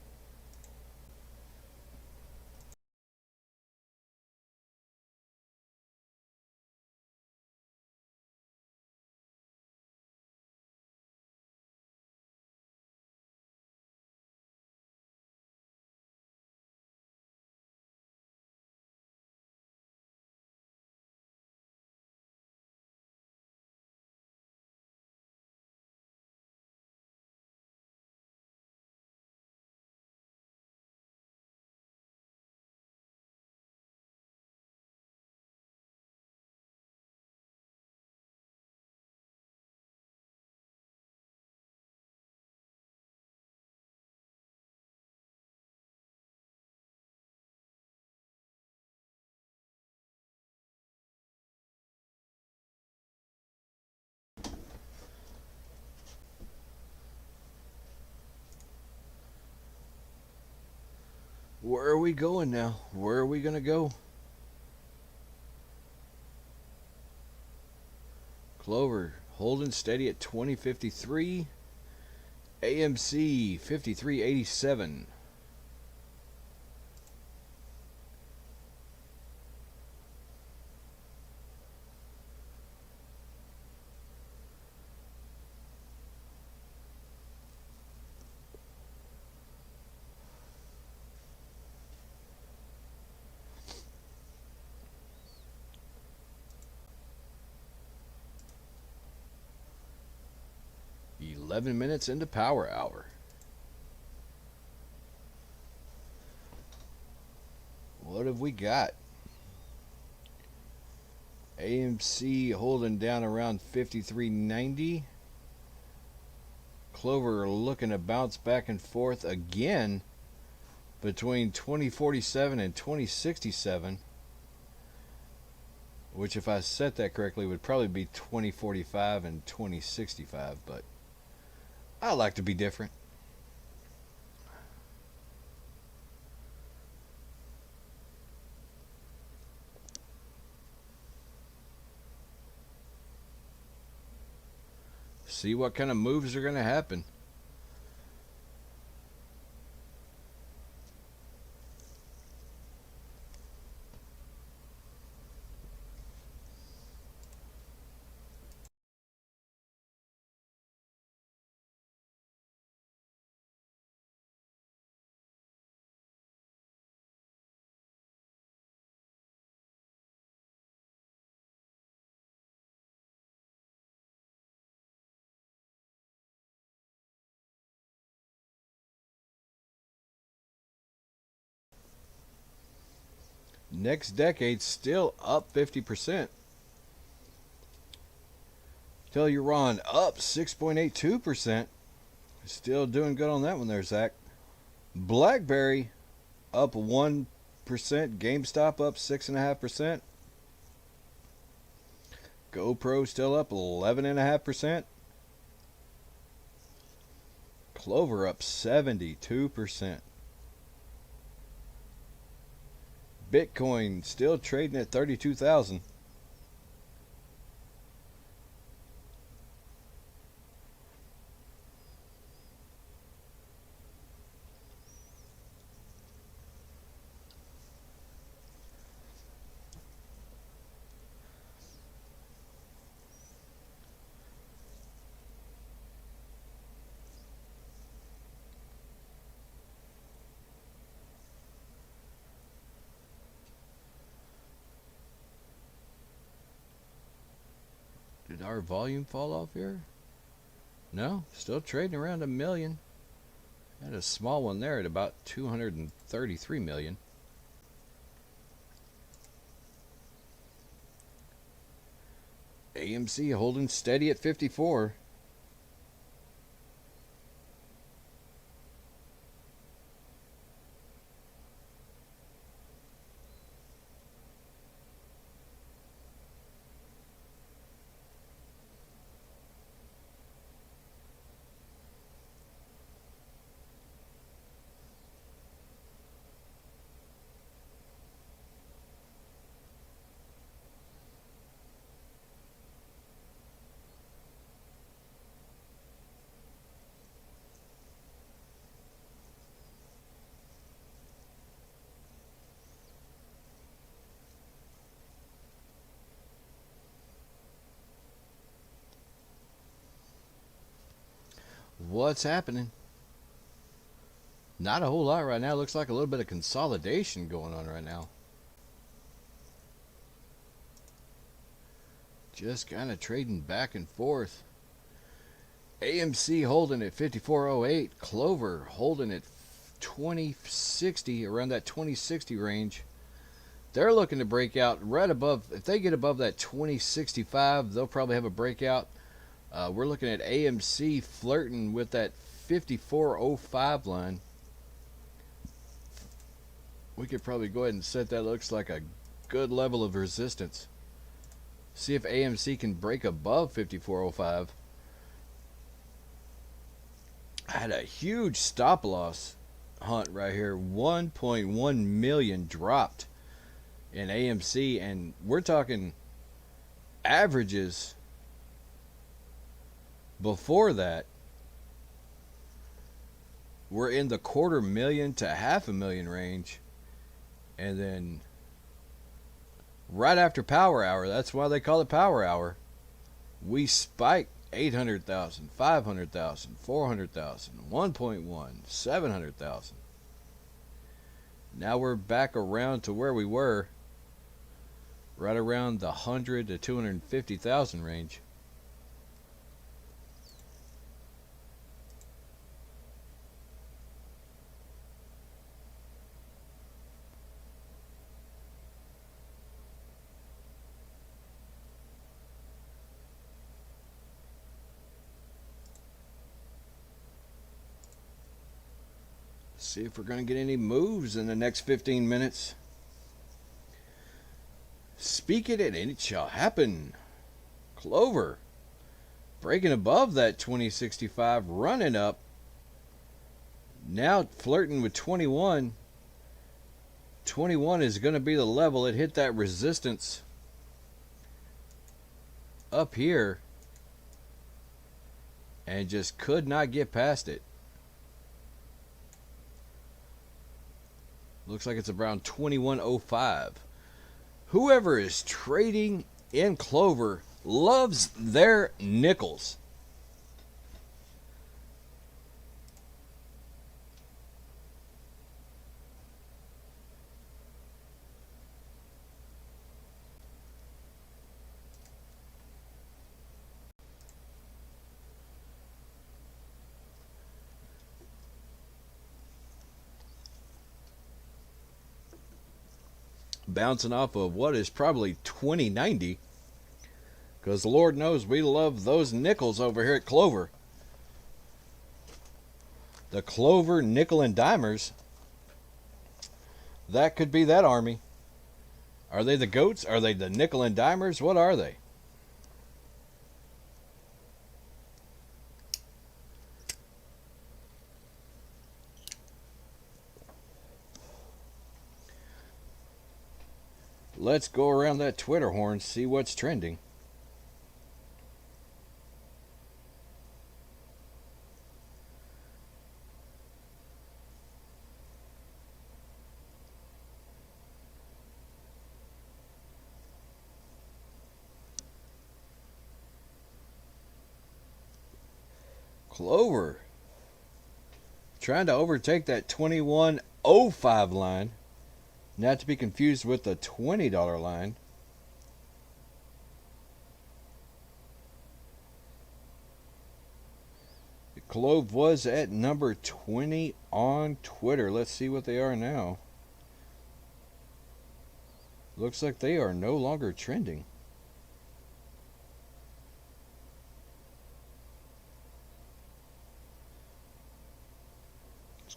Where are we going now? Where are we going to go? Clover holding steady at 2053. AMC 5387. $11 into power hour. What have we got? AMC holding down around 53.90. Clover looking to bounce back and forth again between 2047 and 2067, which, if I set that correctly, would probably be 2045 and 2065, but I like to be different. See what kind of moves are going to happen. Next decade still up 50%. Telluride up 6.82%. Still doing good on that one there, Zach. BlackBerry up 1%. GameStop up 6.5%. GoPro still up 11.5%. Clover up 72%. Bitcoin still trading at 32,000. Did our volume fall off here? No, still trading around a million. Had a small one there at about 233 million. AMC holding steady at 54. What's happening? Not a whole lot right now. Looks like a little bit of consolidation going on right now. Just kind of trading back and forth. AMC holding at 54.08. Clover holding at 2060, around that 2060 range. They're looking to break out right above. If they get above that 2065, they'll probably have a breakout. We're looking at AMC flirting with that 54.05 line. We could probably go ahead and set that. Looks like a good level of resistance. See if AMC can break above 54.05. I had a huge stop loss hunt right here. 1.1 million dropped in AMC, and we're talking averages before that were in the 250,000 to 500,000 range, and then right after Power Hour, that's why they call it Power Hour, we spiked 800,000, 500,000, 400,000, 1.1, 700,000. Now we're back around to where we were, right around the 100 to 250,000 range. See if we're going to get any moves in the next 15 minutes. Speak it, and it shall happen. Clover breaking above that 2065, running up. Now flirting with 21. 21 is going to be the level. It hit that resistance up here and just could not get past it. Looks like it's around 21.05. Whoever is trading in Clover loves their nickels. Bouncing off of what is probably 2090, because the Lord knows we love those nickels over here at Clover. The Clover nickel and dimers. That could be that army. Are they the goats? Are they the nickel and dimers? What are they? Let's go around that Twitter horn, see what's trending. Clover trying to overtake that 21.05 line. Not to be confused with the $20 line. The CLOV was at number 20 on Twitter. Let's see what they are now. Looks like they are no longer trending.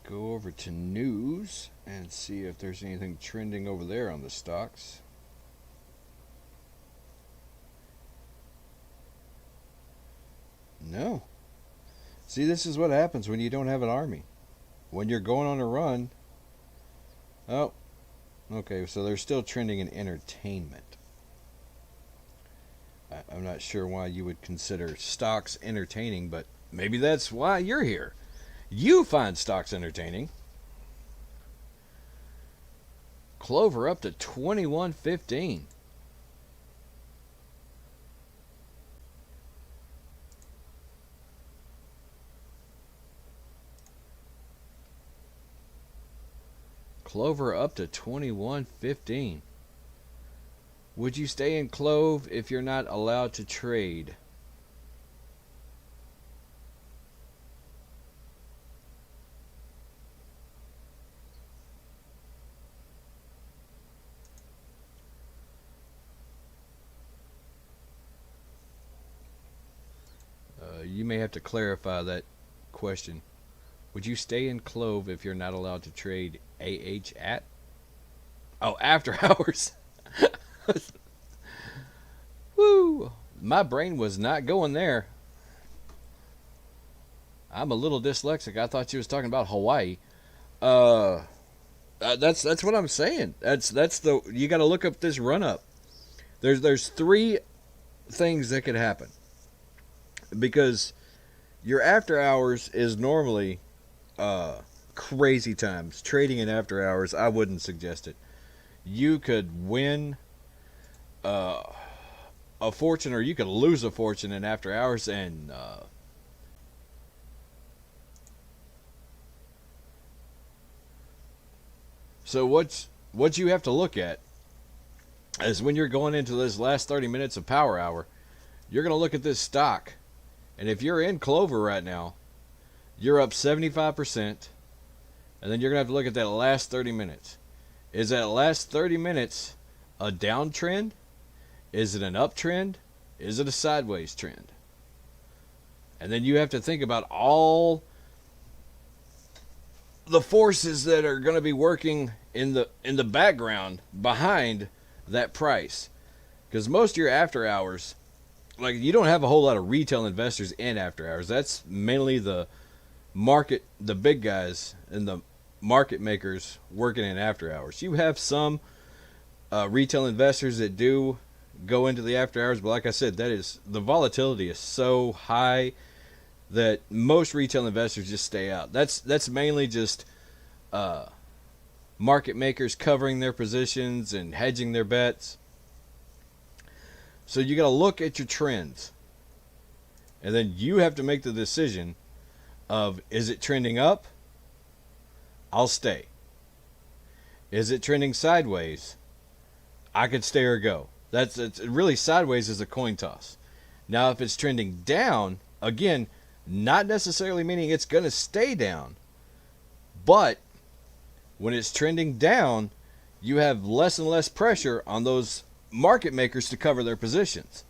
Go over to news and see if there's anything trending over there on the stocks. No. See, this is what happens when you don't have an army. When you're going on a run. Oh, okay, so they're still trending in entertainment. I'm not sure why you would consider stocks entertaining, but maybe that's why you're here. You find stocks entertaining. Clover up to 21.15. Clover up to 21.15. Would you stay in CLOV if you're not allowed to trade? You may have to clarify that question. Would you stay in CLOV if you're not allowed to trade AH at? Oh, after hours. Woo! My brain was not going there. I'm a little dyslexic. I thought she was talking about Hawaii. Uh, that's what I'm saying. That's the you got to look up this run up. There's three things that could happen because your after hours is normally crazy times. Trading in after hours, I wouldn't suggest it. You could win uh, a fortune or you could lose a fortune in after hours, and so what you have to look at is when you're going into this last 30 minutes of power hour, you're going to look at this stock, and if you're in Clover right now, you're up 75%, and then you're going to have to look at that last 30 minutes. Is that last 30 minutes a downtrend? Is it an uptrend? Is it a sideways trend? And then you have to think about all the forces that are going to be working in the background behind that price. Because most of your after hours, like you don't have a whole lot of retail investors in after hours. That's mainly the market, the big guys and the market makers working in after hours. You have some retail investors that do go into the after hours, but like I said, that is the volatility is so high that most retail investors just stay out. That's mainly just market makers covering their positions and hedging their bets. So you got to look at your trends, and then you have to make the decision of, is it trending up? I'll stay. Is it trending sideways? I could stay or go. It's really sideways is a coin toss. Now, if it's trending down, again, not necessarily meaning it's going to stay down, but when it's trending down, you have less and less pressure on those market makers to cover their positions.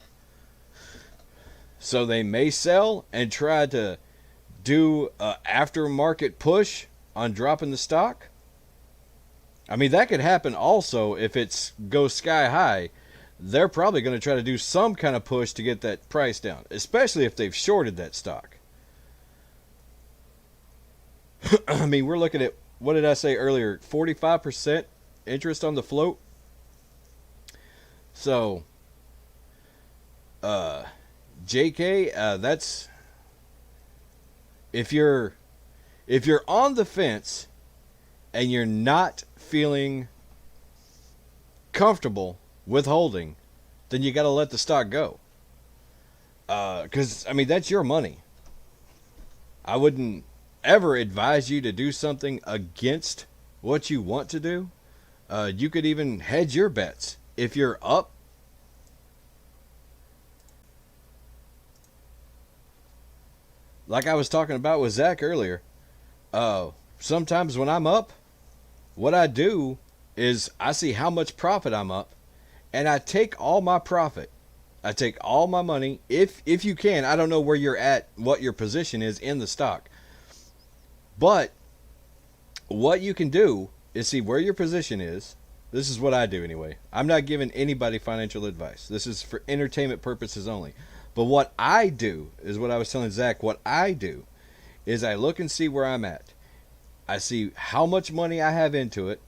So they may sell and try to do an aftermarket push on dropping the stock. I mean, that could happen also if it's goes sky high. They're probably going to try to do some kind of push to get that price down, especially if they've shorted that stock. I mean, we're looking at, what did I say earlier? 45% interest on the float. So, JK, that's if you're on the fence and you're not feeling comfortable with holding, then you got to let the stock go. Because I mean, that's your money. I wouldn't ever advise you to do something against what you want to do. You could even hedge your bets. If you're up, like I was talking about with Zach earlier, sometimes when I'm up, what I do is I see how much profit I'm up, and I take all my profit. I take all my money. If you can, I don't know where you're at, what your position is in the stock. But what you can do is see where your position is. This is what I do anyway. I'm not giving anybody financial advice. This is for entertainment purposes only. But what I do is what I was telling Zach. What I do is I look and see where I'm at. I see how much money I have into it,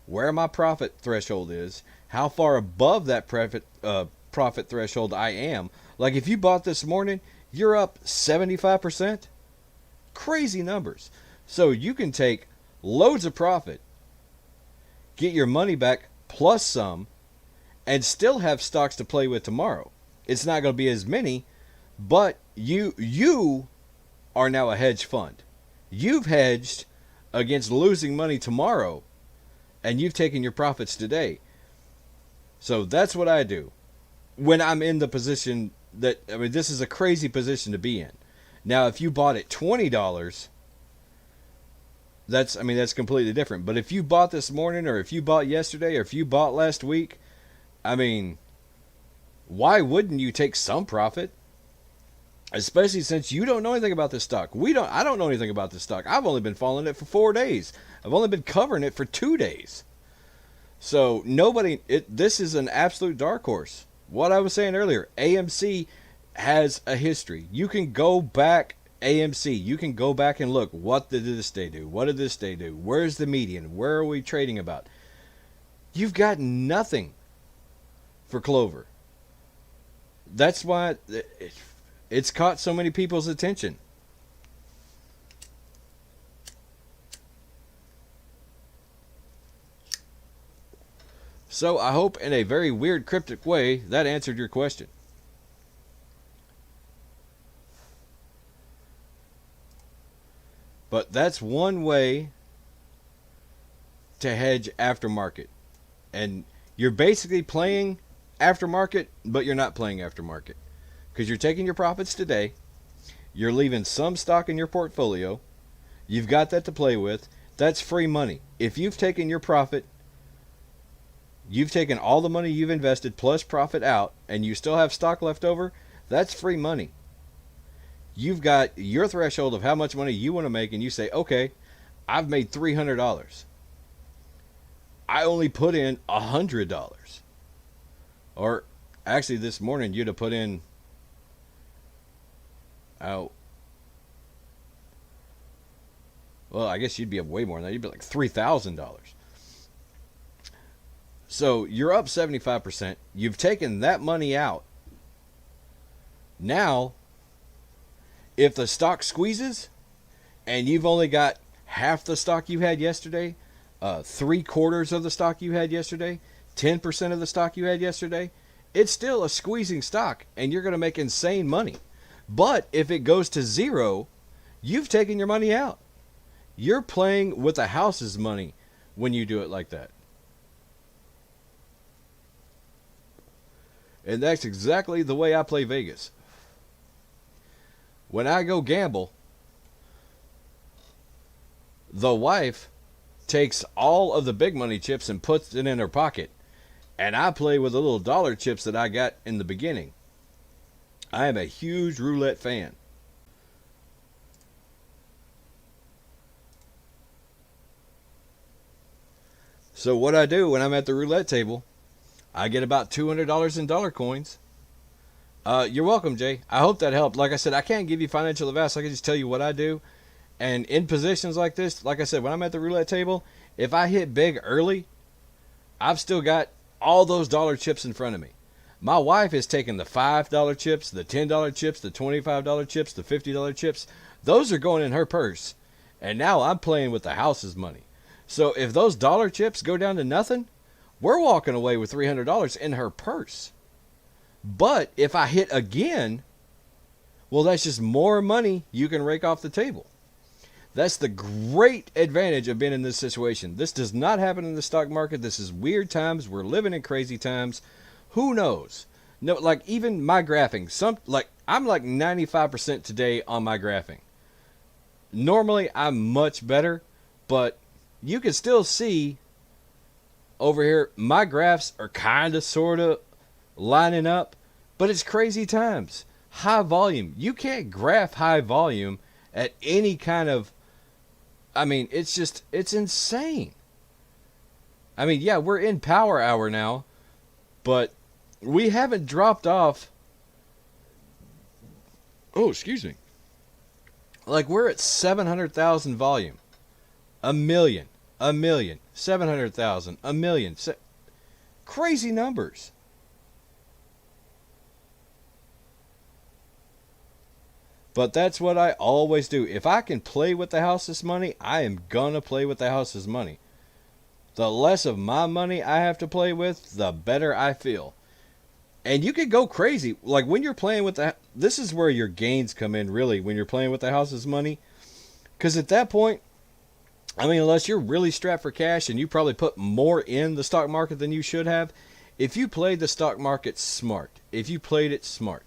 where my profit threshold is, how far above that profit threshold I am. Like if you bought this morning, you're up 75%. Crazy numbers. So you can take loads of profit, get your money back plus some, and still have stocks to play with tomorrow. It's not going to be as many, but you are now a hedge fund. You've hedged against losing money tomorrow, and you've taken your profits today. So that's what I do when I'm in the position that, I mean, this is a crazy position to be in. Now, if you bought at $20, that's completely different. But if you bought this morning, or if you bought yesterday, or if you bought last week, I mean, why wouldn't you take some profit? Especially since you don't know anything about this stock. I don't know anything about this stock. I've only been following it for 4 days. I've only been covering it for 2 days. So this is an absolute dark horse. What I was saying earlier, AMC has a history. You can go back AMC, you can go back and look. What did this day do? What did this day do? Where's the median? Where are we trading about? You've got nothing for Clover. That's why it's caught so many people's attention. So I hope in a very weird, cryptic way that answered your question. But that's one way to hedge aftermarket. And you're basically playing aftermarket, but you're not playing aftermarket. Because you're taking your profits today, you're leaving some stock in your portfolio, you've got that to play with, that's free money. If you've taken your profit, you've taken all the money you've invested plus profit out, and you still have stock left over, that's free money. You've got your threshold of how much money you want to make, and you say, okay, I've made $300. I only put in $100. Or actually this morning you'd have put in, well, I guess you'd be up way more than that. You'd be like $3,000. So you're up 75%. You've taken that money out. Now, if the stock squeezes and you've only got half the stock you had yesterday, 3/4 of the stock you had yesterday, 10% of the stock you had yesterday, it's still a squeezing stock and you're going to make insane money. But if it goes to zero, you've taken your money out. You're playing with the house's money when you do it like that. And that's exactly the way I play Vegas. When I go gamble, the wife takes all of the big money chips and puts it in her pocket. And I play with the little dollar chips that I got in the beginning. I am a huge roulette fan. So what I do when I'm at the roulette table, I get about $200 in dollar coins. You're welcome, Jay. I hope that helped. Like I said, I can't give you financial advice. I can just tell you what I do. And in positions like this, like I said, when I'm at the roulette table, if I hit big early, I've still got all those dollar chips in front of me. My wife has taken the $5 chips, the $10 chips, the $25 chips, the $50 chips. Those are going in her purse. And now I'm playing with the house's money. So if those dollar chips go down to nothing, we're walking away with $300 in her purse. But if I hit again, well, that's just more money you can rake off the table. That's the great advantage of being in this situation. This does not happen in the stock market. This is weird times. We're living in crazy times. Who knows? No, like even my graphing, I'm like 95% today on my graphing. Normally I'm much better, but you can still see over here my graphs are kind of sort of lining up, but it's crazy times. High volume. You can't graph high volume at any kind of, it's insane. I mean, yeah, we're in power hour now, but we haven't dropped off. Oh, excuse me. Like we're at 700,000 volume. A million, 700,000, a million. Crazy numbers. But that's what I always do. If I can play with the house's money, I am gonna play with the house's money. The less of my money I have to play with, the better I feel. And you could go crazy. Like when you're playing with this is where your gains come in really, when you're playing with the house's money. Because at that point, unless you're really strapped for cash and you probably put more in the stock market than you should have, if you played the stock market smart, if you played it smart.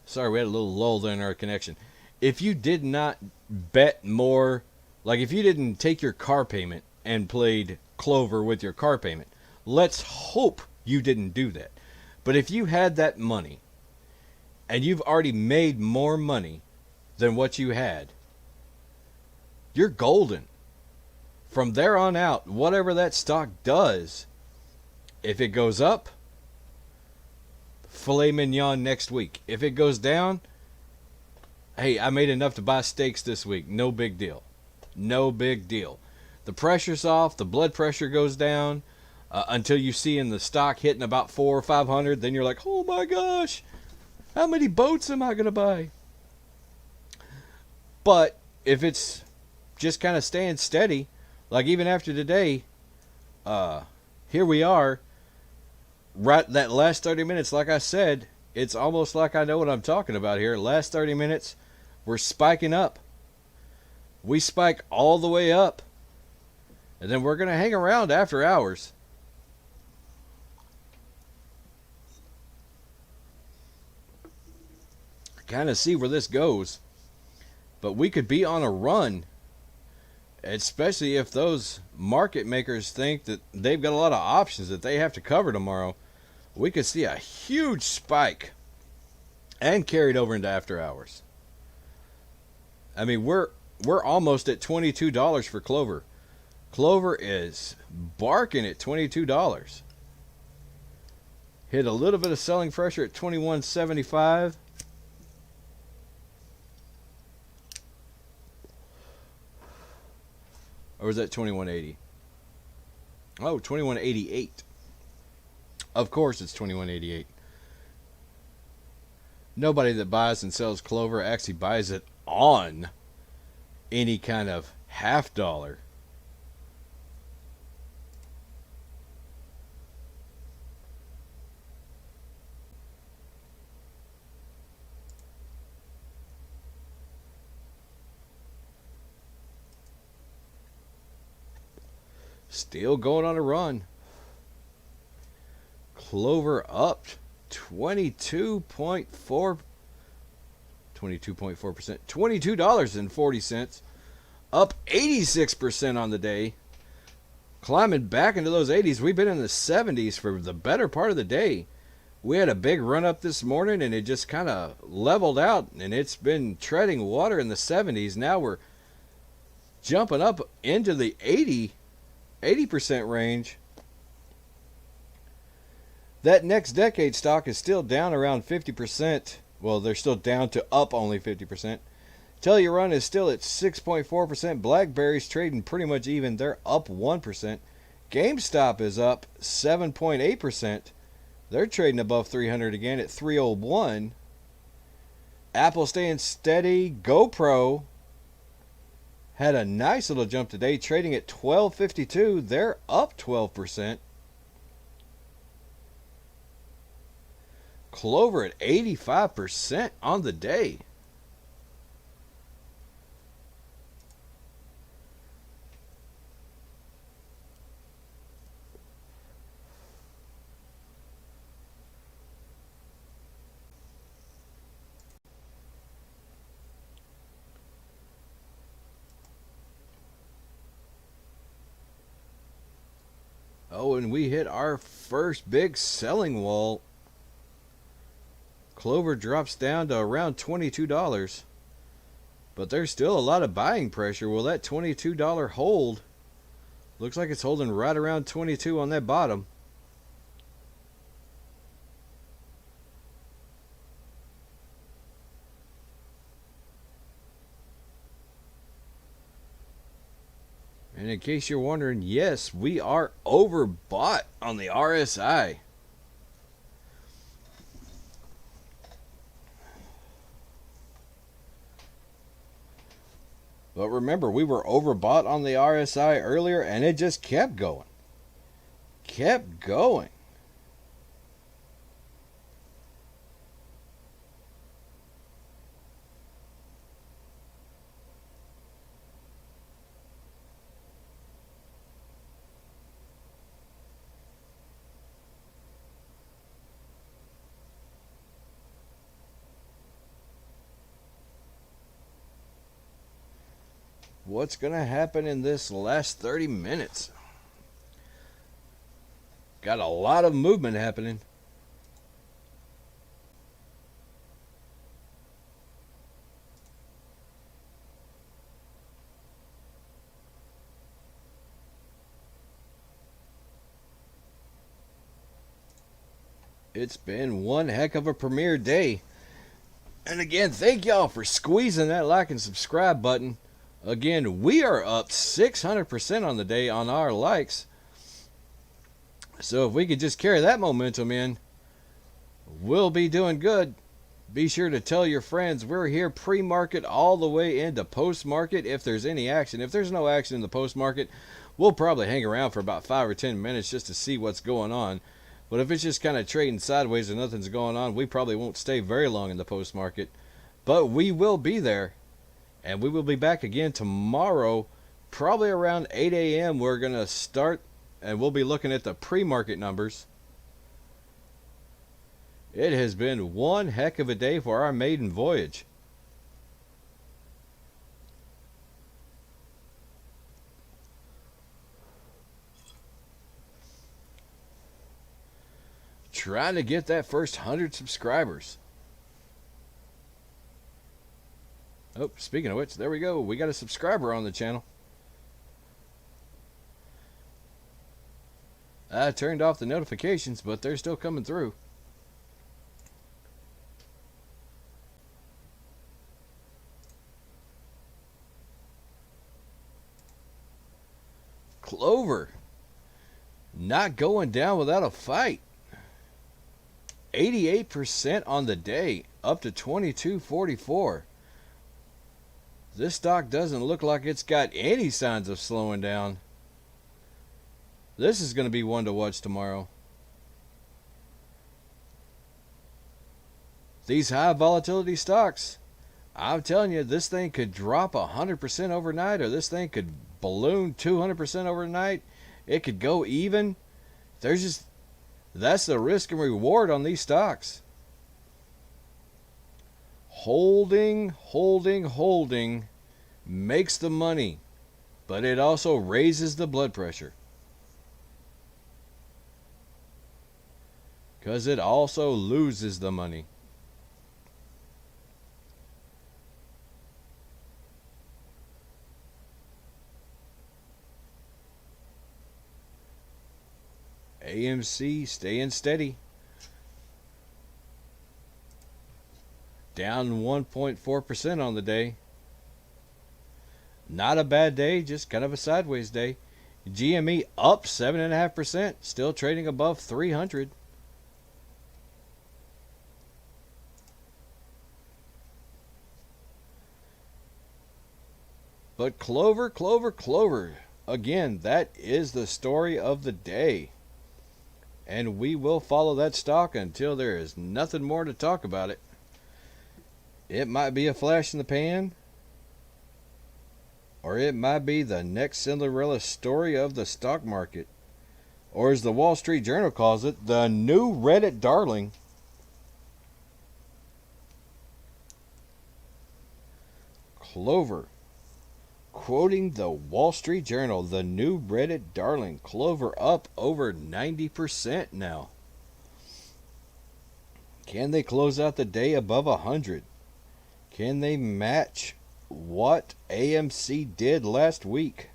Sorry, we had a little lull there in our connection. If you did not bet more, like if you didn't take your car payment and played Clover with your car payment, let's hope you didn't do that. But if you had that money and you've already made more money than what you had, you're golden. From there on out, whatever that stock does, if it goes up, filet mignon next week. If it goes down, hey, I made enough to buy steaks this week. No big deal. No big deal. The pressure's off. The blood pressure goes down until you see in the stock hitting about 400 or 500. Then you're like, oh my gosh, how many boats am I going to buy? But if it's just kind of staying steady, like even after today, here we are, right that last 30 minutes, like I said, it's almost like I know what I'm talking about here. Last 30 minutes, we're spiking up. We spike all the way up. And then we're going to hang around after hours. Kind of see where this goes. But we could be on a run, especially if those market makers think that they've got a lot of options that they have to cover tomorrow. We could see a huge spike and carried over into after hours. I mean, we're almost at $22 for Clover. Clover is barking at $22. Hit a little bit of selling pressure at $21.75. Or was that $21.80? Oh, $21.88. Of course it's $21.88. Nobody that buys and sells Clover actually buys it on any kind of half dollar. Still going on a run. Clover up 22.4%, $22.40, up 86% on the day, climbing back into those 80s. We've been in the 70s for the better part of the day. We had a big run up this morning and it just kind of leveled out, and it's been treading water in the 70s. Now we're jumping up into the 80% range. That next decade stock is still down around 50%. Well, they're still down to up only 50%. Tellurun is still at 6.4%. BlackBerry's trading pretty much even. They're up 1%. GameStop is up 7.8%. They're trading above 300 again at 301. Apple staying steady. GoPro had a nice little jump today, trading at $12.52. They're up 12%. Clover at 85% on the day. Oh, and we hit our first big selling wall. Clover drops down to around $22. But there's still a lot of buying pressure. Will that $22 hold? Looks like it's holding right around 22 on that bottom. And in case you're wondering, yes, we are overbought on the RSI. But remember, we were overbought on the RSI earlier, and it just kept going. Kept going. What's going to happen in this last 30 minutes? Got a lot of movement happening. It's been one heck of a premiere day. And again, thank y'all for squeezing that like and subscribe button. Again, we are up 600% on the day on our likes. So if we could just carry that momentum in, we'll be doing good. Be sure to tell your friends we're here pre-market all the way into post-market if there's any action. If there's no action in the post-market, we'll probably hang around for about 5 or 10 minutes just to see what's going on. But if it's just kind of trading sideways and nothing's going on, we probably won't stay very long in the post-market. But we will be there. And we will be back again tomorrow, probably around 8 a.m. We're going to start, and we'll be looking at the pre-market numbers. It has been one heck of a day for our maiden voyage. Trying to get that first 100 subscribers. Oh, speaking of which, there we go. We got a subscriber on the channel. I turned off the notifications, but they're still coming through. Clover, not going down without a fight. 88% on the day, up to 22.44. This stock doesn't look like it's got any signs of slowing down. This is going to be one to watch tomorrow. These high volatility stocks, I'm telling you, this thing could drop 100% overnight, or this thing could balloon 200% overnight. It could go even. That's the risk and reward on these stocks. Holding makes the money, but it also raises the blood pressure, because it also loses the money. AMC staying steady. Down 1.4% on the day. Not a bad day, just kind of a sideways day. GME up 7.5%, still trading above 300. But Clover. Again, that is the story of the day. And we will follow that stock until there is nothing more to talk about it. It might be a flash in the pan, or it might be the next Cinderella story of the stock market, or as the Wall Street Journal calls it, the new Reddit darling. Clover, quoting the Wall Street Journal, the new Reddit darling. Clover up over 90% now. Can they close out the day above 100? Can they match what AMC did last week?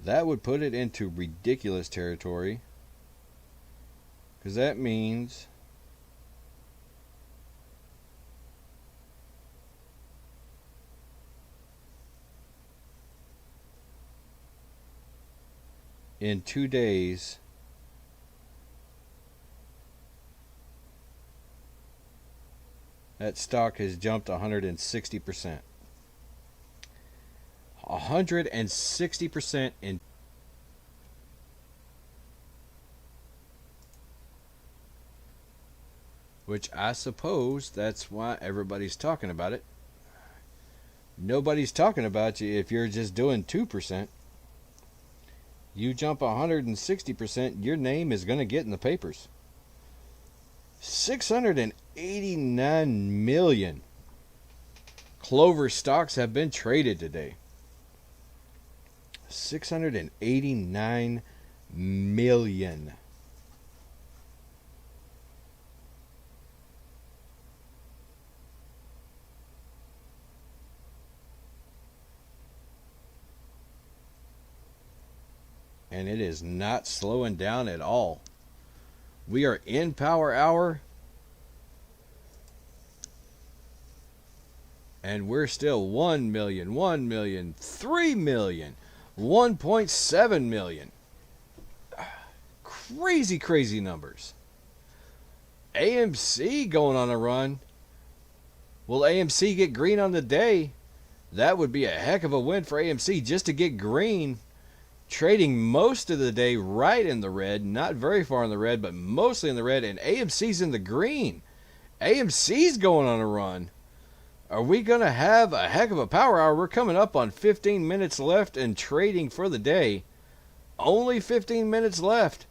That would put it into ridiculous territory, because that means in 2 days that stock has jumped 160%. 160% in. Which I suppose that's why everybody's talking about it. Nobody's talking about you if you're just doing 2%. You jump 160%, your name is going to get in the papers. 689 million Clover stocks have been traded today. 689 million. and it is not slowing down at all. We are in power hour, and we're still 1 million, 1 million, 3 million, 1.7 million. Crazy, crazy numbers. AMC going on a run. Will AMC get green on the day? That would be a heck of a win for AMC just to get green. Trading most of the day right in the red, not very far in the red, but mostly in the red, and AMC's in the green. AMC's going on a run. Are we going to have a heck of a power hour? We're coming up on 15 minutes left and trading for the day. Only 15 minutes left.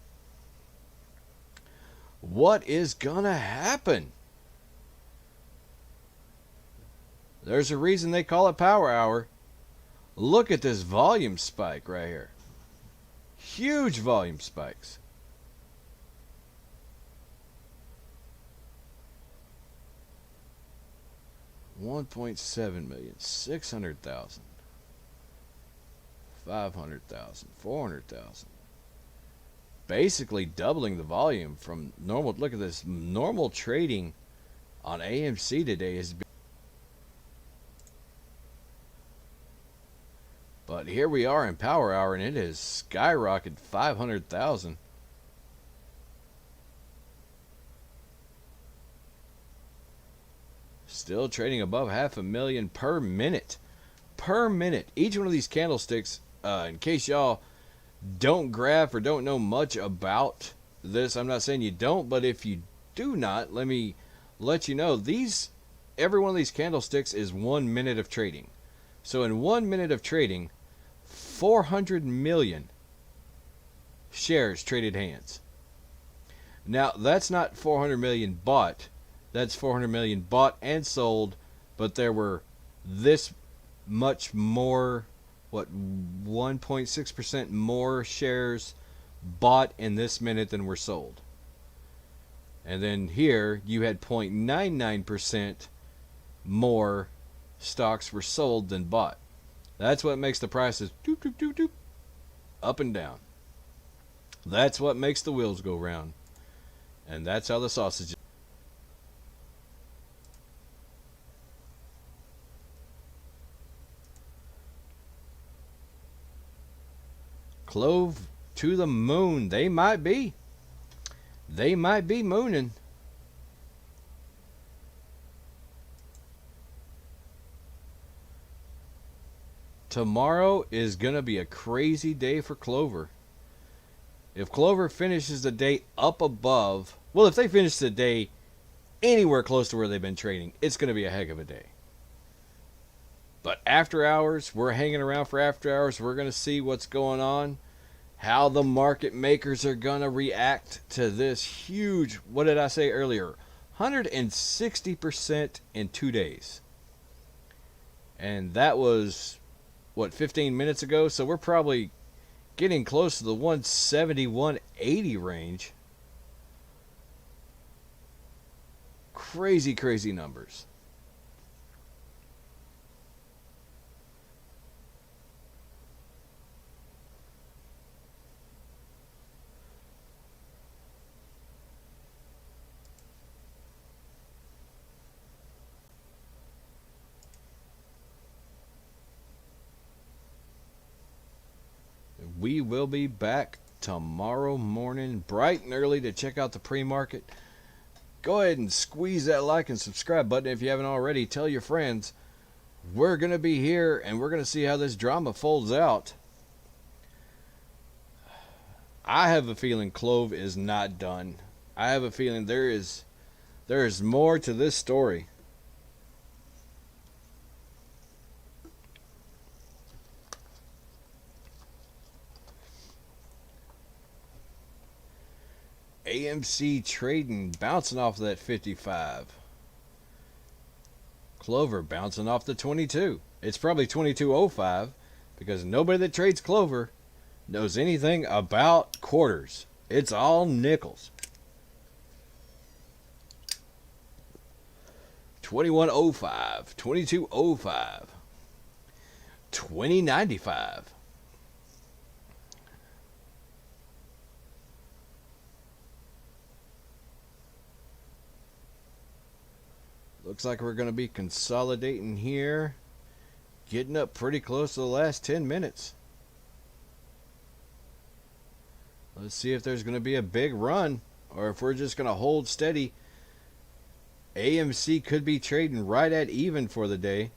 What is going to happen? There's a reason they call it power hour. Look at this volume spike right here. Huge volume spikes. $1.7 million, 600,000, 500,000, 400,000. Basically doubling the volume from normal. Look at this. Normal trading on AMC today is. But here we are in power hour, and it has skyrocketed 500,000. Still trading above 500,000 per minute. Per minute. Each one of these candlesticks, in case y'all don't graph or don't know much about this, I'm not saying you don't, but if you do not, let me let you know. Every one of these candlesticks is 1 minute of trading. So in 1 minute of trading, 400 million shares traded hands. Now, that's not 400 million bought. That's 400 million bought and sold, but there were this much more, 1.6% more shares bought in this minute than were sold. And then here, you had 0.99% more stocks were sold than bought. That's what makes the prices doop, doop, doop, doop, up and down. That's what makes the wheels go round. And that's how the sausage is. CLOV to the moon. They might be. They might be mooning. Tomorrow is going to be a crazy day for Clover. If Clover finishes the day up above, well, if they finish the day anywhere close to where they've been trading, it's going to be a heck of a day. But after hours, we're hanging around for after hours. We're going to see what's going on, how the market makers are going to react to this huge, what did I say earlier, 160% in 2 days. And that was, 15 minutes ago? So we're probably getting close to the 170, 180 range. Crazy, crazy numbers. We will be back tomorrow morning, bright and early, to check out the pre-market. Go ahead and squeeze that like and subscribe button if you haven't already. Tell your friends. We're going to be here, and we're going to see how this drama folds out. I have a feeling CLOV is not done. I have a feeling there is more to this story. AMC trading, bouncing off of that 55. Clover bouncing off the 22. It's probably 22.05 because nobody that trades Clover knows anything about quarters. It's all nickels. 21.05, 22.05, 20.95. Looks like we're going to be consolidating here, getting up pretty close to the last 10 minutes. Let's see if there's going to be a big run or if we're just going to hold steady. AMC could be trading right at even for the day,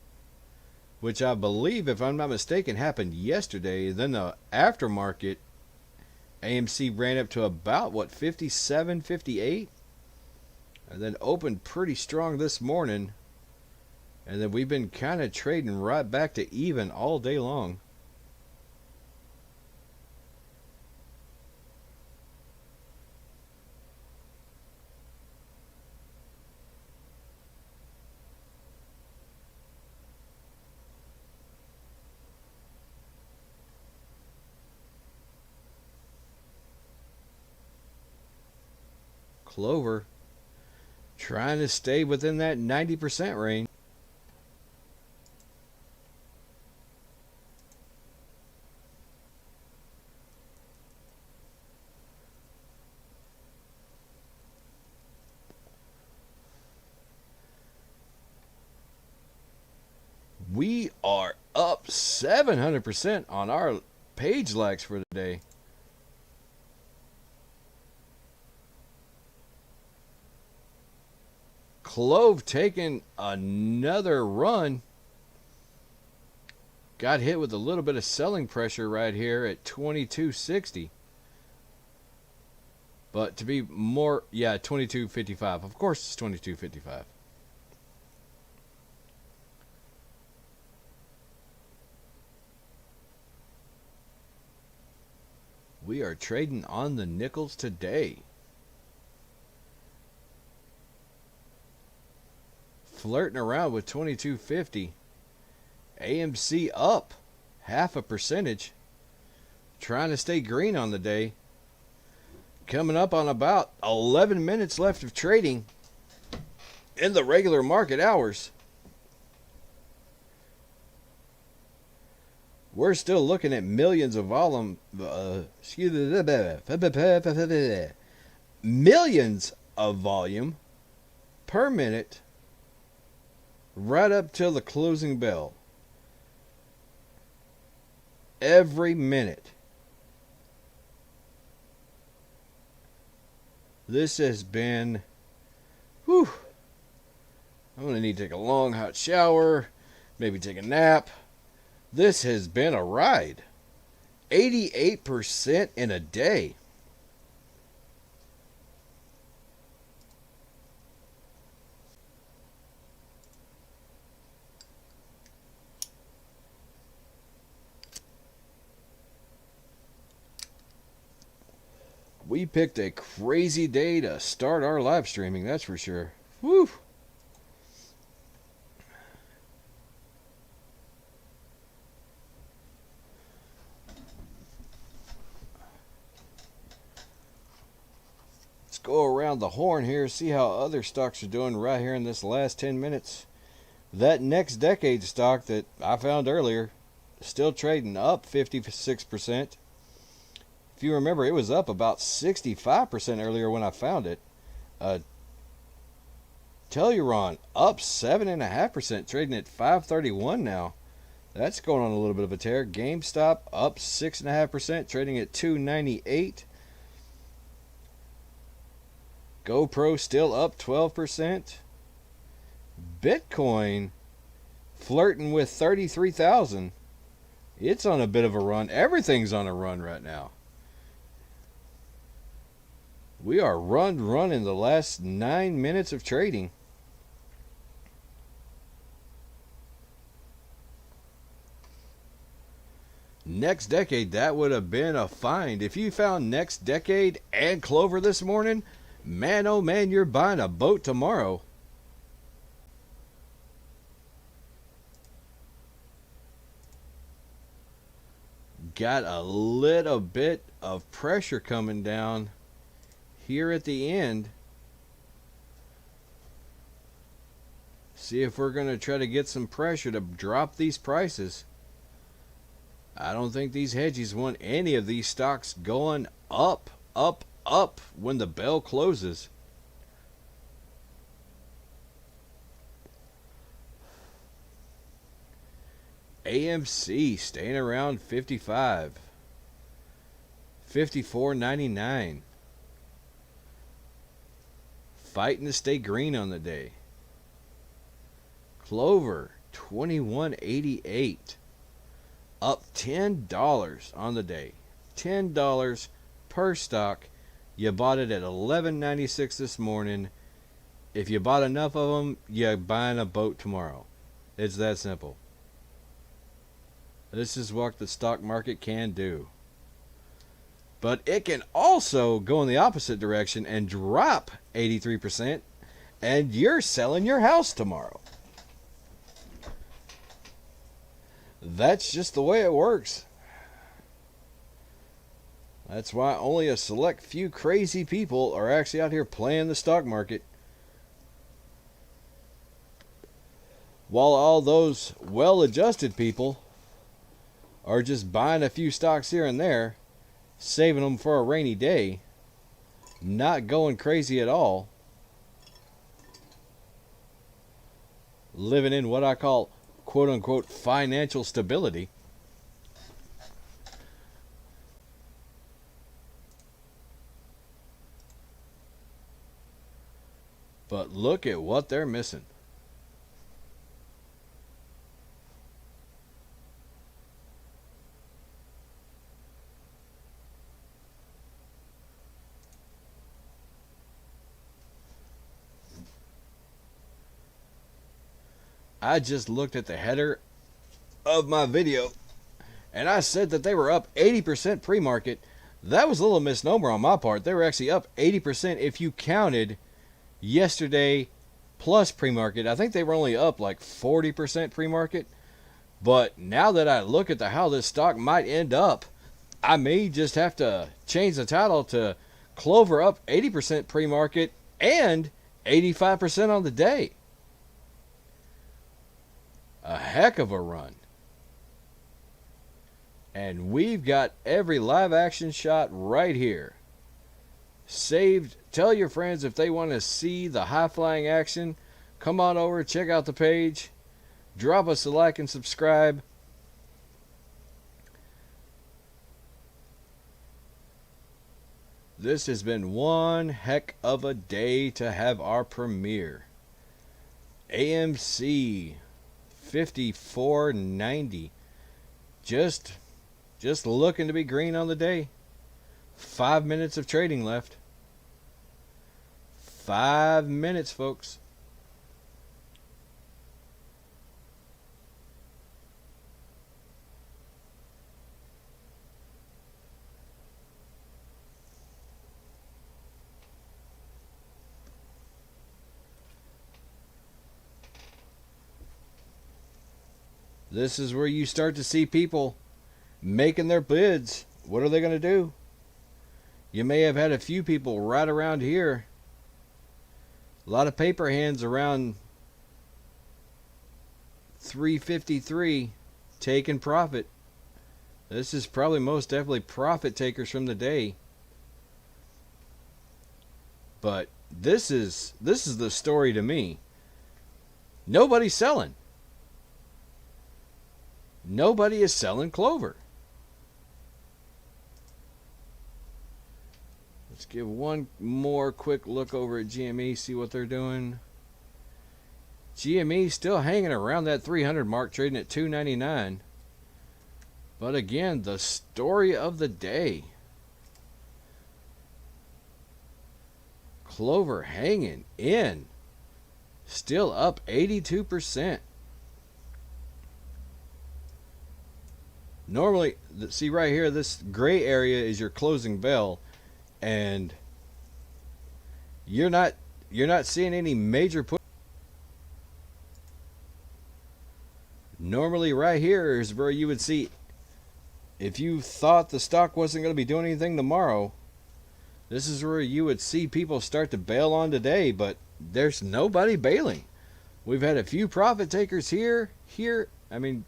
which I believe, if I'm not mistaken, happened yesterday. Then the aftermarket, AMC ran up to about, what, 57, 58? And then opened pretty strong this morning. And then we've been kind of trading right back to even all day long. Clover trying to stay within that 90% range. We are up 700% on our page likes for the day. CLOV taking another run. Got hit with a little bit of selling pressure right here at 22.60. But to be more, yeah, 22.55. Of course it's 22.55. We are trading on the nickels today. Flirting around with 22.50. AMC up half a percentage. Trying to stay green on the day. Coming up on about 11 minutes left of trading in the regular market hours. We're still looking at millions of volume. Millions of volume per minute, right up till the closing bell. Every minute. This has been, whew, I'm going to need to take a long hot shower, maybe take a nap. This has been a ride. 88% in a day. We picked a crazy day to start our live streaming, that's for sure. Woo! Let's go around the horn here, see how other stocks are doing right here in this last 10 minutes. That next decade stock that I found earlier, still trading up 56%. If you remember, it was up about 65% earlier when I found it. Telluride up 7.5%, trading at 531 now. That's going on a little bit of a tear. GameStop up 6.5%, trading at 298. GoPro still up 12%. Bitcoin flirting with 33,000. It's on a bit of a run. Everything's on a run right now. We are running the last 9 minutes of trading. Next Decade, that would have been a find. If you found Next Decade and Clover this morning, man, oh man, you're buying a boat tomorrow. Got a little bit of pressure coming down here at the end. See if we're going to try to get some pressure to drop these prices. I don't think these hedgies want any of these stocks going up, up, up when the bell closes. AMC staying around 55. 54.99. Fighting to stay green on the day. Clover 21.88. Up $10 on the day. $10 per stock. You bought it at $11.96 this morning. If you bought enough of them, you're buying a boat tomorrow. It's that simple. This is what the stock market can do. But it can also go in the opposite direction and drop 83%, and you're selling your house tomorrow. That's just the way it works. That's why only a select few crazy people are actually out here playing the stock market. While all those well-adjusted people are just buying a few stocks here and there, saving them for a rainy day, not going crazy at all, living in what I call quote-unquote financial stability. But look at what they're missing. I just looked at the header of my video and I said that they were up 80% pre-market. That was a little misnomer on my part. They were actually up 80% if you counted yesterday plus pre-market. I think they were only up like 40% pre-market. But now that I look at how this stock might end up, I may just have to change the title to Clover up 80% pre-market and 85% on the day. A heck of a run. And we've got every live action shot right here. Saved. Tell your friends if they want to see the high flying action. Come on over, check out the page. Drop us a like and subscribe. This has been one heck of a day to have our premiere. AMC 54.90. Just looking to be green on the day. 5 minutes of trading left. 5 minutes, folks. This is where you start to see people making their bids. What are they going to do? You may have had a few people right around here. A lot of paper hands around 353 taking profit. This is probably most definitely profit takers from the day. But this is the story to me. Nobody's selling. Nobody is selling Clover. Let's give one more quick look over at GME, see what they're doing. GME still hanging around that 300 mark, trading at $2.99. But again, the story of the day. Clover hanging in. Still up 82%. Normally, see right here, this gray area is your closing bell, and you're not seeing any major push. Normally right here is where you would see, if you thought the stock wasn't going to be doing anything tomorrow, this is where you would see people start to bail on today, but there's nobody bailing. We've had a few profit takers here. I mean,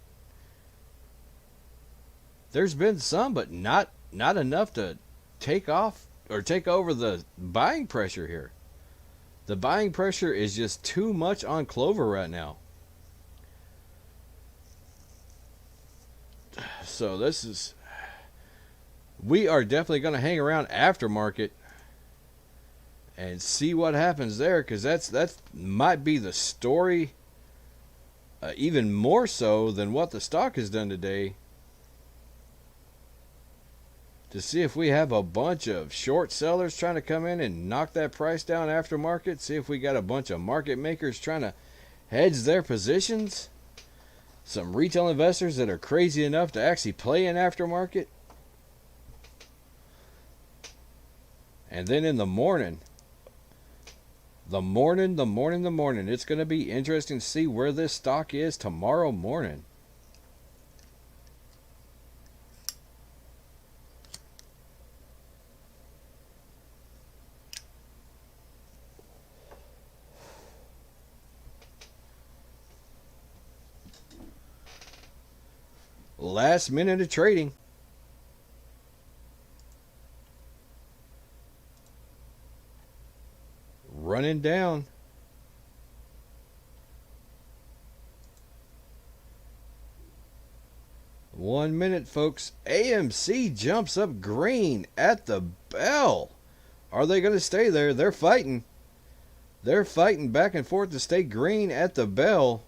there's been some, but not enough to take off or take over the buying pressure here. The buying pressure is just too much on Clover right now. So we are definitely going to hang around aftermarket and see what happens there, because that might be the story, even more so than what the stock has done today. To see if we have a bunch of short sellers trying to come in and knock that price down aftermarket. See if we got a bunch of market makers trying to hedge their positions. Some retail investors that are crazy enough to actually play in aftermarket. And then in the morning, it's going to be interesting to see where this stock is tomorrow morning. Last minute of trading. Running down. One minute, folks. AMC jumps up green at the bell. Are they going to stay there? They're fighting. They're fighting back and forth to stay green at the bell.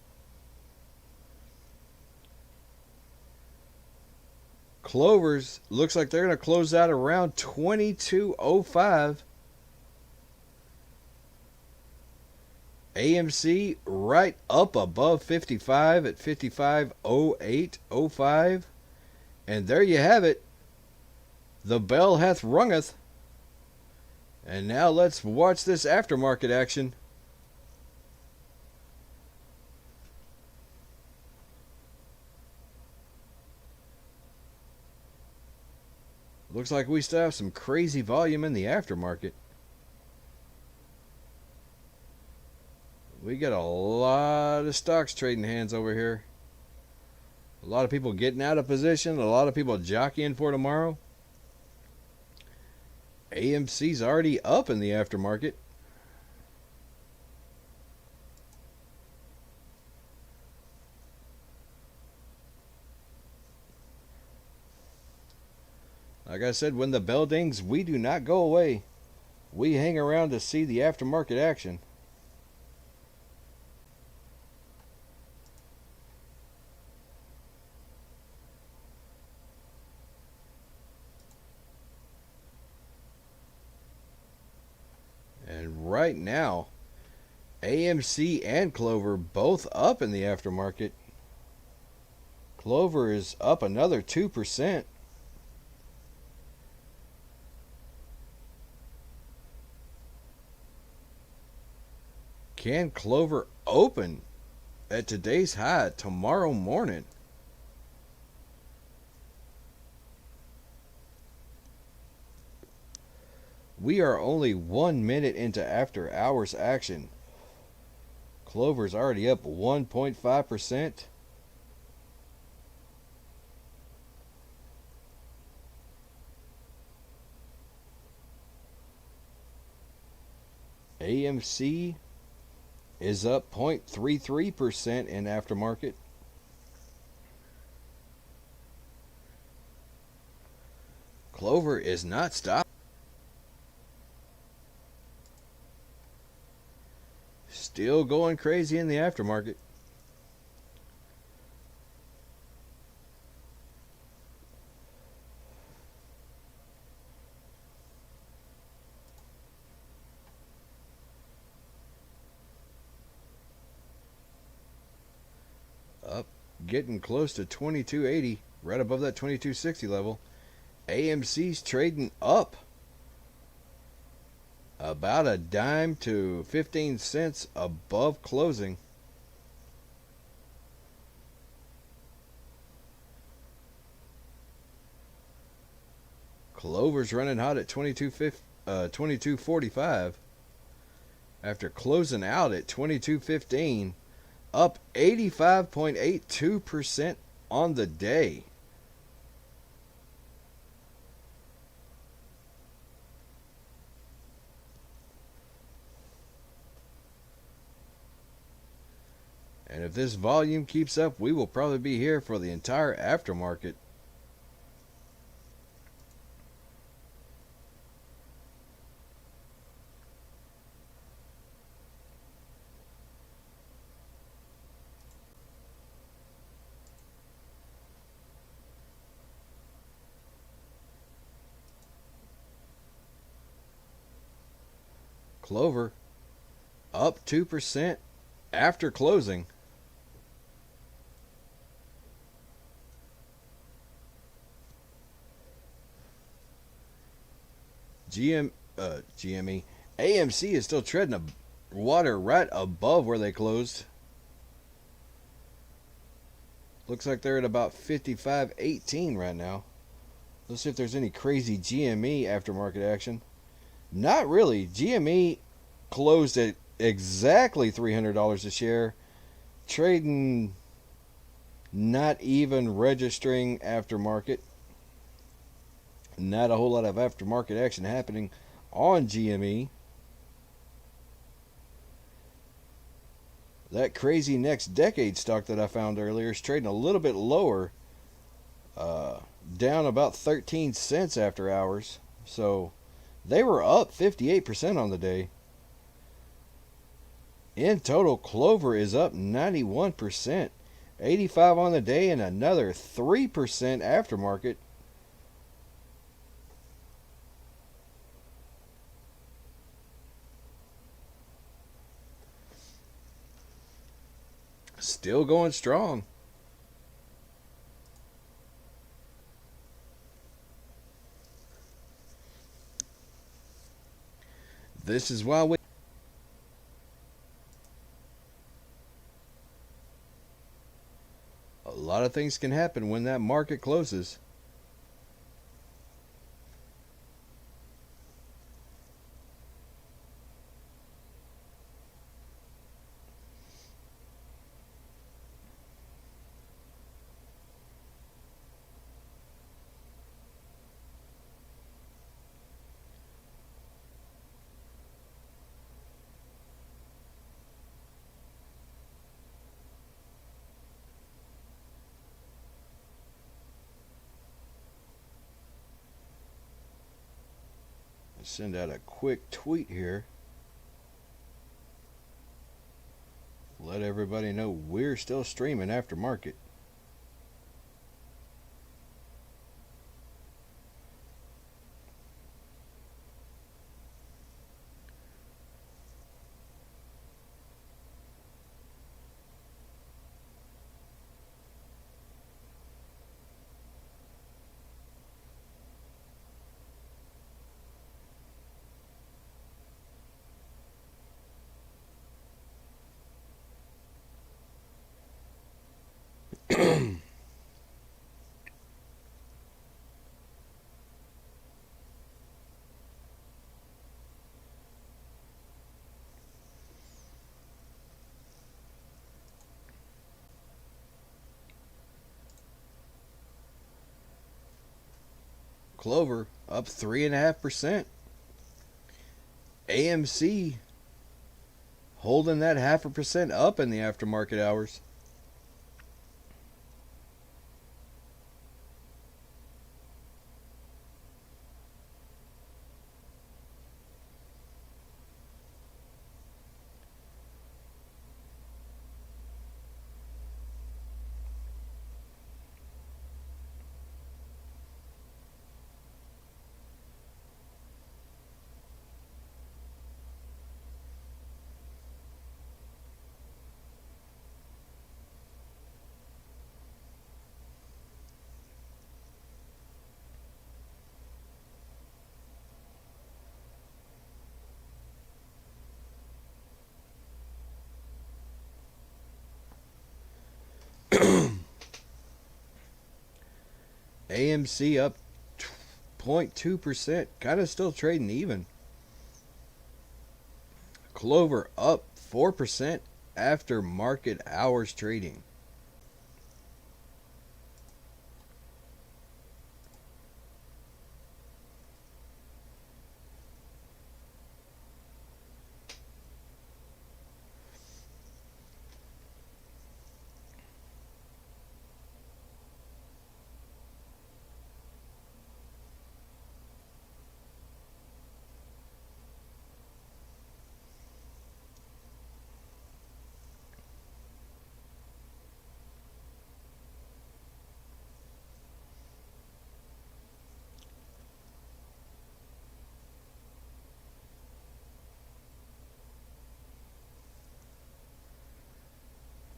Clovers looks like they're going to close out around 22.05. AMC right up above 55 at 55.0805. And there you have it. The bell hath rungeth. And now let's watch this aftermarket action. Looks like we still have some crazy volume in the aftermarket. We got a lot of stocks trading hands over here. A lot of people getting out of position. A lot of people jockeying for tomorrow. AMC's already up in the aftermarket. Like I said, when the bell dings, we do not go away. We hang around to see the aftermarket action. And right now, AMC and Clover both up in the aftermarket. Clover is up another 2%. Can Clover open at today's high tomorrow morning? We are only 1 minute into after hours action. Clover's already up 1.5%. AMC is up 0.33% in aftermarket. Clover is not stopping. Still going crazy in the aftermarket. Up, getting close to 2280, right above that 2260 level. AMC's trading up about a dime to 15 cents above closing. Clover's running hot at 22.45 after closing out at 22.15, up 85.82% on the day. And if this volume keeps up, we will probably be here for the entire aftermarket. Clover up 2% after closing. GME AMC is still treading a water right above where they closed. Looks like they're at about 55.18 right now. Let's see if there's any crazy GME aftermarket action. Not really. GME closed at exactly $300 a share, trading not even registering aftermarket. Not a whole lot of aftermarket action happening on GME. That crazy next decade stock that I found earlier is trading a little bit lower, down about 13 cents after hours. So they were up 58% on the day. In total, Clover is up 91%, 85 on the day, and another 3% aftermarket. Still going strong. This is why a lot of things can happen when that market closes. Send out a quick tweet here. Let everybody know we're still streaming after market. Clover up 3.5%. AMC holding that 0.5% up in the aftermarket hours. AMC up 0.2%, kind of still trading even. Clover up 4% after market hours trading.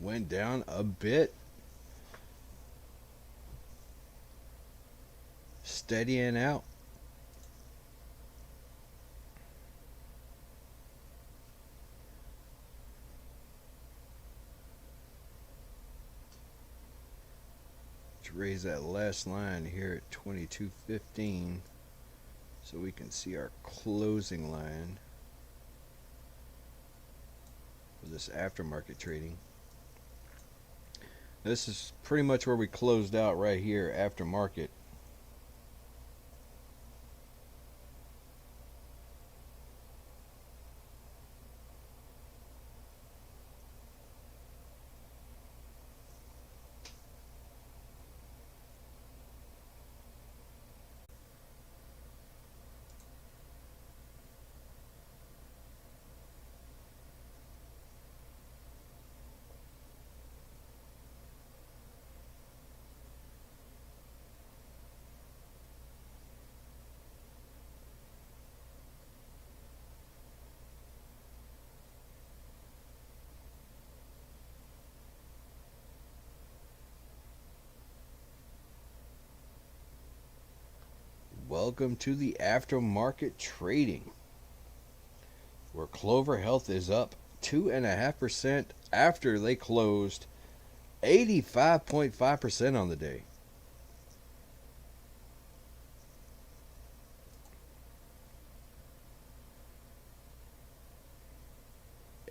went down a bit. Steadying out. Let's raise that last line here at 22.15 so we can see our closing line for this aftermarket trading. This is pretty much where we closed out right here after market. Welcome to the aftermarket trading, where Clover Health is up 2.5% after they closed 85.5% on the day.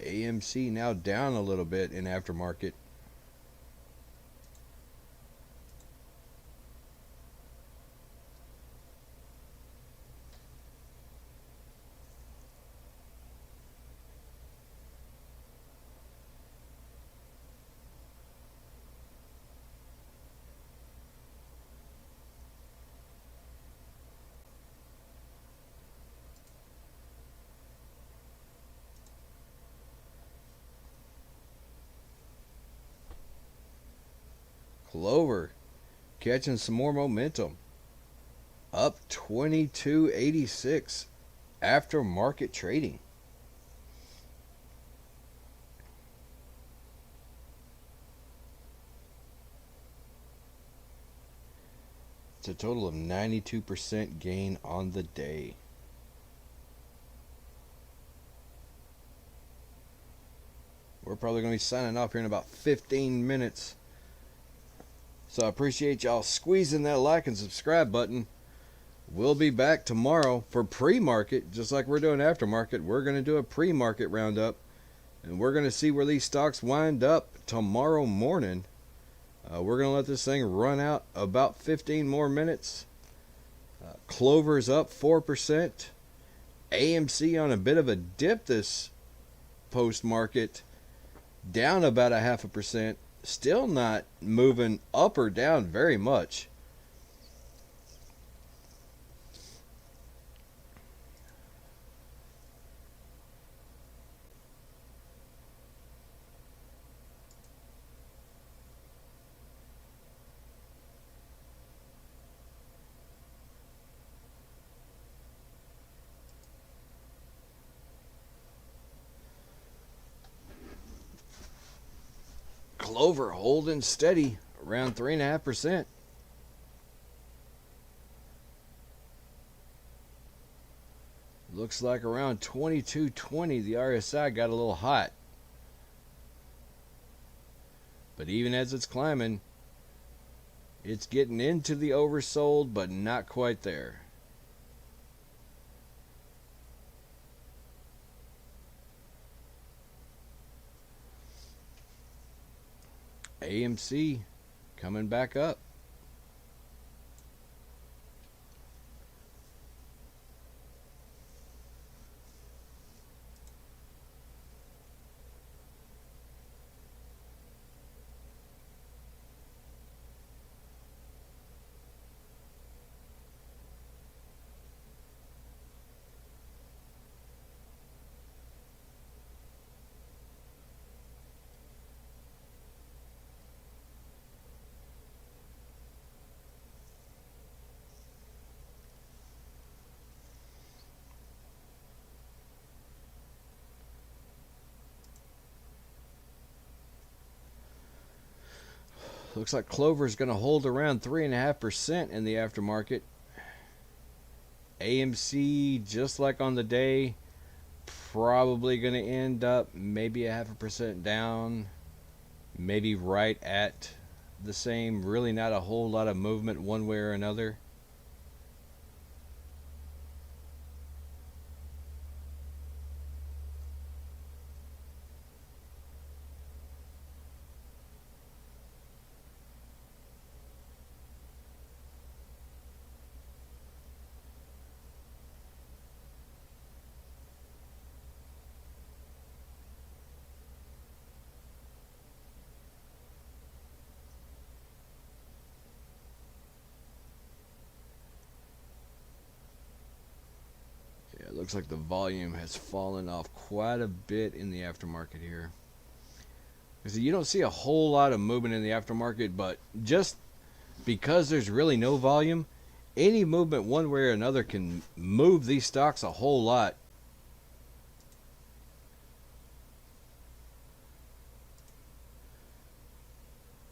AMC now down a little bit in aftermarket. Clover catching some more momentum, up 22.86 after market trading. It's a total of 92% gain on the day. We're probably going to be signing off here in about 15 minutes. So I appreciate y'all squeezing that like and subscribe button. We'll be back tomorrow for pre-market, just like we're doing aftermarket. We're going to do a pre-market roundup, and we're going to see where these stocks wind up tomorrow morning. We're going to let this thing run out about 15 more minutes. Clover's up 4%. AMC on a bit of a dip this post-market, down about 0.5%. Still not moving up or down very much. Clover holding steady around 3.5%. Looks like around 22.20 the RSI got a little hot. But even as it's climbing, it's getting into the oversold, but not quite there. AMC coming back up. Looks like Clover is going to hold around 3.5% in the aftermarket. AMC, just like on the day, probably going to end up maybe 0.5% down, maybe right at the same. Really not a whole lot of movement one way or another. Yeah, it looks like the volume has fallen off quite a bit in the aftermarket here. So you don't see a whole lot of movement in the aftermarket, but just because there's really no volume, any movement one way or another can move these stocks a whole lot.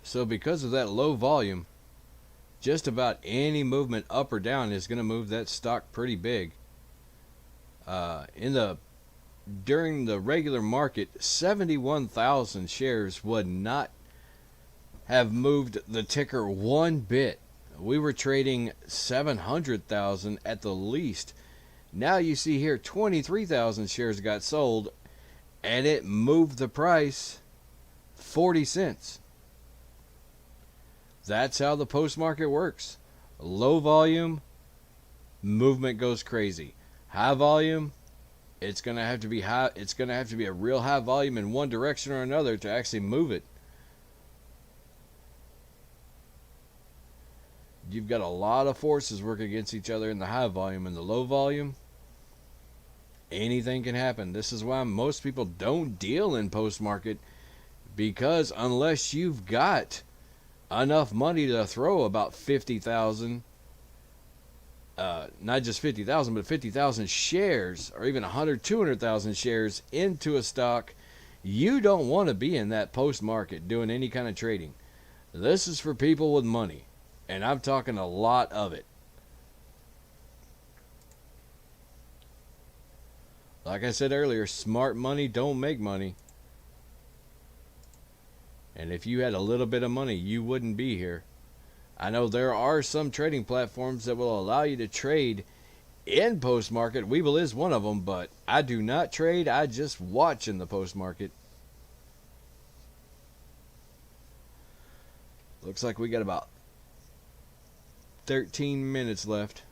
So because of that low volume, just about any movement up or down is going to move that stock pretty big. During the regular market, 71,000 shares would not have moved the ticker one bit. We were trading 700,000 at the least. Now you see here 23,000 shares got sold, and it moved the price 40 cents. That's how the post market works. Low volume, movement goes crazy. High volume, it's going to have to be high. It's going to have to be a real high volume in one direction or another to actually move it. You've got a lot of forces working against each other in the high volume. And the low volume, anything can happen. This is why most people don't deal in post market, because unless you've got enough money to throw about 50,000, not just 50,000, but 50,000 shares, or even 100, 200,000 shares into a stock, you don't want to be in that post market doing any kind of trading. This is for people with money, and I'm talking a lot of it. Like I said earlier, smart money don't make money. And if you had a little bit of money, you wouldn't be here. I know there are some trading platforms that will allow you to trade in post market. Webull is one of them, but I do not trade. I just watch in the post market. Looks like we got about 13 minutes left.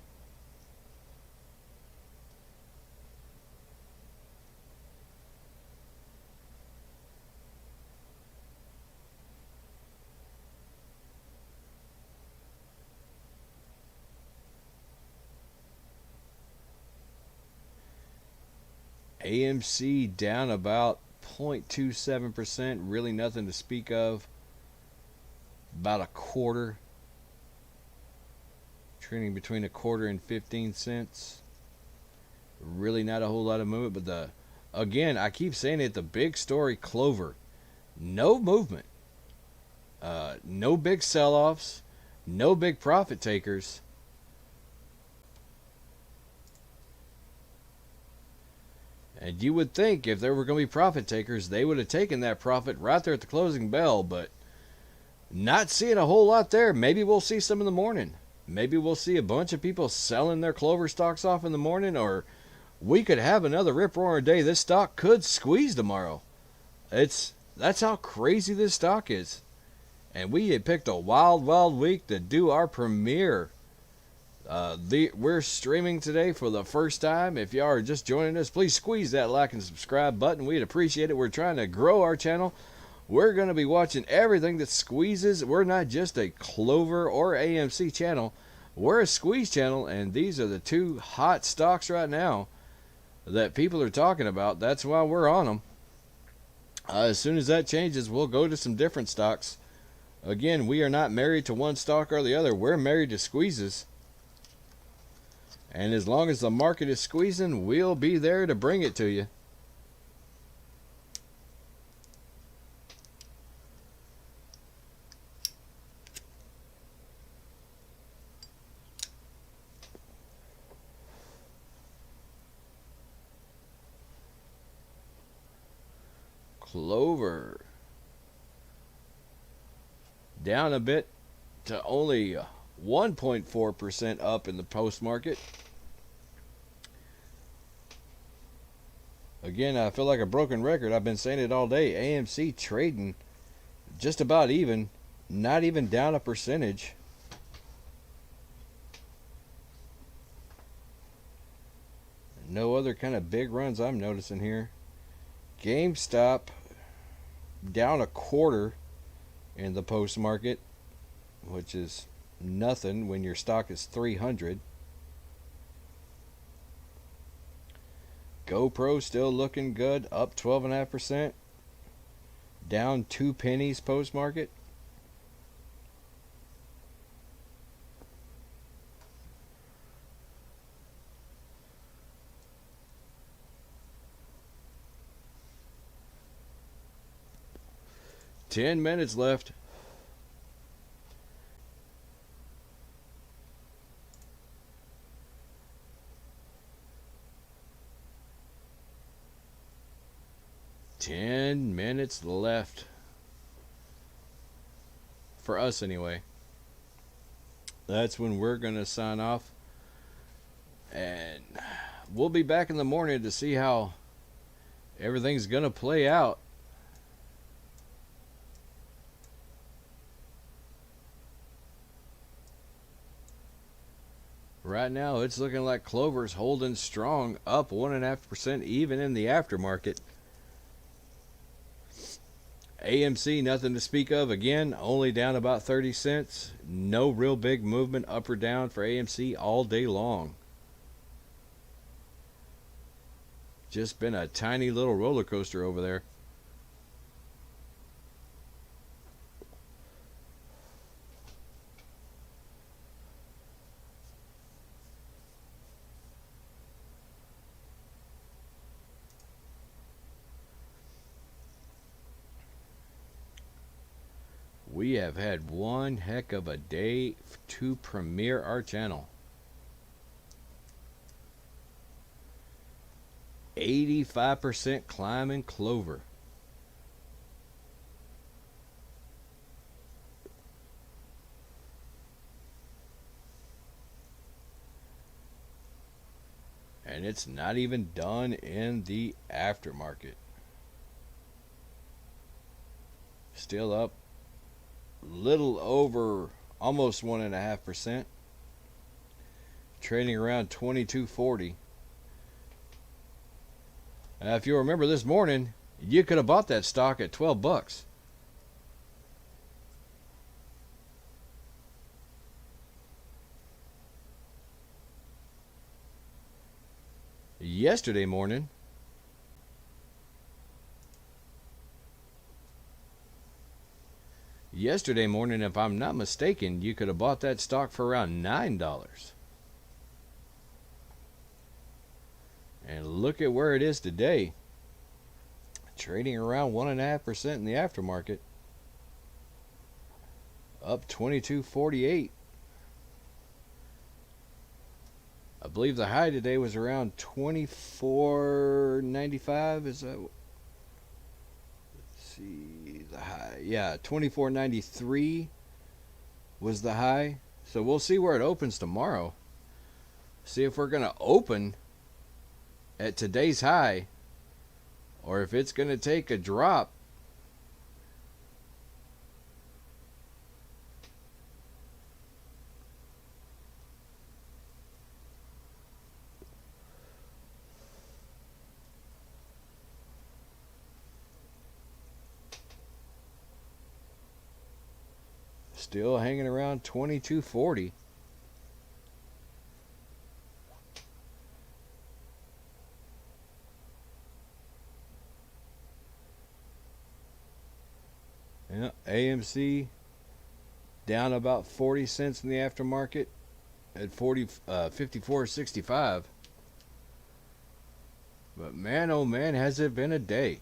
AMC down about 0.27%, really nothing to speak of. About a quarter. Trading between a quarter and 15 cents. Really not a whole lot of movement, but again, I keep saying it, the big story, Clover. No movement. No big sell-offs. No big profit takers. And you would think if there were going to be profit takers, they would have taken that profit right there at the closing bell, but not seeing a whole lot there. Maybe we'll see some in the morning. Maybe we'll see a bunch of people selling their Clover stocks off in the morning, or we could have another rip-roaring day. This stock could squeeze tomorrow. That's how crazy this stock is. And we had picked a wild, wild week to do our premiere. We're streaming today for the first time. If y'all are just joining us, please squeeze that like and subscribe button. We'd appreciate it. We're trying to grow our channel. We're going to be watching everything that squeezes. We're not just a Clover or AMC channel. We're a squeeze channel, and these are the two hot stocks right now that people are talking about. That's why we're on them. As soon as that changes, we'll go to some different stocks. Again, we are not married to one stock or the other. We're married to squeezes. And as long as the market is squeezing, we'll be there to bring it to you. Clover down a bit to only 1.4% up in the post market. Again, I feel like a broken record. I've been saying it all day. AMC trading just about even, not even down a percentage. No other kind of big runs I'm noticing here. GameStop down a quarter in the post market, which is nothing when your stock is 300. GoPro still looking good, up 12.5%, down 2 pennies post market. Ten minutes left. Minutes left. For us, anyway. That's when we're going to sign off. And we'll be back in the morning to see how everything's going to play out. Right now, it's looking like Clover's holding strong, up 1.5% even in the aftermarket. AMC, nothing to speak of. Again, only down about 30 cents. No real big movement up or down for AMC all day long. Just been a tiny little roller coaster over there. We have had one heck of a day to premiere our channel. 85% climb in Clover. And it's not even done in the aftermarket. Still up little over almost 1.5%, trading around 22.40. If you remember this morning, you could have bought that stock at 12 bucks. Yesterday morning, if I'm not mistaken, you could have bought that stock for around $9. And look at where it is today. Trading around 1.5% in the aftermarket. Up 22.48. I believe the high today was around 24.95. Is that? Let's see the high. Yeah, 24.93 was the high. So we'll see where it opens tomorrow. See if we're gonna open at today's high, or if it's going to take a drop. Still hanging around 22.40. Yeah, AMC down about 40 cents in the aftermarket at 54.65. But man, oh man, has it been a day.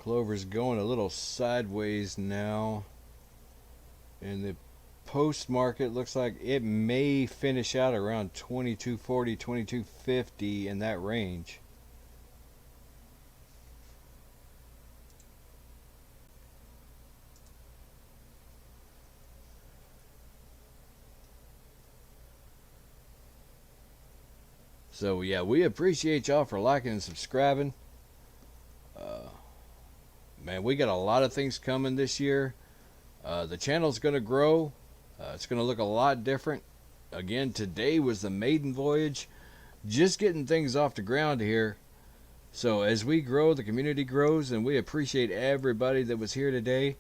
Clover's going a little sideways now. And the post market looks like it may finish out around 2240, 2250 in that range. So yeah, we appreciate y'all for liking and subscribing. Man, we got a lot of things coming this year. The channel's going to grow. It's going to look a lot different. Again, today was the maiden voyage. Just getting things off the ground here. So as we grow, the community grows, and we appreciate everybody that was here today.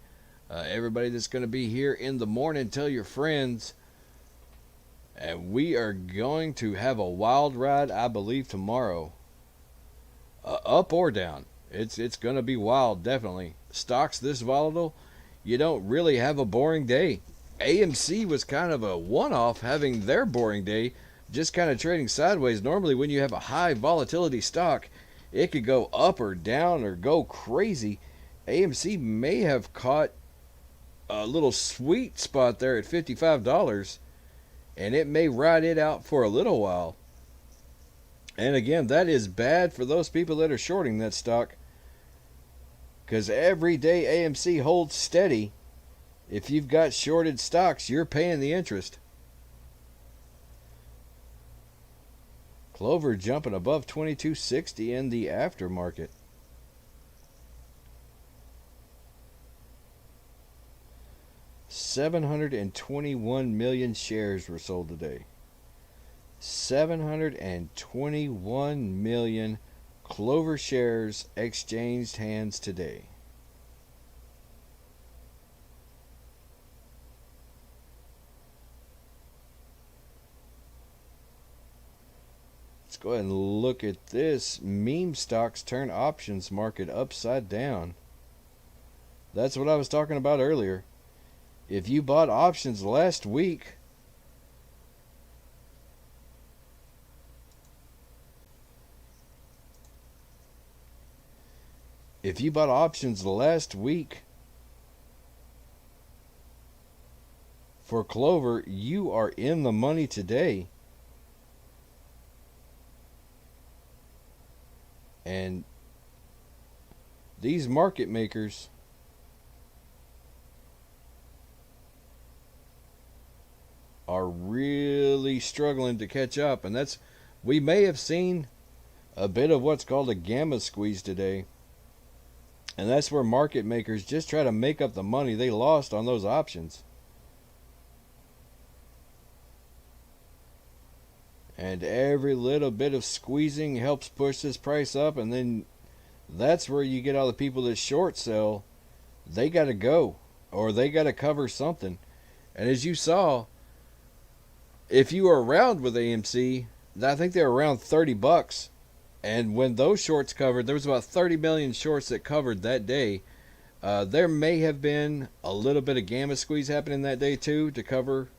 Everybody that's going to be here in the morning. Tell your friends. And we are going to have a wild ride, I believe, tomorrow. Up or down. It's going to be wild, definitely. Stocks this volatile, you don't really have a boring day. AMC was kind of a one-off having their boring day, just kind of trading sideways. Normally when you have a high volatility stock, it could go up or down or go crazy. AMC may have caught a little sweet spot there at $55, and it may ride it out for a little while. And again, that is bad for those people that are shorting that stock, because every day AMC holds steady. If you've got shorted stocks, you're paying the interest. Clover jumping above 2260 in the aftermarket. $721 million shares were sold today. 721 million Clover shares exchanged hands today. Let's go ahead and look at this. Meme stocks turn options market upside down. That's what I was talking about earlier. If you bought options last week, for Clover, you are in the money today. And these market makers are really struggling to catch up. And we may have seen a bit of what's called a gamma squeeze today. And that's where market makers just try to make up the money they lost on those options. And every little bit of squeezing helps push this price up. And then that's where you get all the people that short sell. They got to go, or they got to cover something. And as you saw, if you were around with AMC, I think they were around $30. And when those shorts covered, there was about 30 million shorts that covered that day. There may have been a little bit of gamma squeeze happening that day too to cover.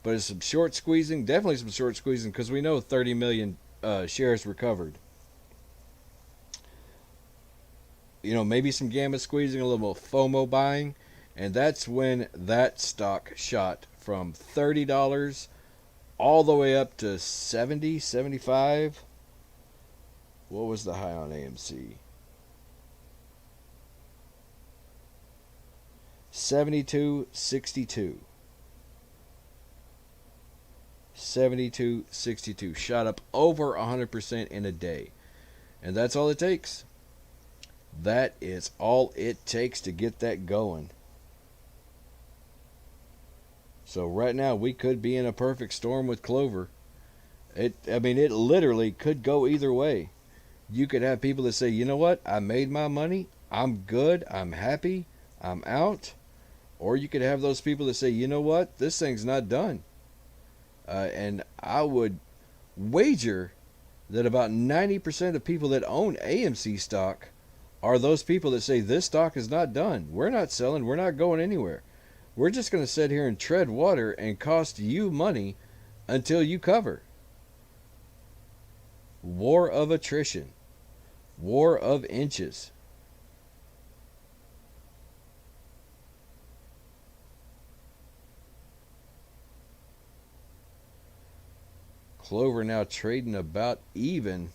But it's some short squeezing, definitely some short squeezing, because we know 30 million shares were covered. You know, maybe some gamma squeezing, a little FOMO buying. And that's when that stock shot from $30 all the way up to 70, 75. What was the high on AMC? 72.62. 72.62. Shot up over 100% in a day. And that's all it takes. That is all it takes to get that going. So right now we could be in a perfect storm with Clover. It literally could go either way. You could have people that say, you know what, I made my money, I'm good, I'm happy, I'm out. Or you could have those people that say, you know what, this thing's not done. And I would wager that about 90% of people that own AMC stock are those people that say this stock is not done. We're not selling, we're not going anywhere. We're just going to sit here and tread water and cost you money until you cover. War of attrition. War of inches. Clover now trading about even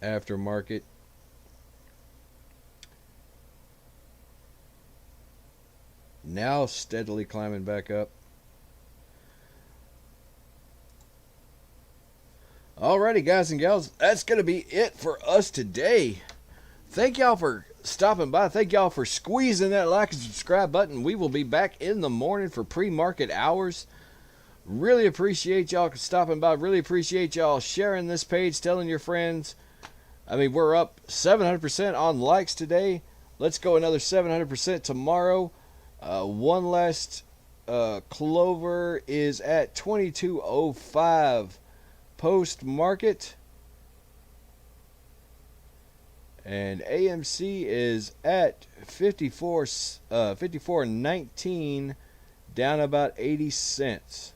after market. Now steadily climbing back up. Alrighty, guys and gals, that's going to be it for us today. Thank y'all for stopping by. Thank y'all for squeezing that like and subscribe button. We will be back in the morning for pre-market hours. Really appreciate y'all stopping by. Really appreciate y'all sharing this page, telling your friends. I mean, we're up 700% on likes today. Let's go another 700% tomorrow. One last Clover is at 2205 post market, and AMC is at 54.19, down about 80 cents.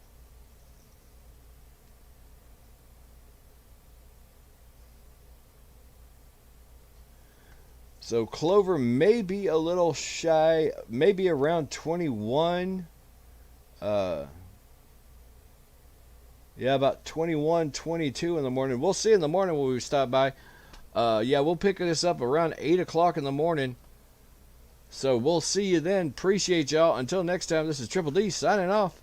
So Clover may be a little shy, maybe around 21. Yeah, about 21, 22 in the morning. We'll see in the morning when we stop by. Yeah, we'll pick this up around 8 o'clock in the morning. So we'll see you then. Appreciate y'all. Until next time, this is Triple D signing off.